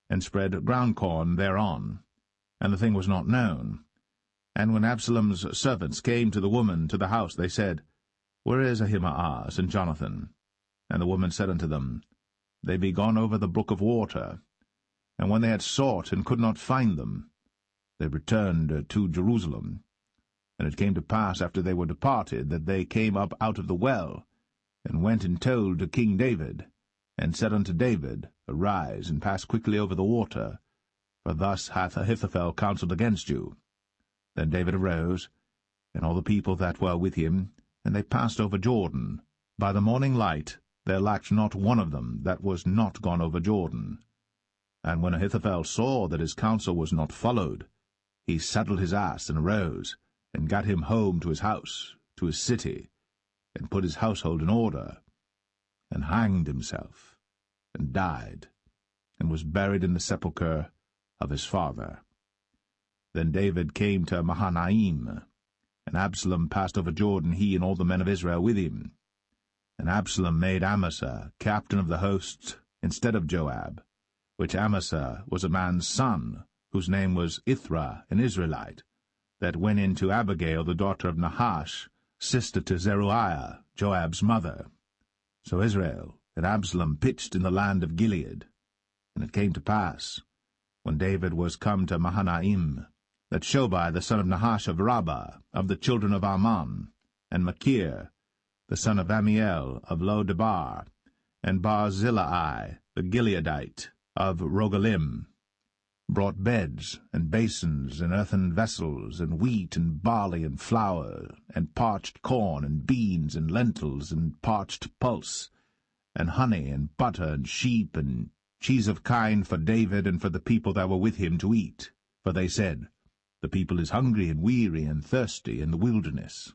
and spread ground corn thereon, and the thing was not known. And when Absalom's servants came to the woman to the house, they said, Where is Ahimaaz and Jonathan? And the woman said unto them, They be gone over the brook of water. And when they had sought and could not find them, they returned to Jerusalem. And it came to pass, after they were departed, that they came up out of the well, and went and told to King David, and said unto David, Arise, and pass quickly over the water, for thus hath Ahithophel counselled against you. Then David arose, and all the people that were with him, and they passed over Jordan. By the morning light there lacked not one of them that was not gone over Jordan. And when Ahithophel saw that his counsel was not followed, he saddled his ass and arose, and gat him home to his house, to his city, and put his household in order. and hanged himself, and died, and was buried in the sepulchre of his father. Then David came to Mahanaim, and Absalom passed over Jordan, he and all the men of Israel with him. And Absalom made Amasa captain of the hosts instead of Joab, which Amasa was a man's son, whose name was Ithra, an Israelite, that went in to Abigail, the daughter of Nahash, sister to Zeruiah, Joab's mother. So Israel and Absalom pitched in the land of Gilead. And it came to pass, when David was come to Mahanaim, that Shobai the son of Nahash of Rabbah, of the children of Ammon, and Machir the son of Amiel of Lo-debar, and Barzillai the Gileadite of Rogelim, brought beds and basins and earthen vessels, and wheat and barley and flour, and parched corn and beans and lentils and parched pulse, and honey and butter and sheep and cheese of kine for David and for the people that were with him to eat. For they said, The people is hungry and weary and thirsty in the wilderness.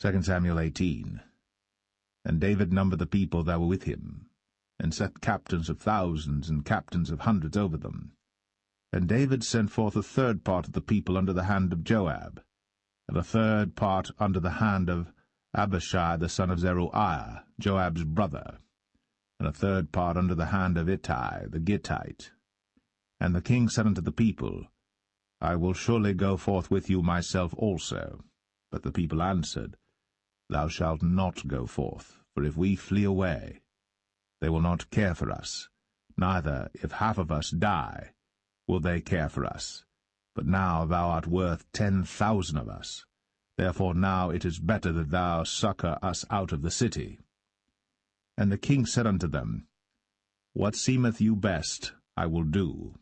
2 Samuel 18. And David numbered the people that were with him, and set captains of thousands and captains of hundreds over them. And David sent forth a third part of the people under the hand of Joab, and a third part under the hand of Abishai the son of Zeruiah, Joab's brother, and a third part under the hand of Ittai the Gittite. And the king said unto the people, I will surely go forth with you myself also. But the people answered, Thou shalt not go forth, for if we flee away, they will not care for us, neither, if half of us die, will they care for us. But now thou art worth 10,000 of us. Therefore now it is better that thou succour us out of the city. And the king said unto them, What seemeth you best, I will do.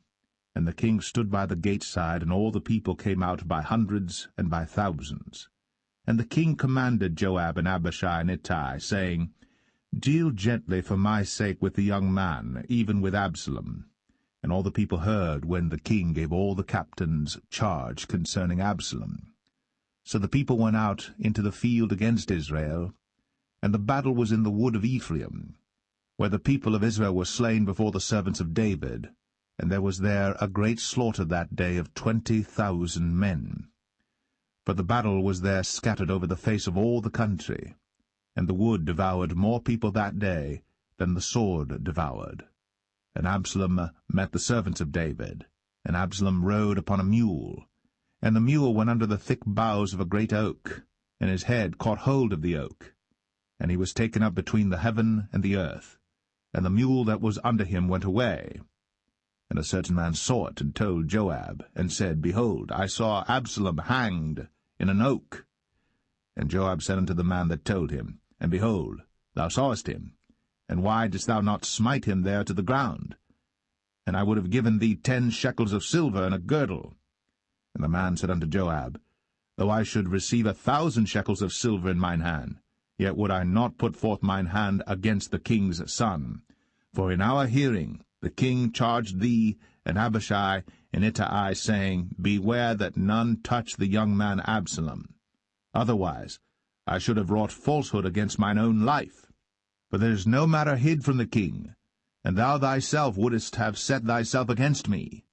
And the king stood by the gate side, and all the people came out by hundreds and by thousands. And the king commanded Joab and Abishai and Ittai, saying, Deal gently for my sake with the young man, even with Absalom. And all the people heard when the king gave all the captains charge concerning Absalom. So the people went out into the field against Israel, and the battle was in the wood of Ephraim, where the people of Israel were slain before the servants of David, and there was there a great slaughter that day of 20,000 men. For the battle was there scattered over the face of all the country, and the wood devoured more people that day than the sword devoured. And Absalom met the servants of David, and Absalom rode upon a mule, and the mule went under the thick boughs of a great oak, and his head caught hold of the oak, and he was taken up between the heaven and the earth, and the mule that was under him went away. And a certain man saw it, and told Joab, and said, Behold, I saw Absalom hanged in an oak. And Joab said unto the man that told him, And behold, thou sawest him, and why didst thou not smite him there to the ground? And I would have given thee 10 shekels of silver and a girdle. And the man said unto Joab, Though I should receive 1,000 shekels of silver in mine hand, yet would I not put forth mine hand against the king's son. For in our hearing the king charged thee and Abishai and Ittai, saying, Beware that none touch the young man Absalom. Otherwise I should have wrought falsehood against mine own life. For there is no matter hid from the king, and thou thyself wouldest have set thyself against me.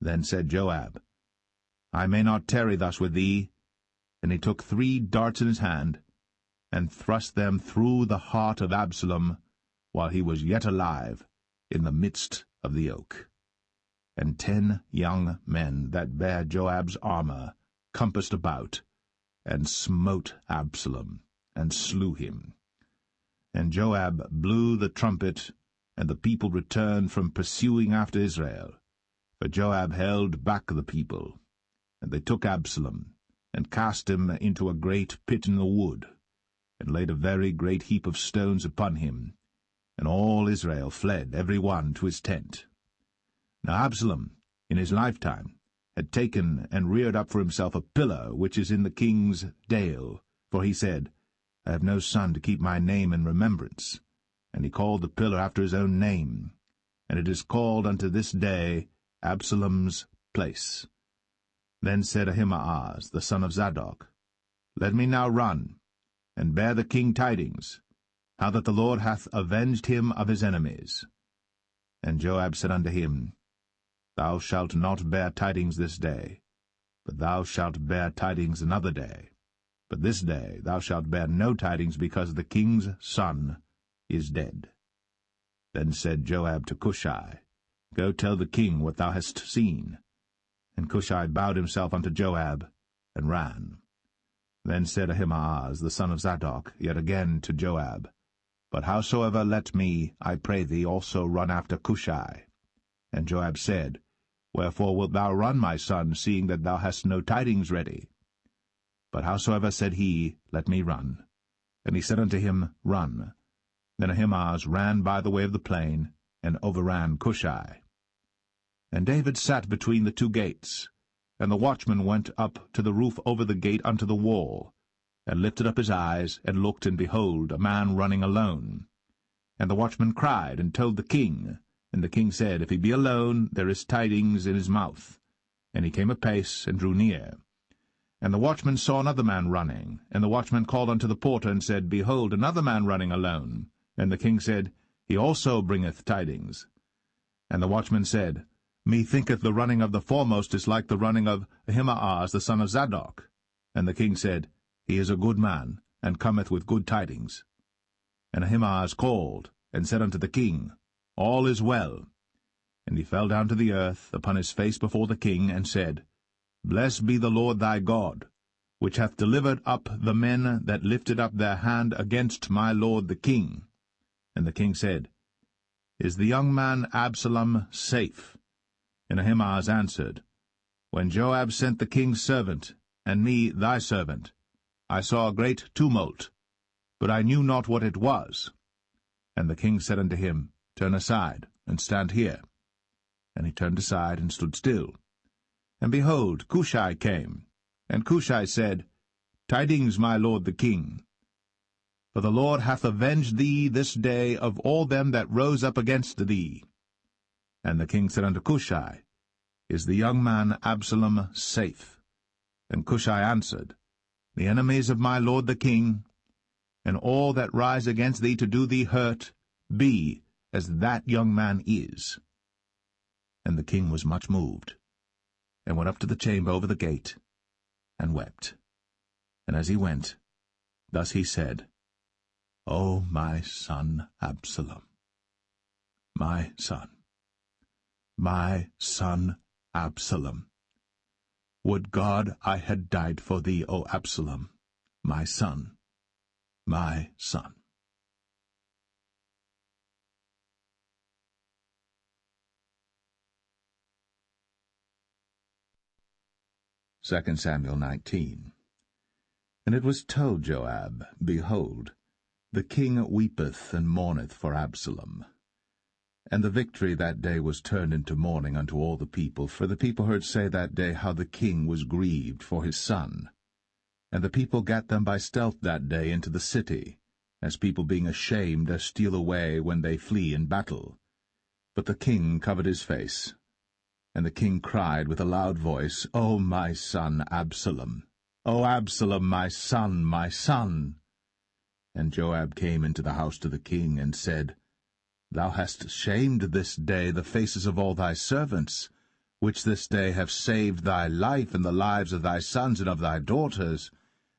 Then said Joab, I may not tarry thus with thee. And he took 3 darts in his hand, and thrust them through the heart of Absalom, while he was yet alive, in the midst of the oak. And 10 young men that bare Joab's armor compassed about, and smote Absalom, and slew him. And Joab blew the trumpet, and the people returned from pursuing after Israel. For Joab held back the people. And they took Absalom, and cast him into a great pit in the wood, and laid a very great heap of stones upon him. And all Israel fled, every one to his tent. Now Absalom, in his lifetime, had taken and reared up for himself a pillar which is in the king's dale, for he said, I have no son to keep my name in remembrance. And he called the pillar after his own name, and it is called unto this day Absalom's place. Then said Ahimaaz, the son of Zadok, Let me now run, and bear the king tidings, how that the Lord hath avenged him of his enemies. And Joab said unto him, Thou shalt not bear tidings this day, but thou shalt bear tidings another day. But this day thou shalt bear no tidings, because the king's son is dead. Then said Joab to Cushai, Go tell the king what thou hast seen. And Cushai bowed himself unto Joab, and ran. Then said Ahimaaz, the son of Zadok, yet again to Joab, But howsoever let me, I pray thee, also run after Cushai. And Joab said, Wherefore wilt thou run, my son, seeing that thou hast no tidings ready? But howsoever said he, Let me run. And he said unto him, Run. Then Ahimaaz ran by the way of the plain, and overran Cushai. And David sat between the two gates, and the watchman went up to the roof over the gate unto the wall, and lifted up his eyes, and looked, and behold, a man running alone. And the watchman cried, and told the king. And the king said, If he be alone, there is tidings in his mouth. And he came apace, and drew near. And the watchman saw another man running. And the watchman called unto the porter, and said, Behold, another man running alone. And the king said, He also bringeth tidings. And the watchman said, Methinketh the running of the foremost is like the running of Ahimaaz the son of Zadok. And the king said, He is a good man, and cometh with good tidings. And Ahimaaz called, and said unto the king, All is well. And he fell down to the earth upon his face before the king, and said, Blessed be the Lord thy God, which hath delivered up the men that lifted up their hand against my lord the king. And the king said, Is the young man Absalom safe? And Ahimaaz answered, When Joab sent the king's servant, and me thy servant, I saw a great tumult, but I knew not what it was. And the king said unto him, Turn aside, and stand here. And he turned aside, and stood still. And behold, Cushai came. And Cushai said, Tidings, my lord the king. For the Lord hath avenged thee this day of all them that rose up against thee. And the king said unto Cushai, Is the young man Absalom safe? And Cushai answered, The enemies of my lord the king, and all that rise against thee to do thee hurt, be as that young man is. And the king was much moved, and went up to the chamber over the gate, and wept. And as he went, thus he said, O my son Absalom, my son Absalom, would God I had died for thee, O Absalom, my son, my son. 2 Samuel 19. And it was told Joab, Behold, the king weepeth and mourneth for Absalom. And the victory that day was turned into mourning unto all the people, for the people heard say that day how the king was grieved for his son. And the people gat them by stealth that day into the city, as people being ashamed steal away when they flee in battle. But the king covered his face. And the king cried with a loud voice, O my son Absalom! O Absalom, my son, my son! And Joab came into the house to the king, and said, Thou hast shamed this day the faces of all thy servants, which this day have saved thy life, and the lives of thy sons and of thy daughters,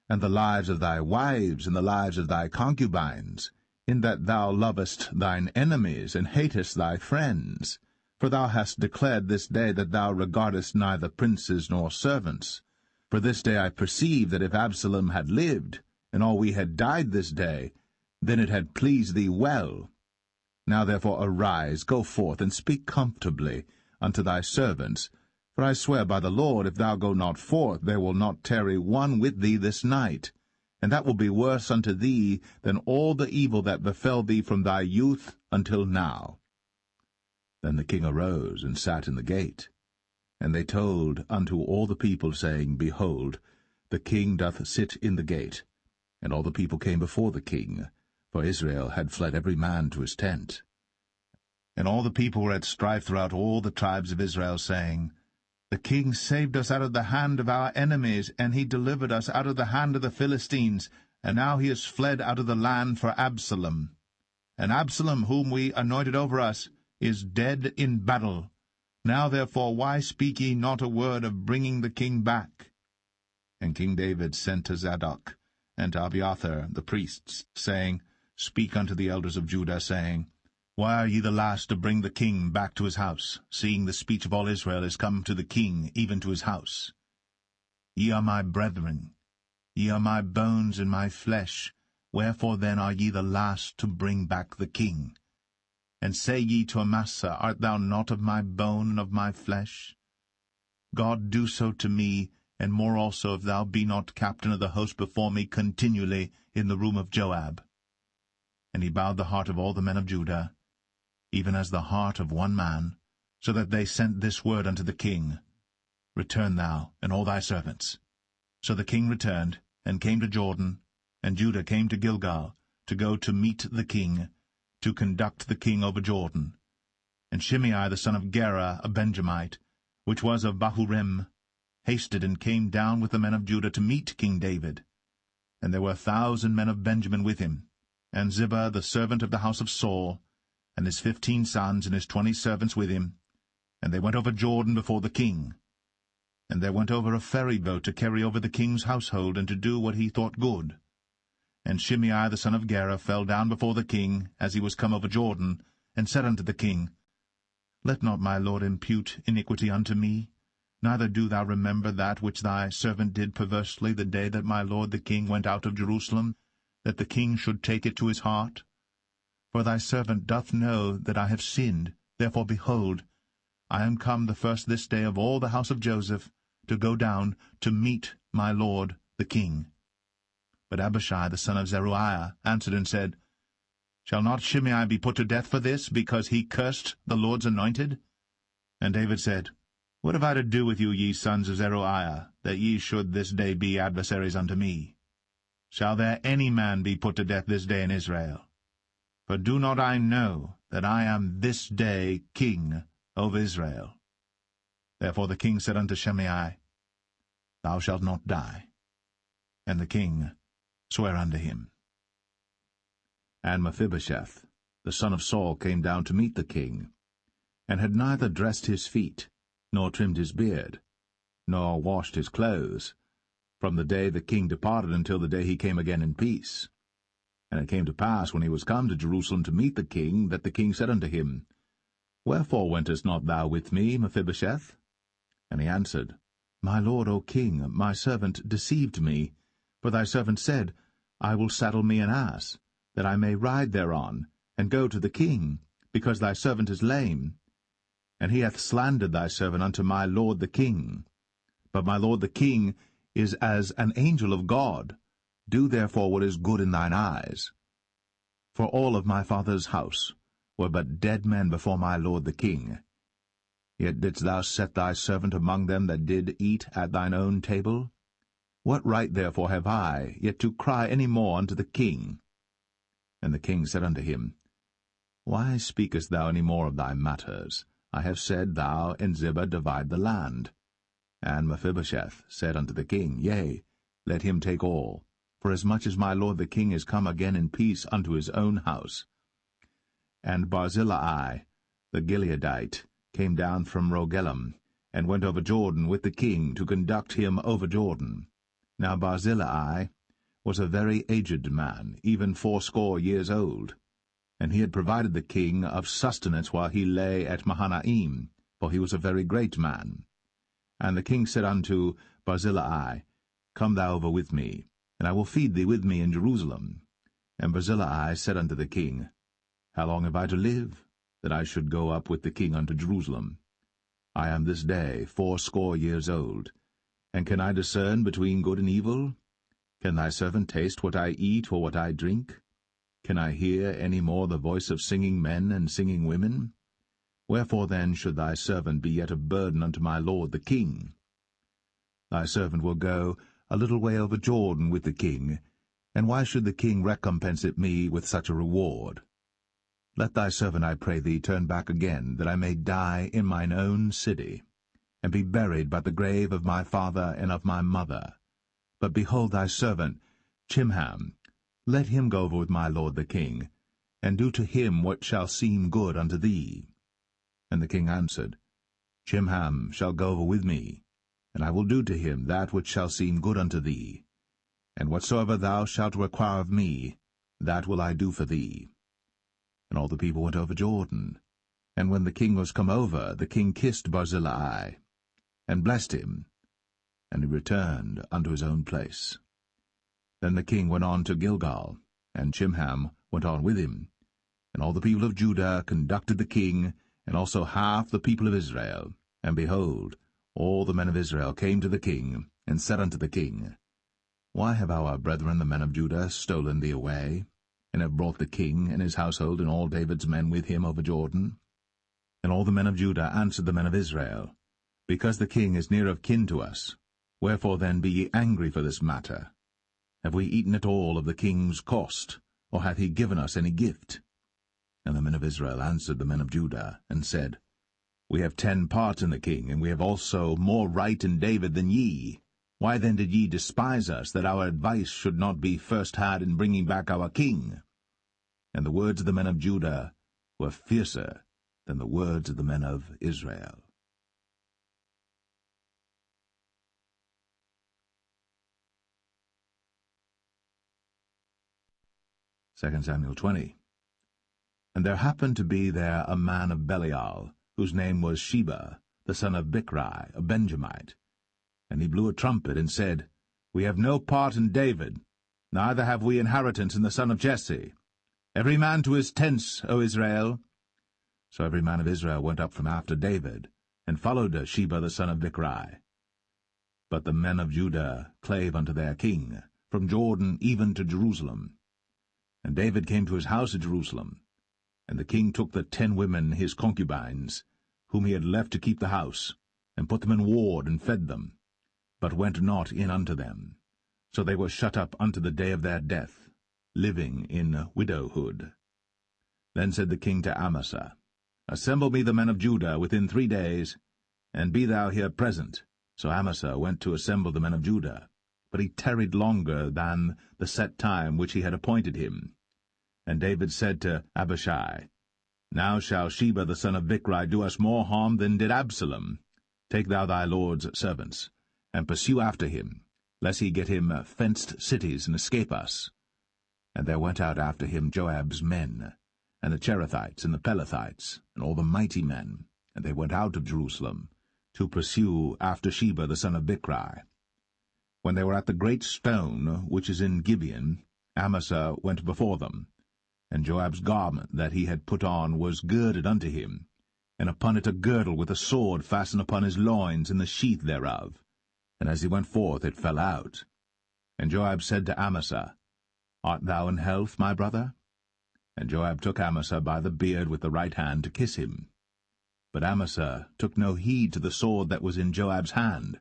and the lives of thy wives, and the lives of thy concubines, in that thou lovest thine enemies, and hatest thy friends. For thou hast declared this day that thou regardest neither princes nor servants. For this day I perceive that if Absalom had lived, and all we had died this day, then it had pleased thee well. Now therefore arise, go forth, and speak comfortably unto thy servants. For I swear by the Lord, if thou go not forth, there will not tarry one with thee this night. And that will be worse unto thee than all the evil that befell thee from thy youth until now. Then the king arose and sat in the gate. And they told unto all the people, saying, Behold, the king doth sit in the gate. And all the people came before the king, for Israel had fled every man to his tent. And all the people were at strife throughout all the tribes of Israel, saying, The king saved us out of the hand of our enemies, and he delivered us out of the hand of the Philistines, and now he is fled out of the land for Absalom. And Absalom, whom we anointed over us, is dead in battle. Now therefore why speak ye not a word of bringing the king back? And King David sent to Zadok and to Abiathar the priests, saying, Speak unto the elders of Judah, saying, Why are ye the last to bring the king back to his house, seeing the speech of all Israel is come to the king, even to his house? Ye are my brethren, ye are my bones and my flesh, wherefore then are ye the last to bring back the king? And say ye to Amasa, Art thou not of my bone and of my flesh? God do so to me, and more also, if thou be not captain of the host before me continually in the room of Joab. And he bowed the heart of all the men of Judah, even as the heart of one man, so that they sent this word unto the king, Return thou, and all thy servants. So the king returned, and came to Jordan, and Judah came to Gilgal, to go to meet the king, to conduct the king over Jordan. And Shimei the son of Gera, a Benjamite, which was of Bahurim, hasted and came down with the men of Judah to meet King David. And there were 1,000 men of Benjamin with him, and Ziba the servant of the house of Saul, and his 15 sons and his 20 servants with him. And they went over Jordan before the king. And there went over a ferry boat to carry over the king's household, and to do what he thought good. And Shimei the son of Gera fell down before the king, as he was come over Jordan, and said unto the king, Let not my lord impute iniquity unto me, neither do thou remember that which thy servant did perversely the day that my lord the king went out of Jerusalem, that the king should take it to his heart. For thy servant doth know that I have sinned. Therefore, behold, I am come the first this day of all the house of Joseph, to go down to meet my lord the king. But Abishai the son of Zeruiah answered and said, Shall not Shimei be put to death for this, because he cursed the Lord's anointed? And David said, What have I to do with you, ye sons of Zeruiah, that ye should this day be adversaries unto me? Shall there any man be put to death this day in Israel? For do not I know that I am this day king over Israel? Therefore the king said unto Shimei, Thou shalt not die. And the king sware unto him. And Mephibosheth, the son of Saul, came down to meet the king, and had neither dressed his feet, nor trimmed his beard, nor washed his clothes, from the day the king departed until the day he came again in peace. And it came to pass, when he was come to Jerusalem to meet the king, that the king said unto him, Wherefore wentest not thou with me, Mephibosheth? And he answered, My lord, O king, my servant deceived me. For thy servant said, I will saddle me an ass, that I may ride thereon, and go to the king, because thy servant is lame. And he hath slandered thy servant unto my lord the king. But my lord the king is as an angel of God. Do therefore what is good in thine eyes. For all of my father's house were but dead men before my lord the king. Yet didst thou set thy servant among them that did eat at thine own table? What right therefore have I yet to cry any more unto the king? And the king said unto him, Why speakest thou any more of thy matters? I have said, Thou and Ziba divide the land. And Mephibosheth said unto the king, Yea, let him take all, for as much as my lord the king is come again in peace unto his own house. And Barzillai the Gileadite came down from Rogelim, and went over Jordan with the king to conduct him over Jordan. Now Barzillai was a very aged man, even 80 years old, and he had provided the king of sustenance while he lay at Mahanaim, for he was a very great man. And the king said unto Barzillai, Come thou over with me, and I will feed thee with me in Jerusalem. And Barzillai said unto the king, How long have I to live, that I should go up with the king unto Jerusalem? I am this day 80 years old, and can I discern between good and evil? Can thy servant taste what I eat or what I drink? Can I hear any more the voice of singing men and singing women? Wherefore then should thy servant be yet a burden unto my lord the king? Thy servant will go a little way over Jordan with the king, and why should the king recompense it me with such a reward? Let thy servant, I pray thee, turn back again, that I may die in mine own city. and be buried by the grave of my father and of my mother. But behold thy servant Chimham, let him go over with my lord the king, and do to him what shall seem good unto thee. And the king answered, Chimham shall go over with me, and I will do to him that which shall seem good unto thee. And whatsoever thou shalt require of me, that will I do for thee. And all the people went over Jordan. And when the king was come over, the king kissed Barzillai, and blessed him, and he returned unto his own place. Then the king went on to Gilgal, and Chimham went on with him. And all the people of Judah conducted the king, and also half the people of Israel. And behold, all the men of Israel came to the king, and said unto the king, Why have our brethren the men of Judah stolen thee away, and have brought the king and his household and all David's men with him over Jordan? And all the men of Judah answered the men of Israel, Because the king is near of kin to us, wherefore then be ye angry for this matter? Have we eaten at all of the king's cost, or hath he given us any gift? And the men of Israel answered the men of Judah, and said, We have 10 parts in the king, and we have also more right in David than ye. Why then did ye despise us, that our advice should not be first had in bringing back our king? And the words of the men of Judah were fiercer than the words of the men of Israel. 2 Samuel 20. And there happened to be there a man of Belial, whose name was Sheba, the son of Bichri, a Benjamite. And he blew a trumpet, and said, We have no part in David, neither have we inheritance in the son of Jesse. Every man to his tents, O Israel. So every man of Israel went up from after David, and followed Sheba the son of Bichri. But the men of Judah clave unto their king, from Jordan even to Jerusalem. And David came to his house at Jerusalem. And the king took the 10 women his concubines, whom he had left to keep the house, and put them in ward, and fed them, but went not in unto them. So they were shut up unto the day of their death, living in widowhood. Then said the king to Amasa, Assemble me the men of Judah within 3 days, and be thou here present. So Amasa went to assemble the men of Judah, but he tarried longer than the set time which he had appointed him. And David said to Abishai, Now shall Sheba the son of Bichri do us more harm than did Absalom. Take thou thy lord's servants, and pursue after him, lest he get him fenced cities and escape us. And there went out after him Joab's men, and the Cherethites and the Pelethites, and all the mighty men, and they went out of Jerusalem, to pursue after Sheba the son of Bichri. When they were at the great stone which is in Gibeon, Amasa went before them, and Joab's garment that he had put on was girded unto him, and upon it a girdle with a sword fastened upon his loins in the sheath thereof. And as he went forth it fell out. And Joab said to Amasa, Art thou in health, my brother? And Joab took Amasa by the beard with the right hand to kiss him. But Amasa took no heed to the sword that was in Joab's hand.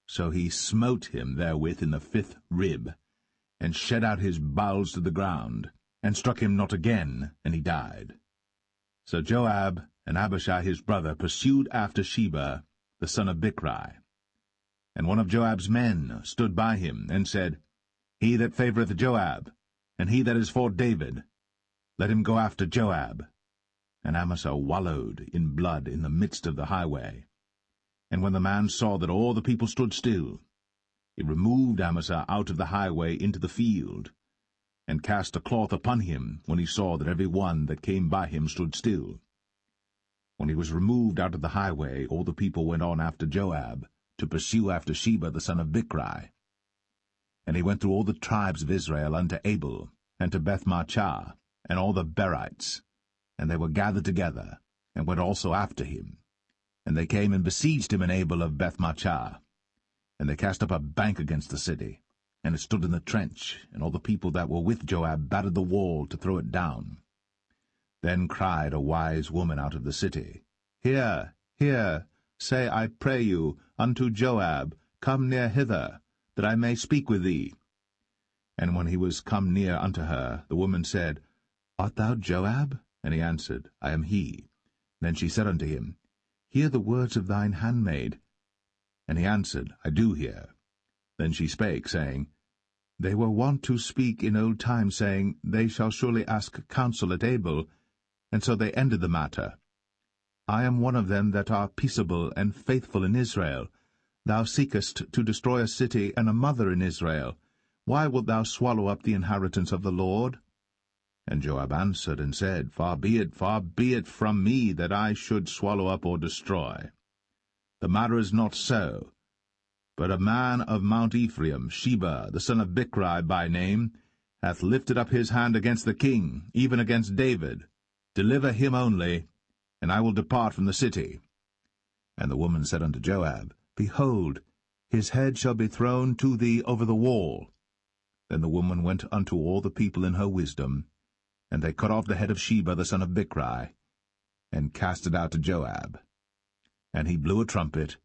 So he smote him therewith in the 5th rib, and shed out his bowels to the ground, and struck him not again, and he died. So Joab and Abishai his brother pursued after Sheba the son of Bichri. And one of Joab's men stood by him, and said, He that favoureth Joab, and he that is for David, let him go after Joab. And Amasa wallowed in blood in the midst of the highway. And when the man saw that all the people stood still, he removed Amasa out of the highway into the field, and cast a cloth upon him when he saw that every one that came by him stood still. When he was removed out of the highway, all the people went on after Joab, to pursue after Sheba the son of Bichri. And he went through all the tribes of Israel unto Abel, and to Bethmachah, and all the Berites, and they were gathered together, and went also after him. And they came and besieged him in Abel of Bethmachah. And they cast up a bank against the city, and it stood in the trench, and all the people that were with Joab battered the wall to throw it down. Then cried a wise woman out of the city, Hear, hear, say, I pray you, unto Joab, Come near hither, that I may speak with thee. And when he was come near unto her, the woman said, Art thou Joab? And he answered, I am he. Then she said unto him, hear the words of thine handmaid. And he answered, I do hear. Then she spake, saying, They were wont to speak in old times, saying, They shall surely ask counsel at Abel, and so they ended the matter. I am one of them that are peaceable and faithful in Israel. Thou seekest to destroy a city and a mother in Israel. Why wilt thou swallow up the inheritance of the Lord? And Joab answered and said, far be it from me that I should swallow up or destroy. The matter is not so. But a man of Mount Ephraim, Sheba, the son of Bichri by name, hath lifted up his hand against the king, even against David. Deliver him only, and I will depart from the city. And the woman said unto Joab, Behold, his head shall be thrown to thee over the wall. Then the woman went unto all the people in her wisdom, and they cut off the head of Sheba the son of Bichri, and cast it out to Joab. And he blew a trumpet,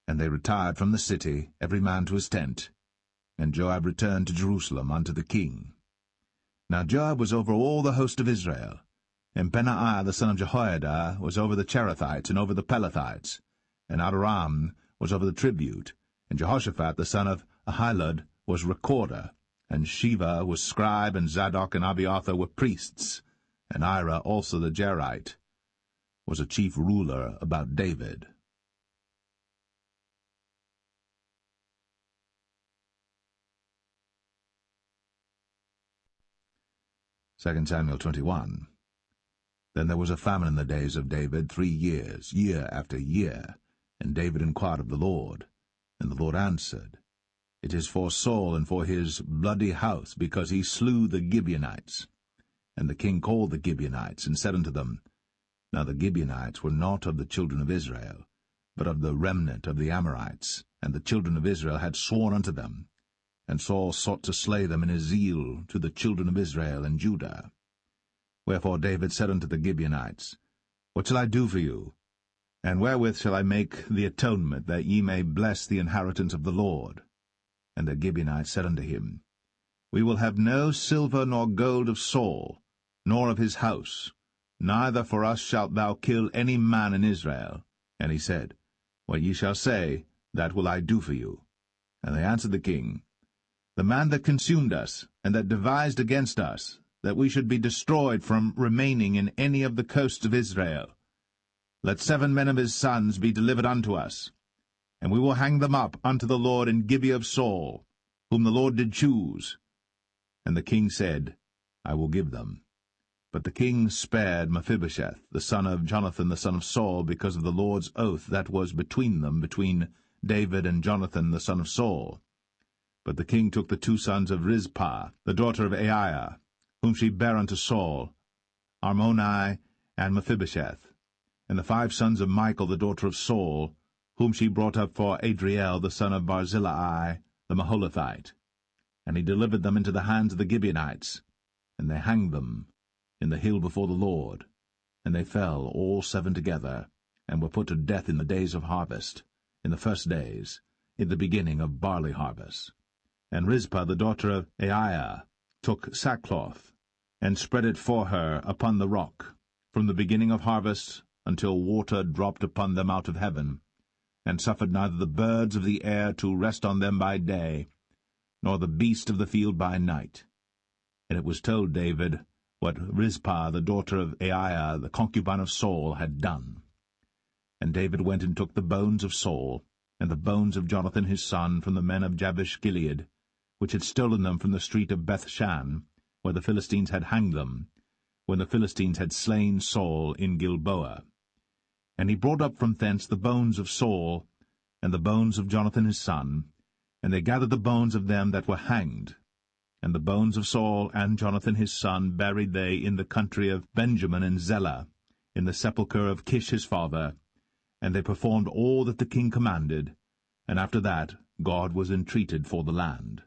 and they retired from the city, every man to his tent. And Joab returned to Jerusalem unto the king. Now Joab was over all the host of Israel, and Benaiah the son of Jehoiada was over the Cherethites and over the Pelethites, and Adoram was over the tribute, and Jehoshaphat the son of Ahilud was recorder, and Sheva was scribe, and Zadok and Abiathar were priests, and Ira also the Jerite was a chief ruler about David. 2 Samuel 21. Then there was a famine in the days of David 3 years, year after year. And David inquired of the Lord. And the Lord answered, It is for Saul and for his bloody house, because he slew the Gibeonites. And the king called the Gibeonites, and said unto them, Now the Gibeonites were not of the children of Israel, but of the remnant of the Amorites, and the children of Israel had sworn unto them. And Saul sought to slay them in his zeal to the children of Israel and Judah. Wherefore David said unto the Gibeonites, What shall I do for you? And wherewith shall I make the atonement, that ye may bless the inheritance of the Lord? And the Gibeonites said unto him, We will have no silver nor gold of Saul, nor of his house, neither for us shalt thou kill any man in Israel. And he said, What ye shall say, that will I do for you. And they answered the king, The man that consumed us, and that devised against us, that we should be destroyed from remaining in any of the coasts of Israel. Let 7 men of his sons be delivered unto us, and we will hang them up unto the Lord in Gibeah of Saul, whom the Lord did choose. And the king said, I will give them. But the king spared Mephibosheth, the son of Jonathan the son of Saul, because of the Lord's oath that was between them, between David and Jonathan the son of Saul. But the king took the 2 sons of Rizpah, the daughter of Aiah, whom she bare unto Saul, Armoni and Mephibosheth, and the 5 sons of Michal the daughter of Saul, whom she brought up for Adriel the son of Barzillai the Maholathite. And he delivered them into the hands of the Gibeonites, and they hanged them in the hill before the Lord. And they fell all 7 together, and were put to death in the days of harvest, in the first days, in the beginning of barley harvest. And Rizpah the daughter of Aiah took sackcloth, and spread it for her upon the rock, from the beginning of harvest until water dropped upon them out of heaven, and suffered neither the birds of the air to rest on them by day, nor the beast of the field by night. And it was told David what Rizpah the daughter of Aiah, the concubine of Saul, had done. And David went and took the bones of Saul, and the bones of Jonathan his son, from the men of Jabesh-Gilead, which had stolen them from the street of Bethshan, where the Philistines had hanged them, when the Philistines had slain Saul in Gilboa. And he brought up from thence the bones of Saul, and the bones of Jonathan his son, and they gathered the bones of them that were hanged. And the bones of Saul and Jonathan his son buried they in the country of Benjamin in Zelah, in the sepulchre of Kish his father. And they performed all that the king commanded, and after that God was entreated for the land.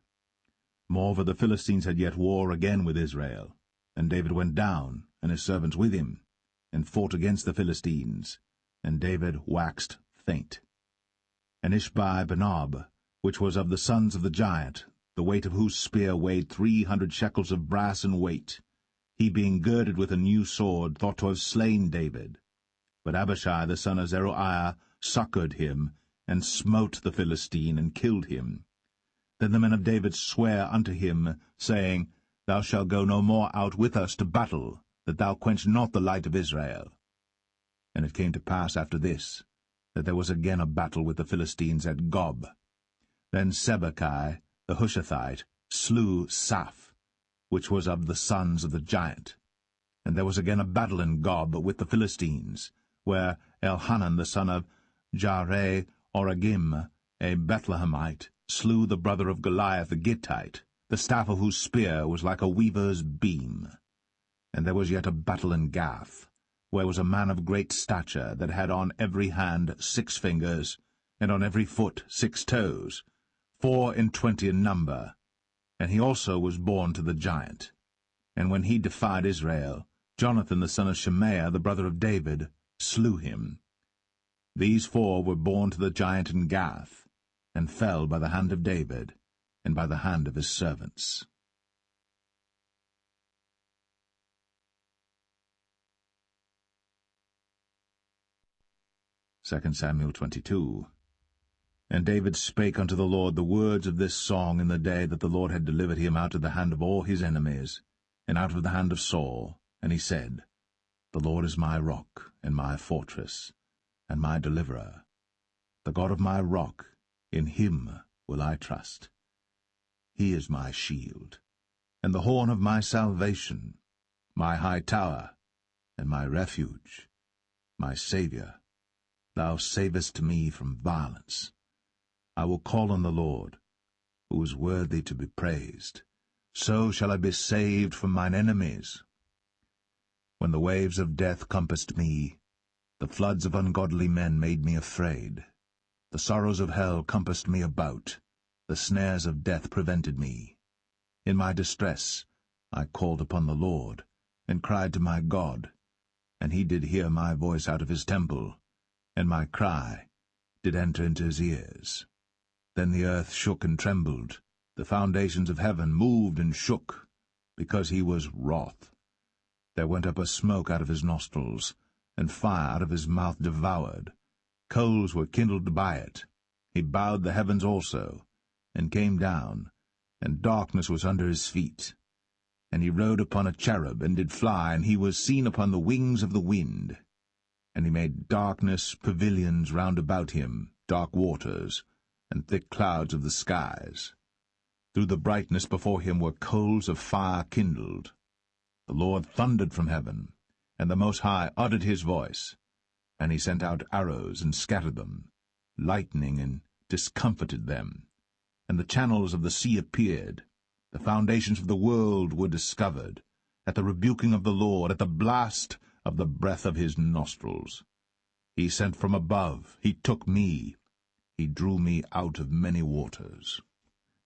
Moreover, the Philistines had yet war again with Israel, and David went down, and his servants with him, and fought against the Philistines, and David waxed faint. And Ishbi-Benob, which was of the sons of the giant, the weight of whose spear weighed 300 shekels of brass in weight, he being girded with a new sword, thought to have slain David. But Abishai the son of Zeruiah succored him, and smote the Philistine, and killed him. Then the men of David sware unto him, saying, Thou shalt go no more out with us to battle, that thou quench not the light of Israel. And it came to pass after this, that there was again a battle with the Philistines at Gob. Then Sibbechai the Hushathite slew Saph, which was of the sons of the giant. And there was again a battle in Gob with the Philistines, where Elhanan the son of Jaare-Oregim, a Bethlehemite, slew the brother of Goliath the Gittite, the staff of whose spear was like a weaver's beam. And there was yet a battle in Gath, where was a man of great stature, that had on every hand 6 fingers, and on every foot 6 toes, 24 in number. And he also was born to the giant. And when he defied Israel, Jonathan the son of Shemaiah, the brother of David, slew him. These 4 were born to the giant in Gath, and fell by the hand of David, and by the hand of his servants. 2 Samuel 22. And David spake unto the Lord the words of this song in the day that the Lord had delivered him out of the hand of all his enemies, and out of the hand of Saul. And he said, The Lord is my rock, and my fortress, and my deliverer. The God of my rock, in him will I trust. He is my shield, and the horn of my salvation, my high tower, and my refuge, my Saviour. Thou savest me from violence. I will call on the Lord, who is worthy to be praised. So shall I be saved from mine enemies. When the waves of death compassed me, the floods of ungodly men made me afraid. The sorrows of hell compassed me about, the snares of death prevented me. In my distress I called upon the Lord, and cried to my God, and he did hear my voice out of his temple, and my cry did enter into his ears. Then the earth shook and trembled, the foundations of heaven moved and shook, because he was wroth. There went up a smoke out of his nostrils, and fire out of his mouth devoured. Coals were kindled by it. He bowed the heavens also, and came down, and darkness was under his feet. And he rode upon a cherub, and did fly, and he was seen upon the wings of the wind. And he made darkness pavilions round about him, dark waters, and thick clouds of the skies. Through the brightness before him were coals of fire kindled. The Lord thundered from heaven, and the Most High uttered his voice. And he sent out arrows, and scattered them, lightning, and discomfited them. And the channels of the sea appeared. The foundations of the world were discovered, at the rebuking of the Lord, at the blast of the breath of his nostrils. He sent from above, he took me, he drew me out of many waters.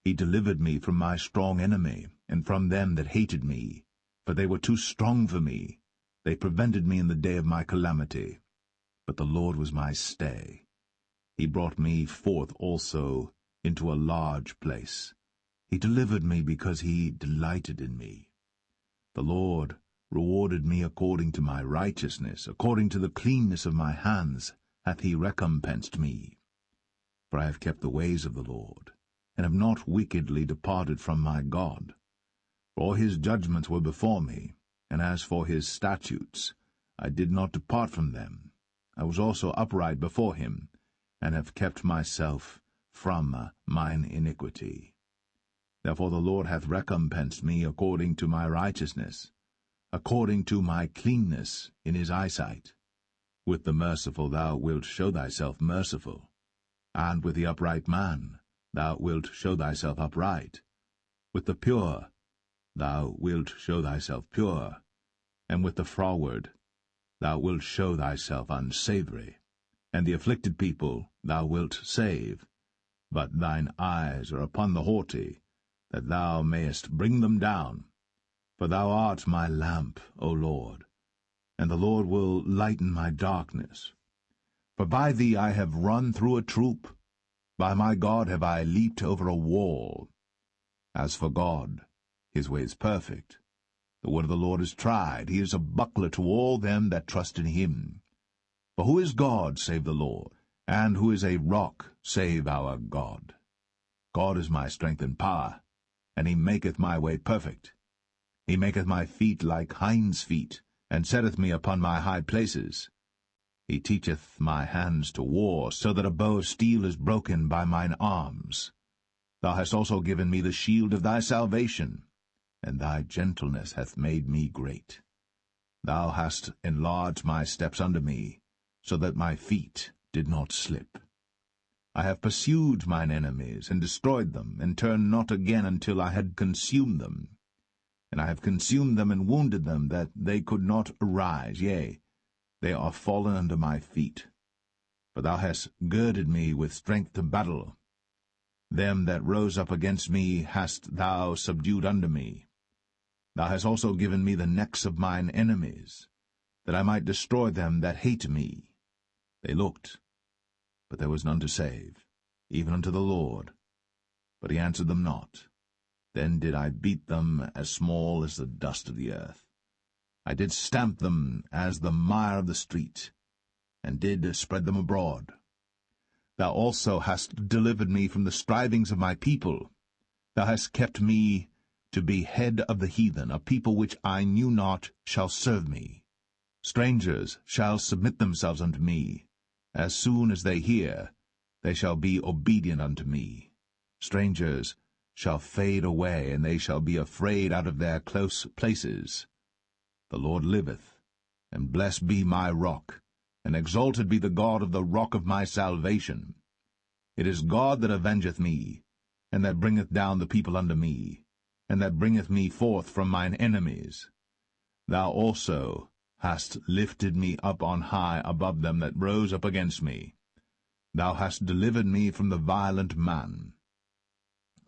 He delivered me from my strong enemy, and from them that hated me, for they were too strong for me. They prevented me in the day of my calamity. But the Lord was my stay. He brought me forth also into a large place. He delivered me because he delighted in me. The Lord rewarded me according to my righteousness, according to the cleanness of my hands hath he recompensed me. For I have kept the ways of the Lord, and have not wickedly departed from my God. For all his judgments were before me, and as for his statutes, I did not depart from them. I was also upright before him, and have kept myself from mine iniquity. Therefore the Lord hath recompensed me according to my righteousness, according to my cleanness in his eyesight. With the merciful thou wilt show thyself merciful, and with the upright man thou wilt show thyself upright. With the pure thou wilt show thyself pure, and with the froward thou wilt show thyself unsavoury. And the afflicted people thou wilt save, but thine eyes are upon the haughty, that thou mayest bring them down. For thou art my lamp, O Lord, and the Lord will lighten my darkness. For by thee I have run through a troop, by my God have I leaped over a wall. As for God, his way is perfect. The word of the Lord is tried. He is a buckler to all them that trust in him. For who is God save the Lord? And who is a rock save our God? God is my strength and power, and he maketh my way perfect. He maketh my feet like hinds' feet, and setteth me upon my high places. He teacheth my hands to war, so that a bow of steel is broken by mine arms. Thou hast also given me the shield of thy salvation, and thy gentleness hath made me great. Thou hast enlarged my steps under me, so that my feet did not slip. I have pursued mine enemies, and destroyed them, and turned not again until I had consumed them. And I have consumed them and wounded them, that they could not arise, yea, they are fallen under my feet. For thou hast girded me with strength to battle. Them that rose up against me hast thou subdued under me. Thou hast also given me the necks of mine enemies, that I might destroy them that hate me. They looked, but there was none to save, even unto the Lord. But he answered them not. Then did I beat them as small as the dust of the earth. I did stamp them as the mire of the street, and did spread them abroad. Thou also hast delivered me from the strivings of my people. Thou hast kept me to be head of the heathen. A people which I knew not shall serve me. Strangers shall submit themselves unto me. As soon as they hear, they shall be obedient unto me. Strangers shall fade away, and they shall be afraid out of their close places. The Lord liveth, and blessed be my rock, and exalted be the God of the rock of my salvation. It is God that avengeth me, and that bringeth down the people unto me, and that bringeth me forth from mine enemies. Thou also hast lifted me up on high above them that rose up against me. Thou hast delivered me from the violent man.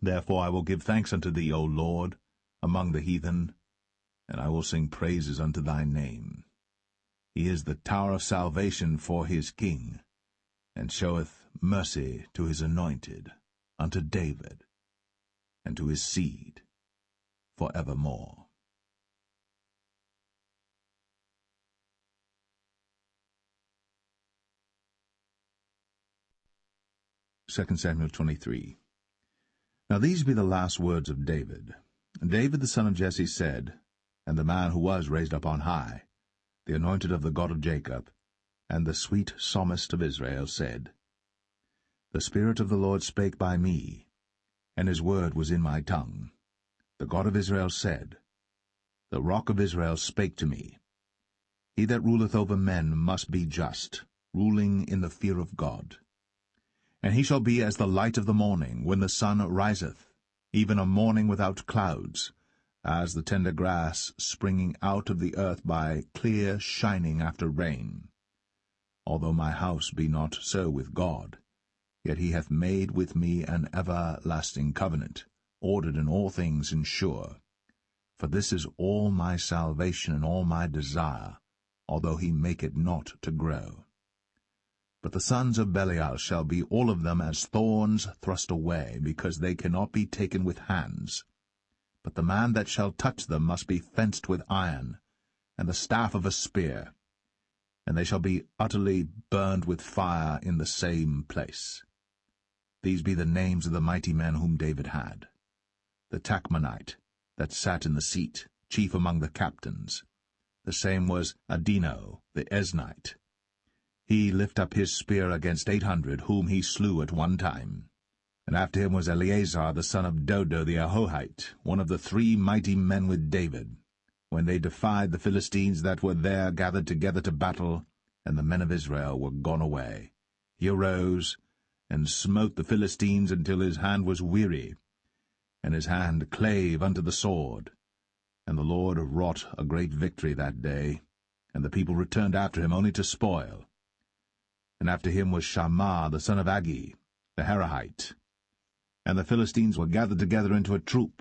Therefore I will give thanks unto thee, O Lord, among the heathen, and I will sing praises unto thy name. He is the tower of salvation for his king, and showeth mercy to his anointed, unto David, and to his seed for evermore. 2 Samuel 23. Now these be the last words of David. David the son of Jesse said, and the man who was raised up on high, the anointed of the God of Jacob, and the sweet psalmist of Israel, said, The Spirit of the Lord spake by me, and his word was in my tongue. The God of Israel said, The rock of Israel spake to me. He that ruleth over men must be just, ruling in the fear of God. And he shall be as the light of the morning, when the sun riseth, even a morning without clouds, as the tender grass springing out of the earth by clear shining after rain. Although my house be not so with God, yet he hath made with me an everlasting covenant, ordered in all things and sure. For this is all my salvation and all my desire, although he make it not to grow. But the sons of Belial shall be all of them as thorns thrust away, because they cannot be taken with hands. But the man that shall touch them must be fenced with iron, and the staff of a spear, and they shall be utterly burned with fire in the same place. These be the names of the mighty men whom David had. The Tachmonite, that sat in the seat, chief among the captains. The same was Adino, the Eznite. He lift up his spear against 800, whom he slew at one time. And after him was Eleazar the son of Dodo the Ahohite, one of the 3 mighty men with David, when they defied the Philistines that were there gathered together to battle, and the men of Israel were gone away. He arose, and smote the Philistines until his hand was weary, and his hand clave unto the sword. And the Lord wrought a great victory that day, and the people returned after him only to spoil. And after him was Shammah the son of Agi, the Herahite. And the Philistines were gathered together into a troop,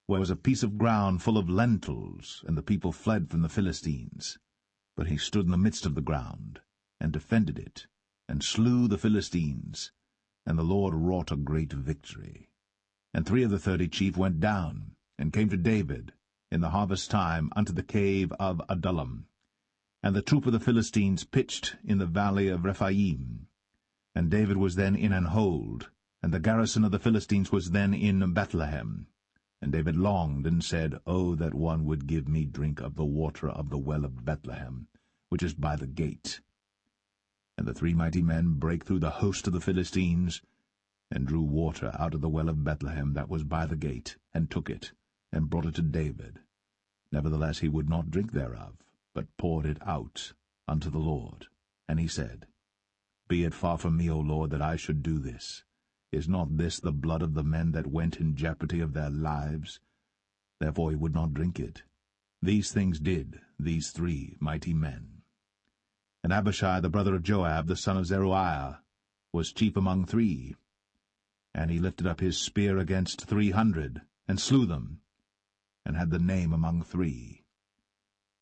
where was a piece of ground full of lentils, and the people fled from the Philistines. But he stood in the midst of the ground, and defended it, and slew the Philistines, and the Lord wrought a great victory. And 3 of the 30 chief went down, and came to David in the harvest time unto the cave of Adullam. And the troop of the Philistines pitched in the valley of Rephaim. And David was then in an hold, and the garrison of the Philistines was then in Bethlehem. And David longed, and said, Oh, that one would give me drink of the water of the well of Bethlehem, which is by the gate. And the 3 mighty men brake through the host of the Philistines, and drew water out of the well of Bethlehem that was by the gate, and took it, and brought it to David. Nevertheless he would not drink thereof, but poured it out unto the Lord. And he said, Be it far from me, O Lord, that I should do this. Is not this the blood of the men that went in jeopardy of their lives? Therefore he would not drink it. These things did these 3 mighty men. And Abishai the brother of Joab, the son of Zeruiah, was chief among 3. And he lifted up his spear against 300, and slew them, and had the name among 3.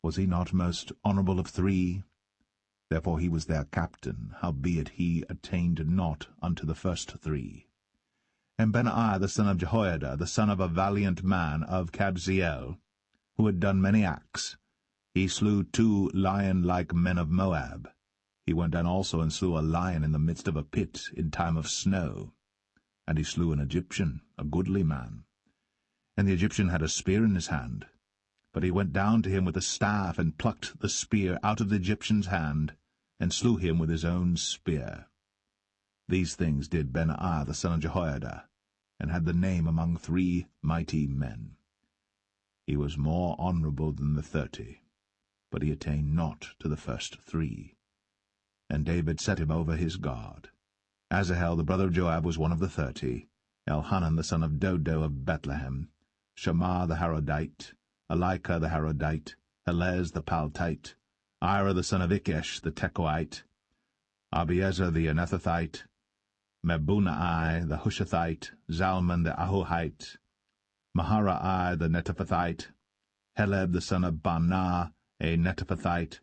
Was he not most honourable of 3? Therefore he was their captain, howbeit he attained not unto the first 3. And Benaiah the son of Jehoiada, the son of a valiant man of Kabzeel, who had done many acts, he slew 2 lion-like men of Moab. He went down also and slew a lion in the midst of a pit in time of snow. And he slew an Egyptian, a goodly man. And the Egyptian had a spear in his hand. But he went down to him with a staff, and plucked the spear out of the Egyptian's hand, and slew him with his own spear. These things did Benaiah the son of Jehoiada, and had the name among 3 mighty men. He was more honourable than the 30, but he attained not to the first 3. And David set him over his guard. Asahel the brother of Joab was one of the 30, Elhanan the son of Dodo of Bethlehem, Shammah the Harodite, Elika the Harodite, Helez the Paltite, Ira the son of Ikesh the Tekoite, Abiezer the Anethathite, Mebunai the Hushathite, Zalman the Ahohite, Maharai the Netophathite, Heleb the son of Baanah a Netophathite,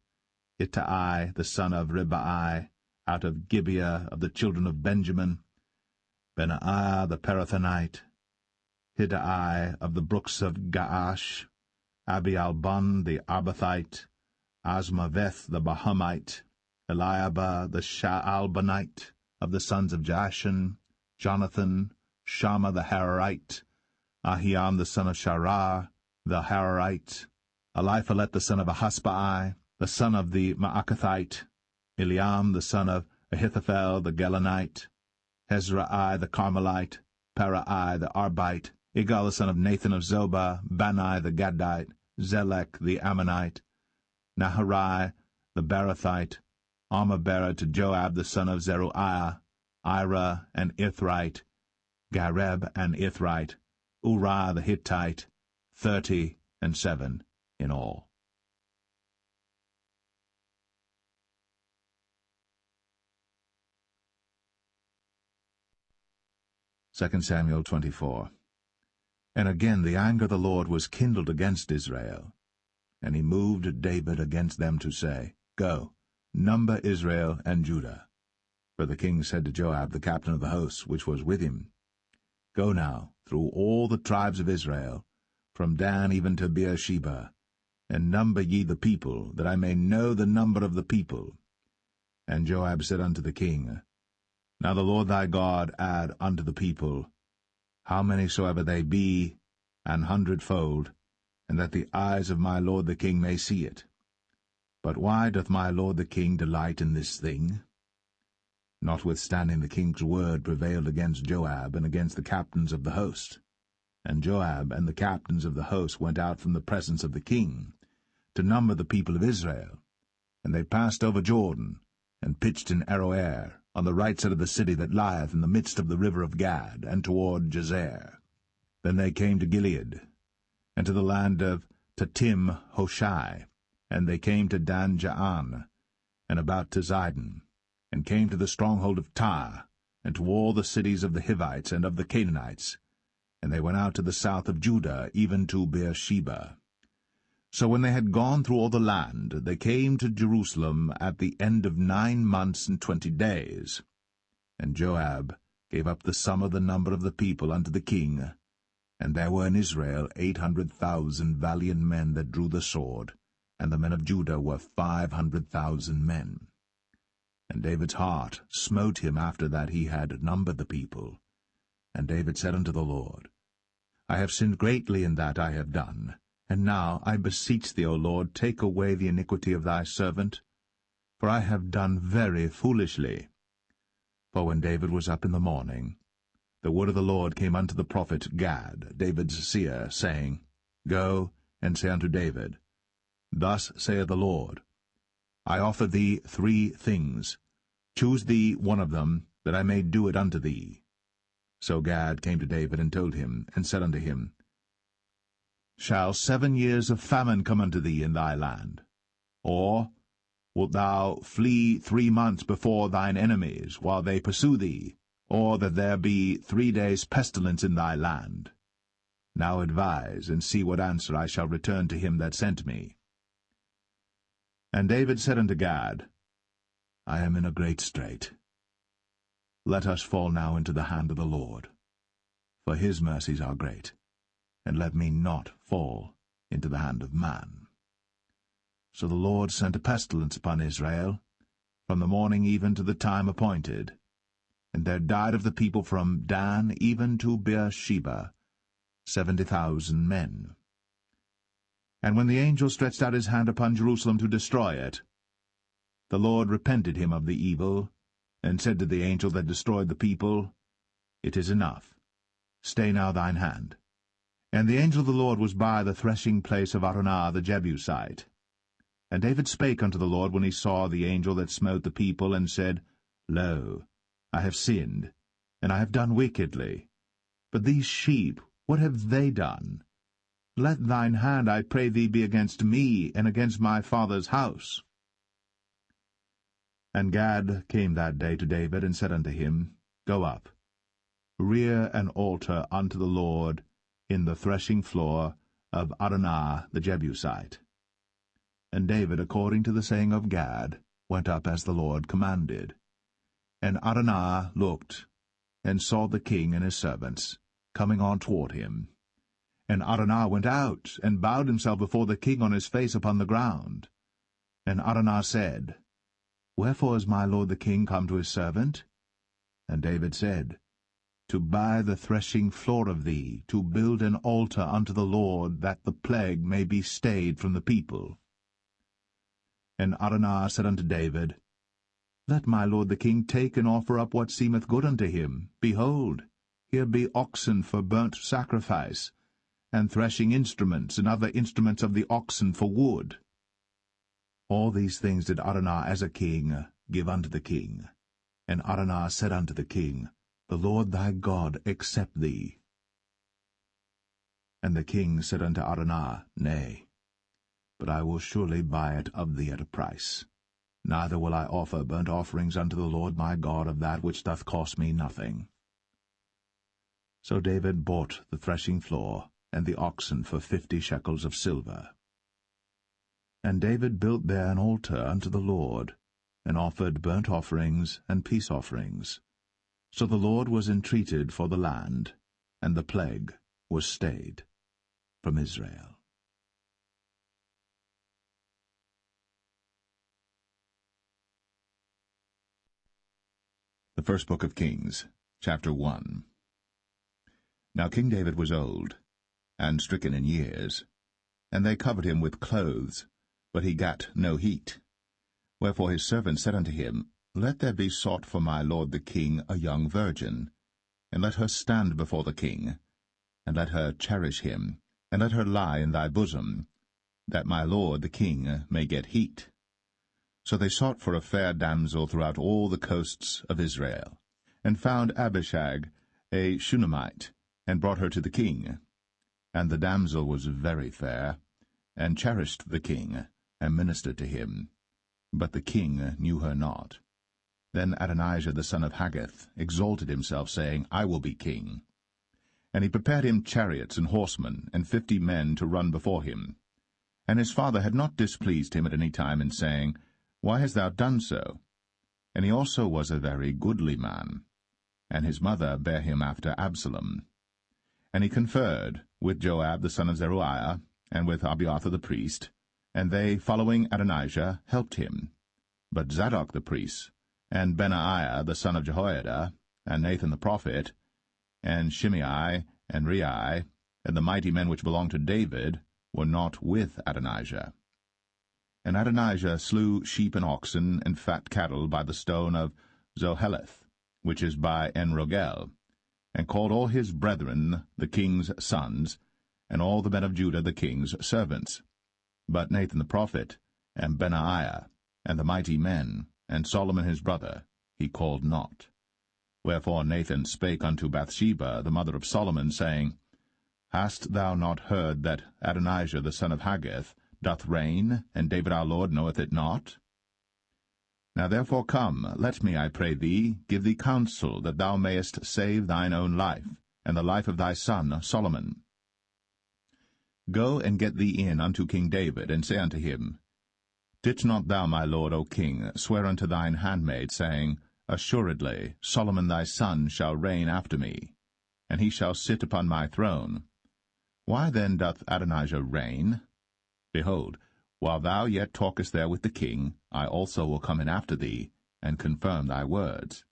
Ittai the son of Ribai, out of Gibeah of the children of Benjamin, Benaiah the Parathonite, Hiddai of the brooks of Gaash, Abialbon the Arbathite, Asmaveth the Bahamite, Eliabah the Shaalbanite, of the sons of Jashan, Jonathan, Shammah the Hararite, Ahiam the son of Sharah, the Hararite, Eliphalet the son of Ahasbai, the son of the Maacathite, Eliam the son of Ahithophel the Gelonite, Hezrai the Carmelite, Parai the Arbite, Igal the son of Nathan of Zobah, Bani the Gadite, Zelek the Ammonite, Naharai the Barathite, Armabera to Joab the son of Zeruiah, Ira and Ithrite, Gareb and Ithrite, Uriah the Hittite, 37 in all. Second Samuel 24. And again the anger of the Lord was kindled against Israel, and he moved David against them to say, Go, number Israel and Judah. For the king said to Joab, the captain of the host, which was with him, Go now through all the tribes of Israel, from Dan even to Beersheba, and number ye the people, that I may know the number of the people. And Joab said unto the king, Now the Lord thy God add unto the people, how many soever they be, 100-fold, and that the eyes of my lord the king may see it. But why doth my lord the king delight in this thing? Notwithstanding the king's word prevailed against Joab and against the captains of the host. And Joab and the captains of the host went out from the presence of the king, to number the people of Israel. And they passed over Jordan, and pitched in Aroer, on the right side of the city that lieth in the midst of the river of Gad, and toward Jazer. Then they came to Gilead, and to the land of Tatim Hoshai, and they came to Dan Jaan, and about to Zidon, and came to the stronghold of Tyre, and to all the cities of the Hivites and of the Canaanites, and they went out to the south of Judah, even to Beersheba. So when they had gone through all the land, they came to Jerusalem at the end of 9 months and 20 days. And Joab gave up the sum of the number of the people unto the king, and there were in Israel 800,000 valiant men that drew the sword, and the men of Judah were 500,000 men. And David's heart smote him after that he had numbered the people. And David said unto the Lord, I have sinned greatly in that I have done. And now, I beseech thee, O Lord, take away the iniquity of thy servant, for I have done very foolishly. For when David was up in the morning, the word of the Lord came unto the prophet Gad, David's seer, saying, Go and say unto David, Thus saith the Lord, I offer thee 3 things. Choose thee one of them, that I may do it unto thee. So Gad came to David and told him, and said unto him, Shall 7 years of famine come unto thee in thy land? Or wilt thou flee 3 months before thine enemies, while they pursue thee? Or that there be 3 days' pestilence in thy land? Now advise, and see what answer I shall return to him that sent me. And David said unto Gad, I am in a great strait. Let us fall now into the hand of the Lord, for his mercies are great, and let me not fall into the hand of man. So the Lord sent a pestilence upon Israel, from the morning even to the time appointed. And there died of the people from Dan even to Beersheba 70,000 men. And when the angel stretched out his hand upon Jerusalem to destroy it, the Lord repented him of the evil, and said to the angel that destroyed the people, It is enough. Stay now thine hand. And the angel of the Lord was by the threshing place of Araunah the Jebusite. And David spake unto the Lord when he saw the angel that smote the people, and said, Lo, I have sinned, and I have done wickedly. But these sheep, what have they done? Let thine hand, I pray thee, be against me, and against my father's house. And Gad came that day to David, and said unto him, Go up, rear an altar unto the Lord in the threshing floor of Araunah the Jebusite. And David, according to the saying of Gad, went up as the Lord commanded. And Araunah looked, and saw the king and his servants coming on toward him. And Araunah went out, and bowed himself before the king on his face upon the ground. And Araunah said, Wherefore is my lord the king come to his servant? And David said, To buy the threshing floor of thee, to build an altar unto the Lord, that the plague may be stayed from the people. And Araunah said unto David, Let my lord the king take and offer up what seemeth good unto him. Behold, here be oxen for burnt sacrifice, and threshing instruments, and other instruments of the oxen for wood. All these things did Araunah as a king give unto the king. And Araunah said unto the king, The Lord thy God accept thee. And the king said unto Araunah, Nay, but I will surely buy it of thee at a price. Neither will I offer burnt offerings unto the Lord my God of that which doth cost me nothing. So David bought the threshing floor and the oxen for 50 shekels of silver. And David built there an altar unto the Lord, and offered burnt offerings and peace offerings. So the Lord was entreated for the land, and the plague was stayed from Israel. The first book of Kings, chapter 1. Now King David was old, and stricken in years, and they covered him with clothes, but he gat no heat. Wherefore his servants said unto him, Let there be sought for my lord the king a young virgin, and let her stand before the king, and let her cherish him, and let her lie in thy bosom, that my lord the king may get heat. So they sought for a fair damsel throughout all the coasts of Israel, and found Abishag, a Shunammite, and brought her to the king. And the damsel was very fair, and cherished the king, and ministered to him. But the king knew her not. Then Adonijah the son of Haggith exalted himself, saying, I will be king. And he prepared him chariots and horsemen, and 50 men to run before him. And his father had not displeased him at any time in saying, Why hast thou done so? And he also was a very goodly man. And his mother bare him after Absalom. And he conferred with Joab the son of Zeruiah, and with Abiathar the priest, And they, following Adonijah, helped him. But Zadok the priest, and Benaiah the son of Jehoiada, and Nathan the prophet, and Shimei, and Rei, and the mighty men which belonged to David, were not with Adonijah. And Adonijah slew sheep and oxen and fat cattle by the stone of Zoheleth, which is by En-rogel, and called all his brethren the king's sons, and all the men of Judah the king's servants. But Nathan the prophet, and Benaiah, and the mighty men, and Solomon his brother, he called not. Wherefore Nathan spake unto Bathsheba, the mother of Solomon, saying, Hast thou not heard that Adonijah the son of Haggith doth reign, and David our Lord knoweth it not? Now therefore come, let me, I pray thee, give thee counsel, that thou mayest save thine own life, and the life of thy son Solomon. Go and get thee in unto King David, and say unto him, Didst not thou, my lord, O king, swear unto thine handmaid, saying, Assuredly Solomon thy son shall reign after me, and he shall sit upon my throne. Why then doth Adonijah reign? Behold, while thou yet talkest there with the king, I also will come in after thee, and confirm thy words.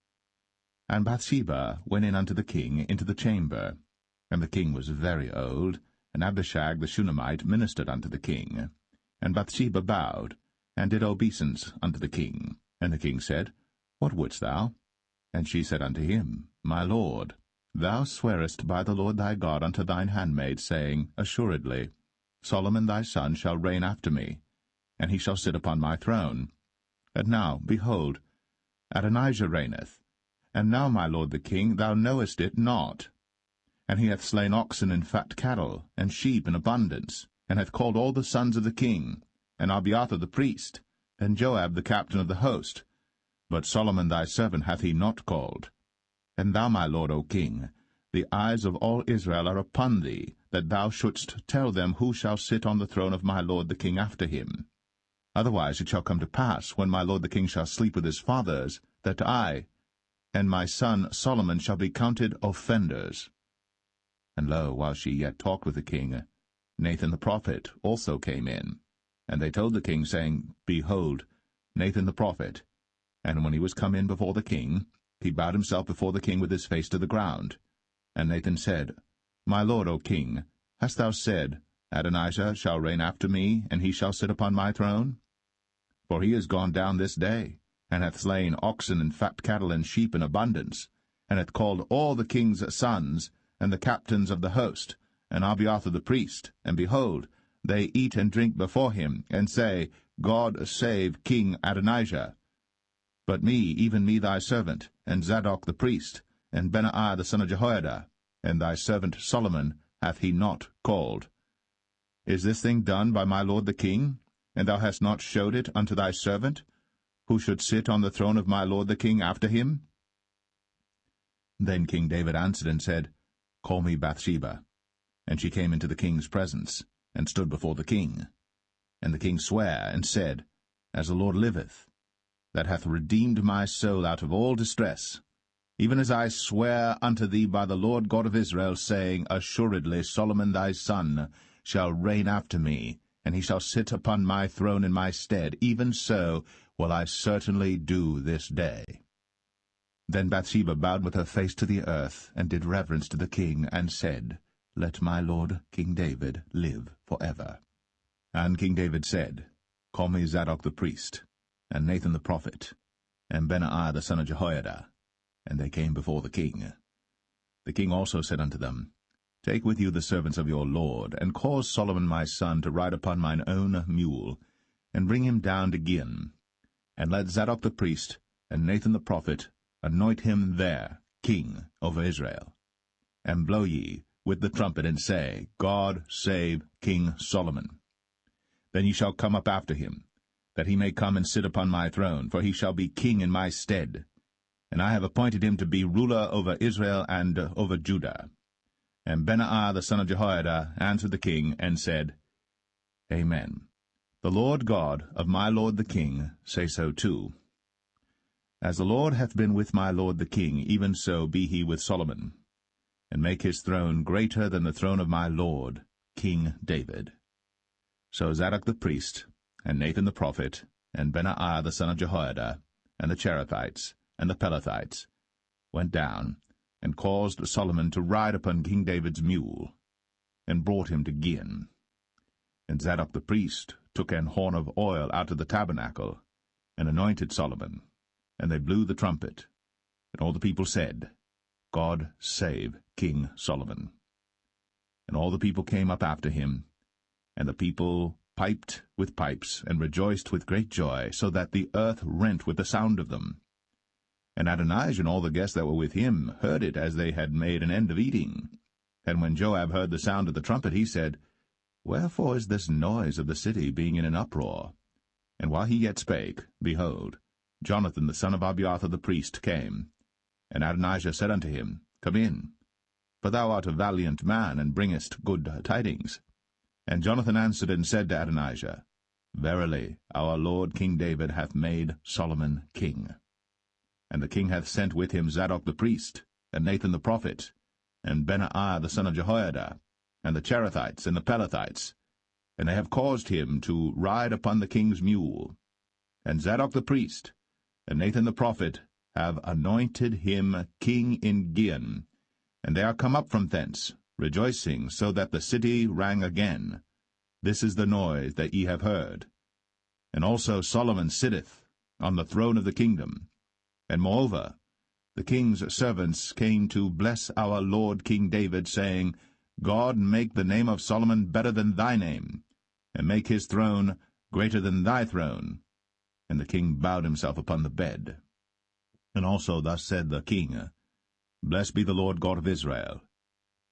And Bathsheba went in unto the king into the chamber. And the king was very old, and Abishag the Shunammite ministered unto the king. And Bathsheba bowed, and did obeisance unto the king. And the king said, What wouldst thou? And she said unto him, My lord, thou swearest by the Lord thy God unto thine handmaid, saying, Assuredly Solomon thy son shall reign after me, and he shall sit upon my throne. And now, behold, Adonijah reigneth. And now, my lord the king, thou knowest it not. And he hath slain oxen and fat cattle, and sheep in abundance, and hath called all the sons of the king, and Abiathar the priest, and Joab the captain of the host. But Solomon thy servant hath he not called. And thou, my lord, O king, the eyes of all Israel are upon thee, that thou shouldst tell them who shall sit on the throne of my lord the king after him. Otherwise it shall come to pass, when my lord the king shall sleep with his fathers, that I and my son Solomon shall be counted offenders. And lo, while she yet talked with the king, Nathan the prophet also came in. And they told the king, saying, Behold, Nathan the prophet. And when he was come in before the king, he bowed himself before the king with his face to the ground. And Nathan said, My lord, O king, hast thou said, Adonijah shall reign after me, and he shall sit upon my throne? For he is gone down this day, and hath slain oxen and fat cattle and sheep in abundance, and hath called all the king's sons, and the captains of the host, and Abiathar the priest, and behold, they eat and drink before him, and say, God save King Adonijah. But me, even me thy servant, and Zadok the priest, and Benaiah the son of Jehoiada, and thy servant Solomon hath he not called. Is this thing done by my lord the king? And thou hast not showed it unto thy servant, who should sit on the throne of my lord the king after him? Then King David answered and said, Call me Bathsheba. And she came into the king's presence, and stood before the king. And the king sware, and said, As the Lord liveth, that hath redeemed my soul out of all distress, even as I swear unto thee by the Lord God of Israel, saying, Assuredly Solomon thy son shall reign after me, and he shall sit upon my throne in my stead, even so will I certainly do this day. Then Bathsheba bowed with her face to the earth, and did reverence to the king, and said, Let my lord King David live for ever. And King David said, Call me Zadok the priest, and Nathan the prophet, and Benaiah the son of Jehoiada. And they came before the king. The king also said unto them, Take with you the servants of your lord, and cause Solomon my son to ride upon mine own mule, and bring him down to Gin. And let Zadok the priest, and Nathan the prophet, anoint him there king over Israel. And blow ye with the trumpet, and say, God save King Solomon. Then ye shall come up after him, that he may come and sit upon my throne, for he shall be king in my stead. And I have appointed him to be ruler over Israel and over Judah. And Benaiah the son of Jehoiada answered the king, and said, Amen. The Lord God of my lord the king say so too. As the Lord hath been with my lord the king, even so be he with Solomon, and make his throne greater than the throne of my lord, King David. So Zadok the priest, and Nathan the prophet, and Benaiah the son of Jehoiada, and the Cherethites, and the Pelethites, went down, and caused Solomon to ride upon King David's mule, and brought him to Gihon. And Zadok the priest took an horn of oil out of the tabernacle, and anointed Solomon, and they blew the trumpet. And all the people said, God save King Solomon. And all the people came up after him, and the people piped with pipes, and rejoiced with great joy, so that the earth rent with the sound of them. And Adonijah and all the guests that were with him heard it as they had made an end of eating. And when Joab heard the sound of the trumpet, he said, Wherefore is this noise of the city being in an uproar? And while he yet spake, behold, Jonathan the son of Abiathar the priest came. And Adonijah said unto him, Come in, for thou art a valiant man, and bringest good tidings. And Jonathan answered and said to Adonijah, Verily, our lord King David hath made Solomon king. And the king hath sent with him Zadok the priest, and Nathan the prophet, and Benaiah the son of Jehoiada, and the Cherethites and the Pelethites, and they have caused him to ride upon the king's mule. And Zadok the priest, and Nathan the prophet, have anointed him king in Gihon, and they are come up from thence, rejoicing, so that the city rang again. This is the noise that ye have heard. And also Solomon sitteth on the throne of the kingdom. And moreover, the king's servants came to bless our lord King David, saying, God make the name of Solomon better than thy name, and make his throne greater than thy throne. And the king bowed himself upon the bed. And also thus said the king, Blessed be the Lord God of Israel,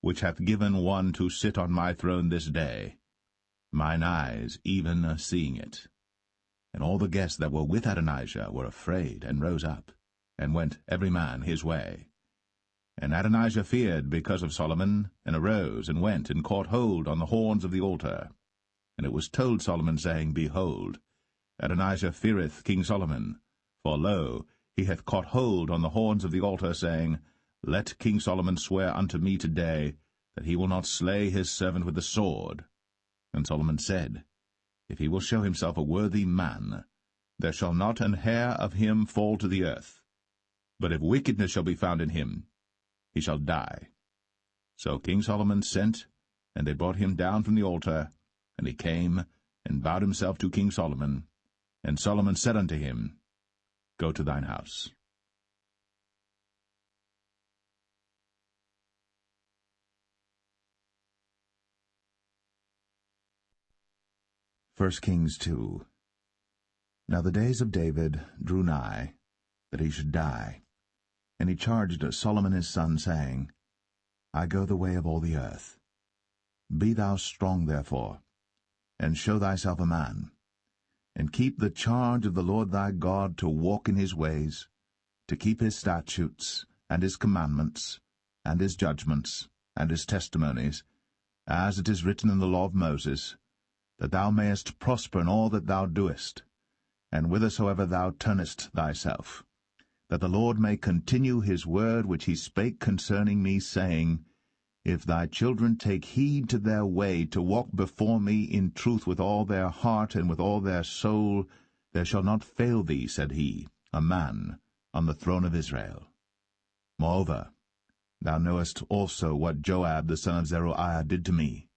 which hath given one to sit on my throne this day, mine eyes even seeing it. And all the guests that were with Adonijah were afraid, and rose up, and went every man his way. And Adonijah feared because of Solomon, and arose, and went, and caught hold on the horns of the altar. And it was told Solomon, saying, Behold, Adonijah feareth King Solomon, for lo, he hath caught hold on the horns of the altar, saying, Let King Solomon swear unto me today, that he will not slay his servant with the sword. And Solomon said, If he will show himself a worthy man, there shall not an hair of him fall to the earth. But if wickedness shall be found in him, he shall die. So King Solomon sent, and they brought him down from the altar, and he came, and bowed himself to King Solomon. And Solomon said unto him, Go to thine house. 1 Kings 2. Now the days of David drew nigh, that he should die. And he charged Solomon his son, saying, I go the way of all the earth. Be thou strong therefore, and show thyself a man, and keep the charge of the Lord thy God, to walk in his ways, to keep his statutes, and his commandments, and his judgments, and his testimonies, as it is written in the law of Moses, that thou mayest prosper in all that thou doest, and whithersoever thou turnest thyself, that the Lord may continue his word which he spake concerning me, saying, If thy children take heed to their way, to walk before me in truth with all their heart and with all their soul, there shall not fail thee, said he, a man on the throne of Israel. Moreover, thou knowest also what Joab the son of Zeruiah did to me,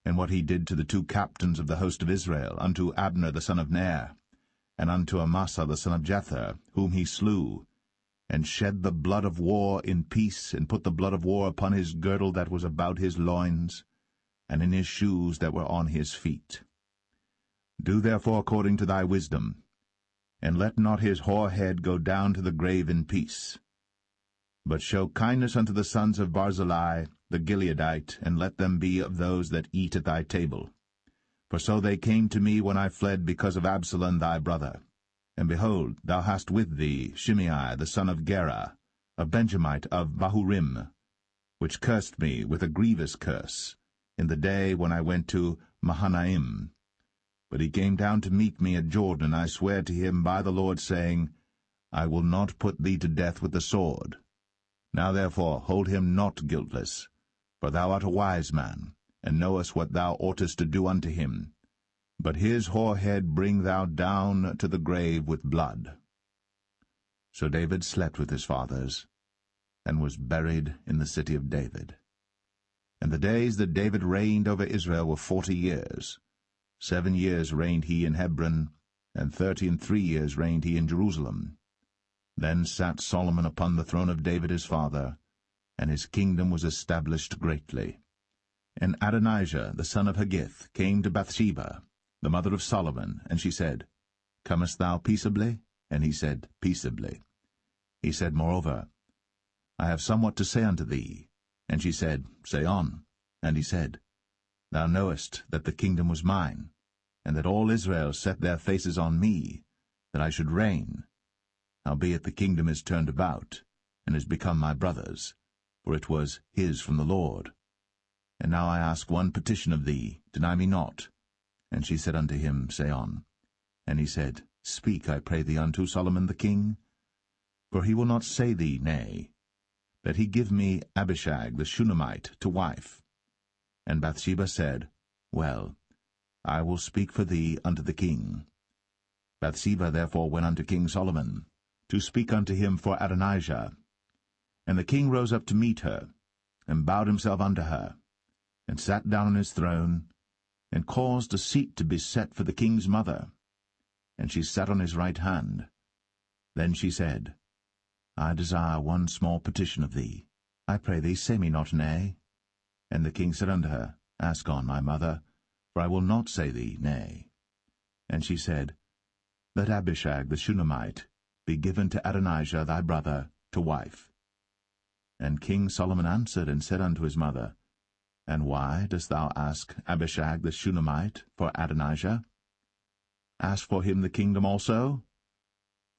and what he did to the two captains of the host of Israel, unto Abner the son of Ner, and unto Amasa the son of Jether, whom he slew, and shed the blood of war in peace, and put the blood of war upon his girdle that was about his loins, and in his shoes that were on his feet. Do therefore according to thy wisdom, and let not his hoar head go down to the grave in peace. But show kindness unto the sons of Barzillai the Gileadite, and let them be of those that eat at thy table. For so they came to me when I fled because of Absalom thy brother. And behold, thou hast with thee Shimei the son of Gera, a Benjamite of Bahurim, which cursed me with a grievous curse, in the day when I went to Mahanaim. But he came down to meet me at Jordan, and I sware to him by the Lord, saying, I will not put thee to death with the sword. Now therefore hold him not guiltless, for thou art a wise man, and knowest what thou oughtest to do unto him. but his whorehead bring thou down to the grave with blood. So David slept with his fathers, and was buried in the city of David. And the days that David reigned over Israel were 40 years. 7 years reigned he in Hebron, and 33 years reigned he in Jerusalem. Then sat Solomon upon the throne of David his father, and his kingdom was established greatly. And Adonijah the son of Haggith came to Bathsheba, the mother of Solomon, and she said, Comest thou peaceably? And he said, Peaceably. He said, Moreover, I have somewhat to say unto thee. And she said, Say on. And he said, Thou knowest that the kingdom was mine, and that all Israel set their faces on me, that I should reign. Howbeit the kingdom is turned about, and is become my brother's, for it was his from the Lord. And now I ask one petition of thee, deny me not. And she said unto him, Say on. And he said, Speak, I pray thee, unto Solomon the king, for he will not say thee nay, that he give me Abishag the Shunammite to wife. And Bathsheba said, Well, I will speak for thee unto the king. Bathsheba therefore went unto King Solomon, to speak unto him for Adonijah. And the king rose up to meet her, and bowed himself unto her, and sat down on his throne, and caused a seat to be set for the king's mother. And she sat on his right hand. Then she said, I desire one small petition of thee. I pray thee, say me not nay. And the king said unto her, Ask on, my mother, for I will not say thee nay. And she said, Let Abishag the Shunammite be given to Adonijah thy brother to wife. And King Solomon answered and said unto his mother, And why dost thou ask Abishag the Shunammite for Adonijah? Ask for him the kingdom also?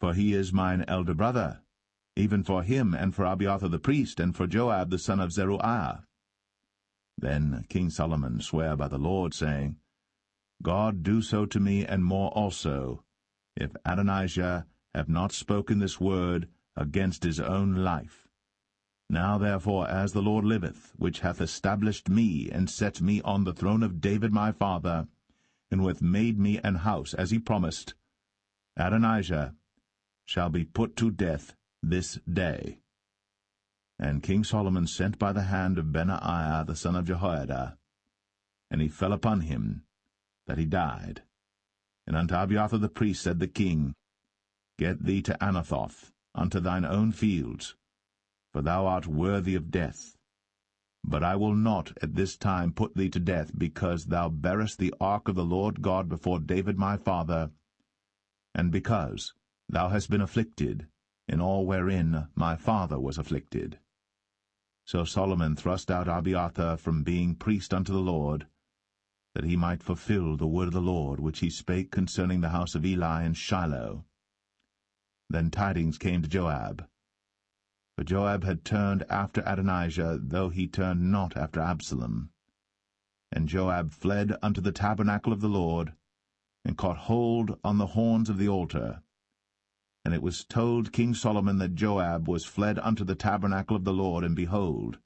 For he is mine elder brother, even for him, and for Abiathar the priest, and for Joab the son of Zeruiah. Then King Solomon sware by the Lord, saying, God do so to me, and more also, if Adonijah have not spoken this word against his own life. Now therefore, as the Lord liveth, which hath established me, and set me on the throne of David my father, and who hath made me an house, as he promised, Adonijah shall be put to death this day. And King Solomon sent by the hand of Benaiah the son of Jehoiada, and he fell upon him, that he died. And unto Abiathar the priest said the king, Get thee to Anathoth, unto thine own fields, for thou art worthy of death. But I will not at this time put thee to death, because thou bearest the ark of the Lord God before David my father, and because thou hast been afflicted in all wherein my father was afflicted. So Solomon thrust out Abiathar from being priest unto the Lord, that he might fulfill the word of the Lord, which he spake concerning the house of Eli in Shiloh. Then tidings came to Joab. For Joab had turned after Adonijah, though he turned not after Absalom. And Joab fled unto the tabernacle of the Lord, and caught hold on the horns of the altar. And it was told King Solomon that Joab was fled unto the tabernacle of the Lord, and behold,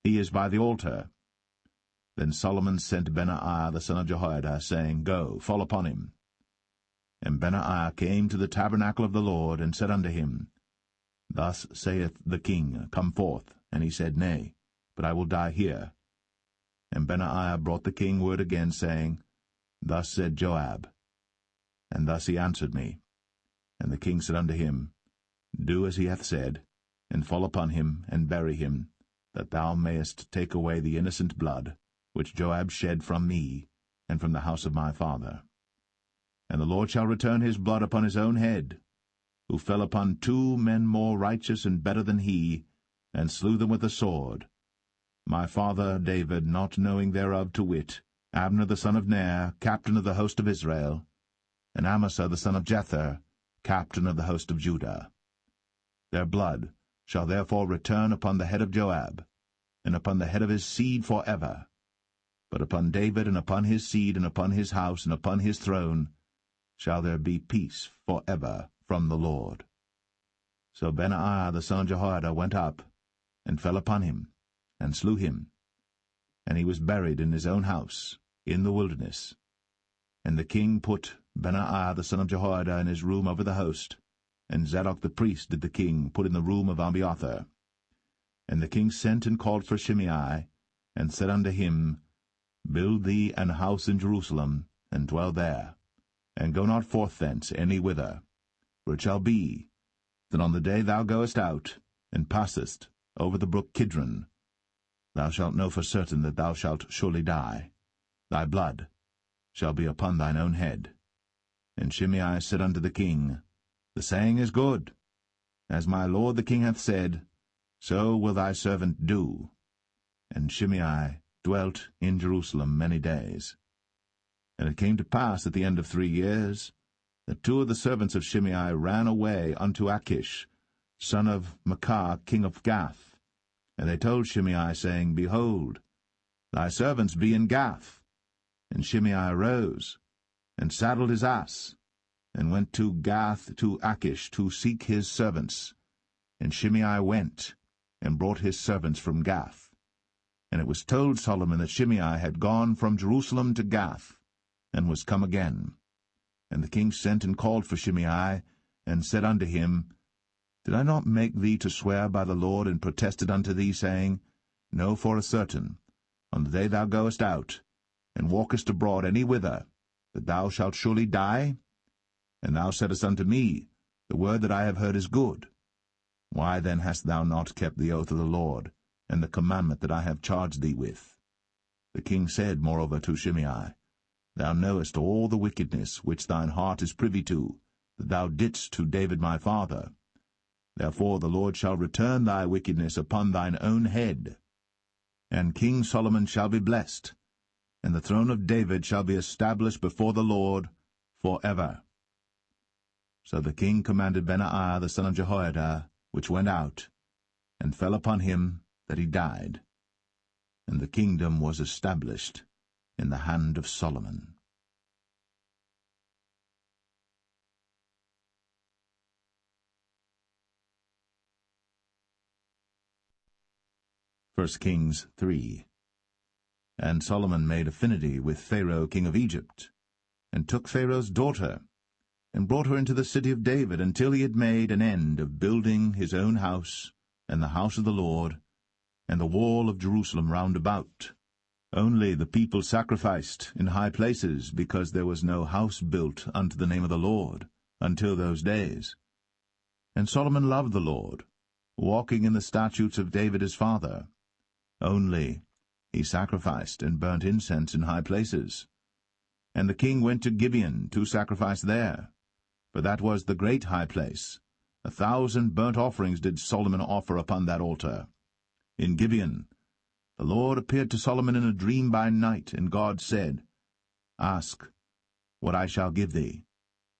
he is by the altar. Then Solomon sent Benaiah the son of Jehoiada, saying, Go, fall upon him. And Benaiah came to the tabernacle of the Lord, and said unto him, Thus saith the king, Come forth. And he said, Nay, but I will die here. And Benaiah brought the king word again, saying, Thus said Joab. And thus he answered me. And the king said unto him, Do as he hath said, and fall upon him, and bury him, that thou mayest take away the innocent blood, which Joab shed from me, and from the house of my father. And the Lord shall return his blood upon his own head, who fell upon 2 men more righteous and better than he, and slew them with the sword. My father David, not knowing thereof, to wit, Abner the son of Ner, captain of the host of Israel, and Amasa the son of Jether, captain of the host of Judah. Their blood shall therefore return upon the head of Joab, and upon the head of his seed for ever. But upon David, and upon his seed, and upon his house, and upon his throne, shall there be peace for ever from the Lord. So Benaiah the son of Jehoiada went up, and fell upon him, and slew him. And he was buried in his own house, in the wilderness. And the king put Benaiah the son of Jehoiada in his room over the host, and Zadok the priest did the king put in the room of Abiathar. And the king sent and called for Shimei, and said unto him, Build thee an house in Jerusalem, and dwell there, and go not forth thence any whither. For it shall be, that on the day thou goest out, and passest over the brook Kidron, thou shalt know for certain that thou shalt surely die. Thy blood shall be upon thine own head. And Shimei said unto the king, The saying is good. As my lord the king hath said, so will thy servant do. And Shimei dwelt in Jerusalem many days. And it came to pass at the end of 3 years, that 2 of the servants of Shimei ran away unto Achish, son of Maachah, king of Gath. And they told Shimei, saying, Behold, thy servants be in Gath. And Shimei arose, and saddled his ass, and went to Gath to Achish to seek his servants. And Shimei went, and brought his servants from Gath. And it was told Solomon that Shimei had gone from Jerusalem to Gath, and was come again. And the king sent and called for Shimei, and said unto him, Did I not make thee to swear by the Lord, and protested unto thee, saying, Know for a certain, on the day thou goest out, and walkest abroad any whither, that thou shalt surely die? And thou saidst unto me, The word that I have heard is good. Why then hast thou not kept the oath of the Lord, and the commandment that I have charged thee with? The king said moreover to Shimei, Thou knowest all the wickedness which thine heart is privy to, that thou didst to David my father. Therefore the Lord shall return thy wickedness upon thine own head. And King Solomon shall be blessed, and the throne of David shall be established before the Lord for ever. So the king commanded Benaiah the son of Jehoiada, which went out, and fell upon him that he died. And the kingdom was established in the hand of Solomon. 1 Kings 3. And Solomon made affinity with Pharaoh king of Egypt, and took Pharaoh's daughter, and brought her into the city of David, until he had made an end of building his own house, and the house of the Lord, and the wall of Jerusalem round about. Only the people sacrificed in high places, because there was no house built unto the name of the Lord, until those days. And Solomon loved the Lord, walking in the statutes of David his father. Only he sacrificed and burnt incense in high places. And the king went to Gibeon to sacrifice there, for that was the great high place. 1,000 burnt offerings did Solomon offer upon that altar. In Gibeon the Lord appeared to Solomon in a dream by night, and God said, Ask what I shall give thee.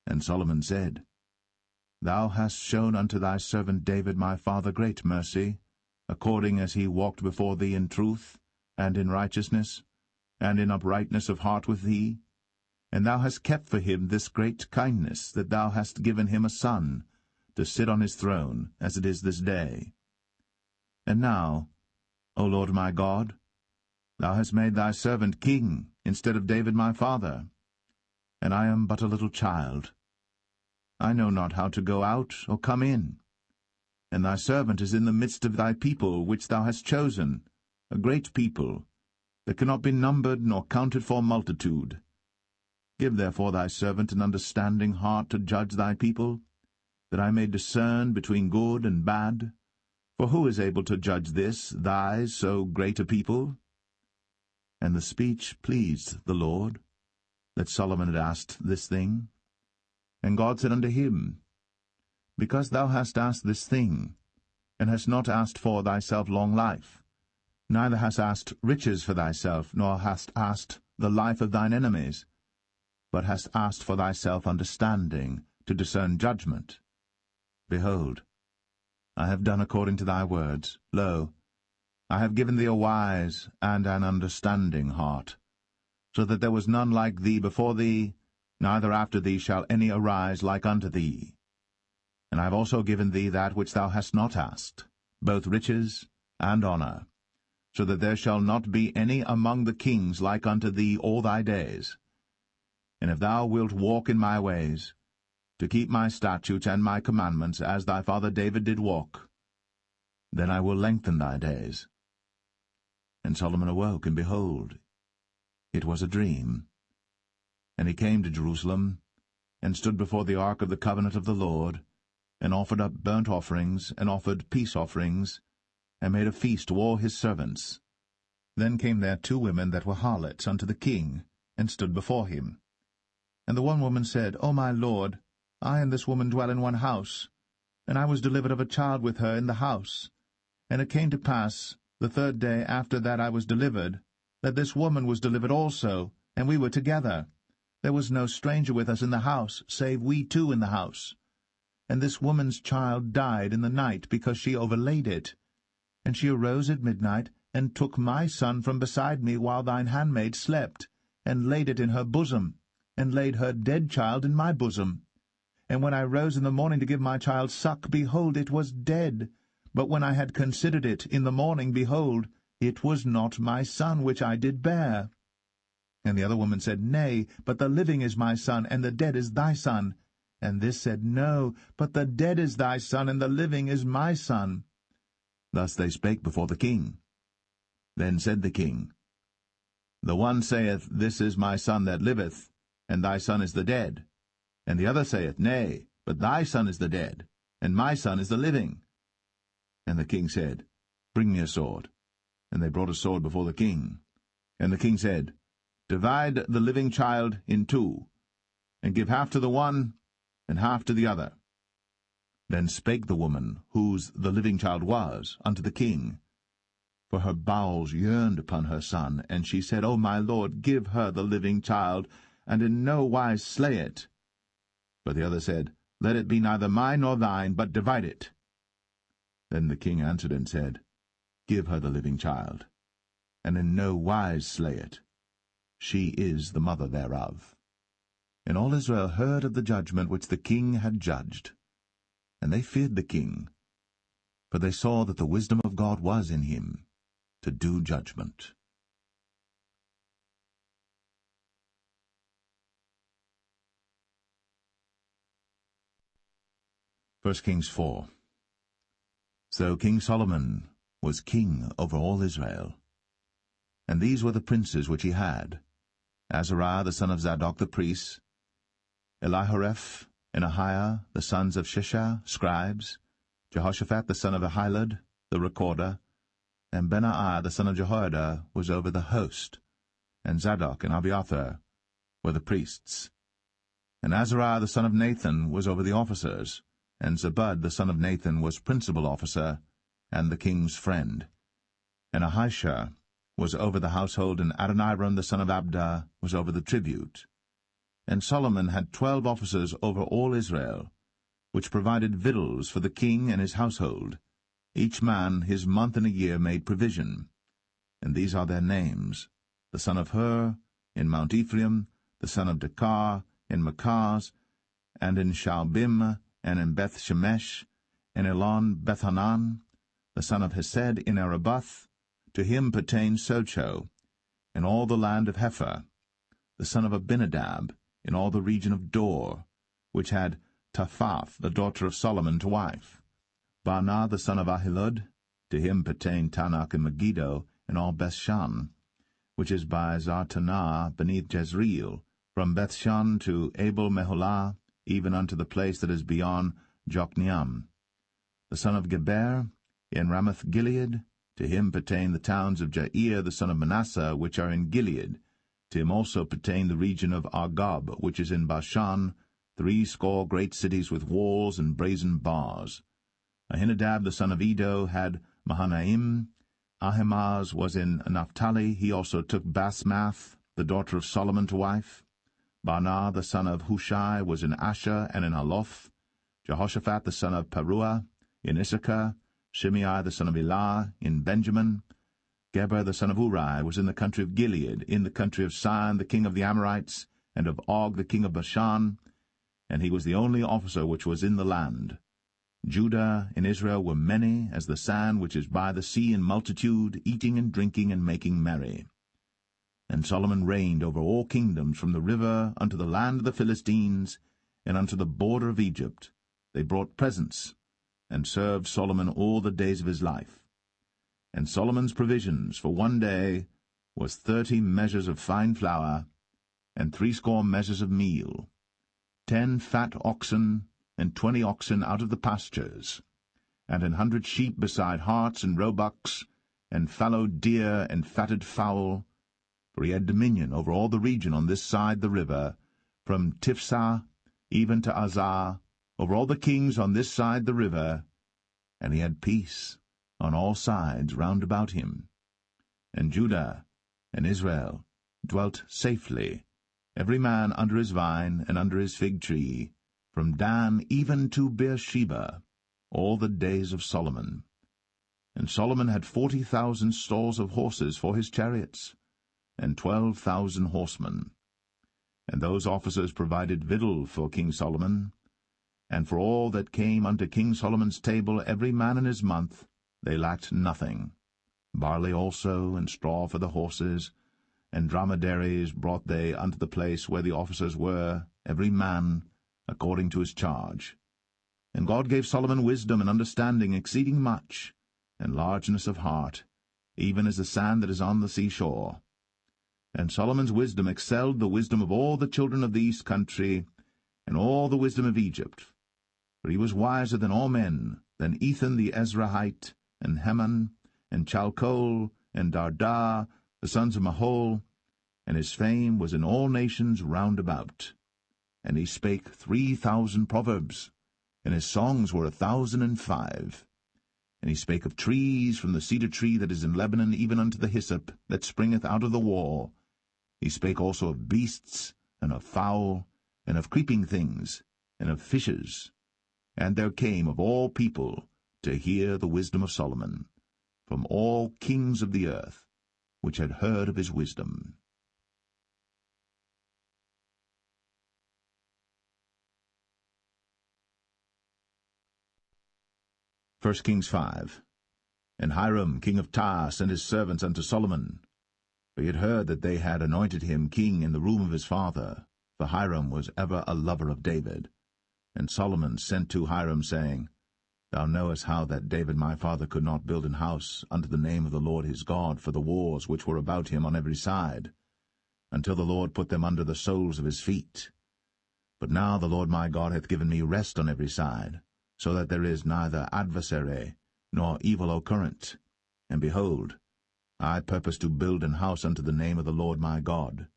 And Solomon said, Thou hast shown unto thy servant David my father great mercy, according as he walked before thee in truth, and in righteousness, and in uprightness of heart with thee. And thou hast kept for him this great kindness, that thou hast given him a son, to sit on his throne, as it is this day. And now, O Lord my God, thou hast made thy servant king, instead of David my father, and I am but a little child. I know not how to go out or come in. And thy servant is in the midst of thy people, which thou hast chosen, a great people, that cannot be numbered nor counted for multitude. Give therefore thy servant an understanding heart to judge thy people, that I may discern between good and bad. For who is able to judge this, thy so great a people? And the speech pleased the Lord, that Solomon had asked this thing. And God said unto him, Because thou hast asked this thing, and hast not asked for thyself long life, neither hast asked riches for thyself, nor hast asked the life of thine enemies, but hast asked for thyself understanding, to discern judgment. Behold, I have done according to thy words. Lo, I have given thee a wise and an understanding heart, so that there was none like thee before thee, neither after thee shall any arise like unto thee. And I have also given thee that which thou hast not asked, both riches and honour, so that there shall not be any among the kings like unto thee all thy days. and if thou wilt walk in my ways, to keep my statutes and my commandments, as thy father David did walk, then I will lengthen thy days. And Solomon awoke, and behold, it was a dream. And he came to Jerusalem, and stood before the ark of the covenant of the Lord, and offered up burnt offerings, and offered peace offerings, and made a feast to all his servants. Then came there 2 women that were harlots unto the king, and stood before him. And the one woman said, O my lord, I and this woman dwell in one house, and I was delivered of a child with her in the house. And it came to pass, the 3rd day after that I was delivered, that this woman was delivered also, and we were together. There was no stranger with us in the house, save we 2 in the house. And this woman's child died in the night, because she overlaid it. And she arose at midnight, and took my son from beside me while thine handmaid slept, and laid it in her bosom, and laid her dead child in my bosom. And when I rose in the morning to give my child suck, behold, it was dead. But when I had considered it in the morning, behold, it was not my son which I did bear. And the other woman said, Nay, but the living is my son, and the dead is thy son. And this said, No, but the dead is thy son, and the living is my son. Thus they spake before the king. Then said the king, The one saith, This is my son that liveth, and thy son is the dead. And the other saith, Nay, but thy son is the dead, and my son is the living. And the king said, Bring me a sword. And they brought a sword before the king. And the king said, Divide the living child in 2, and give half to the one, and half to the other. Then spake the woman, whose the living child was, unto the king. For her bowels yearned upon her son, and she said, O my lord, give her the living child, and in no wise slay it. But the other said, Let it be neither mine nor thine, but divide it. Then the king answered and said, Give her the living child, and in no wise slay it. She is the mother thereof. And all Israel heard of the judgment which the king had judged. And they feared the king, for they saw that the wisdom of God was in him, to do judgment. 1 Kings 4. So King Solomon was king over all Israel. And these were the princes which he had: Azariah the son of Zadok the priest, Elihoreph and Ahiah the sons of Shishah, scribes, Jehoshaphat the son of Ahilud, the recorder, and Benaiah the son of Jehoiada was over the host, and Zadok and Abiathar were the priests. And Azariah the son of Nathan was over the officers, and Zabud the son of Nathan was principal officer, and the king's friend. And Ahishah was over the household, and Adoniram the son of Abda was over the tribute. And Solomon had 12 officers over all Israel, which provided victuals for the king and his household. Each man his month in a year made provision. And these are their names: the son of Hur, in Mount Ephraim, the son of Dekar, in Makaz, and in Shaalbim, and in Beth-Shemesh, and Elon Bethanan, the son of Hesed, in Arabath. To him pertained Socho, in all the land of Hepher, the son of Abinadab, in all the region of Dor, which had Taphath, the daughter of Solomon, to wife. Baanah, the son of Ahilud, to him pertained Tanakh and Megiddo, and all Bethshan, which is by Zartanah beneath Jezreel, from Bethshan to Abel-Meholah, even unto the place that is beyond Jokneam. The son of Geber, in Ramoth-Gilead, to him pertain the towns of Jair the son of Manasseh, which are in Gilead. To him also pertain the region of Argob, which is in Bashan, 80 great cities with walls and brazen bars. Ahinadab the son of Edo had Mahanaim. Ahimaaz was in Naphtali. He also took Basmath, the daughter of Solomon, to wife. Baanah the son of Hushai was in Asher and in Aloth. Jehoshaphat the son of Paruah in Issachar. Shimei the son of Elah in Benjamin. Geber the son of Uri was in the country of Gilead, in the country of Sihon the king of the Amorites, and of Og the king of Bashan, and he was the only officer which was in the land. Judah and Israel were many, as the sand which is by the sea in multitude, eating and drinking and making merry. And Solomon reigned over all kingdoms, from the river unto the land of the Philistines, and unto the border of Egypt. They brought presents, and served Solomon all the days of his life. And Solomon's provisions for one day was 30 measures of fine flour, and 80 measures of meal, 10 fat oxen, and 20 oxen out of the pastures, and 100 sheep beside harts and roebucks, and fallow deer and fatted fowl. For he had dominion over all the region on this side the river, from Tiphsah even to Azar, over all the kings on this side the river, and he had peace on all sides round about him. And Judah and Israel dwelt safely, every man under his vine and under his fig tree, from Dan even to Beersheba, all the days of Solomon. And Solomon had 40,000 stalls of horses for his chariots, and 12,000 horsemen. And those officers provided victual for King Solomon, and for all that came unto King Solomon's table every man in his month, they lacked nothing. Barley also, and straw for the horses, and dromedaries brought they unto the place where the officers were, every man according to his charge. And God gave Solomon wisdom and understanding exceeding much, and largeness of heart, even as the sand that is on the seashore. And Solomon's wisdom excelled the wisdom of all the children of the east country, and all the wisdom of Egypt. For he was wiser than all men, than Ethan the Ezrahite, and Heman, and Chalcol, and Darda, the sons of Mahol, and his fame was in all nations round about. And he spake 3,000 proverbs, and his songs were 1,005. And he spake of trees, from the cedar tree that is in Lebanon even unto the hyssop that springeth out of the wall. He spake also of beasts, and of fowl, and of creeping things, and of fishes. And there came of all people to hear the wisdom of Solomon, from all kings of the earth, which had heard of his wisdom. 1 Kings 5. And Hiram king of Tyre sent his servants unto Solomon, for he had heard that they had anointed him king in the room of his father, for Hiram was ever a lover of David. And Solomon sent to Hiram, saying, Thou knowest how that David my father could not build an house unto the name of the Lord his God for the wars which were about him on every side, until the Lord put them under the soles of his feet. But now the Lord my God hath given me rest on every side, so that there is neither adversary nor evil occurrent. And behold, I purpose to build an house unto the name of the Lord my God,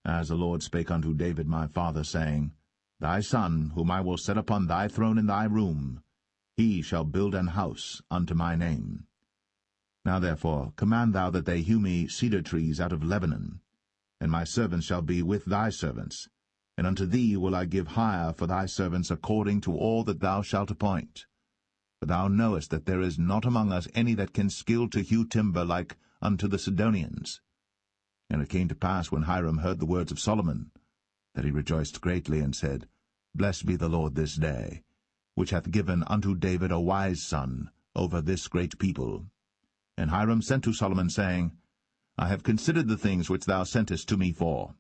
as the Lord spake unto David my father, saying, Thy son, whom I will set upon thy throne in thy room, he shall build an house unto my name. Now therefore command thou that they hew me cedar trees out of Lebanon, and my servants shall be with thy servants, and unto thee will I give hire for thy servants according to all that thou shalt appoint. For thou knowest that there is not among us any that can skill to hew timber like unto the Sidonians. And it came to pass, when Hiram heard the words of Solomon, that he rejoiced greatly, and said, Blessed be the Lord this day, which hath given unto David a wise son over this great people. And Hiram sent to Solomon, saying, I have considered the things which thou sentest to me for,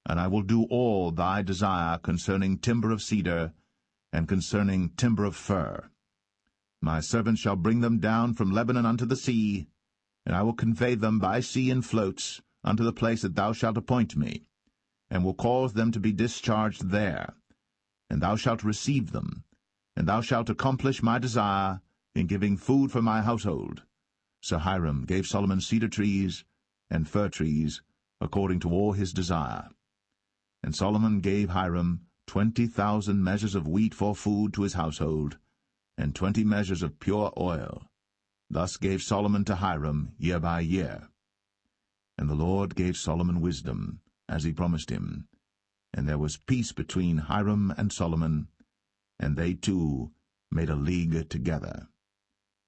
and I will do all thy desire concerning timber of cedar, and concerning timber of fir. My servants shall bring them down from Lebanon unto the sea, and I will convey them by sea in floats unto the place that thou shalt appoint me, and will cause them to be discharged there. And thou shalt receive them, and thou shalt accomplish my desire in giving food for my household. So Hiram gave Solomon cedar trees and fir trees, according to all his desire. And Solomon gave Hiram 20,000 measures of wheat for food to his household, and 20 measures of pure oil. Thus gave Solomon to Hiram year by year. And the Lord gave Solomon wisdom, as he promised him. And there was peace between Hiram and Solomon, and they two made a league together.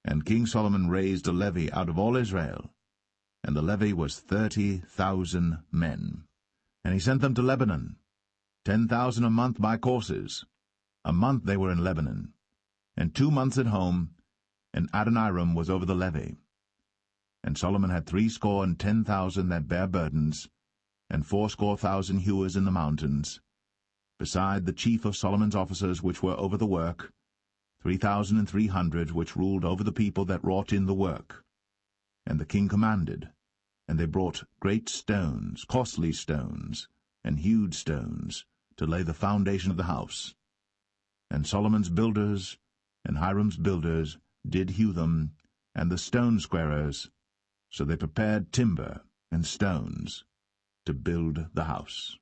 And King Solomon raised a levy out of all Israel, and the levy was 30,000 men. And he sent them to Lebanon, 10,000 a month by courses. A month they were in Lebanon, and 2 months at home, and Adoniram was over the levy. And Solomon had 70,000 that bare burdens, and 80,000 hewers in the mountains, beside the chief of Solomon's officers which were over the work, 3,300 which ruled over the people that wrought in the work. And the king commanded, and they brought great stones, costly stones, and hewed stones, to lay the foundation of the house. And Solomon's builders and Hiram's builders did hew them, and the stone squarers, so they prepared timber and stones to build the house.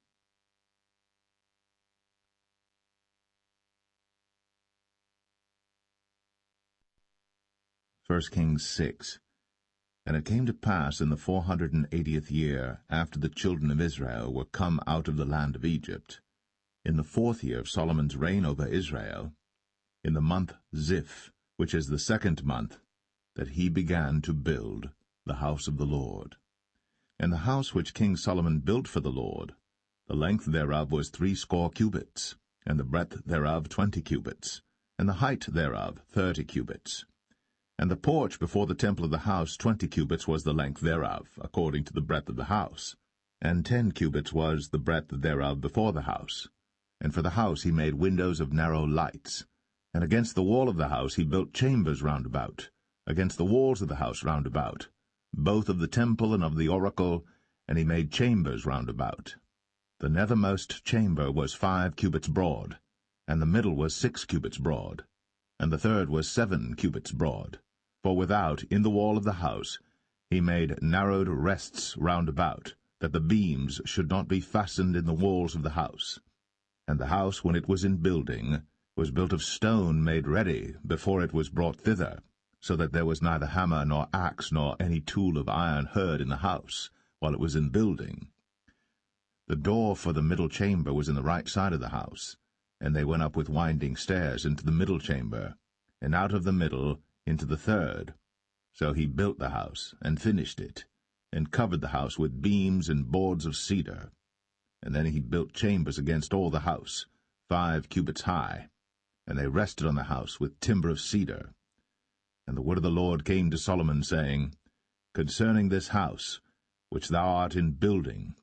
1 Kings 6. And it came to pass in the 480th year, after the children of Israel were come out of the land of Egypt, in the 4th year of Solomon's reign over Israel, in the month Ziph, which is the 2nd month, that he began to build the house of the Lord. And the house which King Solomon built for the Lord, the length thereof was 80 cubits, and the breadth thereof 20 cubits, and the height thereof 30 cubits. And the porch before the temple of the house 20 cubits was the length thereof, according to the breadth of the house, and 10 cubits was the breadth thereof before the house. And for the house he made windows of narrow lights. And against the wall of the house he built chambers round about, against the walls of the house round about, both of the temple and of the oracle, and he made chambers round about. The nethermost chamber was 5 cubits broad, and the middle was 6 cubits broad, and the third was 7 cubits broad. For without, in the wall of the house, he made narrowed rests round about, that the beams should not be fastened in the walls of the house. And the house, when it was in building, was built of stone made ready before it was brought thither, so that there was neither hammer nor axe nor any tool of iron heard in the house, while it was in building. The door for the middle chamber was in the right side of the house, and they went up with winding stairs into the middle chamber, and out of the middle into the third. So he built the house, and finished it, and covered the house with beams and boards of cedar. And then he built chambers against all the house, 5 cubits high, and they rested on the house with timber of cedar. And the word of the Lord came to Solomon, saying, Concerning this house, which thou art in building,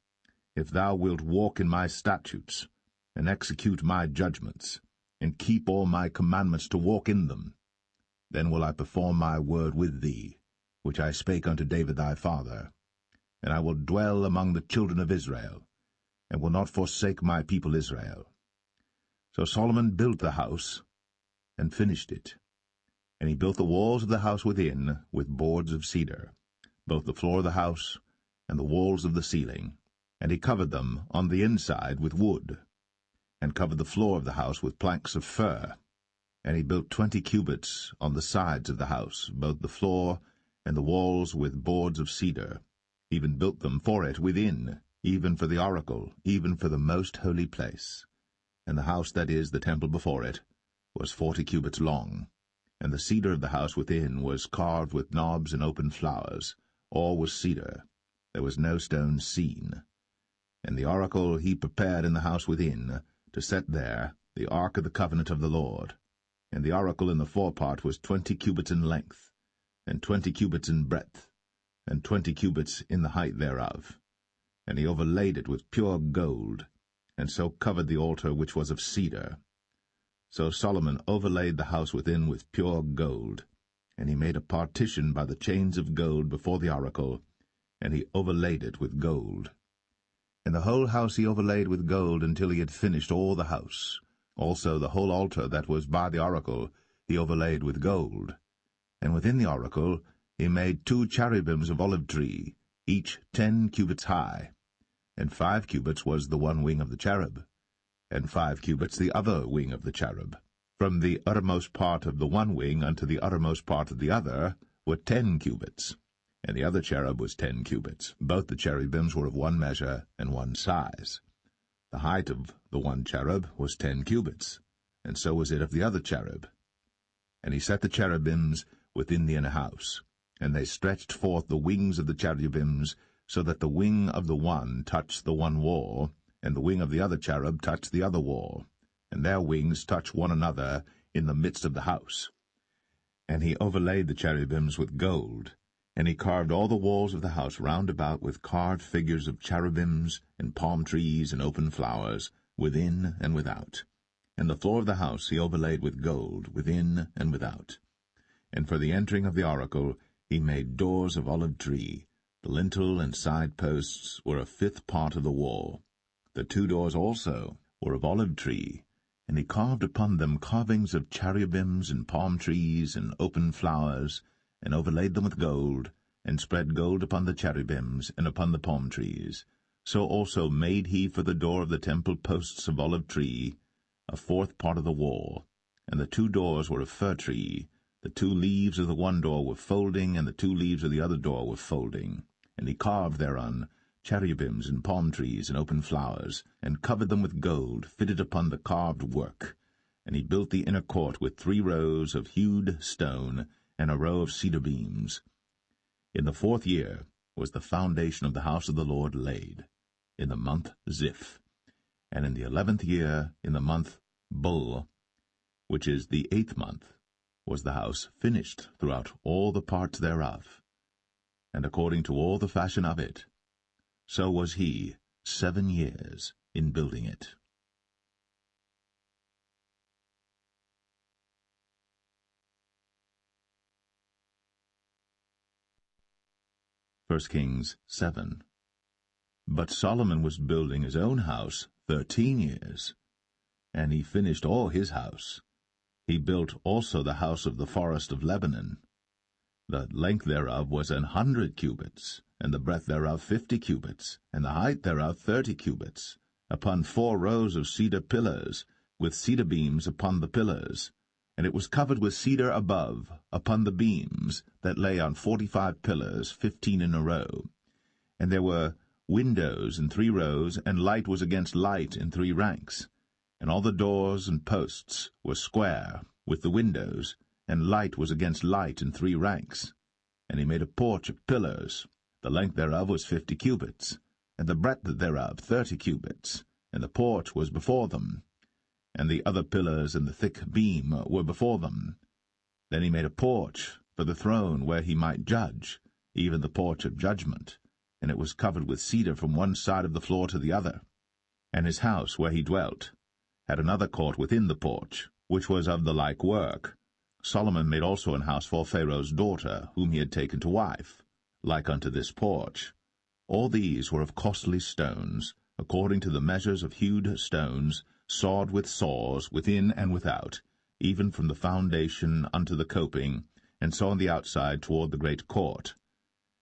if thou wilt walk in my statutes, and execute my judgments, and keep all my commandments to walk in them, then will I perform my word with thee, which I spake unto David thy father, and I will dwell among the children of Israel, and will not forsake my people Israel. So Solomon built the house, and finished it. And he built the walls of the house within with boards of cedar, both the floor of the house and the walls of the ceiling, and he covered them on the inside with wood, and covered the floor of the house with planks of fir. And he built 20 cubits on the sides of the house, both the floor and the walls with boards of cedar, even built them for it within, even for the oracle, even for the most holy place. And the house, that is, the temple before it, was 40 cubits long. And the cedar of the house within was carved with knobs and open flowers. All was cedar. There was no stone seen. And the oracle he prepared in the house within, to set there the ark of the covenant of the Lord. And the oracle in the forepart was 20 cubits in length, and 20 cubits in breadth, and 20 cubits in the height thereof. And he overlaid it with pure gold, and so covered the altar which was of cedar. So Solomon overlaid the house within with pure gold, and he made a partition by the chains of gold before the oracle, and he overlaid it with gold. And the whole house he overlaid with gold until he had finished all the house. Also the whole altar that was by the oracle he overlaid with gold. And within the oracle he made 2 cherubims of olive tree, each 10 cubits high. And 5 cubits was the one wing of the cherub, and 5 cubits the other wing of the cherub. From the uttermost part of the one wing unto the uttermost part of the other were 10 cubits. And the other cherub was 10 cubits. Both the cherubims were of one measure and one size. The height of the one cherub was 10 cubits, and so was it of the other cherub. And he set the cherubims within the inner house, and they stretched forth the wings of the cherubims, so that the wing of the one touched the one wall, and the wing of the other cherub touched the other wall, and their wings touched one another in the midst of the house. And he overlaid the cherubims with gold, And he carved all the walls of the house round about with carved figures of cherubims, and palm trees, and open flowers, within and without. And the floor of the house he overlaid with gold, within and without. And for the entering of the oracle he made doors of olive tree. The lintel and side posts were a fifth part of the wall. The 2 doors also were of olive tree, and he carved upon them carvings of cherubims and palm trees and open flowers, and overlaid them with gold, and spread gold upon the cherubims and upon the palm trees. So also made he for the door of the temple posts of olive tree, a 4th part of the wall. And the 2 doors were of fir tree. The 2 leaves of the one door were folding, and the 2 leaves of the other door were folding. And he carved thereon cherubims and palm trees and open flowers, and covered them with gold, fitted upon the carved work. And he built the inner court with 3 rows of hewed stone, and a row of cedar beams. In the 4th year was the foundation of the house of the Lord laid, in the month Ziph. And in the 11th year, in the month Bul, which is the 8th month, was the house finished throughout all the parts thereof. And according to all the fashion of it, so was he 7 years in building it. 1 Kings 7. But Solomon was building his own house 13 years, and he finished all his house. He built also the house of the forest of Lebanon. The length thereof was 100 cubits, and the breadth thereof 50 cubits, and the height thereof 30 cubits, upon 4 rows of cedar pillars, with cedar beams upon the pillars. And it was covered with cedar above, upon the beams, that lay on 45 pillars, 15 in a row. And there were windows in 3 rows, and light was against light in 3 ranks. And all the doors and posts were square, with the windows, and light was against light in 3 ranks. And he made a porch of pillars. The length thereof was 50 cubits, and the breadth thereof 30 cubits, and the porch was before them. And the other pillars and the thick beam were before them. Then he made a porch for the throne where he might judge, even the porch of judgment, and it was covered with cedar from one side of the floor to the other. And his house where he dwelt had another court within the porch, which was of the like work. Solomon made also an house for Pharaoh's daughter, whom he had taken to wife, like unto this porch. All these were of costly stones, according to the measures of hewed stones, sawed with saws, within and without, even from the foundation unto the coping, and so on the outside toward the great court.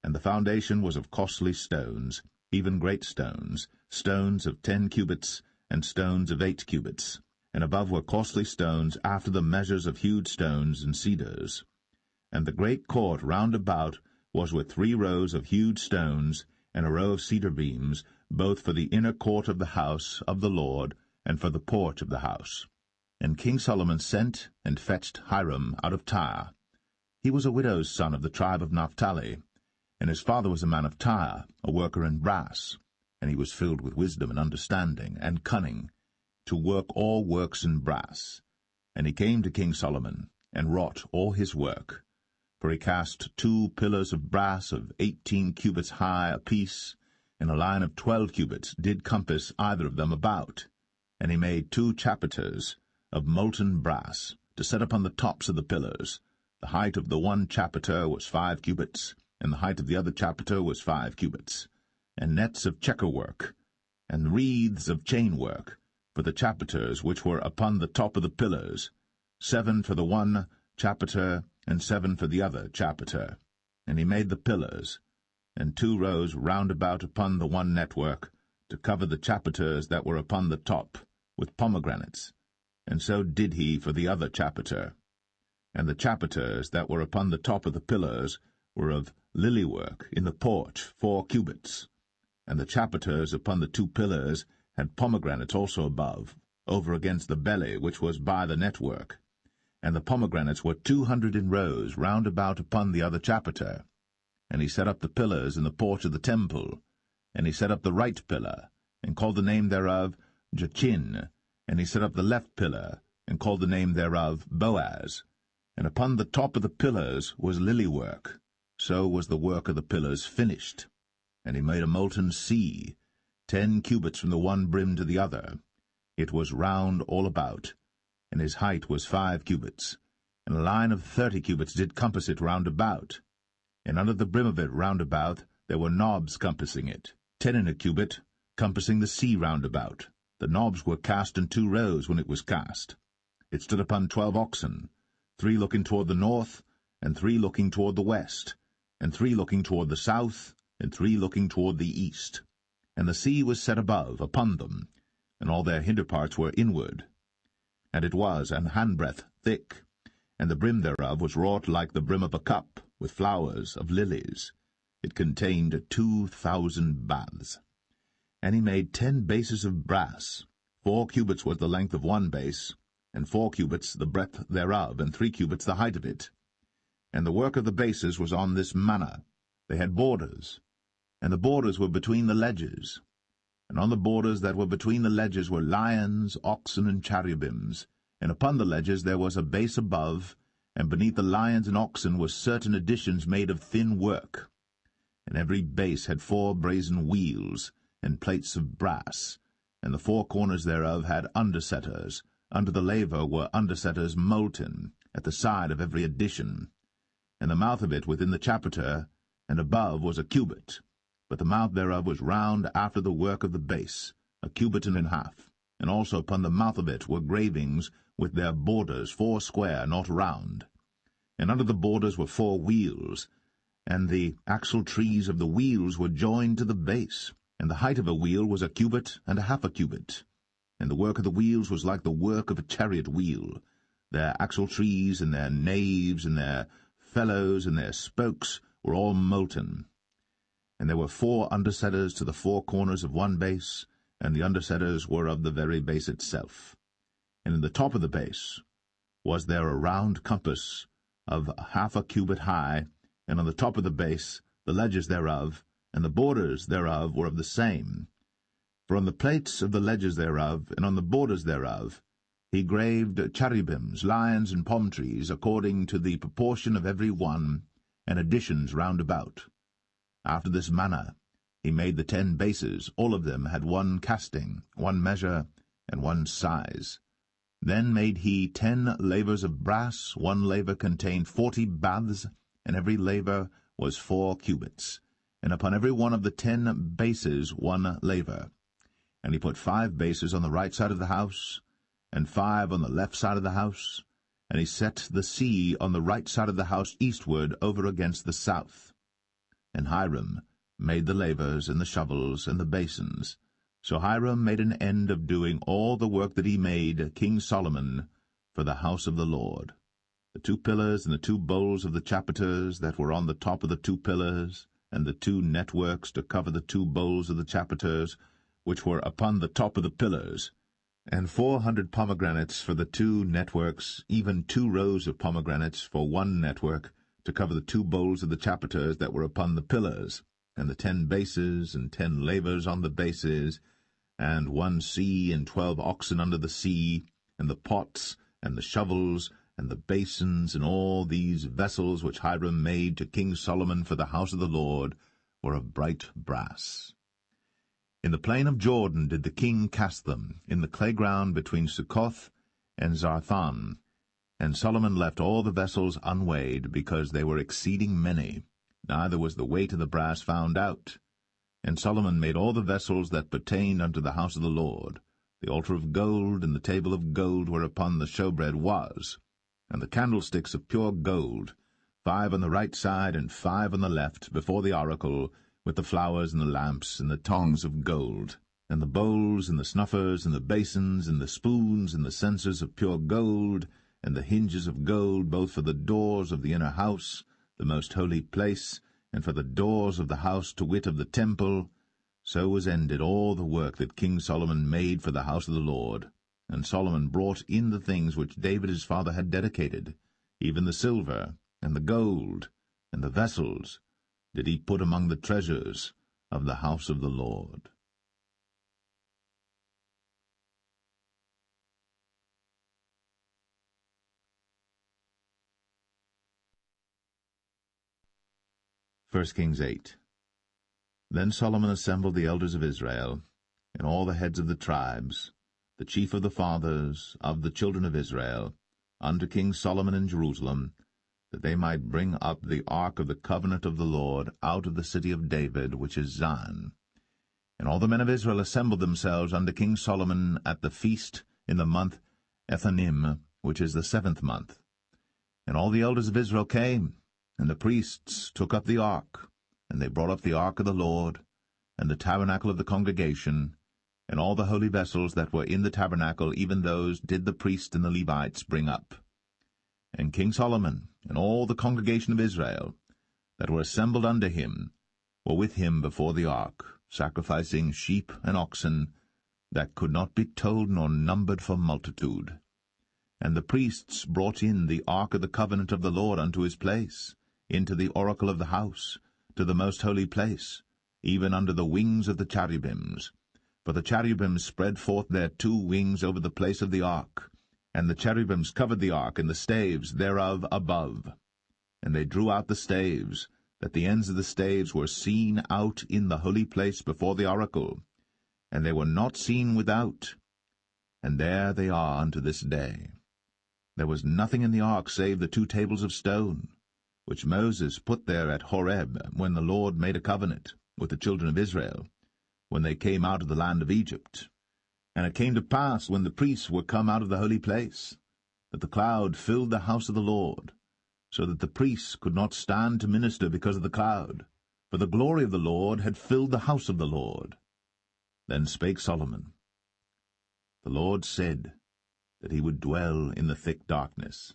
And the foundation was of costly stones, even great stones, stones of 10 cubits, and stones of 8 cubits. And above were costly stones after the measures of hewed stones and cedars. And the great court round about was with 3 rows of hewed stones, and a row of cedar beams, both for the inner court of the house of the Lord, and for the porch of the house. And King Solomon sent and fetched Hiram out of Tyre. He was a widow's son of the tribe of Naphtali, and his father was a man of Tyre, a worker in brass, and he was filled with wisdom and understanding and cunning, to work all works in brass. And he came to King Solomon, and wrought all his work. For he cast 2 pillars of brass of 18 cubits high apiece, and a line of 12 cubits did compass either of them about. And he made 2 chapiters of molten brass, to set upon the tops of the pillars. The height of the one chapiter was 5 cubits, and the height of the other chapiter was 5 cubits. And nets of checker work, and wreaths of chain work, for the chapiters which were upon the top of the pillars, 7 for the one chapiter, and 7 for the other chapiter. And he made the pillars, and 2 rows round about upon the one network, to cover the chapiters that were upon the top, with pomegranates, and so did he for the other chapiter. And the chapiters that were upon the top of the pillars were of lily work in the porch 4 cubits, and the chapiters upon the 2 pillars had pomegranates also above, over against the belly which was by the network. And the pomegranates were 200 in rows round about upon the other chapiter. And he set up the pillars in the porch of the temple, and he set up the right pillar, and called the name thereof Jachin, and he set up the left pillar, and called the name thereof Boaz. And upon the top of the pillars was lily work, So was the work of the pillars finished. And he made a molten sea, 10 cubits from the one brim to the other. It was round all about, and his height was 5 cubits, and a line of 30 cubits did compass it round about. And under the brim of it round about there were knobs compassing it, 10 in a cubit, compassing the sea round about. The knobs were cast in 2 rows when it was cast. It stood upon 12 oxen, 3 looking toward the north, and 3 looking toward the west, and 3 looking toward the south, and 3 looking toward the east. And the sea was set above, upon them, and all their hinder parts were inward. And it was an handbreadth thick, and the brim thereof was wrought like the brim of a cup, with flowers of lilies. It contained 2,000 baths. And he made 10 bases of brass. 4 cubits was the length of one base, and 4 cubits the breadth thereof, and 3 cubits the height of it. And the work of the bases was on this manner. They had borders, and the borders were between the ledges. And on the borders that were between the ledges were lions, oxen, and cherubims. And upon the ledges there was a base above, and beneath the lions and oxen were certain additions made of thin work. And every base had 4 brazen wheels, and plates of brass, and the 4 corners thereof had undersetters. Under the laver were undersetters molten, at the side of every addition. And the mouth of it within the chapiter, and above was a cubit, but the mouth thereof was round after the work of the base, a cubit and an half. And also upon the mouth of it were gravings with their borders 4 square, not round. And under the borders were 4 wheels, and the axle trees of the wheels were joined to the base, and the height of a wheel was a cubit and a half a cubit. And the work of the wheels was like the work of a chariot wheel. Their axle trees and their naves and their felloes and their spokes were all molten. And there were 4 undersetters to the 4 corners of one base, and the undersetters were of the very base itself. And in the top of the base was there a round compass of half a cubit high, and on the top of the base the ledges thereof, and the borders thereof were of the same. For on the plates of the ledges thereof, and on the borders thereof, he graved cherubims, lions, and palm trees, according to the proportion of every one, and additions round about. After this manner he made the 10 bases. All of them had 1 casting, 1 measure, and 1 size. Then made he 10 lavers of brass. 1 laver contained 40 baths, and every laver was 4 cubits, and upon every one of the 10 bases 1 laver. And he put 5 bases on the right side of the house, and 5 on the left side of the house, and he set the sea on the right side of the house eastward over against the south. And Hiram made the lavers, and the shovels, and the basins. So Hiram made an end of doing all the work that he made, King Solomon, for the house of the Lord. The 2 pillars and the 2 bowls of the chapiters that were on the top of the 2 pillars, and the 2 networks to cover the 2 bowls of the chapiters, which were upon the top of the pillars, and 400 pomegranates for the 2 networks, even 2 rows of pomegranates for 1 network, to cover the 2 bowls of the chapiters that were upon the pillars, and the 10 bases, and 10 lavers on the bases, and 1 sea, and 12 oxen under the sea, and the pots, and the shovels, and the basins, and all these vessels which Hiram made to King Solomon for the house of the Lord, were of bright brass. In the plain of Jordan did the king cast them, in the clay ground between Succoth and Zarthan. And Solomon left all the vessels unweighed, because they were exceeding many, neither was the weight of the brass found out. And Solomon made all the vessels that pertained unto the house of the Lord, the altar of gold, and the table of gold whereupon the showbread was, and the candlesticks of pure gold, 5 on the right side and 5 on the left, before the oracle, with the flowers and the lamps and the tongs of gold, and the bowls and the snuffers and the basins and the spoons and the censers of pure gold, and the hinges of gold, both for the doors of the inner house, the most holy place, and for the doors of the house, to wit, of the temple. So was ended all the work that King Solomon made for the house of the Lord. And Solomon brought in the things which David his father had dedicated, even the silver, and the gold, and the vessels, did he put among the treasures of the house of the Lord. 1 Kings 8. Then Solomon assembled the elders of Israel, and all the heads of the tribes, the chief of the fathers of the children of Israel, unto King Solomon in Jerusalem, that they might bring up the ark of the covenant of the Lord out of the city of David, which is Zion. And all the men of Israel assembled themselves unto King Solomon at the feast in the month Ethanim, which is the 7th month. And all the elders of Israel came, and the priests took up the ark, and they brought up the ark of the Lord, and the tabernacle of the congregation, and all the holy vessels that were in the tabernacle, even those did the priests and the Levites bring up. And King Solomon and all the congregation of Israel that were assembled unto him were with him before the ark, sacrificing sheep and oxen that could not be told nor numbered for multitude. And the priests brought in the ark of the covenant of the Lord unto his place, into the oracle of the house, to the most holy place, even under the wings of the cherubims. For the cherubims spread forth their 2 wings over the place of the ark, and the cherubims covered the ark and the staves thereof above. And they drew out the staves, that the ends of the staves were seen out in the holy place before the oracle, and they were not seen without. And there they are unto this day. There was nothing in the ark save the 2 tables of stone, which Moses put there at Horeb, when the Lord made a covenant with the children of Israel, when they came out of the land of Egypt. And it came to pass, when the priests were come out of the holy place, that the cloud filled the house of the Lord, so that the priests could not stand to minister because of the cloud, for the glory of the Lord had filled the house of the Lord. Then spake Solomon, The Lord said that he would dwell in the thick darkness.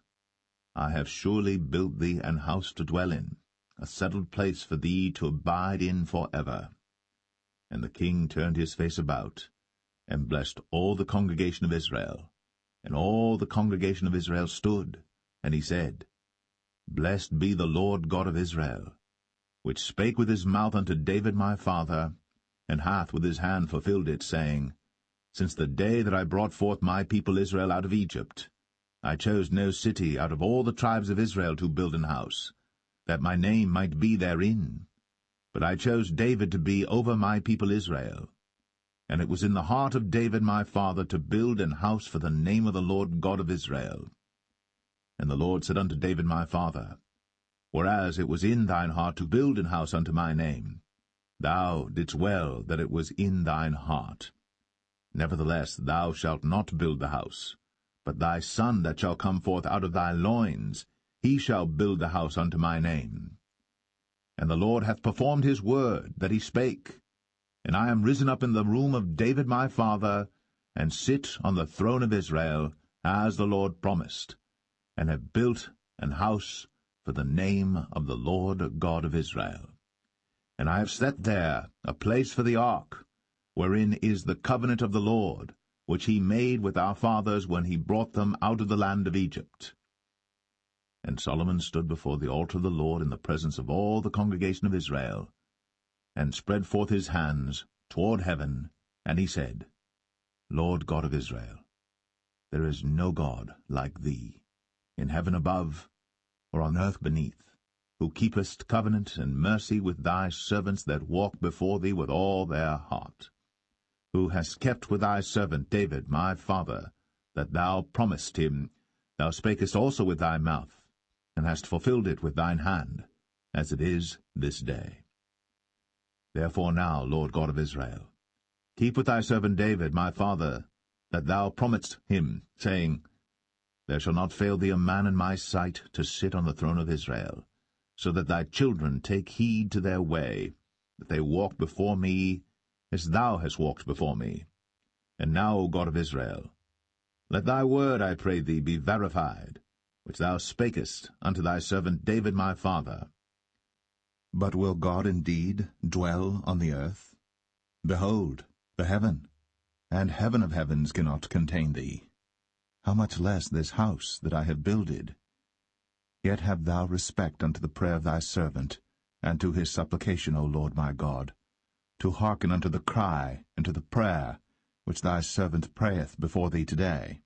I have surely built thee an house to dwell in, a settled place for thee to abide in for ever. And the king turned his face about, and blessed all the congregation of Israel. And all the congregation of Israel stood, and he said, Blessed be the Lord God of Israel, which spake with his mouth unto David my father, and hath with his hand fulfilled it, saying, Since the day that I brought forth my people Israel out of Egypt, I chose no city out of all the tribes of Israel to build an house, that my name might be therein. But I chose David to be over my people Israel. And it was in the heart of David my father to build an house for the name of the Lord God of Israel. And the Lord said unto David my father, Whereas it was in thine heart to build an house unto my name, thou didst well that it was in thine heart. Nevertheless thou shalt not build the house, but thy son that shall come forth out of thy loins, he shall build the house unto my name. And the Lord hath performed his word that he spake, and I am risen up in the room of David my father, and sit on the throne of Israel, as the Lord promised, and have built an house for the name of the Lord God of Israel. And I have set there a place for the ark, wherein is the covenant of the Lord, which he made with our fathers when he brought them out of the land of Egypt. And Solomon stood before the altar of the Lord in the presence of all the congregation of Israel, and spread forth his hands toward heaven, and he said, Lord God of Israel, there is no God like thee, in heaven above, or on earth beneath, who keepest covenant and mercy with thy servants that walk before thee with all their heart, who hast kept with thy servant David my father, that thou promised him, thou spakest also with thy mouth, and hast fulfilled it with thine hand, as it is this day. Therefore now, Lord God of Israel, keep with thy servant David my father, that thou promised him, saying, There shall not fail thee a man in my sight to sit on the throne of Israel, so that thy children take heed to their way, that they walk before me as thou hast walked before me. And now, O God of Israel, let thy word, I pray thee, be verified, which thou spakest unto thy servant David my father. But will God indeed dwell on the earth? Behold, the heaven, and heaven of heavens cannot contain thee. How much less this house that I have builded? Yet have thou respect unto the prayer of thy servant, and to his supplication, O Lord my God, to hearken unto the cry and to the prayer which thy servant prayeth before thee today,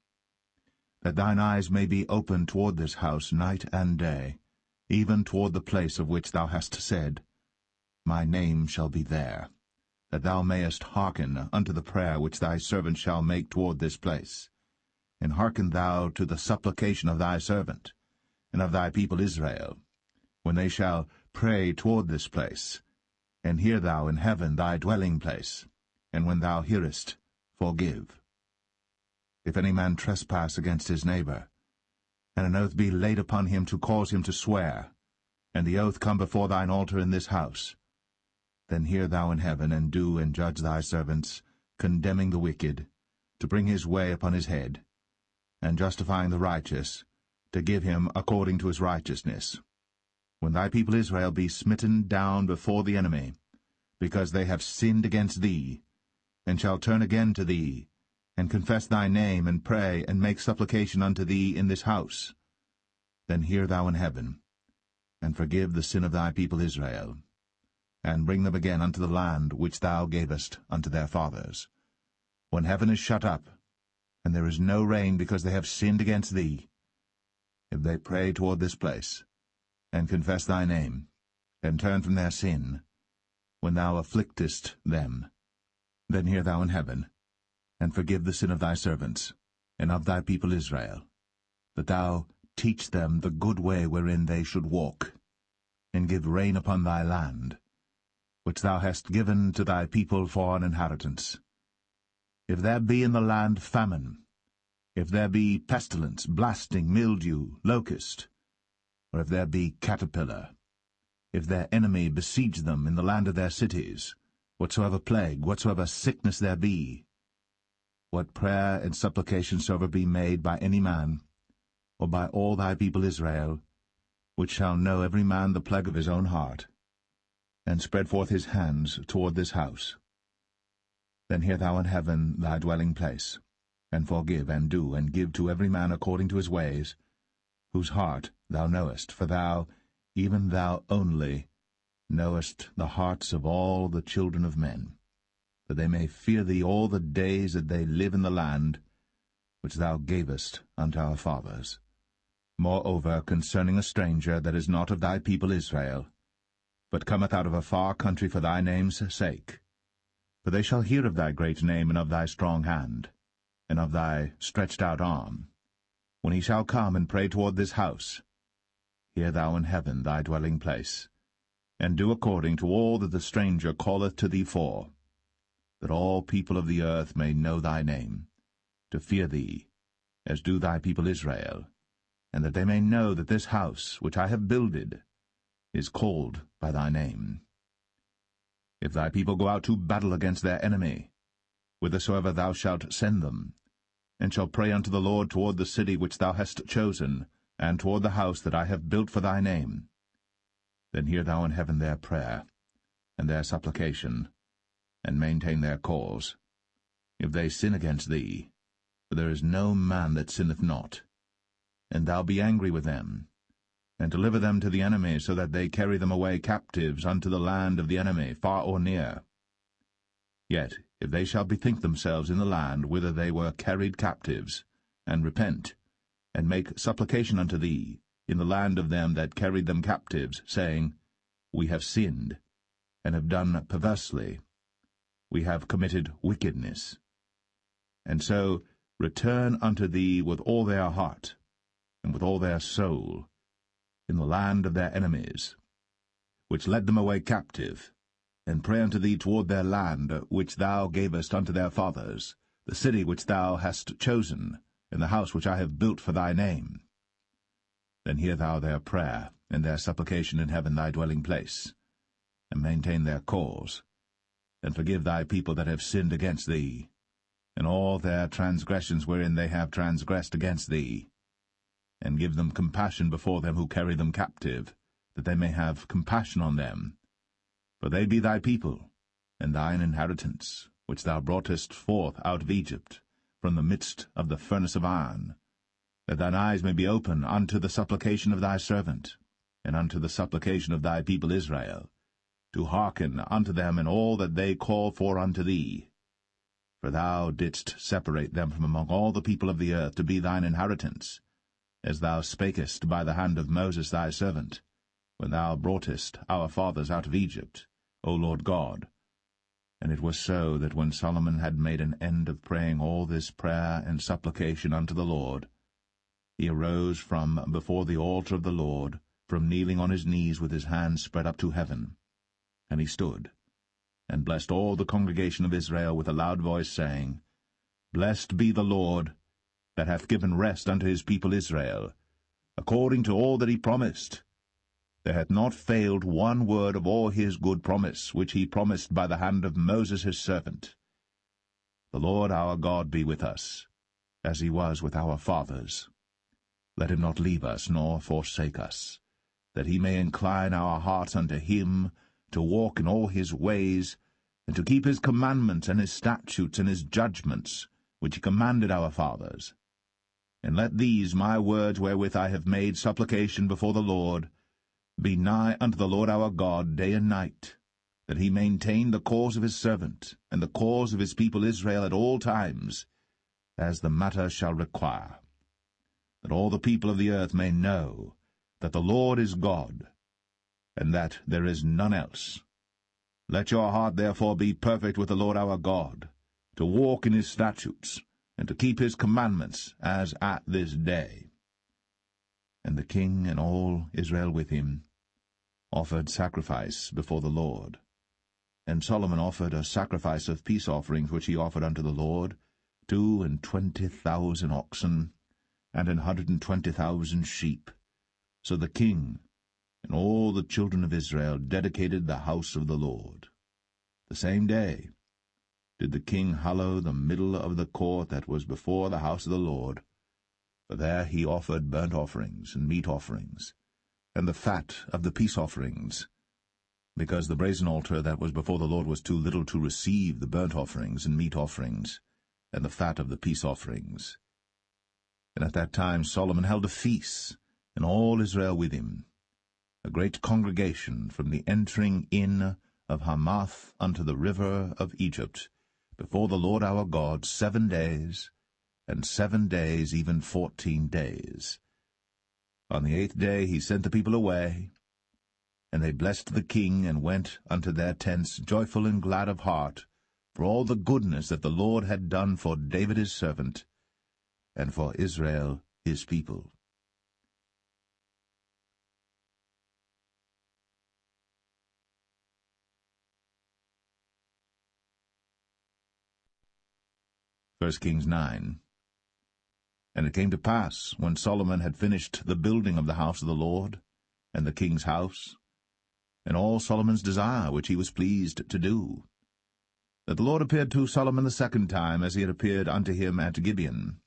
that thine eyes may be open toward this house night and day, even toward the place of which thou hast said, my name shall be there, that thou mayest hearken unto the prayer which thy servant shall make toward this place. And hearken thou to the supplication of thy servant, and of thy people Israel, when they shall pray toward this place. And hear thou in heaven thy dwelling place, and when thou hearest, forgive. If any man trespass against his neighbor, and an oath be laid upon him to cause him to swear, and the oath come before thine altar in this house, then hear thou in heaven, and do and judge thy servants, condemning the wicked, to bring his way upon his head, and justifying the righteous, to give him according to his righteousness. When thy people Israel be smitten down before the enemy, because they have sinned against thee, and shall turn again to thee, and confess thy name, and pray, and make supplication unto thee in this house, then hear thou in heaven, and forgive the sin of thy people Israel, and bring them again unto the land which thou gavest unto their fathers. When heaven is shut up, and there is no rain because they have sinned against thee, if they pray toward this place, and confess thy name, and turn from their sin, when thou afflictest them, then hear thou in heaven, and forgive the sin of thy servants, and of thy people Israel, that thou teach them the good way wherein they should walk, and give rain upon thy land, which thou hast given to thy people for an inheritance. If there be in the land famine, if there be pestilence, blasting, mildew, locust, or if there be caterpillar, if their enemy besiege them in the land of their cities, whatsoever plague, whatsoever sickness there be, what prayer and supplication soever be made by any man, or by all thy people Israel, which shall know every man the plague of his own heart, and spread forth his hands toward this house, then hear thou in heaven thy dwelling place, and forgive, and do, and give to every man according to his ways, whose heart thou knowest, for thou, even thou only, knowest the hearts of all the children of men, that they may fear thee all the days that they live in the land which thou gavest unto our fathers. Moreover, concerning a stranger that is not of thy people Israel, but cometh out of a far country for thy name's sake, for they shall hear of thy great name, and of thy strong hand, and of thy stretched out arm, when he shall come and pray toward this house, hear thou in heaven thy dwelling place, and do according to all that the stranger calleth to thee for, that all people of the earth may know thy name, to fear thee, as do thy people Israel, and that they may know that this house which I have builded is called by thy name. If thy people go out to battle against their enemy, whithersoever thou shalt send them, and shall pray unto the Lord toward the city which thou hast chosen, and toward the house that I have built for thy name, then hear thou in heaven their prayer, and their supplication, and maintain their cause. If they sin against thee, for there is no man that sinneth not, and thou be angry with them, and deliver them to the enemy, so that they carry them away captives unto the land of the enemy, far or near. Yet if they shall bethink themselves in the land whither they were carried captives, and repent, and make supplication unto thee in the land of them that carried them captives, saying, We have sinned, and have done perversely, we have committed wickedness, and so return unto thee with all their heart, and with all their soul, in the land of their enemies, which led them away captive, and pray unto thee toward their land, which thou gavest unto their fathers, the city which thou hast chosen, and the house which I have built for thy name. Then hear thou their prayer, and their supplication in heaven thy dwelling place, and maintain their cause, and forgive thy people that have sinned against thee, and all their transgressions wherein they have transgressed against thee, and give them compassion before them who carry them captive, that they may have compassion on them. For they be thy people, and thine inheritance, which thou broughtest forth out of Egypt, from the midst of the furnace of iron, that thine eyes may be open unto the supplication of thy servant, and unto the supplication of thy people Israel, to hearken unto them in all that they call for unto thee. For thou didst separate them from among all the people of the earth to be thine inheritance, as thou spakest by the hand of Moses thy servant, when thou broughtest our fathers out of Egypt, O Lord God. And it was so that when Solomon had made an end of praying all this prayer and supplication unto the Lord, he arose from before the altar of the Lord, from kneeling on his knees with his hands spread up to heaven. And he stood, and blessed all the congregation of Israel with a loud voice, saying, Blessed be the Lord, that hath given rest unto his people Israel, according to all that he promised. There hath not failed one word of all his good promise, which he promised by the hand of Moses his servant. The Lord our God be with us, as he was with our fathers. Let him not leave us, nor forsake us, that he may incline our hearts unto him, to walk in all his ways, and to keep his commandments and his statutes and his judgments, which he commanded our fathers. And let these my words wherewith I have made supplication before the Lord be nigh unto the Lord our God day and night, that he maintain the cause of his servant, and the cause of his people Israel at all times, as the matter shall require, that all the people of the earth may know that the Lord is God, and that there is none else. Let your heart therefore be perfect with the Lord our God, to walk in his statutes, and to keep his commandments, as at this day. And the king and all Israel with him offered sacrifice before the Lord. And Solomon offered a sacrifice of peace offerings which he offered unto the Lord, 22,000 oxen, and 120,000 sheep. So the king and all the children of Israel dedicated the house of the Lord. The same day did the king hallow the middle of the court that was before the house of the Lord, for there he offered burnt offerings and meat offerings, and the fat of the peace offerings, because the brazen altar that was before the Lord was too little to receive the burnt offerings and meat offerings, and the fat of the peace offerings. And at that time Solomon held a feast, and all Israel with him, a great congregation from the entering in of Hamath unto the river of Egypt, before the Lord our God 7 days, and 7 days, even 14 days. On the 8th day he sent the people away, and they blessed the king, and went unto their tents joyful and glad of heart, for all the goodness that the Lord had done for David his servant, and for Israel his people. First Kings 9. And it came to pass, when Solomon had finished the building of the house of the Lord, and the king's house, and all Solomon's desire which he was pleased to do, that the Lord appeared to Solomon the second time, as he had appeared unto him at Gibeon.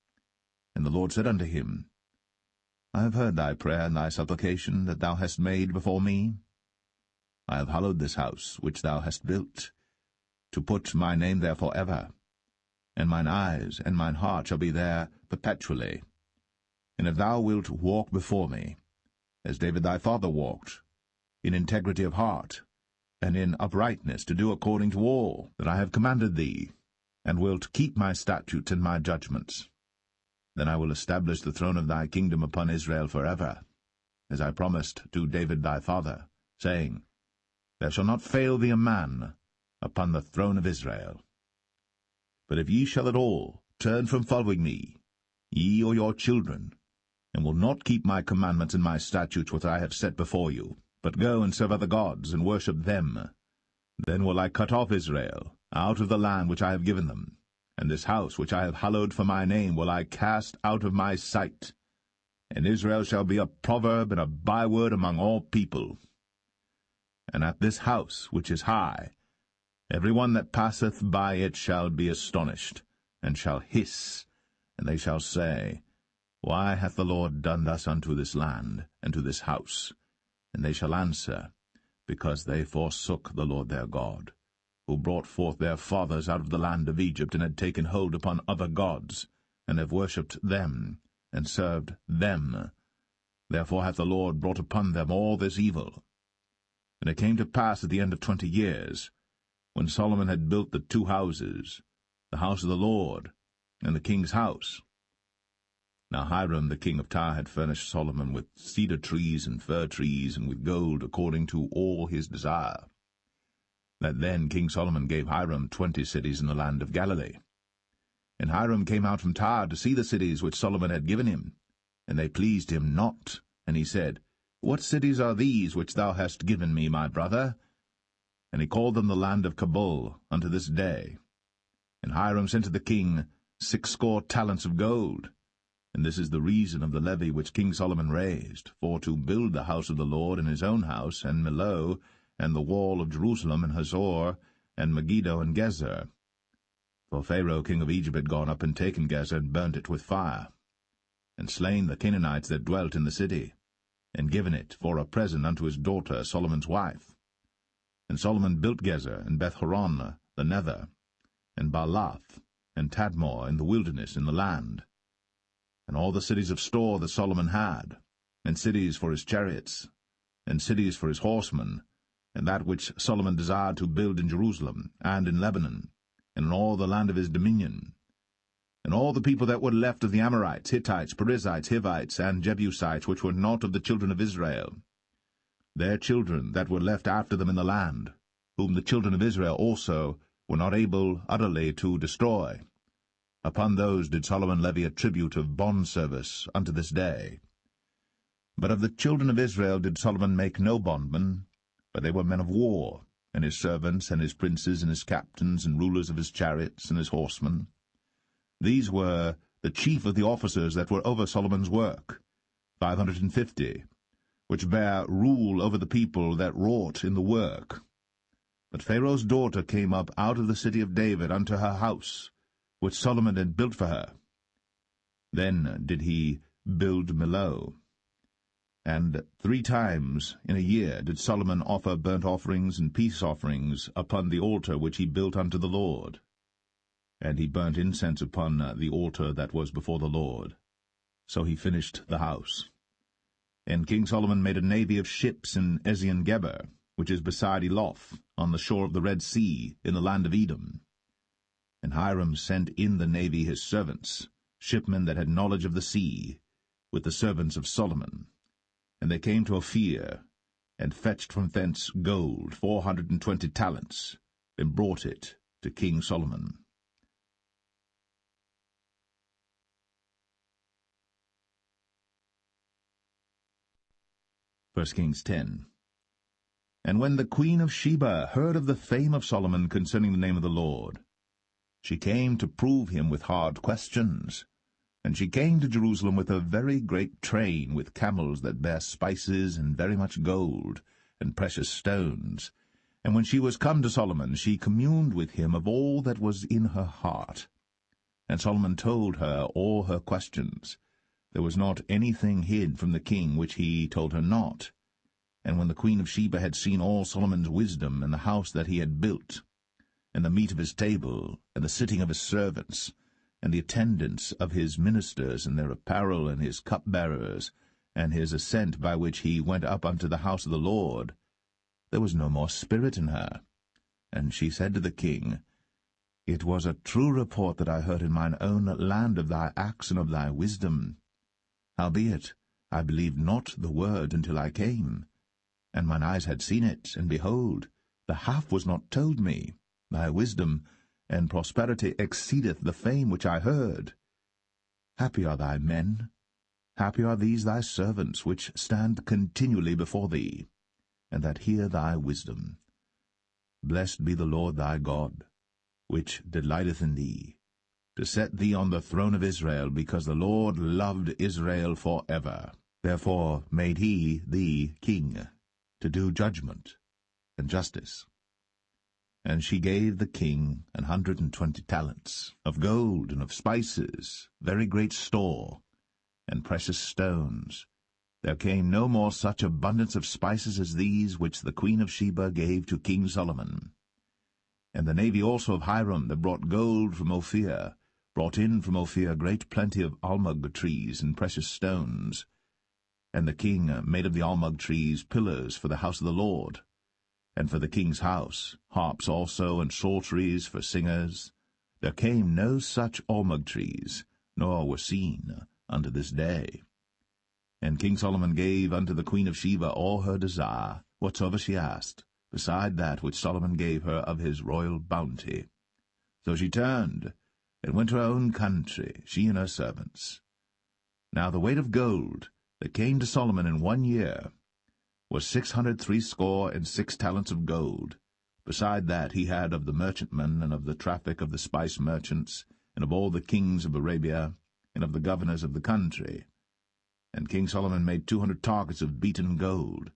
And the Lord said unto him, I have heard thy prayer and thy supplication that thou hast made before me. I have hallowed this house which thou hast built, to put my name there for ever, and mine eyes and mine heart shall be there perpetually. And if thou wilt walk before me, as David thy father walked, in integrity of heart, and in uprightness, to do according to all that I have commanded thee, and wilt keep my statutes and my judgments, then I will establish the throne of thy kingdom upon Israel forever, as I promised to David thy father, saying, There shall not fail thee a man upon the throne of Israel. But if ye shall at all turn from following me, ye or your children, and will not keep my commandments and my statutes which I have set before you, but go and serve other gods, and worship them, then will I cut off Israel out of the land which I have given them, and this house which I have hallowed for my name will I cast out of my sight, and Israel shall be a proverb and a byword among all people. And at this house which is high, every one that passeth by it shall be astonished, and shall hiss, and they shall say, Why hath the Lord done thus unto this land, and to this house? And they shall answer, Because they forsook the Lord their God, who brought forth their fathers out of the land of Egypt, and had taken hold upon other gods, and have worshipped them, and served them. Therefore hath the Lord brought upon them all this evil. And it came to pass at the end of 20 years, when Solomon had built the 2 houses, the house of the Lord, and the king's house. Now Hiram the king of Tyre had furnished Solomon with cedar trees and fir trees, and with gold according to all his desire. that then King Solomon gave Hiram 20 cities in the land of Galilee. And Hiram came out from Tyre to see the cities which Solomon had given him, and they pleased him not. And he said, What cities are these which thou hast given me, my brother? And he called them the land of Cabul unto this day. And Hiram sent to the king 60 talents of gold. And this is the reason of the levy which King Solomon raised, for to build the house of the Lord and his own house, and Millo, and the wall of Jerusalem, and Hazor, and Megiddo, and Gezer. For Pharaoh king of Egypt had gone up and taken Gezer, and burnt it with fire, and slain the Canaanites that dwelt in the city, and given it for a present unto his daughter Solomon's wife. And Solomon built Gezer, and Beth-horon the nether, and Baalath, and Tadmor in the wilderness in the land, and all the cities of store that Solomon had, and cities for his chariots, and cities for his horsemen, and that which Solomon desired to build in Jerusalem, and in Lebanon, and in all the land of his dominion. And all the people that were left of the Amorites, Hittites, Perizzites, Hivites, and Jebusites, which were not of the children of Israel, their children that were left after them in the land, whom the children of Israel also were not able utterly to destroy, upon those did Solomon levy a tribute of bondservice unto this day. But of the children of Israel did Solomon make no bondmen, but they were men of war, and his servants, and his princes, and his captains, and rulers of his chariots, and his horsemen. These were the chief of the officers that were over Solomon's work, 550, which bare rule over the people that wrought in the work. But Pharaoh's daughter came up out of the city of David unto her house, which Solomon had built for her. Then did he build Millo. And 3 times in a year did Solomon offer burnt offerings and peace offerings upon the altar which he built unto the Lord. And he burnt incense upon the altar that was before the Lord. So he finished the house. And King Solomon made a navy of ships in Ezion-Geber, which is beside Eloth, on the shore of the Red Sea, in the land of Edom. And Hiram sent in the navy his servants, shipmen that had knowledge of the sea, with the servants of Solomon. And they came to Ophir, and fetched from thence gold 420 talents, and brought it to King Solomon. 1 Kings 10. And when the queen of Sheba heard of the fame of Solomon concerning the name of the Lord, she came to prove him with hard questions. And she came to Jerusalem with a very great train, with camels that bare spices, and very much gold, and precious stones. And when she was come to Solomon, she communed with him of all that was in her heart. And Solomon told her all her questions. There was not anything hid from the king which he told her not. And when the queen of Sheba had seen all Solomon's wisdom, and the house that he had built, and the meat of his table, and the sitting of his servants, and the attendance of his ministers, and their apparel, and his cupbearers, and his ascent by which he went up unto the house of the Lord, there was no more spirit in her. And she said to the king, It was a true report that I heard in mine own land of thy acts and of thy wisdom. Howbeit, I believed not the word until I came. And mine eyes had seen it, and behold, the half was not told me. Thy wisdom and prosperity exceedeth the fame which I heard. Happy are thy men, happy are these thy servants, which stand continually before thee, and that hear thy wisdom. Blessed be the Lord thy God, which delighteth in thee, to set thee on the throne of Israel, because the Lord loved Israel for ever. Therefore made he thee king, to do judgment and justice. And she gave the king 120 talents of gold and of spices, very great store, and precious stones. There came no more such abundance of spices as these which the queen of Sheba gave to King Solomon. And the navy also of Hiram that brought gold from Ophir, brought in from Ophir great plenty of almug trees and precious stones. And the king made of the almug trees pillars for the house of the Lord, and for the king's house, harps also, and psalteries for singers. There came no such almug trees, nor were seen unto this day. And King Solomon gave unto the queen of Sheba all her desire, whatsoever she asked, beside that which Solomon gave her of his royal bounty. So she turned, and went to her own country, she and her servants. Now the weight of gold that came to Solomon in 1 year was 666 talents of gold. Beside that he had of the merchantmen, and of the traffic of the spice merchants, and of all the kings of Arabia, and of the governors of the country. And King Solomon made 200 targets of beaten gold.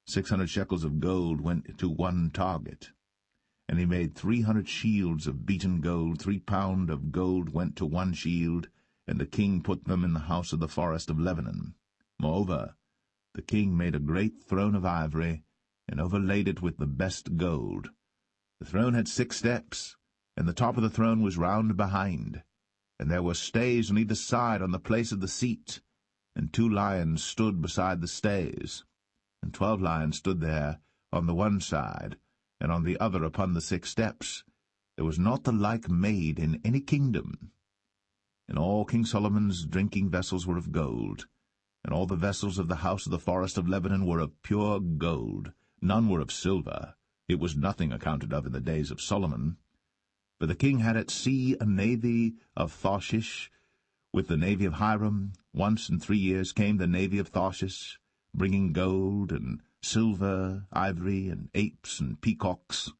600 shekels of gold went to one target. And he made 300 shields of beaten gold. 3 pound of gold went to one shield, and the king put them in the house of the forest of Lebanon. Moreover, the king made a great throne of ivory, and overlaid it with the best gold. The throne had 6 steps, and the top of the throne was round behind, and there were stays on either side on the place of the seat, and 2 lions stood beside the stays, and 12 lions stood there on the one side, and on the other upon the 6 steps. There was not the like made in any kingdom. And all King Solomon's drinking vessels were of gold, and all the vessels of the house of the forest of Lebanon were of pure gold. None were of silver. It was nothing accounted of in the days of Solomon. For the king had at sea a navy of Tarshish, with the navy of Hiram. Once in 3 years came the navy of Tarshish, bringing gold and silver, ivory, and apes and peacocks.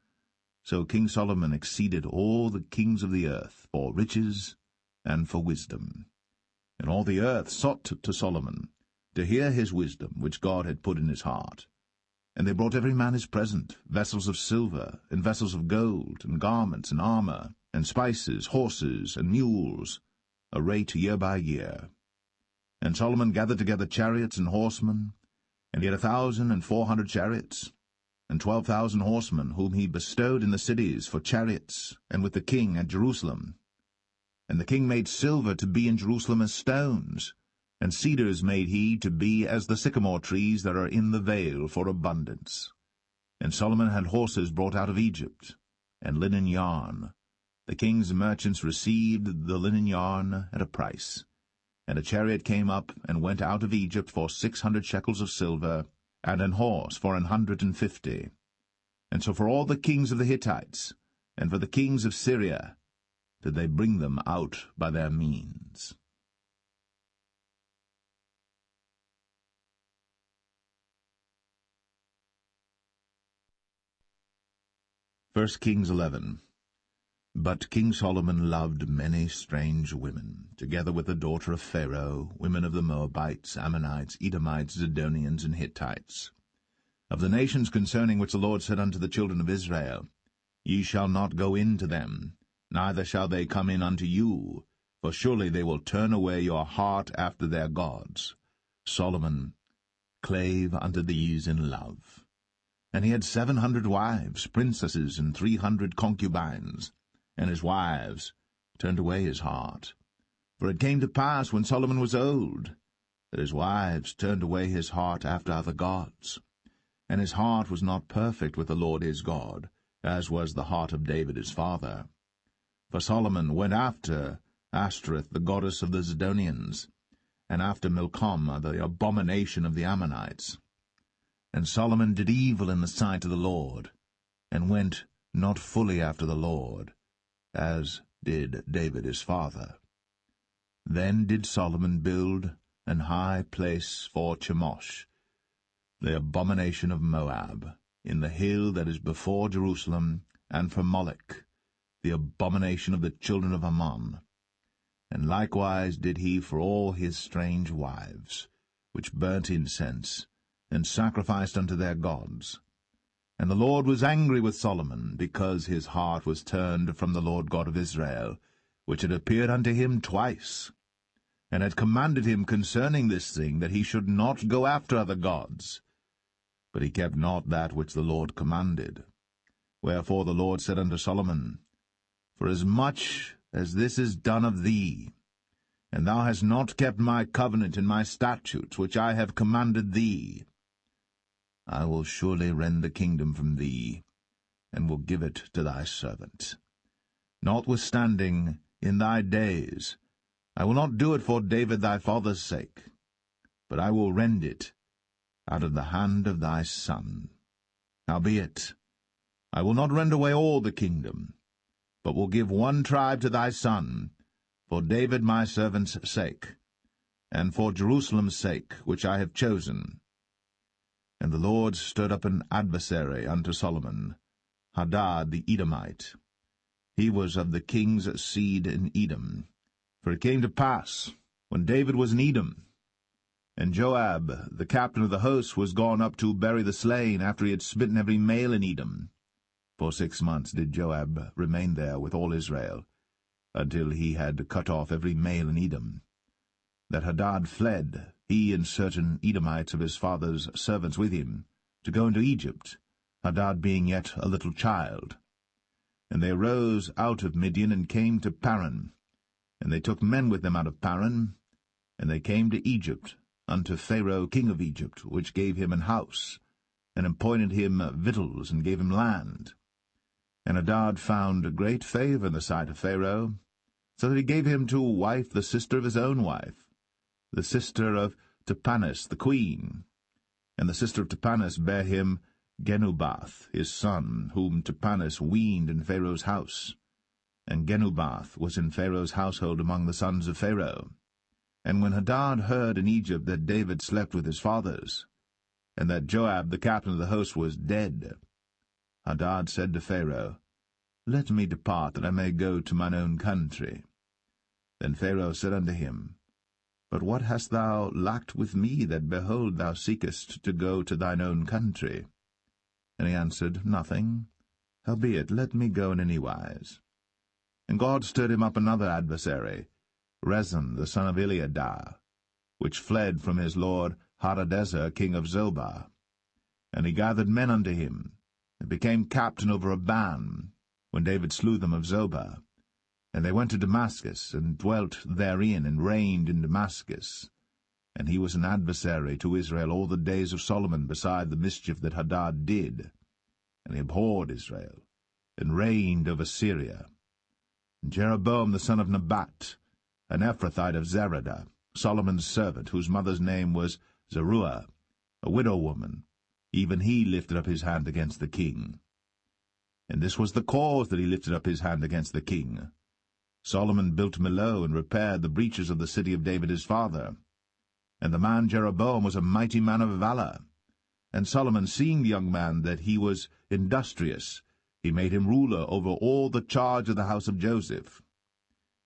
So King Solomon exceeded all the kings of the earth for riches and for wisdom. And all the earth sought to Solomon, to hear his wisdom, which God had put in his heart. And they brought every man his present, vessels of silver, and vessels of gold, and garments, and armor, and spices, horses, and mules, a rate year by year. And Solomon gathered together chariots and horsemen, and he had 1,400 chariots, and 12,000 horsemen, whom he bestowed in the cities for chariots, and with the king at Jerusalem. And the king made silver to be in Jerusalem as stones, and cedars made he to be as the sycamore trees that are in the vale for abundance. And Solomon had horses brought out of Egypt, and linen yarn. The king's merchants received the linen yarn at a price. And a chariot came up and went out of Egypt for 600 shekels of silver, and an horse for 150. And so for all the kings of the Hittites, and for the kings of Syria, did they bring them out by their means. 1 Kings 11. But King Solomon loved many strange women, together with the daughter of Pharaoh, women of the Moabites, Ammonites, Edomites, Zidonians, and Hittites. Of the nations concerning which the Lord said unto the children of Israel, Ye shall not go in to them, neither shall they come in unto you, for surely they will turn away your heart after their gods. Solomon clave unto these in love. And he had 700 wives, princesses, and 300 concubines, and his wives turned away his heart. For it came to pass, when Solomon was old, that his wives turned away his heart after other gods. And his heart was not perfect with the Lord his God, as was the heart of David his father. For Solomon went after Ashtoreth, the goddess of the Zidonians, and after Milcom, the abomination of the Ammonites. And Solomon did evil in the sight of the Lord, and went not fully after the Lord, as did David his father. Then did Solomon build an high place for Chemosh, the abomination of Moab, in the hill that is before Jerusalem, and for Molech, the abomination of the children of Ammon. And likewise did he for all his strange wives, which burnt incense, and sacrificed unto their gods. And the Lord was angry with Solomon, because his heart was turned from the Lord God of Israel, which had appeared unto him twice, and had commanded him concerning this thing, that he should not go after other gods. But he kept not that which the Lord commanded. Wherefore the Lord said unto Solomon, Forasmuch as this is done of thee, and thou hast not kept my covenant and my statutes, which I have commanded thee, I will surely rend the kingdom from thee, and will give it to thy servant. Notwithstanding, in thy days, I will not do it for David thy father's sake, but I will rend it out of the hand of thy son. Howbeit, I will not rend away all the kingdom, but will give one tribe to thy son, for David my servant's sake, and for Jerusalem's sake, which I have chosen. And the Lord stirred up an adversary unto Solomon, Hadad the Edomite. He was of the king's seed in Edom. For it came to pass, when David was in Edom, and Joab, the captain of the host, was gone up to bury the slain, after he had smitten every male in Edom. For 6 months did Joab remain there with all Israel, until he had cut off every male in Edom. That Hadad fled, he and certain Edomites of his father's servants with him, to go into Egypt, Hadad being yet a little child. And they arose out of Midian, and came to Paran. And they took men with them out of Paran, and they came to Egypt, unto Pharaoh king of Egypt, which gave him an house, and appointed him victuals, and gave him land. And Hadad found great favour in the sight of Pharaoh, so that he gave him to wife the sister of his own wife, the sister of Tahpenes the queen. And the sister of Tahpenes bare him Genubath his son, whom Tahpenes weaned in Pharaoh's house. And Genubath was in Pharaoh's household among the sons of Pharaoh. And when Hadad heard in Egypt that David slept with his fathers, and that Joab the captain of the host was dead, Hadad said to Pharaoh, Let me depart, that I may go to mine own country. Then Pharaoh said unto him, But what hast thou lacked with me, that, behold, thou seekest to go to thine own country? And he answered, Nothing. Howbeit, let me go in any wise. And God stirred him up another adversary, Rezin the son of Eliadah, which fled from his lord Hadadezer king of Zobah. And he gathered men unto him, and became captain over a band, when David slew them of Zobah. And they went to Damascus, and dwelt therein, and reigned in Damascus. And he was an adversary to Israel all the days of Solomon, beside the mischief that Hadad did. And he abhorred Israel, and reigned over Syria. And Jeroboam the son of Nebat, an Ephrathite of Zeradah, Solomon's servant, whose mother's name was Zeruiah, a widow woman, even he lifted up his hand against the king. And this was the cause that he lifted up his hand against the king. Solomon built Millo, and repaired the breaches of the city of David his father. And the man Jeroboam was a mighty man of valour. And Solomon, seeing the young man that he was industrious, he made him ruler over all the charge of the house of Joseph.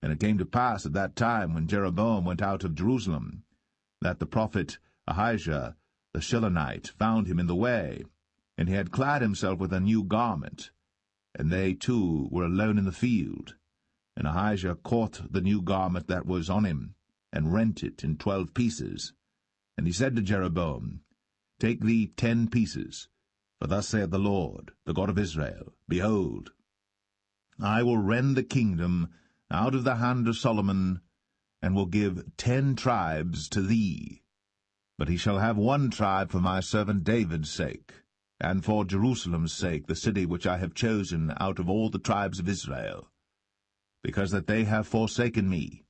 And it came to pass at that time, when Jeroboam went out of Jerusalem, that the prophet Ahijah the Shilonite found him in the way, and he had clad himself with a new garment, and they two were alone in the field. And Ahijah caught the new garment that was on him, and rent it in 12 pieces. And he said to Jeroboam, Take thee 10 pieces, for thus saith the Lord, the God of Israel, Behold, I will rend the kingdom out of the hand of Solomon, and will give 10 tribes to thee. But he shall have 1 tribe for my servant David's sake, and for Jerusalem's sake, the city which I have chosen out of all the tribes of Israel, because that they have forsaken me,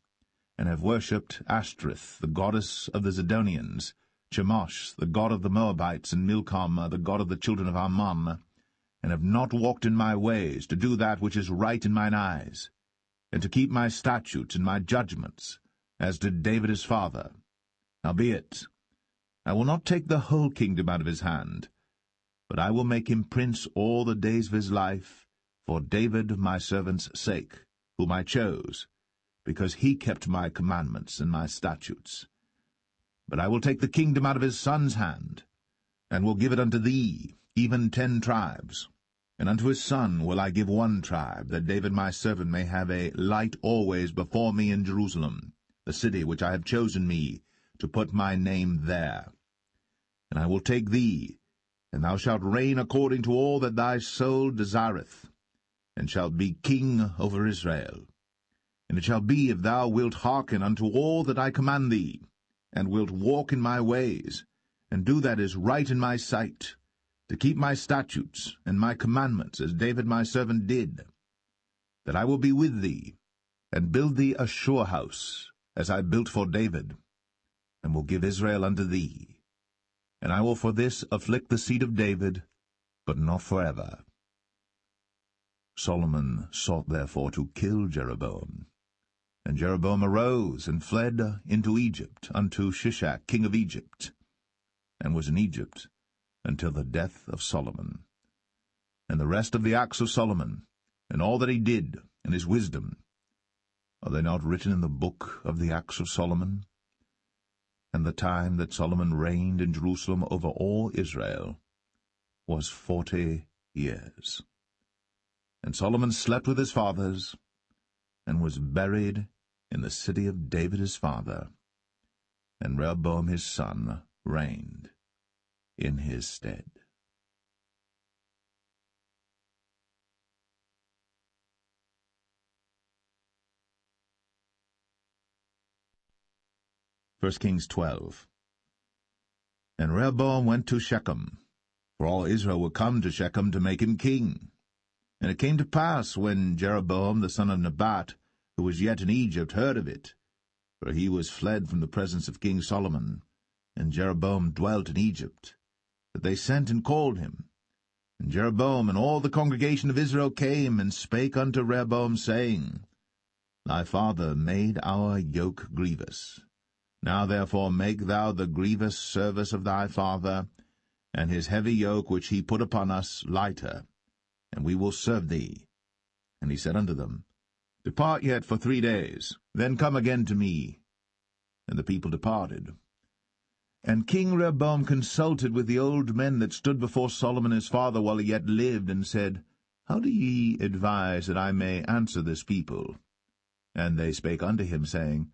and have worshipped Ashtoreth, the goddess of the Zidonians, Chemosh, the god of the Moabites, and Milcom, the god of the children of Ammon, and have not walked in my ways, to do that which is right in mine eyes, and to keep my statutes and my judgments, as did David his father. Howbeit, I will not take the whole kingdom out of his hand, but I will make him prince all the days of his life, for David my servant's sake, whom I chose, because he kept my commandments and my statutes. But I will take the kingdom out of his son's hand, and will give it unto thee, even 10 tribes. And unto his son will I give 1 tribe, that David my servant may have a light always before me in Jerusalem, the city which I have chosen me, to put my name there. And I will take thee, and thou shalt reign according to all that thy soul desireth, and shalt be king over Israel. And it shall be, if thou wilt hearken unto all that I command thee, and wilt walk in my ways, and do that is right in my sight, to keep my statutes and my commandments, as David my servant did, that I will be with thee, and build thee a sure house, as I built for David, and will give Israel unto thee. And I will for this afflict the seed of David, but not forever. Solomon sought therefore to kill Jeroboam. And Jeroboam arose and fled into Egypt unto Shishak king of Egypt, and was in Egypt until the death of Solomon. And the rest of the acts of Solomon, and all that he did, and his wisdom, are they not written in the book of the acts of Solomon? And the time that Solomon reigned in Jerusalem over all Israel was 40 years. And Solomon slept with his fathers, and was buried in the city of David his father. And Rehoboam his son reigned in his stead. First Kings 12. And Rehoboam went to Shechem, for all Israel were come to Shechem to make him king. And it came to pass, when Jeroboam the son of Nebat, who was yet in Egypt, heard of it, for he was fled from the presence of King Solomon, and Jeroboam dwelt in Egypt, that they sent and called him. And Jeroboam and all the congregation of Israel came and spake unto Rehoboam, saying, Thy father made our yoke grievous. Now therefore make thou the grievous service of thy father, and his heavy yoke which he put upon us lighter, and we will serve thee. And he said unto them, Depart yet for 3 days, then come again to me. And the people departed. And King Rehoboam consulted with the old men that stood before Solomon his father while he yet lived, and said, How do ye advise that I may answer this people? And they spake unto him, saying,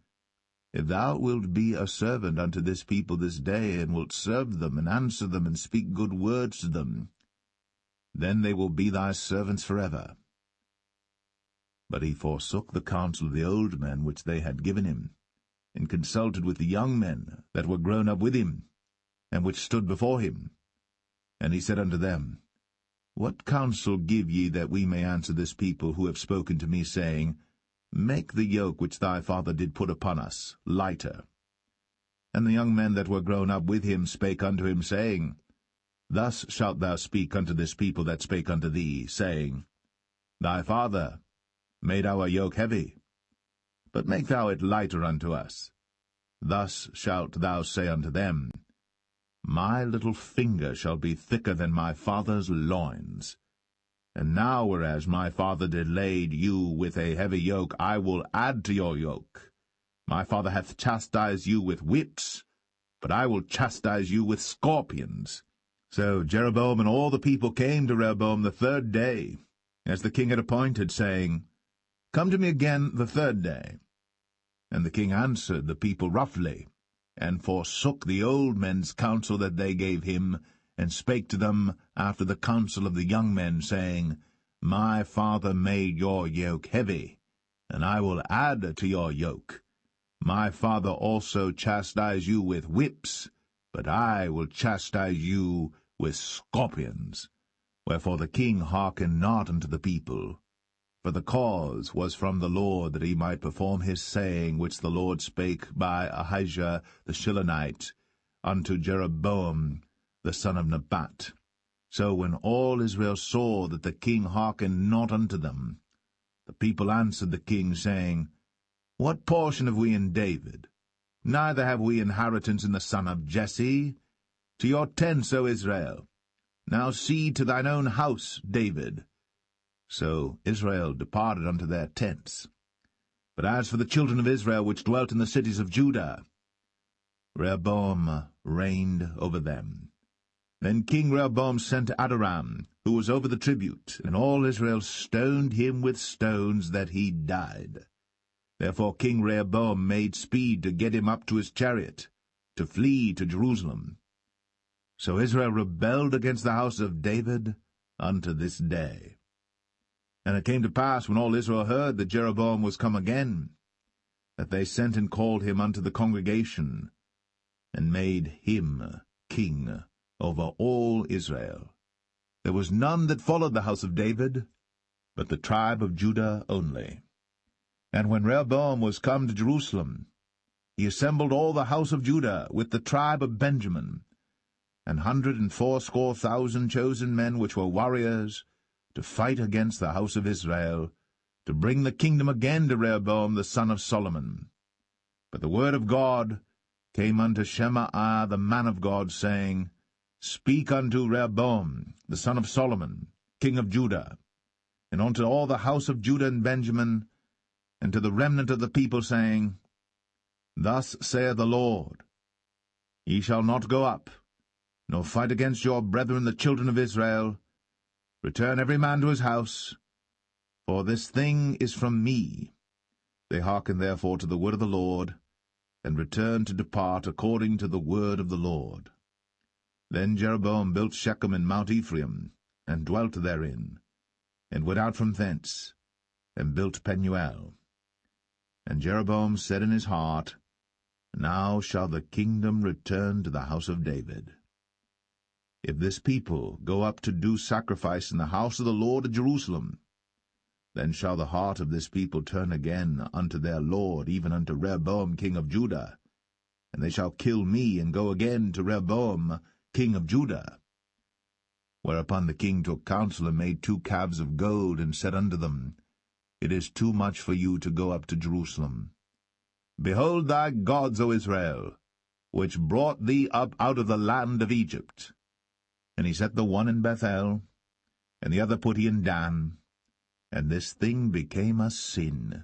If thou wilt be a servant unto this people this day, and wilt serve them, and answer them, and speak good words to them, then they will be thy servants forever. But he forsook the counsel of the old men which they had given him, and consulted with the young men that were grown up with him, and which stood before him. And he said unto them, What counsel give ye that we may answer this people who have spoken to me, saying, Make the yoke which thy father did put upon us lighter? And the young men that were grown up with him spake unto him, saying, Thus shalt thou speak unto this people that spake unto thee, saying, Thy father made our yoke heavy, but make thou it lighter unto us. Thus shalt thou say unto them, My little finger shall be thicker than my father's loins. And now, whereas my father delayed you with a heavy yoke, I will add to your yoke. My father hath chastised you with whips, but I will chastise you with scorpions. So Jeroboam and all the people came to Rehoboam the 3rd day, as the king had appointed, saying, Come to me again the 3rd day. And the king answered the people roughly, and forsook the old men's counsel that they gave him, and spake to them after the counsel of the young men, saying, My father made your yoke heavy, and I will add to your yoke. My father also chastised you with whips, but I will chastise you with scorpions. Wherefore the king hearkened not unto the people, for the cause was from the Lord, that he might perform his saying, which the Lord spake by Ahijah the Shilonite unto Jeroboam the son of Nebat. So when all Israel saw that the king hearkened not unto them, the people answered the king, saying, What portion have we in David? Neither have we inheritance in the son of Jesse. To your tents, O Israel. Now see to thine own house, David. So Israel departed unto their tents. But as for the children of Israel which dwelt in the cities of Judah, Rehoboam reigned over them. Then King Rehoboam sent Adoram, who was over the tribute, and all Israel stoned him with stones that he died. Therefore King Rehoboam made speed to get him up to his chariot, to flee to Jerusalem. So Israel rebelled against the house of David unto this day. And it came to pass, when all Israel heard that Jeroboam was come again, that they sent and called him unto the congregation, and made him king over all Israel. There was none that followed the house of David, but the tribe of Judah only. And when Rehoboam was come to Jerusalem, he assembled all the house of Judah with the tribe of Benjamin, 180,000 chosen men which were warriors, to fight against the house of Israel, to bring the kingdom again to Rehoboam the son of Solomon. But the word of God came unto Shemaiah the man of God, saying, Speak unto Rehoboam the son of Solomon, king of Judah, and unto all the house of Judah and Benjamin, and to the remnant of the people, saying, Thus saith the Lord, Ye shall not go up, nor fight against your brethren the children of Israel. Return every man to his house, for this thing is from me. They hearkened therefore to the word of the Lord, and returned to depart according to the word of the Lord. Then Jeroboam built Shechem in Mount Ephraim, and dwelt therein, and went out from thence, and built Penuel. And Jeroboam said in his heart, Now shall the kingdom return to the house of David. If this people go up to do sacrifice in the house of the Lord at Jerusalem, then shall the heart of this people turn again unto their Lord, even unto Rehoboam king of Judah, and they shall kill me, and go again to Rehoboam king of Judah. Whereupon the king took counsel, and made 2 calves of gold, and said unto them, It is too much for you to go up to Jerusalem. Behold thy gods, O Israel, which brought thee up out of the land of Egypt. And he set the one in Bethel, and the other put he in Dan. And this thing became a sin,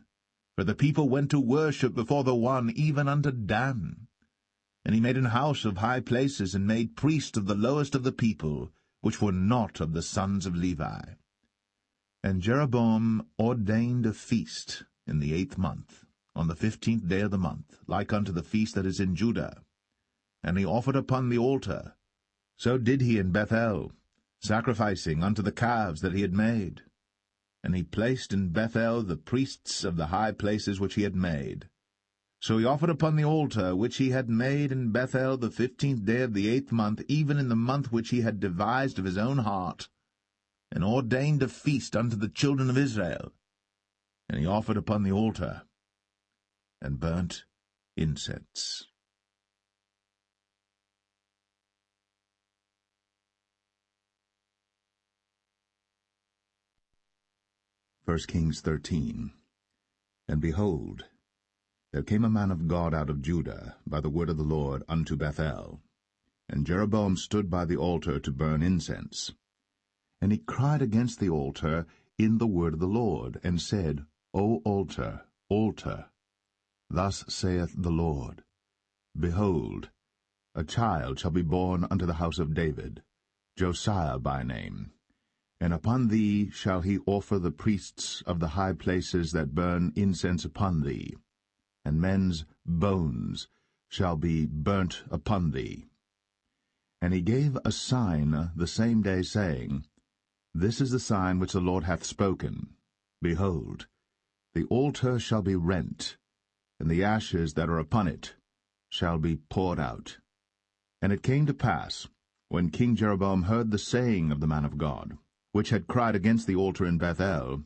for the people went to worship before the one, even unto Dan. And he made an house of high places, and made priests of the lowest of the people, which were not of the sons of Levi. And Jeroboam ordained a feast in the 8th month, on the 15th day of the month, like unto the feast that is in Judah. And he offered upon the altar. So did he in Bethel, sacrificing unto the calves that he had made. And he placed in Bethel the priests of the high places which he had made. So he offered upon the altar which he had made in Bethel the 15th day of the 8th month, even in the month which he had devised of his own heart, and ordained a feast unto the children of Israel. And he offered upon the altar, and burnt incense. 1 Kings 13. And behold, there came a man of God out of Judah by the word of the Lord unto Bethel. And Jeroboam stood by the altar to burn incense. And he cried against the altar in the word of the Lord, and said, O altar, altar, thus saith the Lord, Behold, a child shall be born unto the house of David, Josiah by name. And upon thee shall he offer the priests of the high places that burn incense upon thee, and men's bones shall be burnt upon thee. And he gave a sign the same day, saying, This is the sign which the Lord hath spoken. Behold, the altar shall be rent, and the ashes that are upon it shall be poured out. And it came to pass, when King Jeroboam heard the saying of the man of God, which had cried against the altar in Bethel,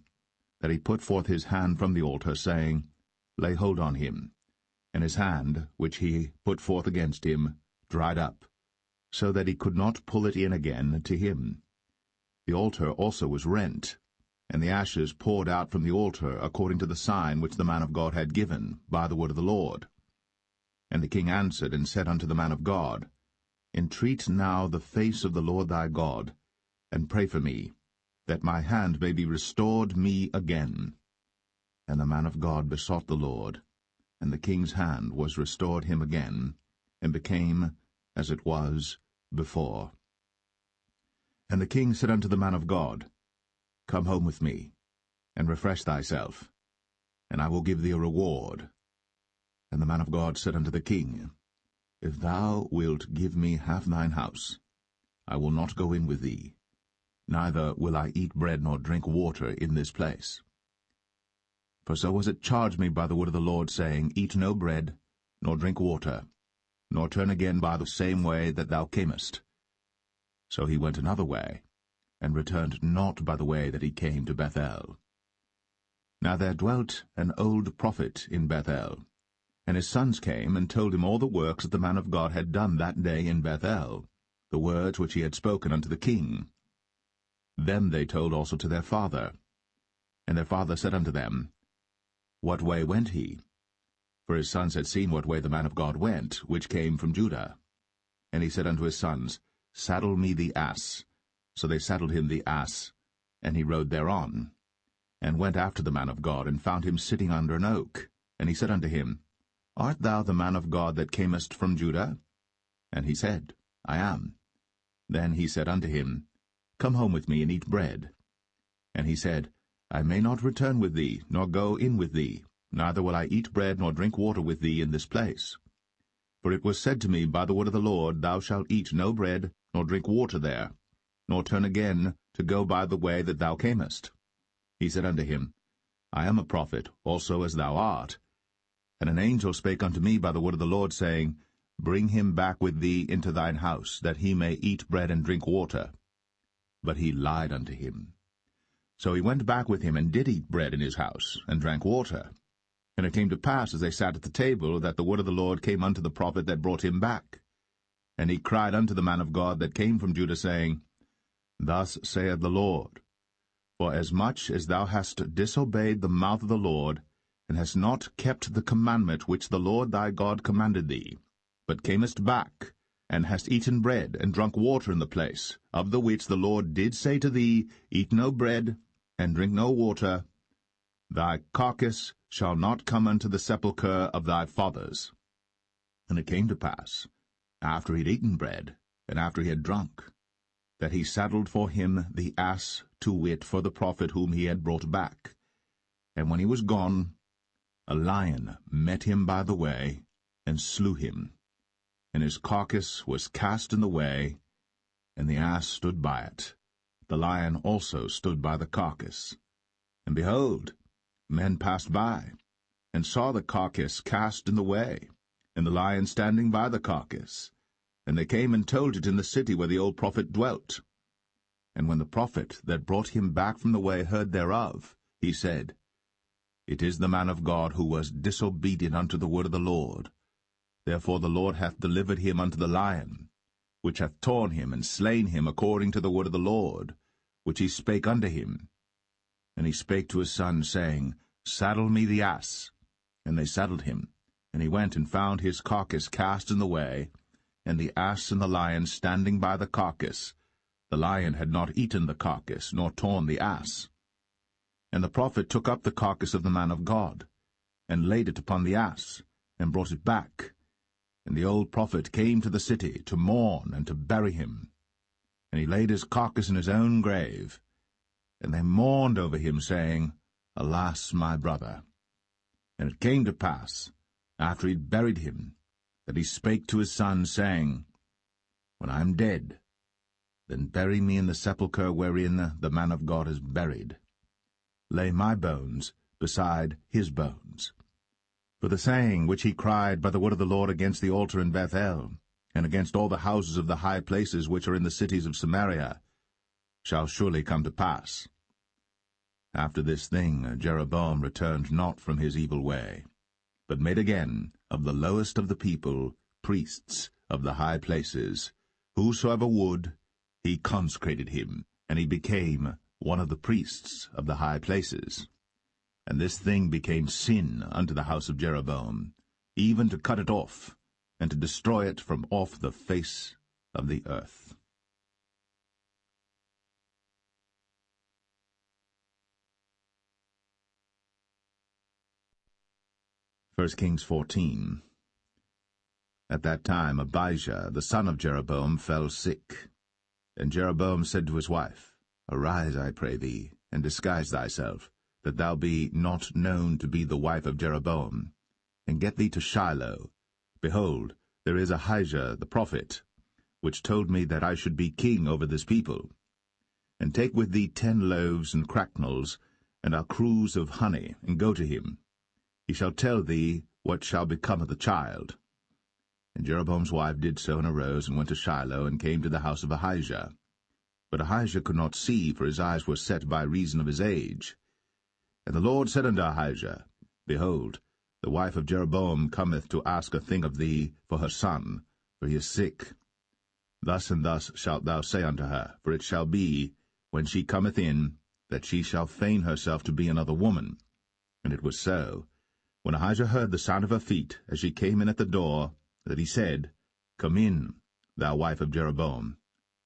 that he put forth his hand from the altar, saying, Lay hold on him. And his hand, which he put forth against him, dried up, so that he could not pull it in again to him. The altar also was rent, and the ashes poured out from the altar, according to the sign which the man of God had given, by the word of the Lord. And the king answered and said unto the man of God, Entreat now the face of the Lord thy God, and pray for me, that my hand may be restored me again. And the man of God besought the Lord, and the king's hand was restored him again, and became as it was before. And the king said unto the man of God, Come home with me, and refresh thyself, and I will give thee a reward. And the man of God said unto the king, If thou wilt give me half thine house, I will not go in with thee, neither will I eat bread nor drink water in this place. For so was it charged me by the word of the Lord, saying, Eat no bread, nor drink water, nor turn again by the same way that thou camest. So he went another way, and returned not by the way that he came to Bethel. Now there dwelt an old prophet in Bethel, and his sons came and told him all the works that the man of God had done that day in Bethel, the words which he had spoken unto the king. Them they told also to their father. And their father said unto them, What way went he? For his sons had seen what way the man of God went, which came from Judah. And he said unto his sons, Saddle me the ass. So they saddled him the ass, and he rode thereon, and went after the man of God, and found him sitting under an oak. And he said unto him, Art thou the man of God that camest from Judah? And he said, I am. Then he said unto him, Come home with me, and eat bread. And he said, I may not return with thee, nor go in with thee, neither will I eat bread nor drink water with thee in this place. For it was said to me by the word of the Lord, Thou shalt eat no bread, nor drink water there, nor turn again to go by the way that thou camest. He said unto him, I am a prophet, also as thou art. And an angel spake unto me by the word of the Lord, saying, Bring him back with thee into thine house, that he may eat bread and drink water. But he lied unto him. So he went back with him, and did eat bread in his house, and drank water. And it came to pass, as they sat at the table, that the word of the Lord came unto the prophet that brought him back. And he cried unto the man of God that came from Judah, saying, Thus saith the Lord, For as much as thou hast disobeyed the mouth of the Lord, and hast not kept the commandment which the Lord thy God commanded thee, but camest back, and hast eaten bread, and drunk water in the place, of the which the Lord did say to thee, Eat no bread, and drink no water, thy carcass shall not come unto the sepulchre of thy fathers. And it came to pass, after he had eaten bread, and after he had drunk, that he saddled for him the ass, to wit, for the prophet whom he had brought back. And when he was gone, a lion met him by the way, and slew him. And his carcass was cast in the way, and the ass stood by it. The lion also stood by the carcass. And behold, men passed by, and saw the carcass cast in the way, and the lion standing by the carcass. And they came and told it in the city where the old prophet dwelt. And when the prophet that brought him back from the way heard thereof, he said, It is the man of God who was disobedient unto the word of the Lord. Therefore the Lord hath delivered him unto the lion, which hath torn him and slain him according to the word of the Lord, which he spake unto him. And he spake to his son, saying, Saddle me the ass. And they saddled him. And he went and found his carcass cast in the way, and the ass and the lion standing by the carcass. The lion had not eaten the carcass, nor torn the ass. And the prophet took up the carcass of the man of God, and laid it upon the ass, and brought it back. And the old prophet came to the city to mourn and to bury him. And he laid his carcass in his own grave. And they mourned over him, saying, Alas, my brother! And it came to pass, after he had buried him, that he spake to his son, saying, When I am dead, then bury me in the sepulchre wherein the man of God is buried. Lay my bones beside his bones. For the saying which he cried by the word of the Lord against the altar in Bethel, and against all the houses of the high places which are in the cities of Samaria, shall surely come to pass. After this thing Jeroboam returned not from his evil way, but made again of the lowest of the people priests of the high places. Whosoever would, he consecrated him, and he became one of the priests of the high places. And this thing became sin unto the house of Jeroboam, even to cut it off, and to destroy it from off the face of the earth. 1 Kings 14. At that time Abijah, the son of Jeroboam, fell sick. And Jeroboam said to his wife, Arise, I pray thee, and disguise thyself, that thou be not known to be the wife of Jeroboam, and get thee to Shiloh. Behold, there is Ahijah the prophet, which told me that I should be king over this people. And take with thee 10 loaves and cracknels, and a cruse of honey, and go to him. He shall tell thee what shall become of the child. And Jeroboam's wife did so, and arose, and went to Shiloh, and came to the house of Ahijah. But Ahijah could not see, for his eyes were set by reason of his age. And the Lord said unto Ahijah, Behold, the wife of Jeroboam cometh to ask a thing of thee for her son, for he is sick. Thus and thus shalt thou say unto her, for it shall be, when she cometh in, that she shall feign herself to be another woman. And it was so, when Ahijah heard the sound of her feet, as she came in at the door, that he said, Come in, thou wife of Jeroboam.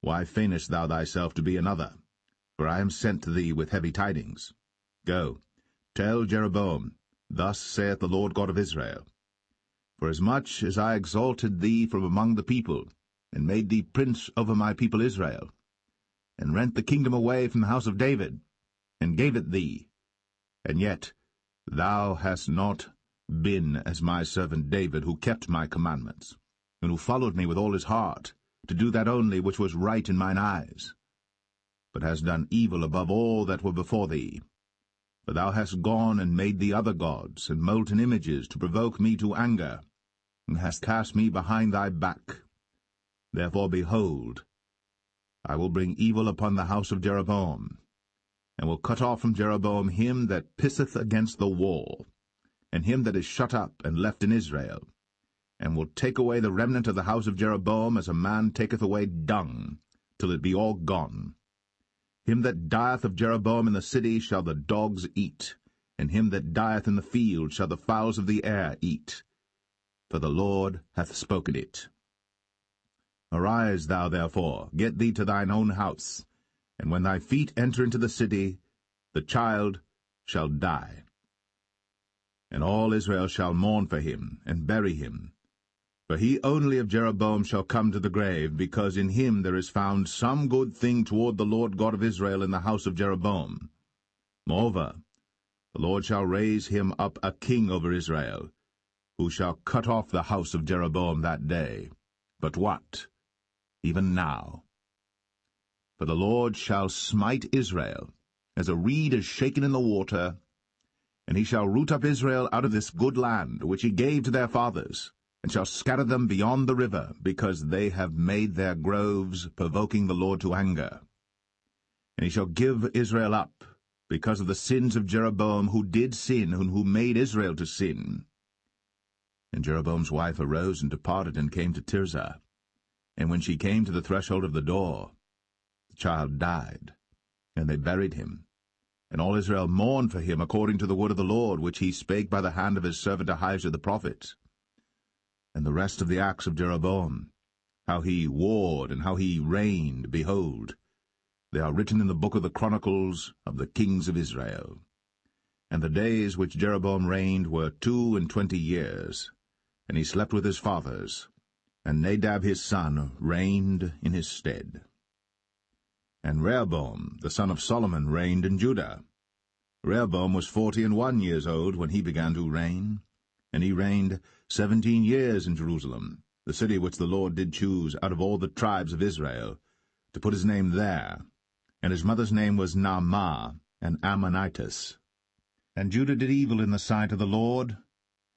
Why feignest thou thyself to be another? For I am sent to thee with heavy tidings. Go, tell Jeroboam, Thus saith the Lord God of Israel, Forasmuch as I exalted thee from among the people, and made thee prince over my people Israel, and rent the kingdom away from the house of David, and gave it thee, and yet thou hast not been as my servant David, who kept my commandments, and who followed me with all his heart, to do that only which was right in mine eyes, but hast done evil above all that were before thee. For thou hast gone and made thee other gods, and molten images, to provoke me to anger, and hast cast me behind thy back. Therefore, behold, I will bring evil upon the house of Jeroboam, and will cut off from Jeroboam him that pisseth against the wall, and him that is shut up and left in Israel, and will take away the remnant of the house of Jeroboam as a man taketh away dung, till it be all gone. Him that dieth of Jeroboam in the city shall the dogs eat, and him that dieth in the field shall the fowls of the air eat. For the Lord hath spoken it. Arise thou therefore, get thee to thine own house, and when thy feet enter into the city, the child shall die. And all Israel shall mourn for him, and bury him. For he only of Jeroboam shall come to the grave, because in him there is found some good thing toward the Lord God of Israel in the house of Jeroboam. Moreover, the Lord shall raise him up a king over Israel, who shall cut off the house of Jeroboam that day. But what? Even now. For the Lord shall smite Israel, as a reed is shaken in the water, and he shall root up Israel out of this good land, which he gave to their fathers, and shall scatter them beyond the river, because they have made their groves, provoking the Lord to anger. And he shall give Israel up, because of the sins of Jeroboam, who did sin, and who made Israel to sin. And Jeroboam's wife arose and departed, and came to Tirzah. And when she came to the threshold of the door, the child died, and they buried him. And all Israel mourned for him according to the word of the Lord, which he spake by the hand of his servant Ahijah the prophet. And the rest of the acts of Jeroboam, how he warred and how he reigned, behold, they are written in the book of the Chronicles of the kings of Israel. And the days which Jeroboam reigned were 22 years, and he slept with his fathers, and Nadab his son reigned in his stead. And Rehoboam the son of Solomon reigned in Judah. Rehoboam was 41 years old when he began to reign, and he reigned 17 years in Jerusalem, the city which the Lord did choose out of all the tribes of Israel, to put his name there. And his mother's name was Naamah, an Ammonitess. And Judah did evil in the sight of the Lord,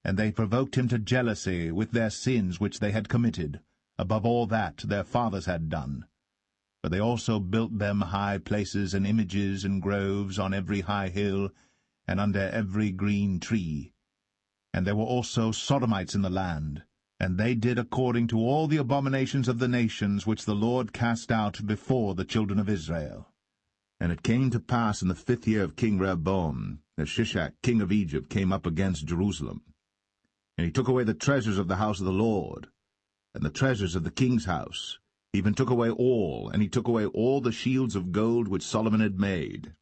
and they provoked him to jealousy with their sins which they had committed, above all that their fathers had done. For they also built them high places and images and groves on every high hill, and under every green tree. And there were also Sodomites in the land, and they did according to all the abominations of the nations which the Lord cast out before the children of Israel. And it came to pass in the 5th year of King Rehoboam, that Shishak king of Egypt came up against Jerusalem. And he took away the treasures of the house of the Lord, and the treasures of the king's house, even took away all, and he took away all the shields of gold which Solomon had made.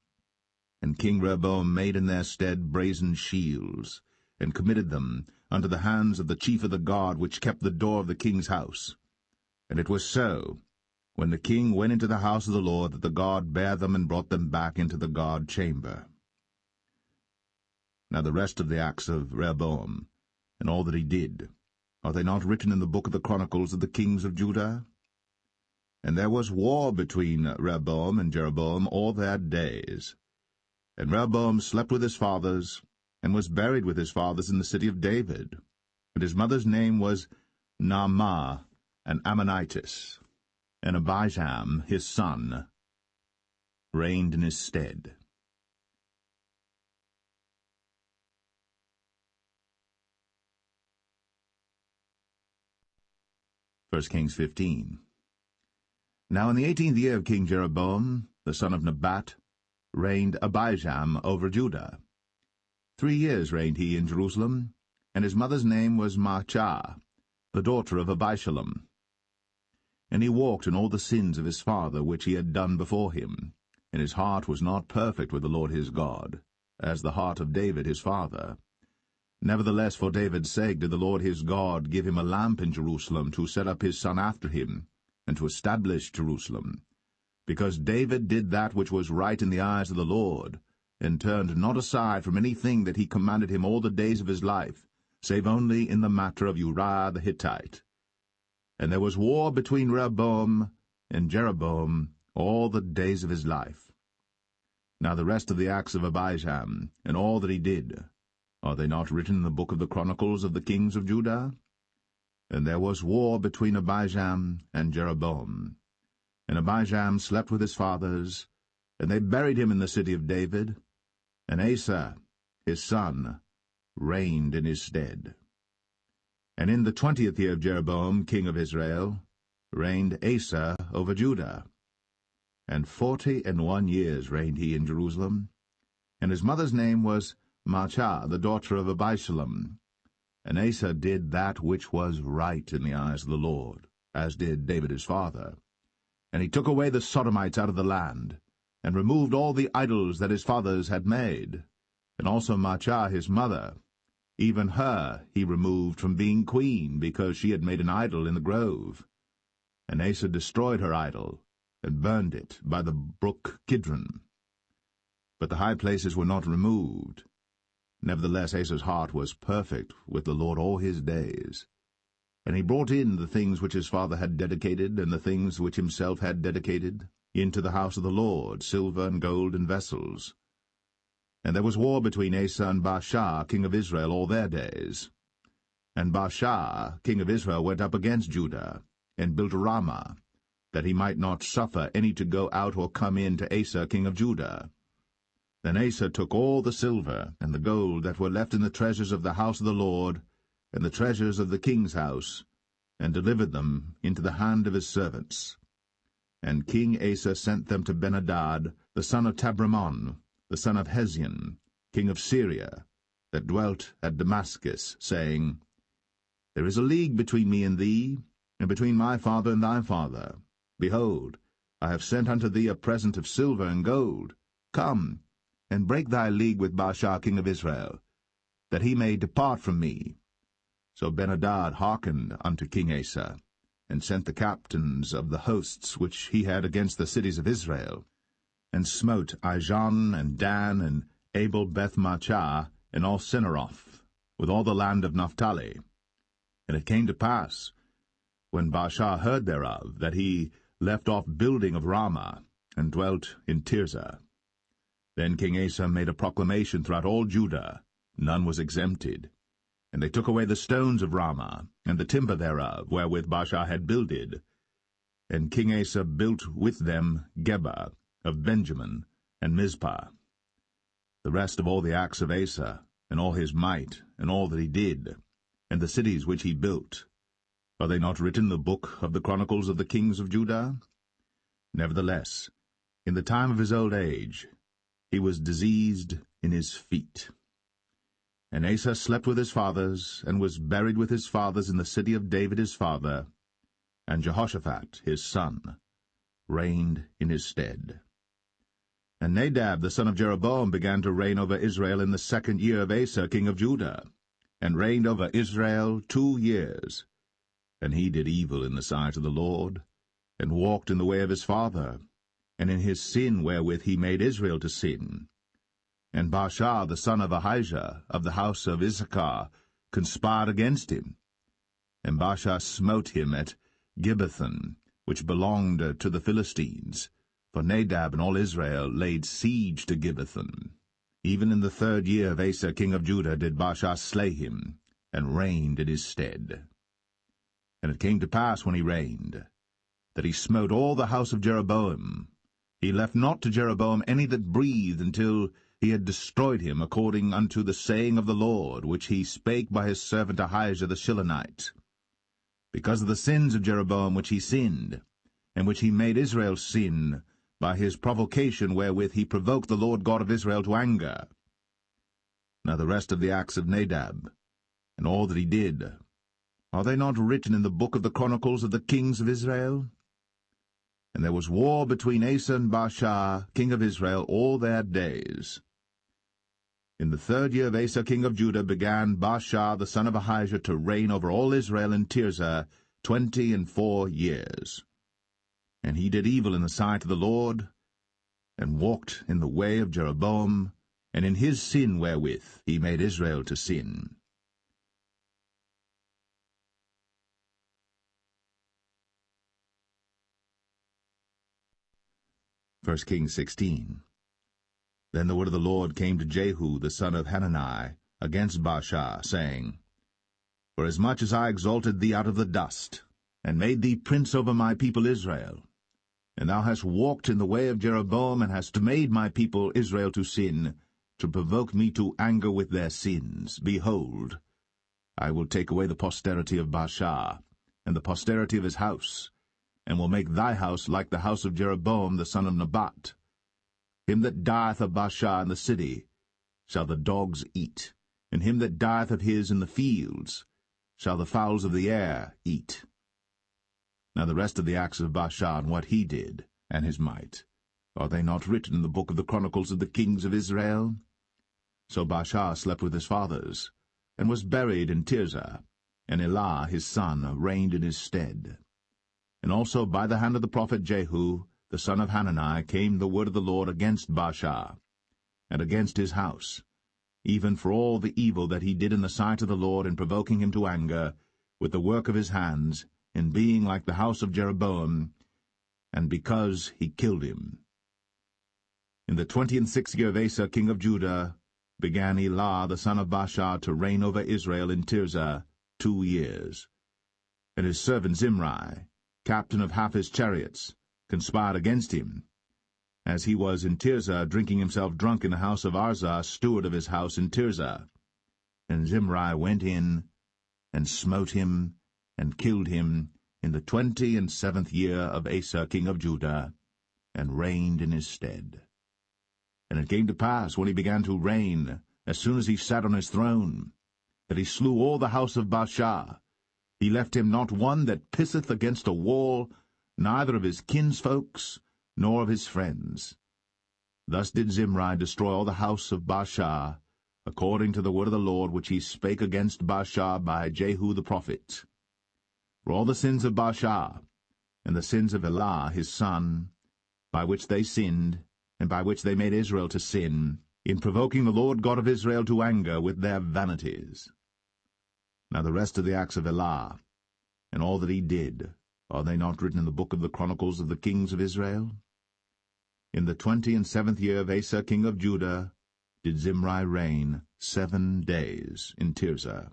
And King Rehoboam made in their stead brazen shields, and committed them unto the hands of the chief of the guard which kept the door of the king's house. And it was so, when the king went into the house of the Lord, that the guard bare them and brought them back into the guard chamber. Now the rest of the acts of Rehoboam, and all that he did, are they not written in the book of the Chronicles of the kings of Judah? And there was war between Rehoboam and Jeroboam all their days. And Rehoboam slept with his fathers, and was buried with his fathers in the city of David. And his mother's name was Naamah, an Ammonitess. And Abijam, his son, reigned in his stead. 1 Kings 15. Now in the 18th year of King Jeroboam, the son of Nebat, reigned Abijam over Judah. 3 years reigned he in Jerusalem, and his mother's name was Maachah, the daughter of Abishalom. And he walked in all the sins of his father which he had done before him, and his heart was not perfect with the Lord his God, as the heart of David his father. Nevertheless, for David's sake did the Lord his God give him a lamp in Jerusalem to set up his son after him, and to establish Jerusalem, because David did that which was right in the eyes of the Lord, and turned not aside from anything that he commanded him all the days of his life, save only in the matter of Uriah the Hittite. And there was war between Rehoboam and Jeroboam all the days of his life. Now the rest of the acts of Abijam, and all that he did, are they not written in the book of the Chronicles of the kings of Judah? And there was war between Abijam and Jeroboam. And Abijam slept with his fathers, and they buried him in the city of David, and Asa, his son, reigned in his stead. And in the 20th year of Jeroboam, king of Israel, reigned Asa over Judah. And 41 years reigned he in Jerusalem. And his mother's name was Maachah, the daughter of Abishalom. And Asa did that which was right in the eyes of the Lord, as did David his father. And he took away the Sodomites out of the land, and removed all the idols that his fathers had made. And also Maachah his mother, even her he removed from being queen, because she had made an idol in the grove. And Asa destroyed her idol, and burned it by the brook Kidron. But the high places were not removed. Nevertheless Asa's heart was perfect with the Lord all his days. And he brought in the things which his father had dedicated, and the things which himself had dedicated, into the house of the Lord, silver and gold and vessels. And there was war between Asa and Baasha, king of Israel, all their days. And Baasha, king of Israel, went up against Judah, and built Ramah, that he might not suffer any to go out or come in to Asa, king of Judah. Then Asa took all the silver and the gold that were left in the treasures of the house of the Lord, and the treasures of the king's house, and delivered them into the hand of his servants. And King Asa sent them to Ben-Hadad, the son of Tabrimon, the son of Hezion, king of Syria, that dwelt at Damascus, saying, There is a league between me and thee, and between my father and thy father. Behold, I have sent unto thee a present of silver and gold. Come, and break thy league with Baasha king of Israel, that he may depart from me. So Ben-Hadad hearkened unto King Asa, and sent the captains of the hosts which he had against the cities of Israel, and smote Ijon and Dan and Abel-Beth-Maachah and all Cinneroth, with all the land of Naphtali. And it came to pass, when Baasha heard thereof, that he left off building of Ramah, and dwelt in Tirzah. Then King Asa made a proclamation throughout all Judah, none was exempted. And they took away the stones of Ramah, and the timber thereof, wherewith Baasha had builded. And King Asa built with them Geba of Benjamin, and Mizpah. The rest of all the acts of Asa, and all his might, and all that he did, and the cities which he built, are they not written in the book of the Chronicles of the kings of Judah? Nevertheless, in the time of his old age, he was diseased in his feet. And Asa slept with his fathers, and was buried with his fathers in the city of David his father, and Jehoshaphat his son reigned in his stead. And Nadab the son of Jeroboam began to reign over Israel in the 2nd year of Asa king of Judah, and reigned over Israel 2 years. And he did evil in the sight of the Lord, and walked in the way of his father, and in his sin wherewith he made Israel to sin. And Baasha the son of Ahijah of the house of Issachar conspired against him. And Baasha smote him at Gibbethon, which belonged to the Philistines, for Nadab and all Israel laid siege to Gibbethon. Even in the 3rd year of Asa king of Judah did Baasha slay him, and reigned in his stead. And it came to pass when he reigned, that he smote all the house of Jeroboam. He left not to Jeroboam any that breathed, until he had destroyed him, according unto the saying of the Lord, which he spake by his servant Ahijah the Shilonite. Because of the sins of Jeroboam which he sinned, and which he made Israel sin, by his provocation wherewith he provoked the Lord God of Israel to anger. Now the rest of the acts of Nadab, and all that he did, are they not written in the book of the Chronicles of the kings of Israel? And there was war between Asa and Baasha, king of Israel, all their days. In the 3rd year of Asa, king of Judah, began Baasha the son of Ahijah to reign over all Israel in Tirzah 24 years. And he did evil in the sight of the Lord, and walked in the way of Jeroboam, and in his sin wherewith he made Israel to sin. First Kings 16. Then the word of the Lord came to Jehu the son of Hanani against Baasha, saying, Forasmuch as I exalted thee out of the dust, and made thee prince over my people Israel, and thou hast walked in the way of Jeroboam, and hast made my people Israel to sin, to provoke me to anger with their sins, behold, I will take away the posterity of Baasha, and the posterity of his house, and will make thy house like the house of Jeroboam the son of Nebat. Him that dieth of Baasha in the city shall the dogs eat, and him that dieth of his in the fields shall the fowls of the air eat. Now the rest of the acts of Baasha, and what he did, and his might, are they not written in the book of the Chronicles of the kings of Israel? So Baasha slept with his fathers, and was buried in Tirzah, and Elah his son reigned in his stead. And also by the hand of the prophet Jehu, the son of Hanani, came the word of the Lord against Baasha, and against his house, even for all the evil that he did in the sight of the Lord in provoking him to anger, with the work of his hands, in being like the house of Jeroboam, and because he killed him. In the 26th year of Asa king of Judah began Elah the son of Baasha to reign over Israel in Tirzah 2 years. And his servant Zimri, captain of half his chariots, conspired against him, as he was in Tirzah drinking himself drunk in the house of Arzah, steward of his house in Tirzah. And Zimri went in, and smote him, and killed him, in the 27th year of Asa king of Judah, and reigned in his stead. And it came to pass, when he began to reign, as soon as he sat on his throne, that he slew all the house of Baasha. He left him not one that pisseth against a wall, neither of his kinsfolks, nor of his friends. Thus did Zimri destroy all the house of Baasha, according to the word of the Lord which he spake against Baasha by Jehu the prophet. For all the sins of Baasha, and the sins of Elah his son, by which they sinned, and by which they made Israel to sin, in provoking the Lord God of Israel to anger with their vanities. Now the rest of the acts of Elah, and all that he did, are they not written in the book of the Chronicles of the kings of Israel? In the 27th year of Asa king of Judah did Zimri reign 7 days in Tirzah.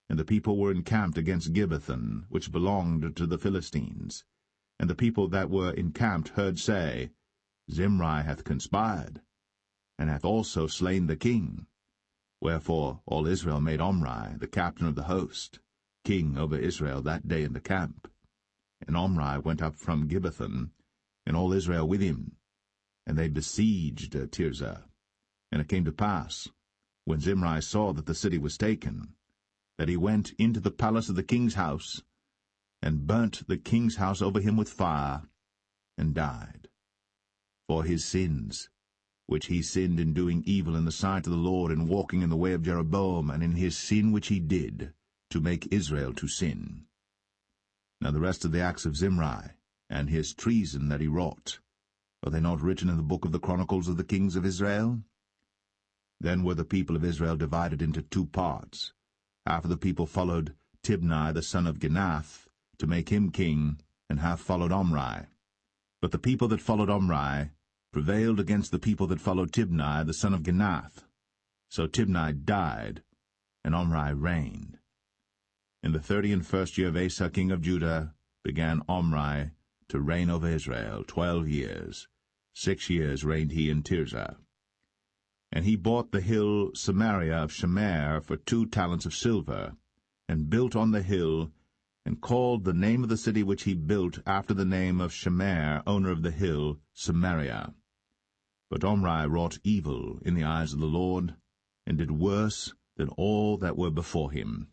And the people were encamped against Gibbethon, which belonged to the Philistines. And the people that were encamped heard say, Zimri hath conspired, and hath also slain the king. Wherefore all Israel made Omri, the captain of the host, king over Israel that day in the camp. And Omri went up from Gibbethon, and all Israel with him, and they besieged Tirzah. And it came to pass, when Zimri saw that the city was taken, that he went into the palace of the king's house, and burnt the king's house over him with fire, and died. For his sins, which he sinned in doing evil in the sight of the Lord, in walking in the way of Jeroboam, and in his sin which he did, to make Israel to sin. Now the rest of the acts of Zimri, and his treason that he wrought, are they not written in the book of the Chronicles of the kings of Israel? Then were the people of Israel divided into 2 parts. Half of the people followed Tibni the son of Ginath, to make him king, and half followed Omri. But the people that followed Omri prevailed against the people that followed Tibni the son of Ginath. So Tibni died, and Omri reigned. In the 31st year of Asa king of Judah began Omri to reign over Israel 12 years. 6 years reigned he in Tirzah. And he bought the hill Samaria of Shemer for 2 talents of silver, and built on the hill, and called the name of the city which he built after the name of Shemer, owner of the hill, Samaria. But Omri wrought evil in the eyes of the Lord, and did worse than all that were before him.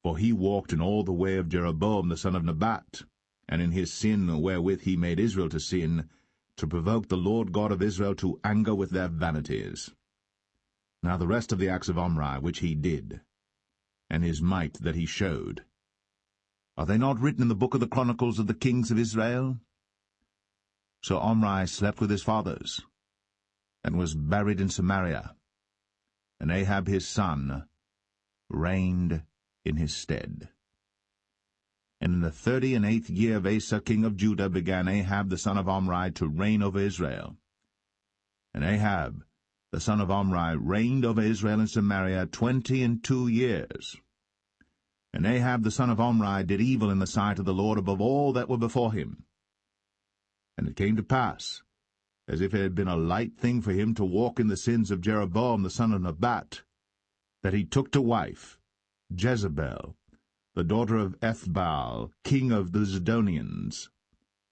For he walked in all the way of Jeroboam the son of Nebat, and in his sin wherewith he made Israel to sin, to provoke the Lord God of Israel to anger with their vanities. Now the rest of the acts of Omri which he did, and his might that he showed, are they not written in the book of the chronicles of the kings of Israel? So Omri slept with his fathers, and was buried in Samaria, and Ahab his son reigned in his stead. And in the 38th year of Asa king of Judah began Ahab the son of Omri to reign over Israel. And Ahab the son of Omri reigned over Israel in Samaria 22 years. And Ahab the son of Omri did evil in the sight of the Lord above all that were before him. And it came to pass, as if it had been a light thing for him to walk in the sins of Jeroboam the son of Nebat, that he took to wife Jezebel, the daughter of Ethbaal, king of the Zidonians,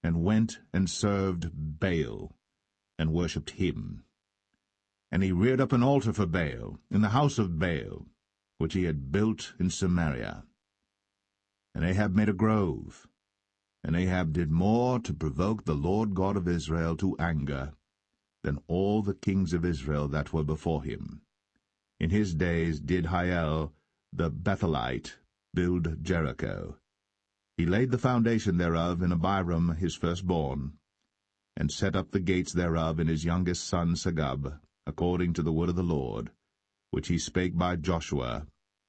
and went and served Baal, and worshipped him. And he reared up an altar for Baal in the house of Baal, which he had built in Samaria. And Ahab made a grove, and Ahab did more to provoke the Lord God of Israel to anger than all the kings of Israel that were before him. In his days did Hiel the Bethelite build Jericho. He laid the foundation thereof in Abiram his firstborn, and set up the gates thereof in his youngest son Segub, according to the word of the Lord, which he spake by Joshua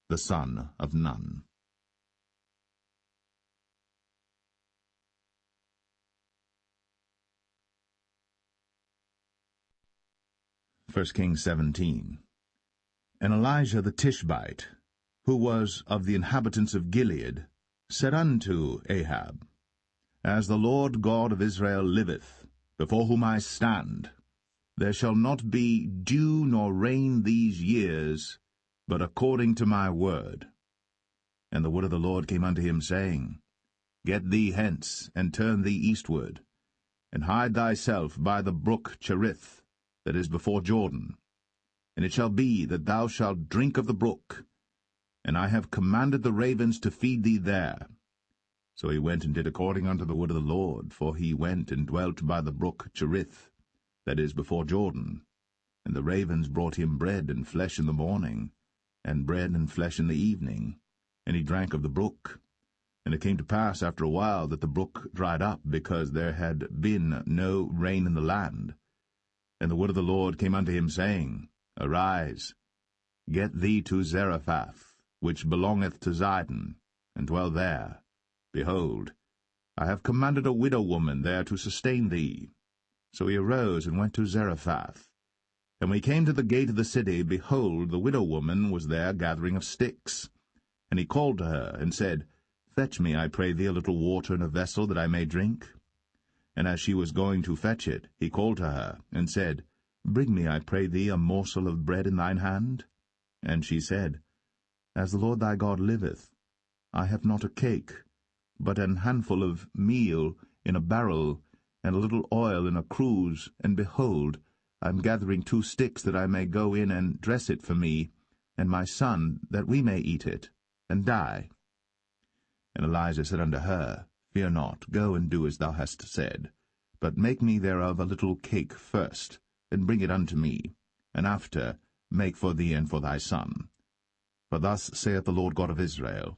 the son of Nun. 1 Kings 17. And Elijah the Tishbite, who was of the inhabitants of Gilead, said unto Ahab, As the Lord God of Israel liveth, before whom I stand, there shall not be dew nor rain these years, but according to my word. And the word of the Lord came unto him, saying, Get thee hence, and turn thee eastward, and hide thyself by the brook Cherith, that is before Jordan. And it shall be that thou shalt drink of the brook, and I have commanded the ravens to feed thee there. So he went and did according unto the word of the Lord, for he went and dwelt by the brook Cherith, that is before Jordan. And the ravens brought him bread and flesh in the morning, and bread and flesh in the evening, and he drank of the brook. And it came to pass after a while that the brook dried up, because there had been no rain in the land. And the word of the Lord came unto him, saying, Arise, get thee to Zarephath, which belongeth to Zidon, and dwell there. Behold, I have commanded a widow woman there to sustain thee. So he arose and went to Zarephath. And when he came to the gate of the city, behold, the widow woman was there gathering of sticks. And he called to her, and said, Fetch me, I pray thee, a little water in a vessel, that I may drink. And as she was going to fetch it, he called to her, and said, Bring me, I pray thee, a morsel of bread in thine hand. And she said, As the Lord thy God liveth, I have not a cake, but an handful of meal in a barrel, and a little oil in a cruse, and behold, I am gathering 2 sticks, that I may go in and dress it for me, and my son, that we may eat it, and die. And Elijah said unto her, Fear not, go and do as thou hast said, but make me thereof a little cake first, and bring it unto me, and after make for thee and for thy son. For thus saith the Lord God of Israel,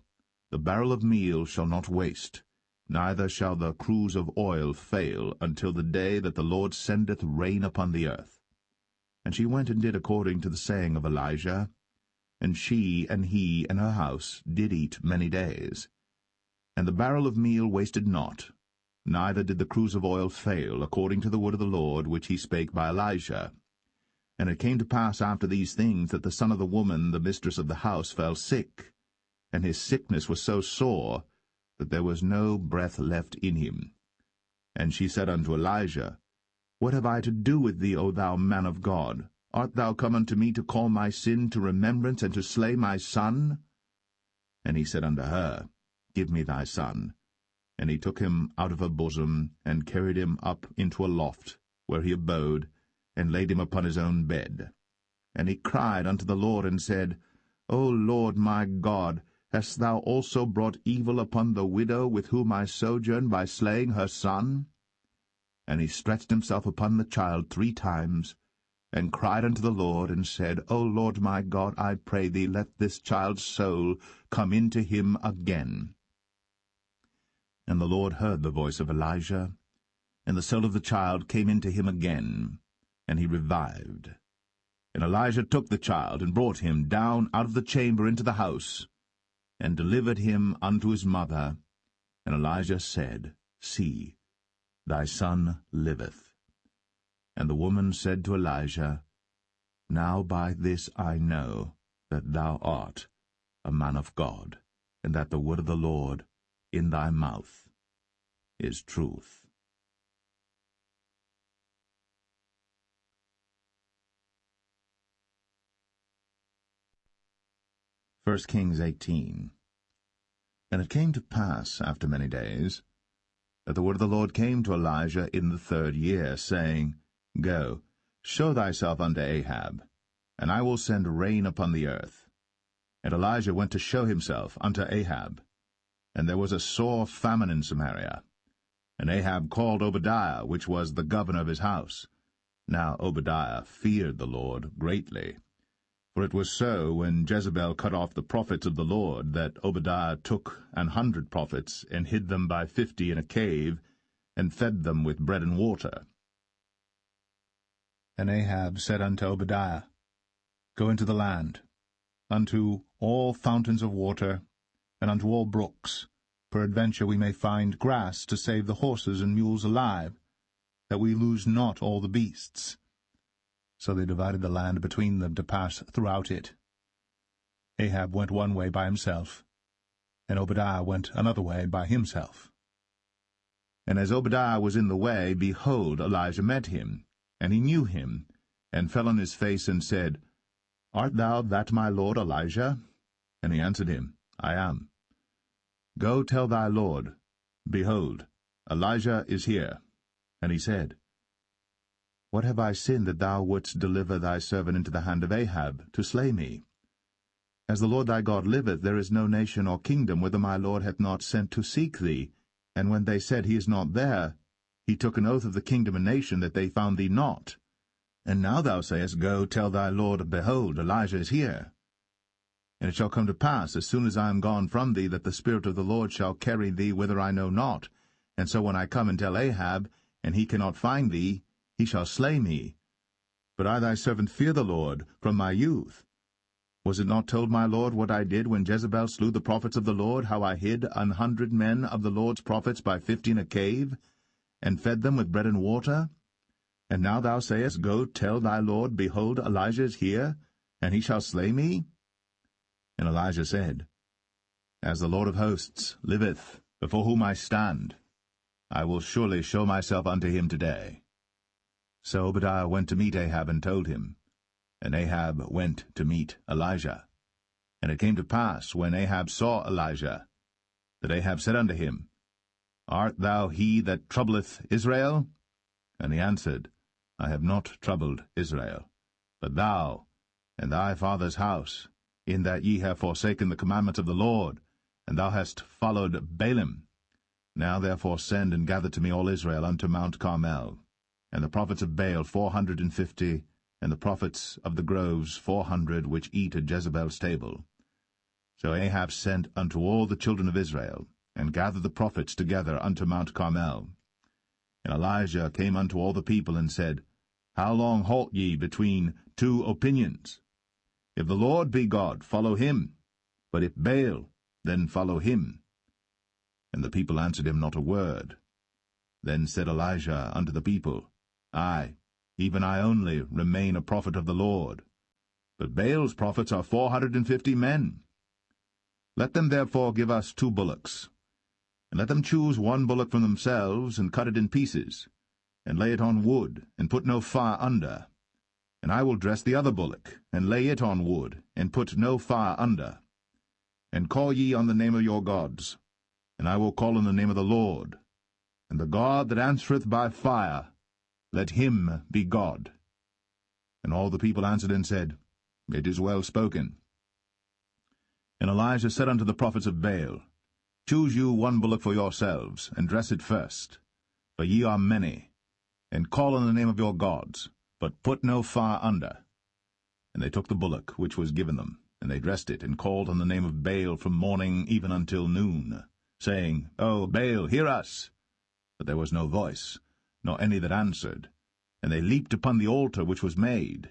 The barrel of meal shall not waste, neither shall the cruse of oil fail, until the day that the Lord sendeth rain upon the earth. And she went and did according to the saying of Elijah, and she and he and her house did eat many days. And the barrel of meal wasted not, neither did the cruse of oil fail, according to the word of the Lord, which he spake by Elijah. And it came to pass after these things, that the son of the woman, the mistress of the house, fell sick, and his sickness was so sore, that there was no breath left in him. And she said unto Elijah, What have I to do with thee, O thou man of God? Art thou come unto me to call my sin to remembrance, and to slay my son? And he said unto her, give me thy son. And he took him out of her bosom, and carried him up into a loft, where he abode, and laid him upon his own bed. And he cried unto the Lord, and said, O Lord my God, hast thou also brought evil upon the widow with whom I sojourn by slaying her son? And he stretched himself upon the child 3 times, and cried unto the Lord, and said, O Lord my God, I pray thee, let this child's soul come into him again. And the Lord heard the voice of Elijah, and the soul of the child came into him again, and he revived. And Elijah took the child, and brought him down out of the chamber into the house, and delivered him unto his mother. And Elijah said, See, thy son liveth. And the woman said to Elijah, Now by this I know that thou art a man of God, and that the word of the Lord in thy mouth is truth. 1 Kings 18. And it came to pass, after many days, that the word of the Lord came to Elijah in the 3rd year, saying, Go, show thyself unto Ahab, and I will send rain upon the earth. And Elijah went to show himself unto Ahab. And there was a sore famine in Samaria. And Ahab called Obadiah, which was the governor of his house. Now Obadiah feared the Lord greatly. For it was so, when Jezebel cut off the prophets of the Lord, that Obadiah took 100 prophets, and hid them by 50 in a cave, and fed them with bread and water. And Ahab said unto Obadiah, Go into the land, unto all fountains of water, and unto all brooks. Peradventure we may find grass to save the horses and mules alive, that we lose not all the beasts. So they divided the land between them to pass throughout it. Ahab went one way by himself, and Obadiah went another way by himself. And as Obadiah was in the way, behold, Elijah met him, and he knew him, and fell on his face, and said, Art thou that my lord Elijah? And he answered him, I am. Go tell thy lord, Behold, Elijah is here. And he said, What have I sinned that thou wouldst deliver thy servant into the hand of Ahab, to slay me? As the Lord thy God liveth, there is no nation or kingdom whither my lord hath not sent to seek thee. And when they said, He is not there, he took an oath of the kingdom and nation that they found thee not. And now thou sayest, Go, tell thy lord, Behold, Elijah is here. And it shall come to pass, as soon as I am gone from thee, that the Spirit of the Lord shall carry thee whither I know not. And so when I come and tell Ahab, and he cannot find thee, he shall slay me. But I thy servant fear the Lord from my youth. Was it not told my lord what I did when Jezebel slew the prophets of the Lord, how I hid 100 men of the Lord's prophets by 50 in a cave, and fed them with bread and water? And now thou sayest, Go tell thy lord, Behold, Elijah is here, and he shall slay me? And Elijah said, As the Lord of hosts liveth, before whom I stand, I will surely show myself unto him today. So Obadiah went to meet Ahab, and told him. And Ahab went to meet Elijah. And it came to pass, when Ahab saw Elijah, that Ahab said unto him, Art thou he that troubleth Israel? And he answered, I have not troubled Israel, but thou and thy father's house, in that ye have forsaken the commandments of the Lord, and thou hast followed Baalim. Now therefore send and gather to me all Israel unto Mount Carmel, and the prophets of Baal 450, and the prophets of the groves 400, which eat at Jezebel's table. So Ahab sent unto all the children of Israel, and gathered the prophets together unto Mount Carmel. And Elijah came unto all the people, and said, How long halt ye between 2 opinions? If the Lord be God, follow him. But if Baal, then follow him. And the people answered him not a word. Then said Elijah unto the people, I, even I only, remain a prophet of the Lord. But Baal's prophets are 450 men. Let them therefore give us 2 bullocks, and let them choose 1 bullock from themselves, and cut it in pieces, and lay it on wood, and put no fire under. And I will dress the other bullock, and lay it on wood, and put no fire under. And call ye on the name of your gods, and I will call on the name of the Lord, and the God that answereth by fire, let him be God. And all the people answered and said, It is well spoken. And Elijah said unto the prophets of Baal, Choose you one bullock for yourselves, and dress it first, for ye are many, and call on the name of your gods, but put no fire under. And they took the bullock which was given them, and they dressed it, and called on the name of Baal from morning even until noon, saying, O Baal, hear us! But there was no voice, nor any that answered, and they leaped upon the altar which was made.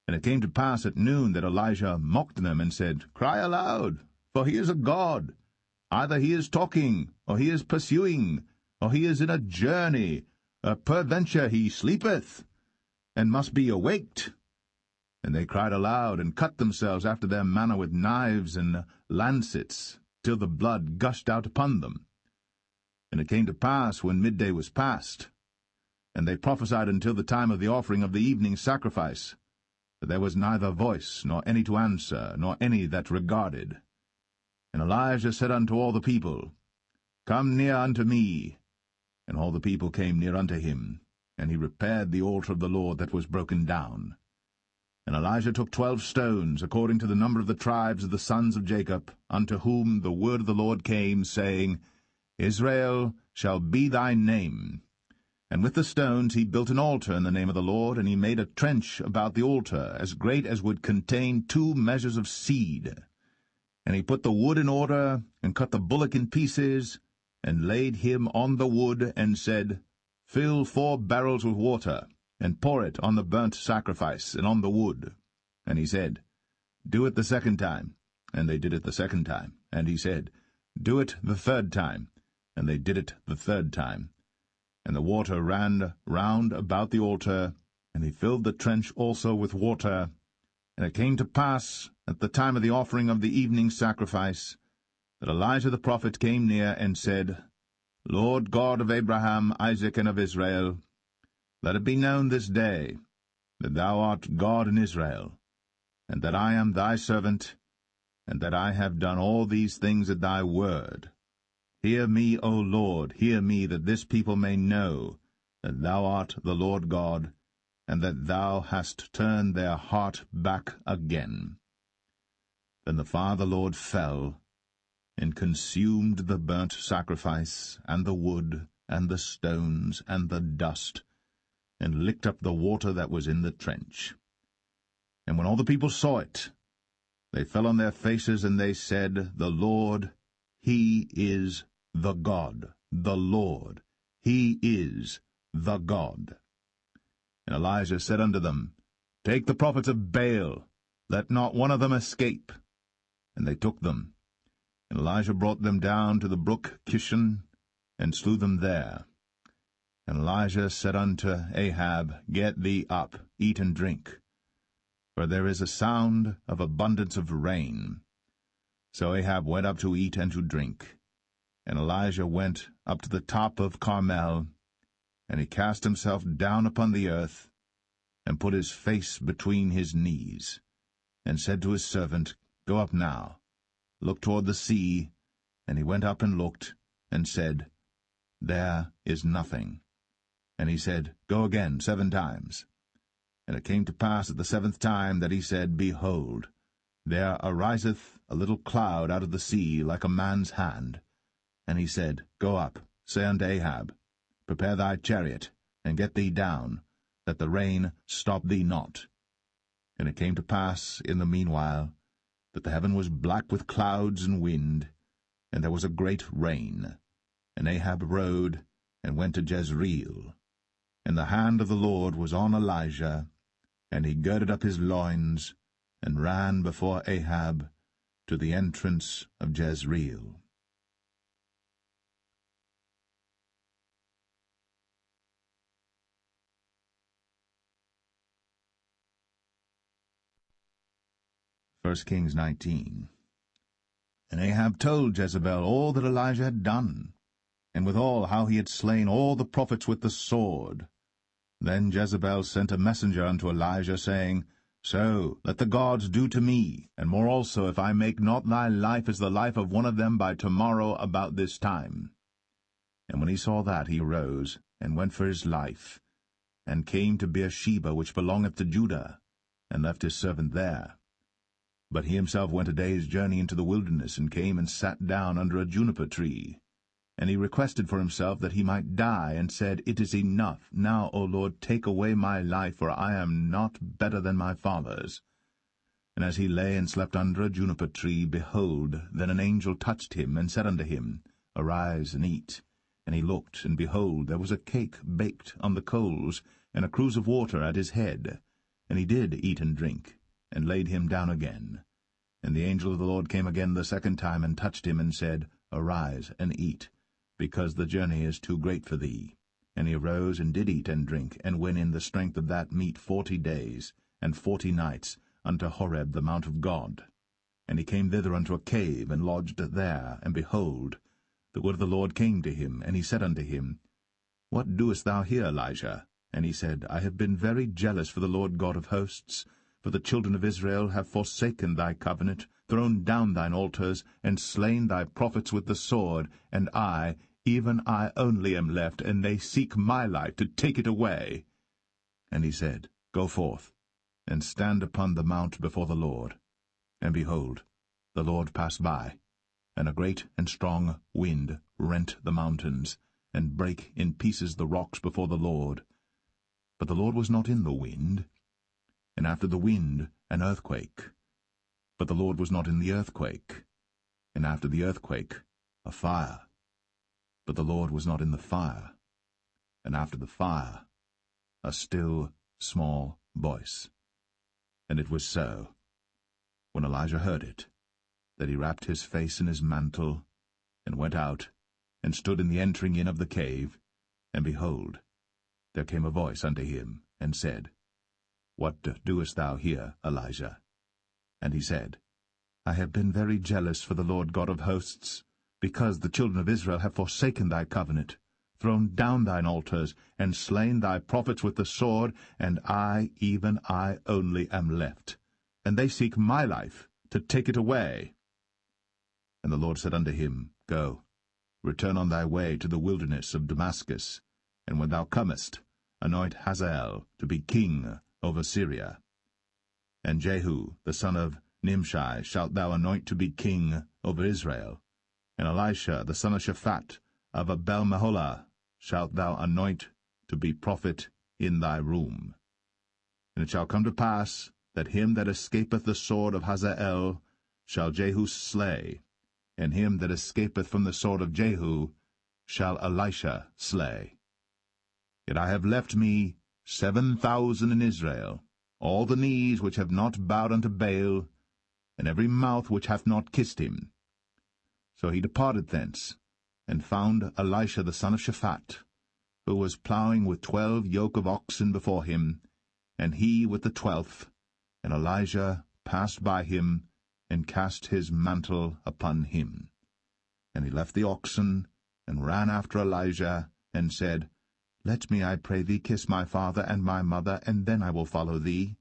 And it came to pass at noon that Elijah mocked them, and said, Cry aloud, for he is a god. Either he is talking, or he is pursuing, or he is in a journey, or peradventure he sleepeth, and must be awaked. And they cried aloud, and cut themselves after their manner with knives and lancets, till the blood gushed out upon them. And it came to pass, when midday was past, and they prophesied until the time of the offering of the evening sacrifice, that there was neither voice, nor any to answer, nor any that regarded. And Elijah said unto all the people, Come near unto me. And all the people came near unto him, and he repaired the altar of the Lord that was broken down. And Elijah took 12 stones, according to the number of the tribes of the sons of Jacob, unto whom the word of the Lord came, saying, Israel shall be thy name. And with the stones he built an altar in the name of the Lord, and he made a trench about the altar, as great as would contain 2 measures of seed. And he put the wood in order, and cut the bullock in pieces, and laid him on the wood, and said, Fill 4 barrels with water, and pour it on the burnt sacrifice, and on the wood. And he said, Do it the 2nd time. And they did it the 2nd time. And he said, Do it the 3rd time. And they did it the 3rd time. And the water ran round about the altar, and he filled the trench also with water. And it came to pass, at the time of the offering of the evening sacrifice, that Elijah the prophet came near and said, Lord God of Abraham, Isaac, and of Israel, let it be known this day that thou art God in Israel, and that I am thy servant, and that I have done all these things at thy word. Hear me, O Lord, hear me, that this people may know that thou art the Lord God, and that thou hast turned their heart back again. Then the fire of the Lord fell, and consumed the burnt sacrifice, and the wood, and the stones, and the dust, and licked up the water that was in the trench. And when all the people saw it, they fell on their faces, and they said, The Lord, he is the God. The Lord, he is the God. And Elijah said unto them, Take the prophets of Baal, let not one of them escape. And they took them. And Elijah brought them down to the brook Kishon, and slew them there. And Elijah said unto Ahab, Get thee up, eat and drink, for there is a sound of abundance of rain. So Ahab went up to eat and to drink. And Elijah went up to the top of Carmel, and he cast himself down upon the earth, and put his face between his knees, and said to his servant, Go up now, look toward the sea. And he went up and looked, and said, There is nothing. And he said, Go again 7 times. And it came to pass at the 7th time that he said, Behold, there ariseth a little cloud out of the sea like a man's hand. And he said, Go up, say unto Ahab, Prepare thy chariot, and get thee down, that the rain stop thee not. And it came to pass in the meanwhile that the heaven was black with clouds and wind, and there was a great rain. And Ahab rode, and went to Jezreel. And the hand of the Lord was on Elijah, and he girded up his loins, and ran before Ahab to the entrance of Jezreel. First Kings 19. And Ahab told Jezebel all that Elijah had done, and withal how he had slain all the prophets with the sword. Then Jezebel sent a messenger unto Elijah, saying, So let the gods do to me, and more also, if I make not thy life as the life of one of them by tomorrow about this time. And when he saw that, he arose, and went for his life, and came to Beersheba, which belongeth to Judah, and left his servant there. But he himself went a day's journey into the wilderness, and came and sat down under a juniper tree. And he requested for himself that he might die, and said, It is enough. Now, O Lord, take away my life, for I am not better than my fathers. And as he lay and slept under a juniper tree, behold, then an angel touched him, and said unto him, Arise and eat. And he looked, and behold, there was a cake baked on the coals, and a cruse of water at his head. And he did eat and drink, and laid him down again. And the angel of the Lord came again the second time, and touched him, and said, Arise and eat, because the journey is too great for thee. And he arose, and did eat and drink, and went in the strength of that meat 40 days, and 40 nights, unto Horeb the mount of God. And he came thither unto a cave, and lodged there. And behold, the word of the Lord came to him, and he said unto him, What doest thou here, Elijah? And he said, I have been very jealous for the Lord God of hosts, for the children of Israel have forsaken thy covenant, thrown down thine altars, and slain thy prophets with the sword, and I, even I only am left, and they seek my life to take it away. And he said, Go forth, and stand upon the mount before the Lord. And behold, the Lord passed by, and a great and strong wind rent the mountains, and brake in pieces the rocks before the Lord. But the Lord was not in the wind. And after the wind an earthquake. But the Lord was not in the earthquake. And after the earthquake a fire. But the Lord was not in the fire. And after the fire a still small voice. And it was so, when Elijah heard it, that he wrapped his face in his mantle, and went out, and stood in the entering in of the cave. And behold, there came a voice unto him, and said, What doest thou here, Elijah? And he said, I have been very jealous for the Lord God of hosts, because the children of Israel have forsaken thy covenant, thrown down thine altars, and slain thy prophets with the sword, and I, even I only, am left. And they seek my life, to take it away. And the Lord said unto him, Go, return on thy way to the wilderness of Damascus, and when thou comest, anoint Hazael to be king over Syria. And Jehu the son of Nimshi shalt thou anoint to be king over Israel. And Elisha the son of Shaphat of Abel-Meholah shalt thou anoint to be prophet in thy room. And it shall come to pass that him that escapeth the sword of Hazael shall Jehu slay, and him that escapeth from the sword of Jehu shall Elisha slay. Yet I have left me 7,000 in Israel, all the knees which have not bowed unto Baal, and every mouth which hath not kissed him. So he departed thence, and found Elisha the son of Shaphat, who was plowing with 12 yoke of oxen before him, and he with the 12th. And Elijah passed by him, and cast his mantle upon him. And he left the oxen, and ran after Elijah, and said, Let me, I pray thee, kiss my father and my mother, and then I will follow thee.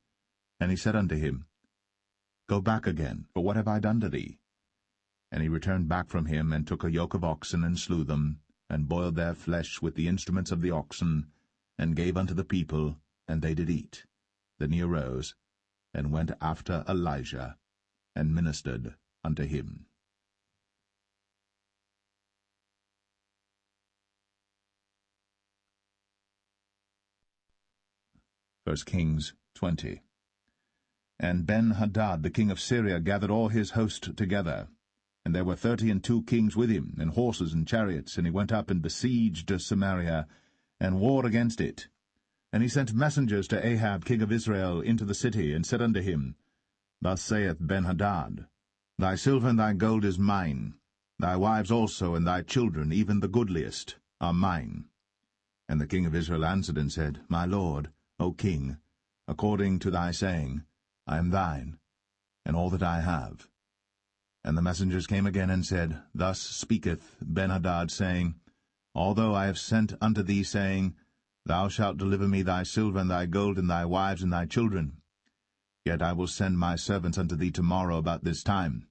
And he said unto him, Go back again, for what have I done to thee? And he returned back from him, and took a yoke of oxen, and slew them, and boiled their flesh with the instruments of the oxen, and gave unto the people, and they did eat. Then he arose, and went after Elijah, and ministered unto him. 1 Kings 20. And Ben-Hadad the king of Syria gathered all his host together, and there were 32 kings with him, and horses and chariots, and he went up and besieged Samaria, and warred against it. And he sent messengers to Ahab king of Israel into the city, and said unto him, Thus saith Ben-Hadad, Thy silver and thy gold is mine, thy wives also and thy children, even the goodliest, are mine. And the king of Israel answered and said, My lord, O king, according to thy saying, I am thine, and all that I have. And the messengers came again and said, Thus speaketh Ben-Hadad, saying, Although I have sent unto thee, saying, Thou shalt deliver me thy silver and thy gold and thy wives and thy children. Yet I will send my servants unto thee tomorrow about this time,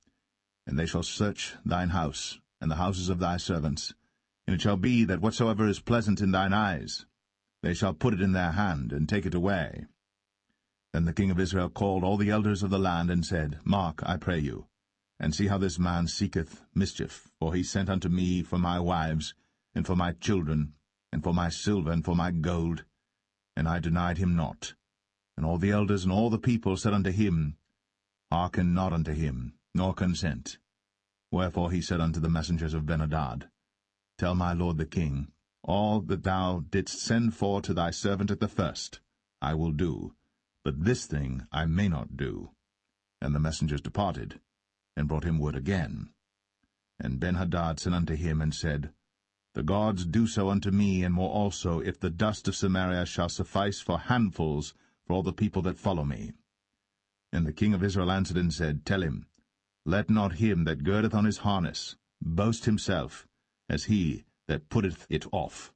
and they shall search thine house, and the houses of thy servants. And it shall be that whatsoever is pleasant in thine eyes, they shall put it in their hand, and take it away. Then the king of Israel called all the elders of the land, and said, Mark, I pray you, and see how this man seeketh mischief, for he sent unto me for my wives, and for my children, and for my silver, and for my gold, and I denied him not. And all the elders and all the people said unto him, Hearken not unto him, nor consent. Wherefore he said unto the messengers of Benhadad, Tell my lord the king, all that thou didst send for to thy servant at the first, I will do, but this thing I may not do. And the messengers departed, and brought him word again. And Benhadad sent unto him, and said, The gods do so unto me, and more also, if the dust of Samaria shall suffice for handfuls for all the people that follow me. And the king of Israel answered and said, Tell him, Let not him that girdeth on his harness boast himself, as he that putteth it off.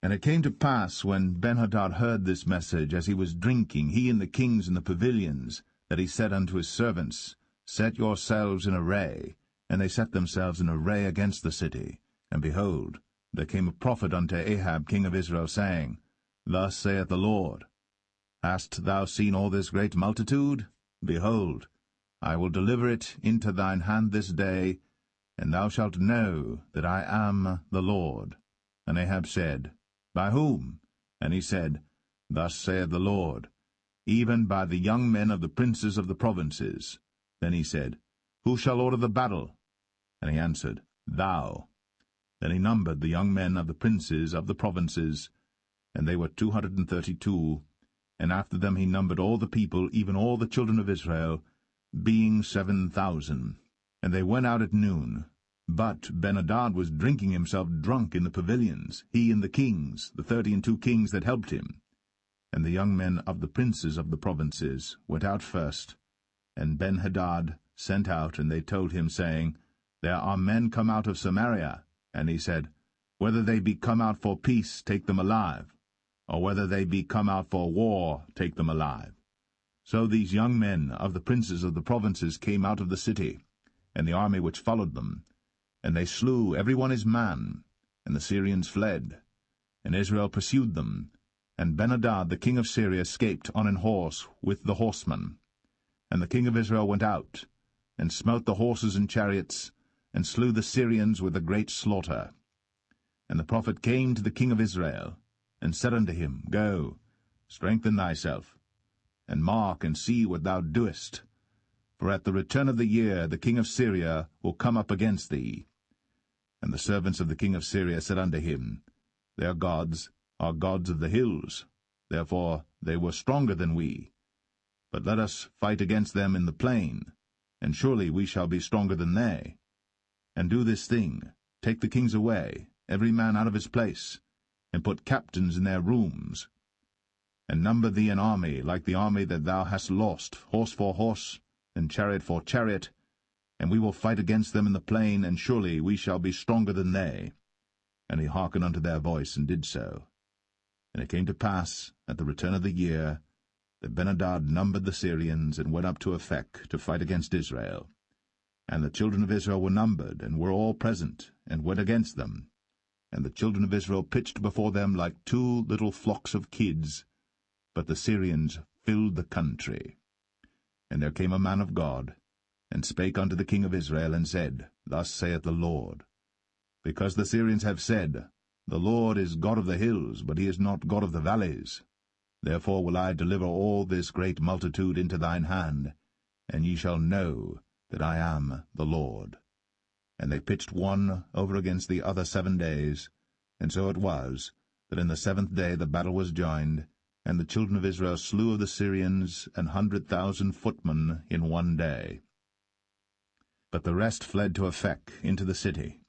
And it came to pass, when Benhadad heard this message, as he was drinking, he and the kings in the pavilions, that he said unto his servants, Set yourselves in array. And they set themselves in array against the city. And behold, there came a prophet unto Ahab king of Israel, saying, Thus saith the Lord, Hast thou seen all this great multitude? Behold, I will deliver it into thine hand this day, and thou shalt know that I am the Lord. And Ahab said, By whom? And he said, Thus saith the Lord, Even by the young men of the princes of the provinces. Then he said, Who shall order the battle? And he answered, Thou. Then he numbered the young men of the princes of the provinces, and they were 232, and after them he numbered all the people, even all the children of Israel, being 7,000. And they went out at noon. But Benhadad was drinking himself drunk in the pavilions, he and the kings, the 32 kings that helped him. And the young men of the princes of the provinces went out first, and Benhadad sent out, and they told him, saying, There are men come out of Samaria. And he said, Whether they be come out for peace, take them alive, or whether they be come out for war, take them alive. So these young men of the princes of the provinces came out of the city, and the army which followed them, and they slew every one his man, and the Syrians fled. And Israel pursued them, and Benhadad the king of Syria escaped on an horse with the horsemen. And the king of Israel went out, and smote the horses and chariots, and slew the Syrians with a great slaughter. And the prophet came to the king of Israel, and said unto him, Go, strengthen thyself, and mark and see what thou doest. For at the return of the year the king of Syria will come up against thee. And the servants of the king of Syria said unto him, Their gods are gods of the hills, therefore they were stronger than we. But let us fight against them in the plain, and surely we shall be stronger than they. And do this thing, take the kings away, every man out of his place, and put captains in their rooms. And number thee an army like the army that thou hast lost, horse for horse, and chariot for chariot, and we will fight against them in the plain, and surely we shall be stronger than they. And he hearkened unto their voice, and did so. And it came to pass, at the return of the year, that Benhadad numbered the Syrians, and went up to Aphek to fight against Israel. And the children of Israel were numbered, and were all present, and went against them. And the children of Israel pitched before them like 2 little flocks of kids, but the Syrians filled the country. And there came a man of God, and spake unto the king of Israel, and said, Thus saith the Lord, Because the Syrians have said, The Lord is God of the hills, but he is not God of the valleys. Therefore will I deliver all this great multitude into thine hand, and ye shall know that I am the Lord. And they pitched one over against the other 7 days, and so it was, that in the 7th day the battle was joined, and the children of Israel slew of the Syrians 100,000 footmen in 1 day. But the rest fled to Aphek into the city,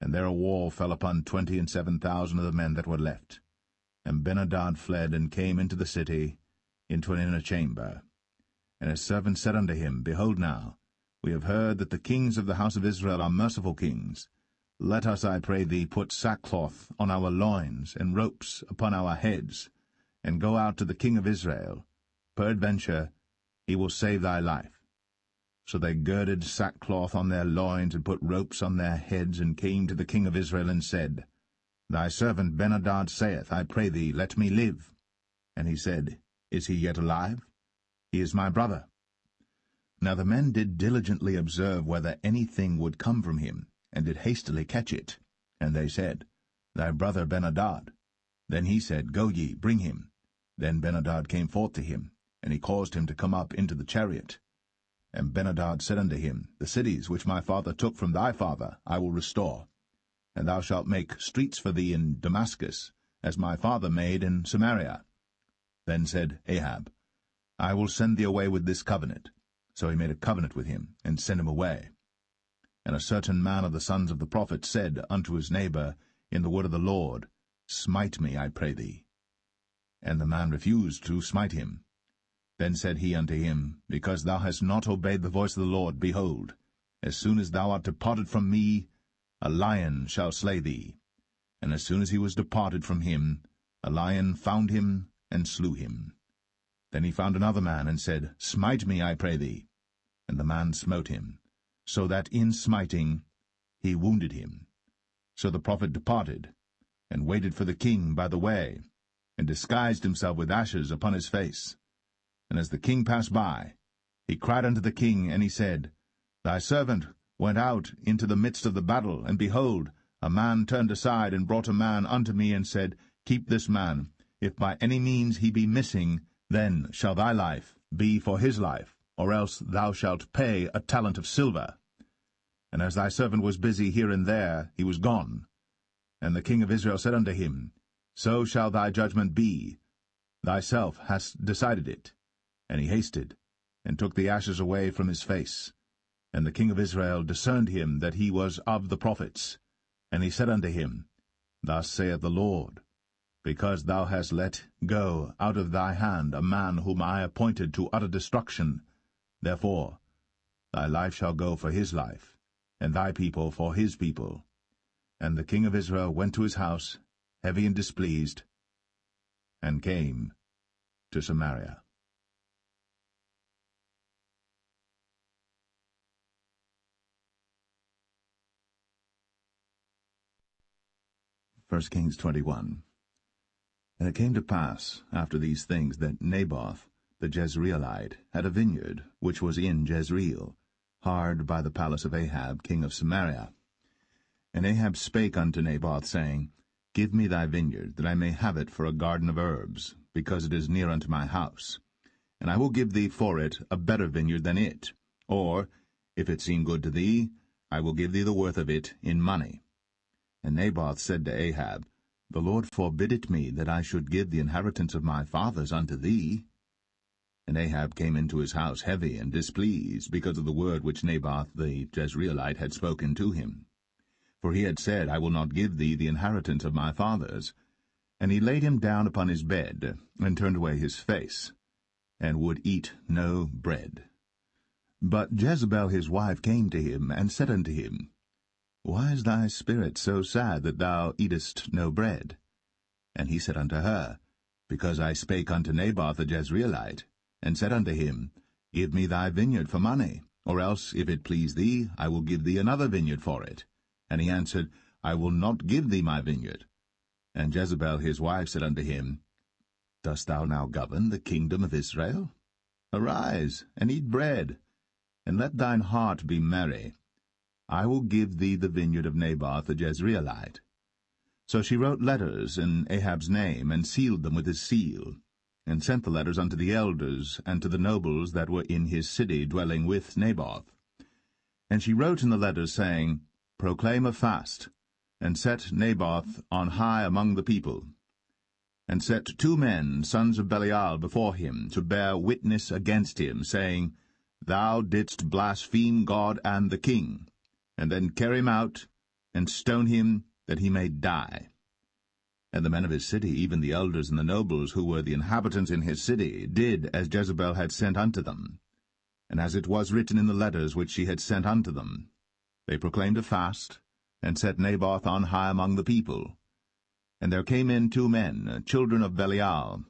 and there a wall fell upon 27,000 of the men that were left. And Benhadad fled, and came into the city, into an inner chamber. And his servants said unto him, Behold now, we have heard that the kings of the house of Israel are merciful kings. Let us, I pray thee, put sackcloth on our loins, and ropes upon our heads, and go out to the king of Israel. Peradventure he will save thy life. So they girded sackcloth on their loins, and put ropes on their heads, and came to the king of Israel, and said, Thy servant Benhadad saith, I pray thee, let me live. And he said, Is he yet alive? He is my brother. Now the men did diligently observe whether anything would come from him, and did hastily catch it. And they said, Thy brother Benhadad. Then he said, Go ye, bring him. Then Benhadad came forth to him, and he caused him to come up into the chariot. And Benhadad said unto him, The cities which my father took from thy father I will restore, and thou shalt make streets for thee in Damascus, as my father made in Samaria. Then said Ahab, I will send thee away with this covenant. So he made a covenant with him, and sent him away. And a certain man of the sons of the prophets said unto his neighbor in the word of the Lord, Smite me, I pray thee. And the man refused to smite him. Then said he unto him, Because thou hast not obeyed the voice of the Lord, behold, as soon as thou art departed from me, a lion shall slay thee. And as soon as he was departed from him, a lion found him, and slew him. Then he found another man, and said, Smite me, I pray thee. And the man smote him, so that in smiting he wounded him. So the prophet departed, and waited for the king by the way, and disguised himself with ashes upon his face. And as the king passed by, he cried unto the king, and he said, Thy servant went out into the midst of the battle, and behold, a man turned aside, and brought a man unto me, and said, Keep this man. If by any means he be missing, then shall thy life be for his life, or else thou shalt pay a talent of silver. And as thy servant was busy here and there, he was gone. And the king of Israel said unto him, So shall thy judgment be. Thyself hast decided it. And he hasted, and took the ashes away from his face. And the king of Israel discerned him that he was of the prophets. And he said unto him, Thus saith the Lord, Because thou hast let go out of thy hand a man whom I appointed to utter destruction, therefore thy life shall go for his life, and thy people for his people. And the king of Israel went to his house, heavy and displeased, and came to Samaria. 1 Kings 21. And it came to pass, after these things, that Naboth the Jezreelite had a vineyard, which was in Jezreel, hard by the palace of Ahab king of Samaria. And Ahab spake unto Naboth, saying, Give me thy vineyard, that I may have it for a garden of herbs, because it is near unto my house. And I will give thee for it a better vineyard than it. Or, if it seem good to thee, I will give thee the worth of it in money. And Naboth said to Ahab, The Lord forbid it me, that I should give the inheritance of my fathers unto thee. And Ahab came into his house heavy and displeased, because of the word which Naboth the Jezreelite had spoken to him. For he had said, I will not give thee the inheritance of my fathers. And he laid him down upon his bed, and turned away his face, and would eat no bread. But Jezebel his wife came to him, and said unto him, Why is thy spirit so sad that thou eatest no bread? And he said unto her, Because I spake unto Naboth the Jezreelite, and said unto him, Give me thy vineyard for money, or else, if it please thee, I will give thee another vineyard for it. And he answered, I will not give thee my vineyard. And Jezebel his wife said unto him, Dost thou now govern the kingdom of Israel? Arise, and eat bread, and let thine heart be merry. I will give thee the vineyard of Naboth the Jezreelite. So she wrote letters in Ahab's name, and sealed them with his seal, and sent the letters unto the elders and to the nobles that were in his city dwelling with Naboth. And she wrote in the letters, saying, Proclaim a fast, and set Naboth on high among the people. And set 2 men, sons of Belial, before him, to bear witness against him, saying, Thou didst blaspheme God and the king. And then carry him out, and stone him, that he may die. And the men of his city, even the elders and the nobles, who were the inhabitants in his city, did as Jezebel had sent unto them, and as it was written in the letters which she had sent unto them. They proclaimed a fast, and set Naboth on high among the people. And there came in 2 men, children of Belial,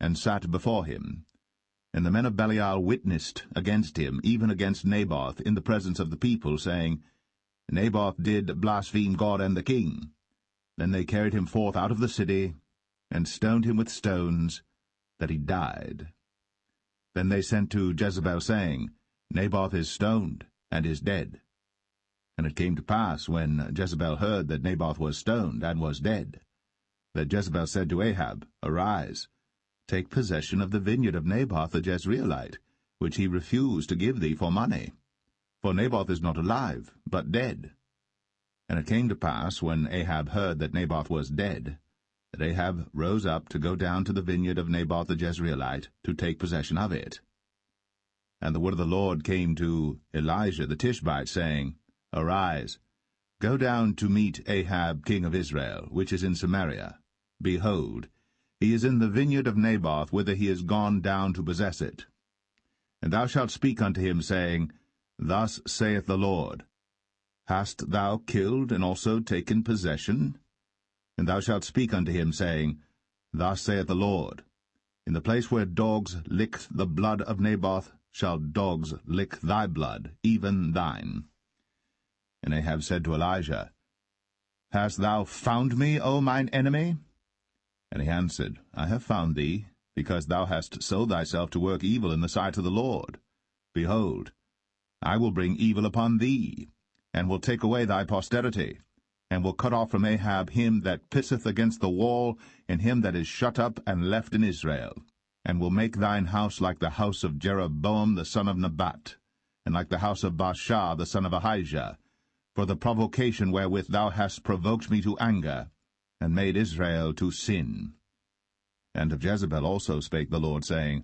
and sat before him. And the men of Belial witnessed against him, even against Naboth, in the presence of the people, saying, Naboth did blaspheme God and the king. Then they carried him forth out of the city, and stoned him with stones, that he died. Then they sent to Jezebel, saying, Naboth is stoned, and is dead. And it came to pass, when Jezebel heard that Naboth was stoned, and was dead, that Jezebel said to Ahab, Arise, take possession of the vineyard of Naboth the Jezreelite, which he refused to give thee for money. For Naboth is not alive, but dead. And it came to pass, when Ahab heard that Naboth was dead, that Ahab rose up to go down to the vineyard of Naboth the Jezreelite, to take possession of it. And the word of the Lord came to Elijah the Tishbite, saying, Arise, go down to meet Ahab king of Israel, which is in Samaria. Behold, he is in the vineyard of Naboth, whither he is gone down to possess it. And thou shalt speak unto him, saying, Thus saith the Lord, Hast thou killed and also taken possession? And thou shalt speak unto him, saying, Thus saith the Lord, In the place where dogs licked the blood of Naboth shall dogs lick thy blood, even thine. And Ahab said to Elijah, Hast thou found me, O mine enemy? And he answered, I have found thee, because thou hast sold thyself to work evil in the sight of the Lord. Behold, I will bring evil upon thee, and will take away thy posterity, and will cut off from Ahab him that pisseth against the wall, and him that is shut up and left in Israel, and will make thine house like the house of Jeroboam the son of Nebat, and like the house of Baasha the son of Ahijah, for the provocation wherewith thou hast provoked me to anger, and made Israel to sin. And of Jezebel also spake the Lord, saying,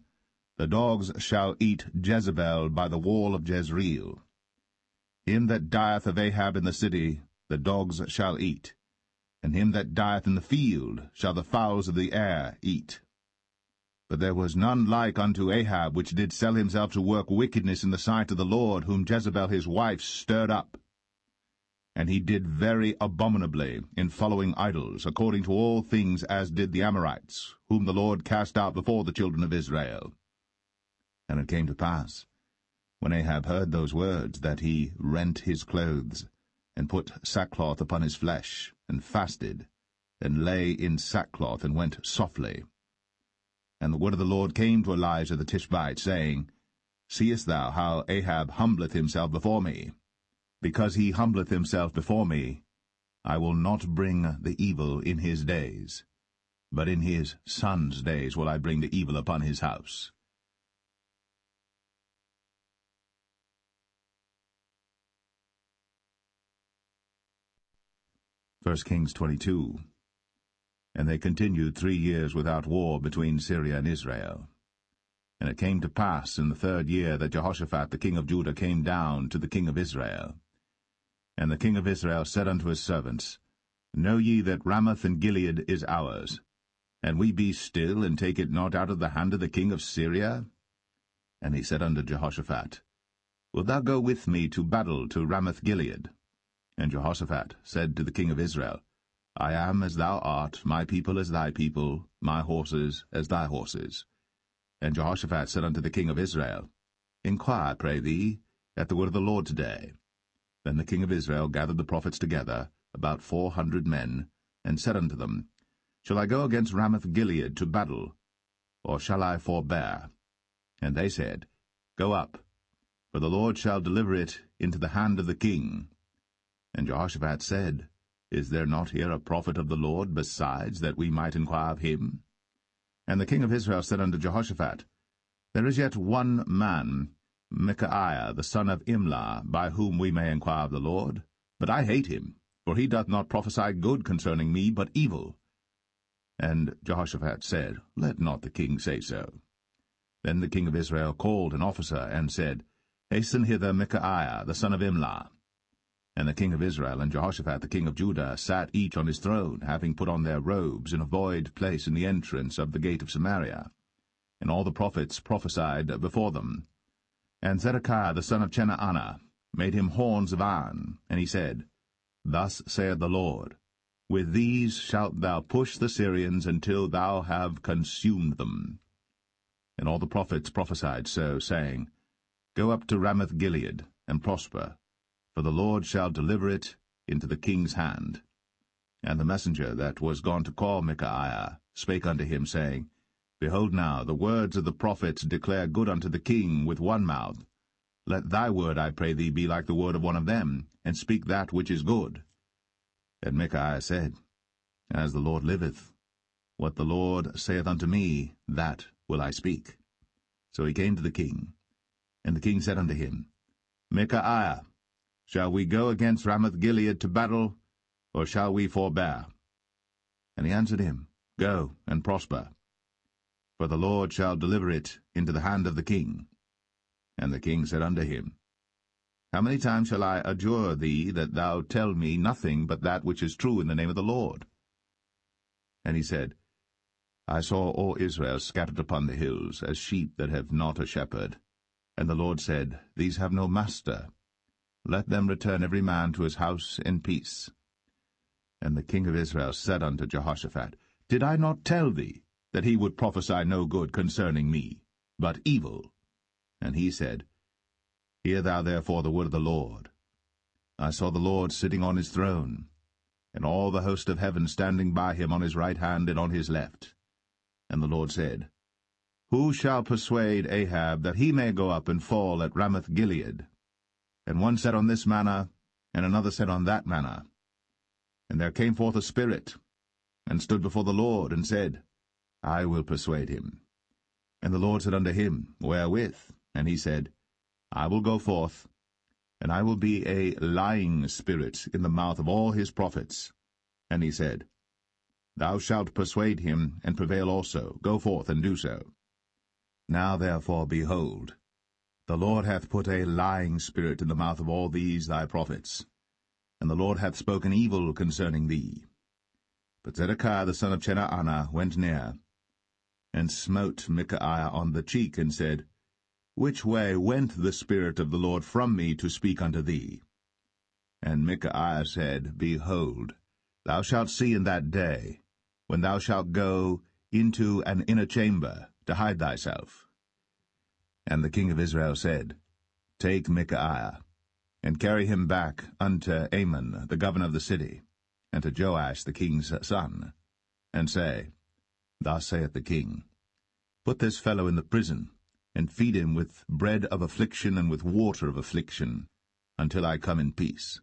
The dogs shall eat Jezebel by the wall of Jezreel. Him that dieth of Ahab in the city the dogs shall eat, and him that dieth in the field shall the fowls of the air eat. But there was none like unto Ahab, which did sell himself to work wickedness in the sight of the Lord, whom Jezebel his wife stirred up. And he did very abominably in following idols, according to all things as did the Amorites, whom the Lord cast out before the children of Israel. And it came to pass, when Ahab heard those words, that he rent his clothes, and put sackcloth upon his flesh, and fasted, and lay in sackcloth, and went softly. And the word of the Lord came to Elijah the Tishbite, saying, Seest thou how Ahab humbleth himself before me? Because he humbleth himself before me, I will not bring the evil in his days, but in his son's days will I bring the evil upon his house. 1 Kings 22. And they continued 3 years without war between Syria and Israel. And it came to pass in the 3rd year that Jehoshaphat the king of Judah came down to the king of Israel. And the king of Israel said unto his servants, Know ye that Ramoth in Gilead is ours? And we be still, and take it not out of the hand of the king of Syria? And he said unto Jehoshaphat, Wilt thou go with me to battle to Ramoth Gilead? And Jehoshaphat said to the king of Israel, I am as thou art, my people as thy people, my horses as thy horses. And Jehoshaphat said unto the king of Israel, Inquire, pray thee, at the word of the Lord today. Then the king of Israel gathered the prophets together, about 400 men, and said unto them, Shall I go against Ramoth Gilead to battle, or shall I forbear? And they said, Go up, for the Lord shall deliver it into the hand of the king. And Jehoshaphat said, Is there not here a prophet of the Lord besides, that we might inquire of him? And the king of Israel said unto Jehoshaphat, There is yet one man, Micaiah the son of Imlah, by whom we may inquire of the Lord. But I hate him, for he doth not prophesy good concerning me, but evil. And Jehoshaphat said, Let not the king say so. Then the king of Israel called an officer, and said, Hasten hither Micaiah the son of Imlah. And the king of Israel and Jehoshaphat the king of Judah sat each on his throne, having put on their robes in a void place in the entrance of the gate of Samaria. And all the prophets prophesied before them. And Zedekiah the son of Chenaanah made him horns of iron, and he said, Thus saith the Lord, With these shalt thou push the Syrians until thou have consumed them. And And all the prophets prophesied so, saying, Go up to Ramoth-Gilead, and prosper, for the Lord shall deliver it into the king's hand. And the messenger that was gone to call Micaiah spake unto him, saying, Behold now, the words of the prophets declare good unto the king with one mouth. Let thy word, I pray thee, be like the word of one of them, and speak that which is good. And Micaiah said, As the Lord liveth, what the Lord saith unto me, that will I speak. So he came to the king. And the king said unto him, Micaiah, shall we go against Ramoth-Gilead to battle, or shall we forbear? And he answered him, Go, and prosper, for the Lord shall deliver it into the hand of the king. And the king said unto him, How many times shall I adjure thee that thou tell me nothing but that which is true in the name of the Lord? And he said, I saw all Israel scattered upon the hills, as sheep that have not a shepherd. And the Lord said, These have no master. Let them return every man to his house in peace. And the king of Israel said unto Jehoshaphat, Did I not tell thee that he would prophesy no good concerning me, but evil? And he said, Hear thou therefore the word of the Lord. I saw the Lord sitting on his throne, and all the host of heaven standing by him on his right hand and on his left. And the Lord said, Who shall persuade Ahab that he may go up and fall at Ramoth-Gilead? And one said on this manner, and another said on that manner. And there came forth a spirit, and stood before the Lord, and said, I will persuade him. And the Lord said unto him, Wherewith? And he said, I will go forth, and I will be a lying spirit in the mouth of all his prophets. And he said, Thou shalt persuade him, and prevail also. Go forth, and do so. Now therefore, behold, the Lord hath put a lying spirit in the mouth of all these thy prophets, and the Lord hath spoken evil concerning thee. But Zedekiah the son of Chenaanah went near, and smote Micaiah on the cheek, and said, Which way went the Spirit of the Lord from me to speak unto thee? And Micaiah said, Behold, thou shalt see in that day, when thou shalt go into an inner chamber to hide thyself. And the king of Israel said, Take Micaiah, and carry him back unto Amon, the governor of the city, and to Joash the king's son, and say, Thus saith the king, Put this fellow in the prison, and feed him with bread of affliction and with water of affliction, until I come in peace.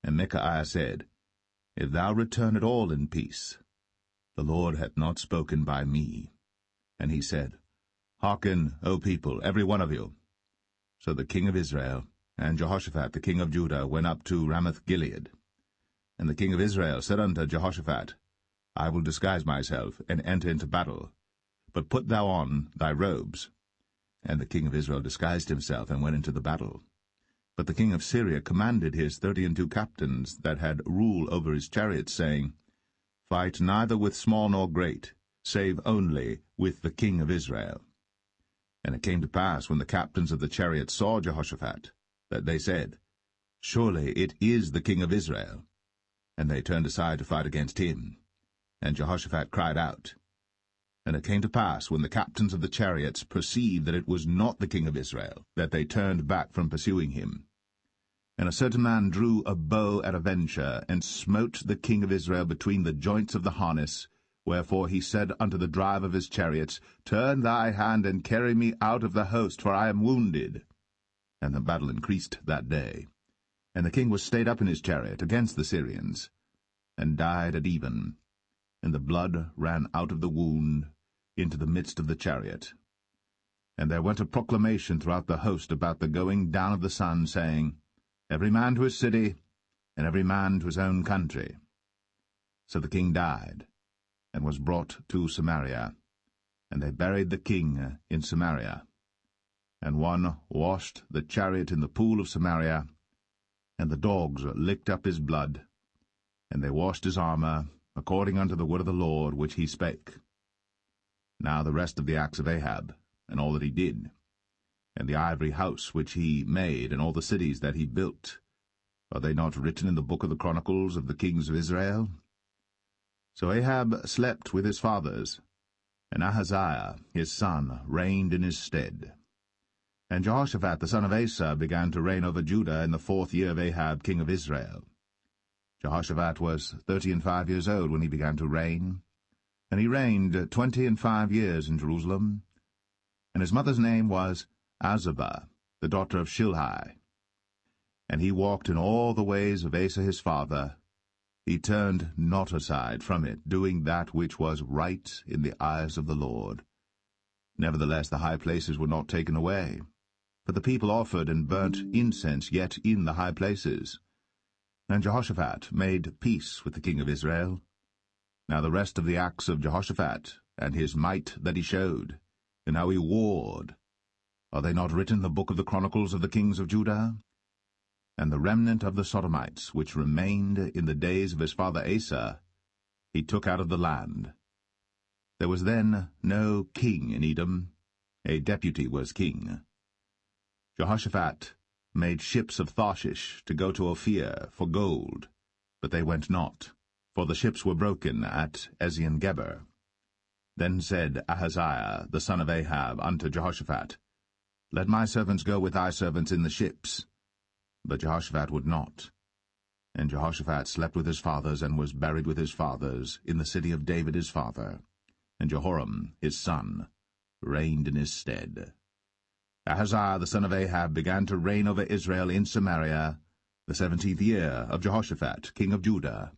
And Micaiah said, If thou return at all in peace, the Lord hath not spoken by me. And he said, Hearken, O people, every one of you. So the king of Israel and Jehoshaphat the king of Judah went up to Ramoth-Gilead. And the king of Israel said unto Jehoshaphat, I will disguise myself, and enter into battle, but put thou on thy robes. And the king of Israel disguised himself, and went into the battle. But the king of Syria commanded his 32 captains that had rule over his chariots, saying, Fight neither with small nor great, save only with the king of Israel. And it came to pass, when the captains of the chariots saw Jehoshaphat, that they said, Surely it is the king of Israel. And they turned aside to fight against him. And Jehoshaphat cried out. And it came to pass, when the captains of the chariots perceived that it was not the king of Israel, that they turned back from pursuing him. And a certain man drew a bow at a venture, and smote the king of Israel between the joints of the harness. Wherefore he said unto the driver of his chariots, Turn thy hand, and carry me out of the host, for I am wounded. And the battle increased that day. And the king was stayed up in his chariot against the Syrians, and died at even. And the blood ran out of the wound into the midst of the chariot. And there went a proclamation throughout the host about the going down of the sun, saying, Every man to his city, and every man to his own country. So the king died, and was brought to Samaria, and they buried the king in Samaria. And one washed the chariot in the pool of Samaria, and the dogs licked up his blood, and they washed his armor, according unto the word of the Lord which he spake. Now the rest of the acts of Ahab, and all that he did, and the ivory house which he made, and all the cities that he built, are they not written in the book of the Chronicles of the kings of Israel? So Ahab slept with his fathers, And Ahaziah his son reigned in his stead. And Jehoshaphat the son of Asa began to reign over Judah in the 4th year of Ahab king of Israel. Jehoshaphat was 35 years old when he began to reign, and he reigned 25 years in Jerusalem. And his mother's name was Azubah, the daughter of Shilhi. And he walked in all the ways of Asa his father. He turned not aside from it, doing that which was right in the eyes of the Lord. Nevertheless the high places were not taken away, for the people offered and burnt incense yet in the high places. And Jehoshaphat made peace with the king of Israel. Now the rest of the acts of Jehoshaphat, and his might that he showed, and how he warred, are they not written in the book of the Chronicles of the kings of Judah? And the remnant of the Sodomites, which remained in the days of his father Asa, he took out of the land. There was then no king in Edom, a deputy was king. Jehoshaphat made ships of Tarshish to go to Ophir for gold, but they went not, for the ships were broken at Ezion-Geber. Then said Ahaziah the son of Ahab unto Jehoshaphat, Let my servants go with thy servants in the ships. But Jehoshaphat would not. And Jehoshaphat slept with his fathers, and was buried with his fathers in the city of David his father. And Jehoram his son reigned in his stead. Ahaziah the son of Ahab began to reign over Israel in Samaria the 17th year of Jehoshaphat king of Judah.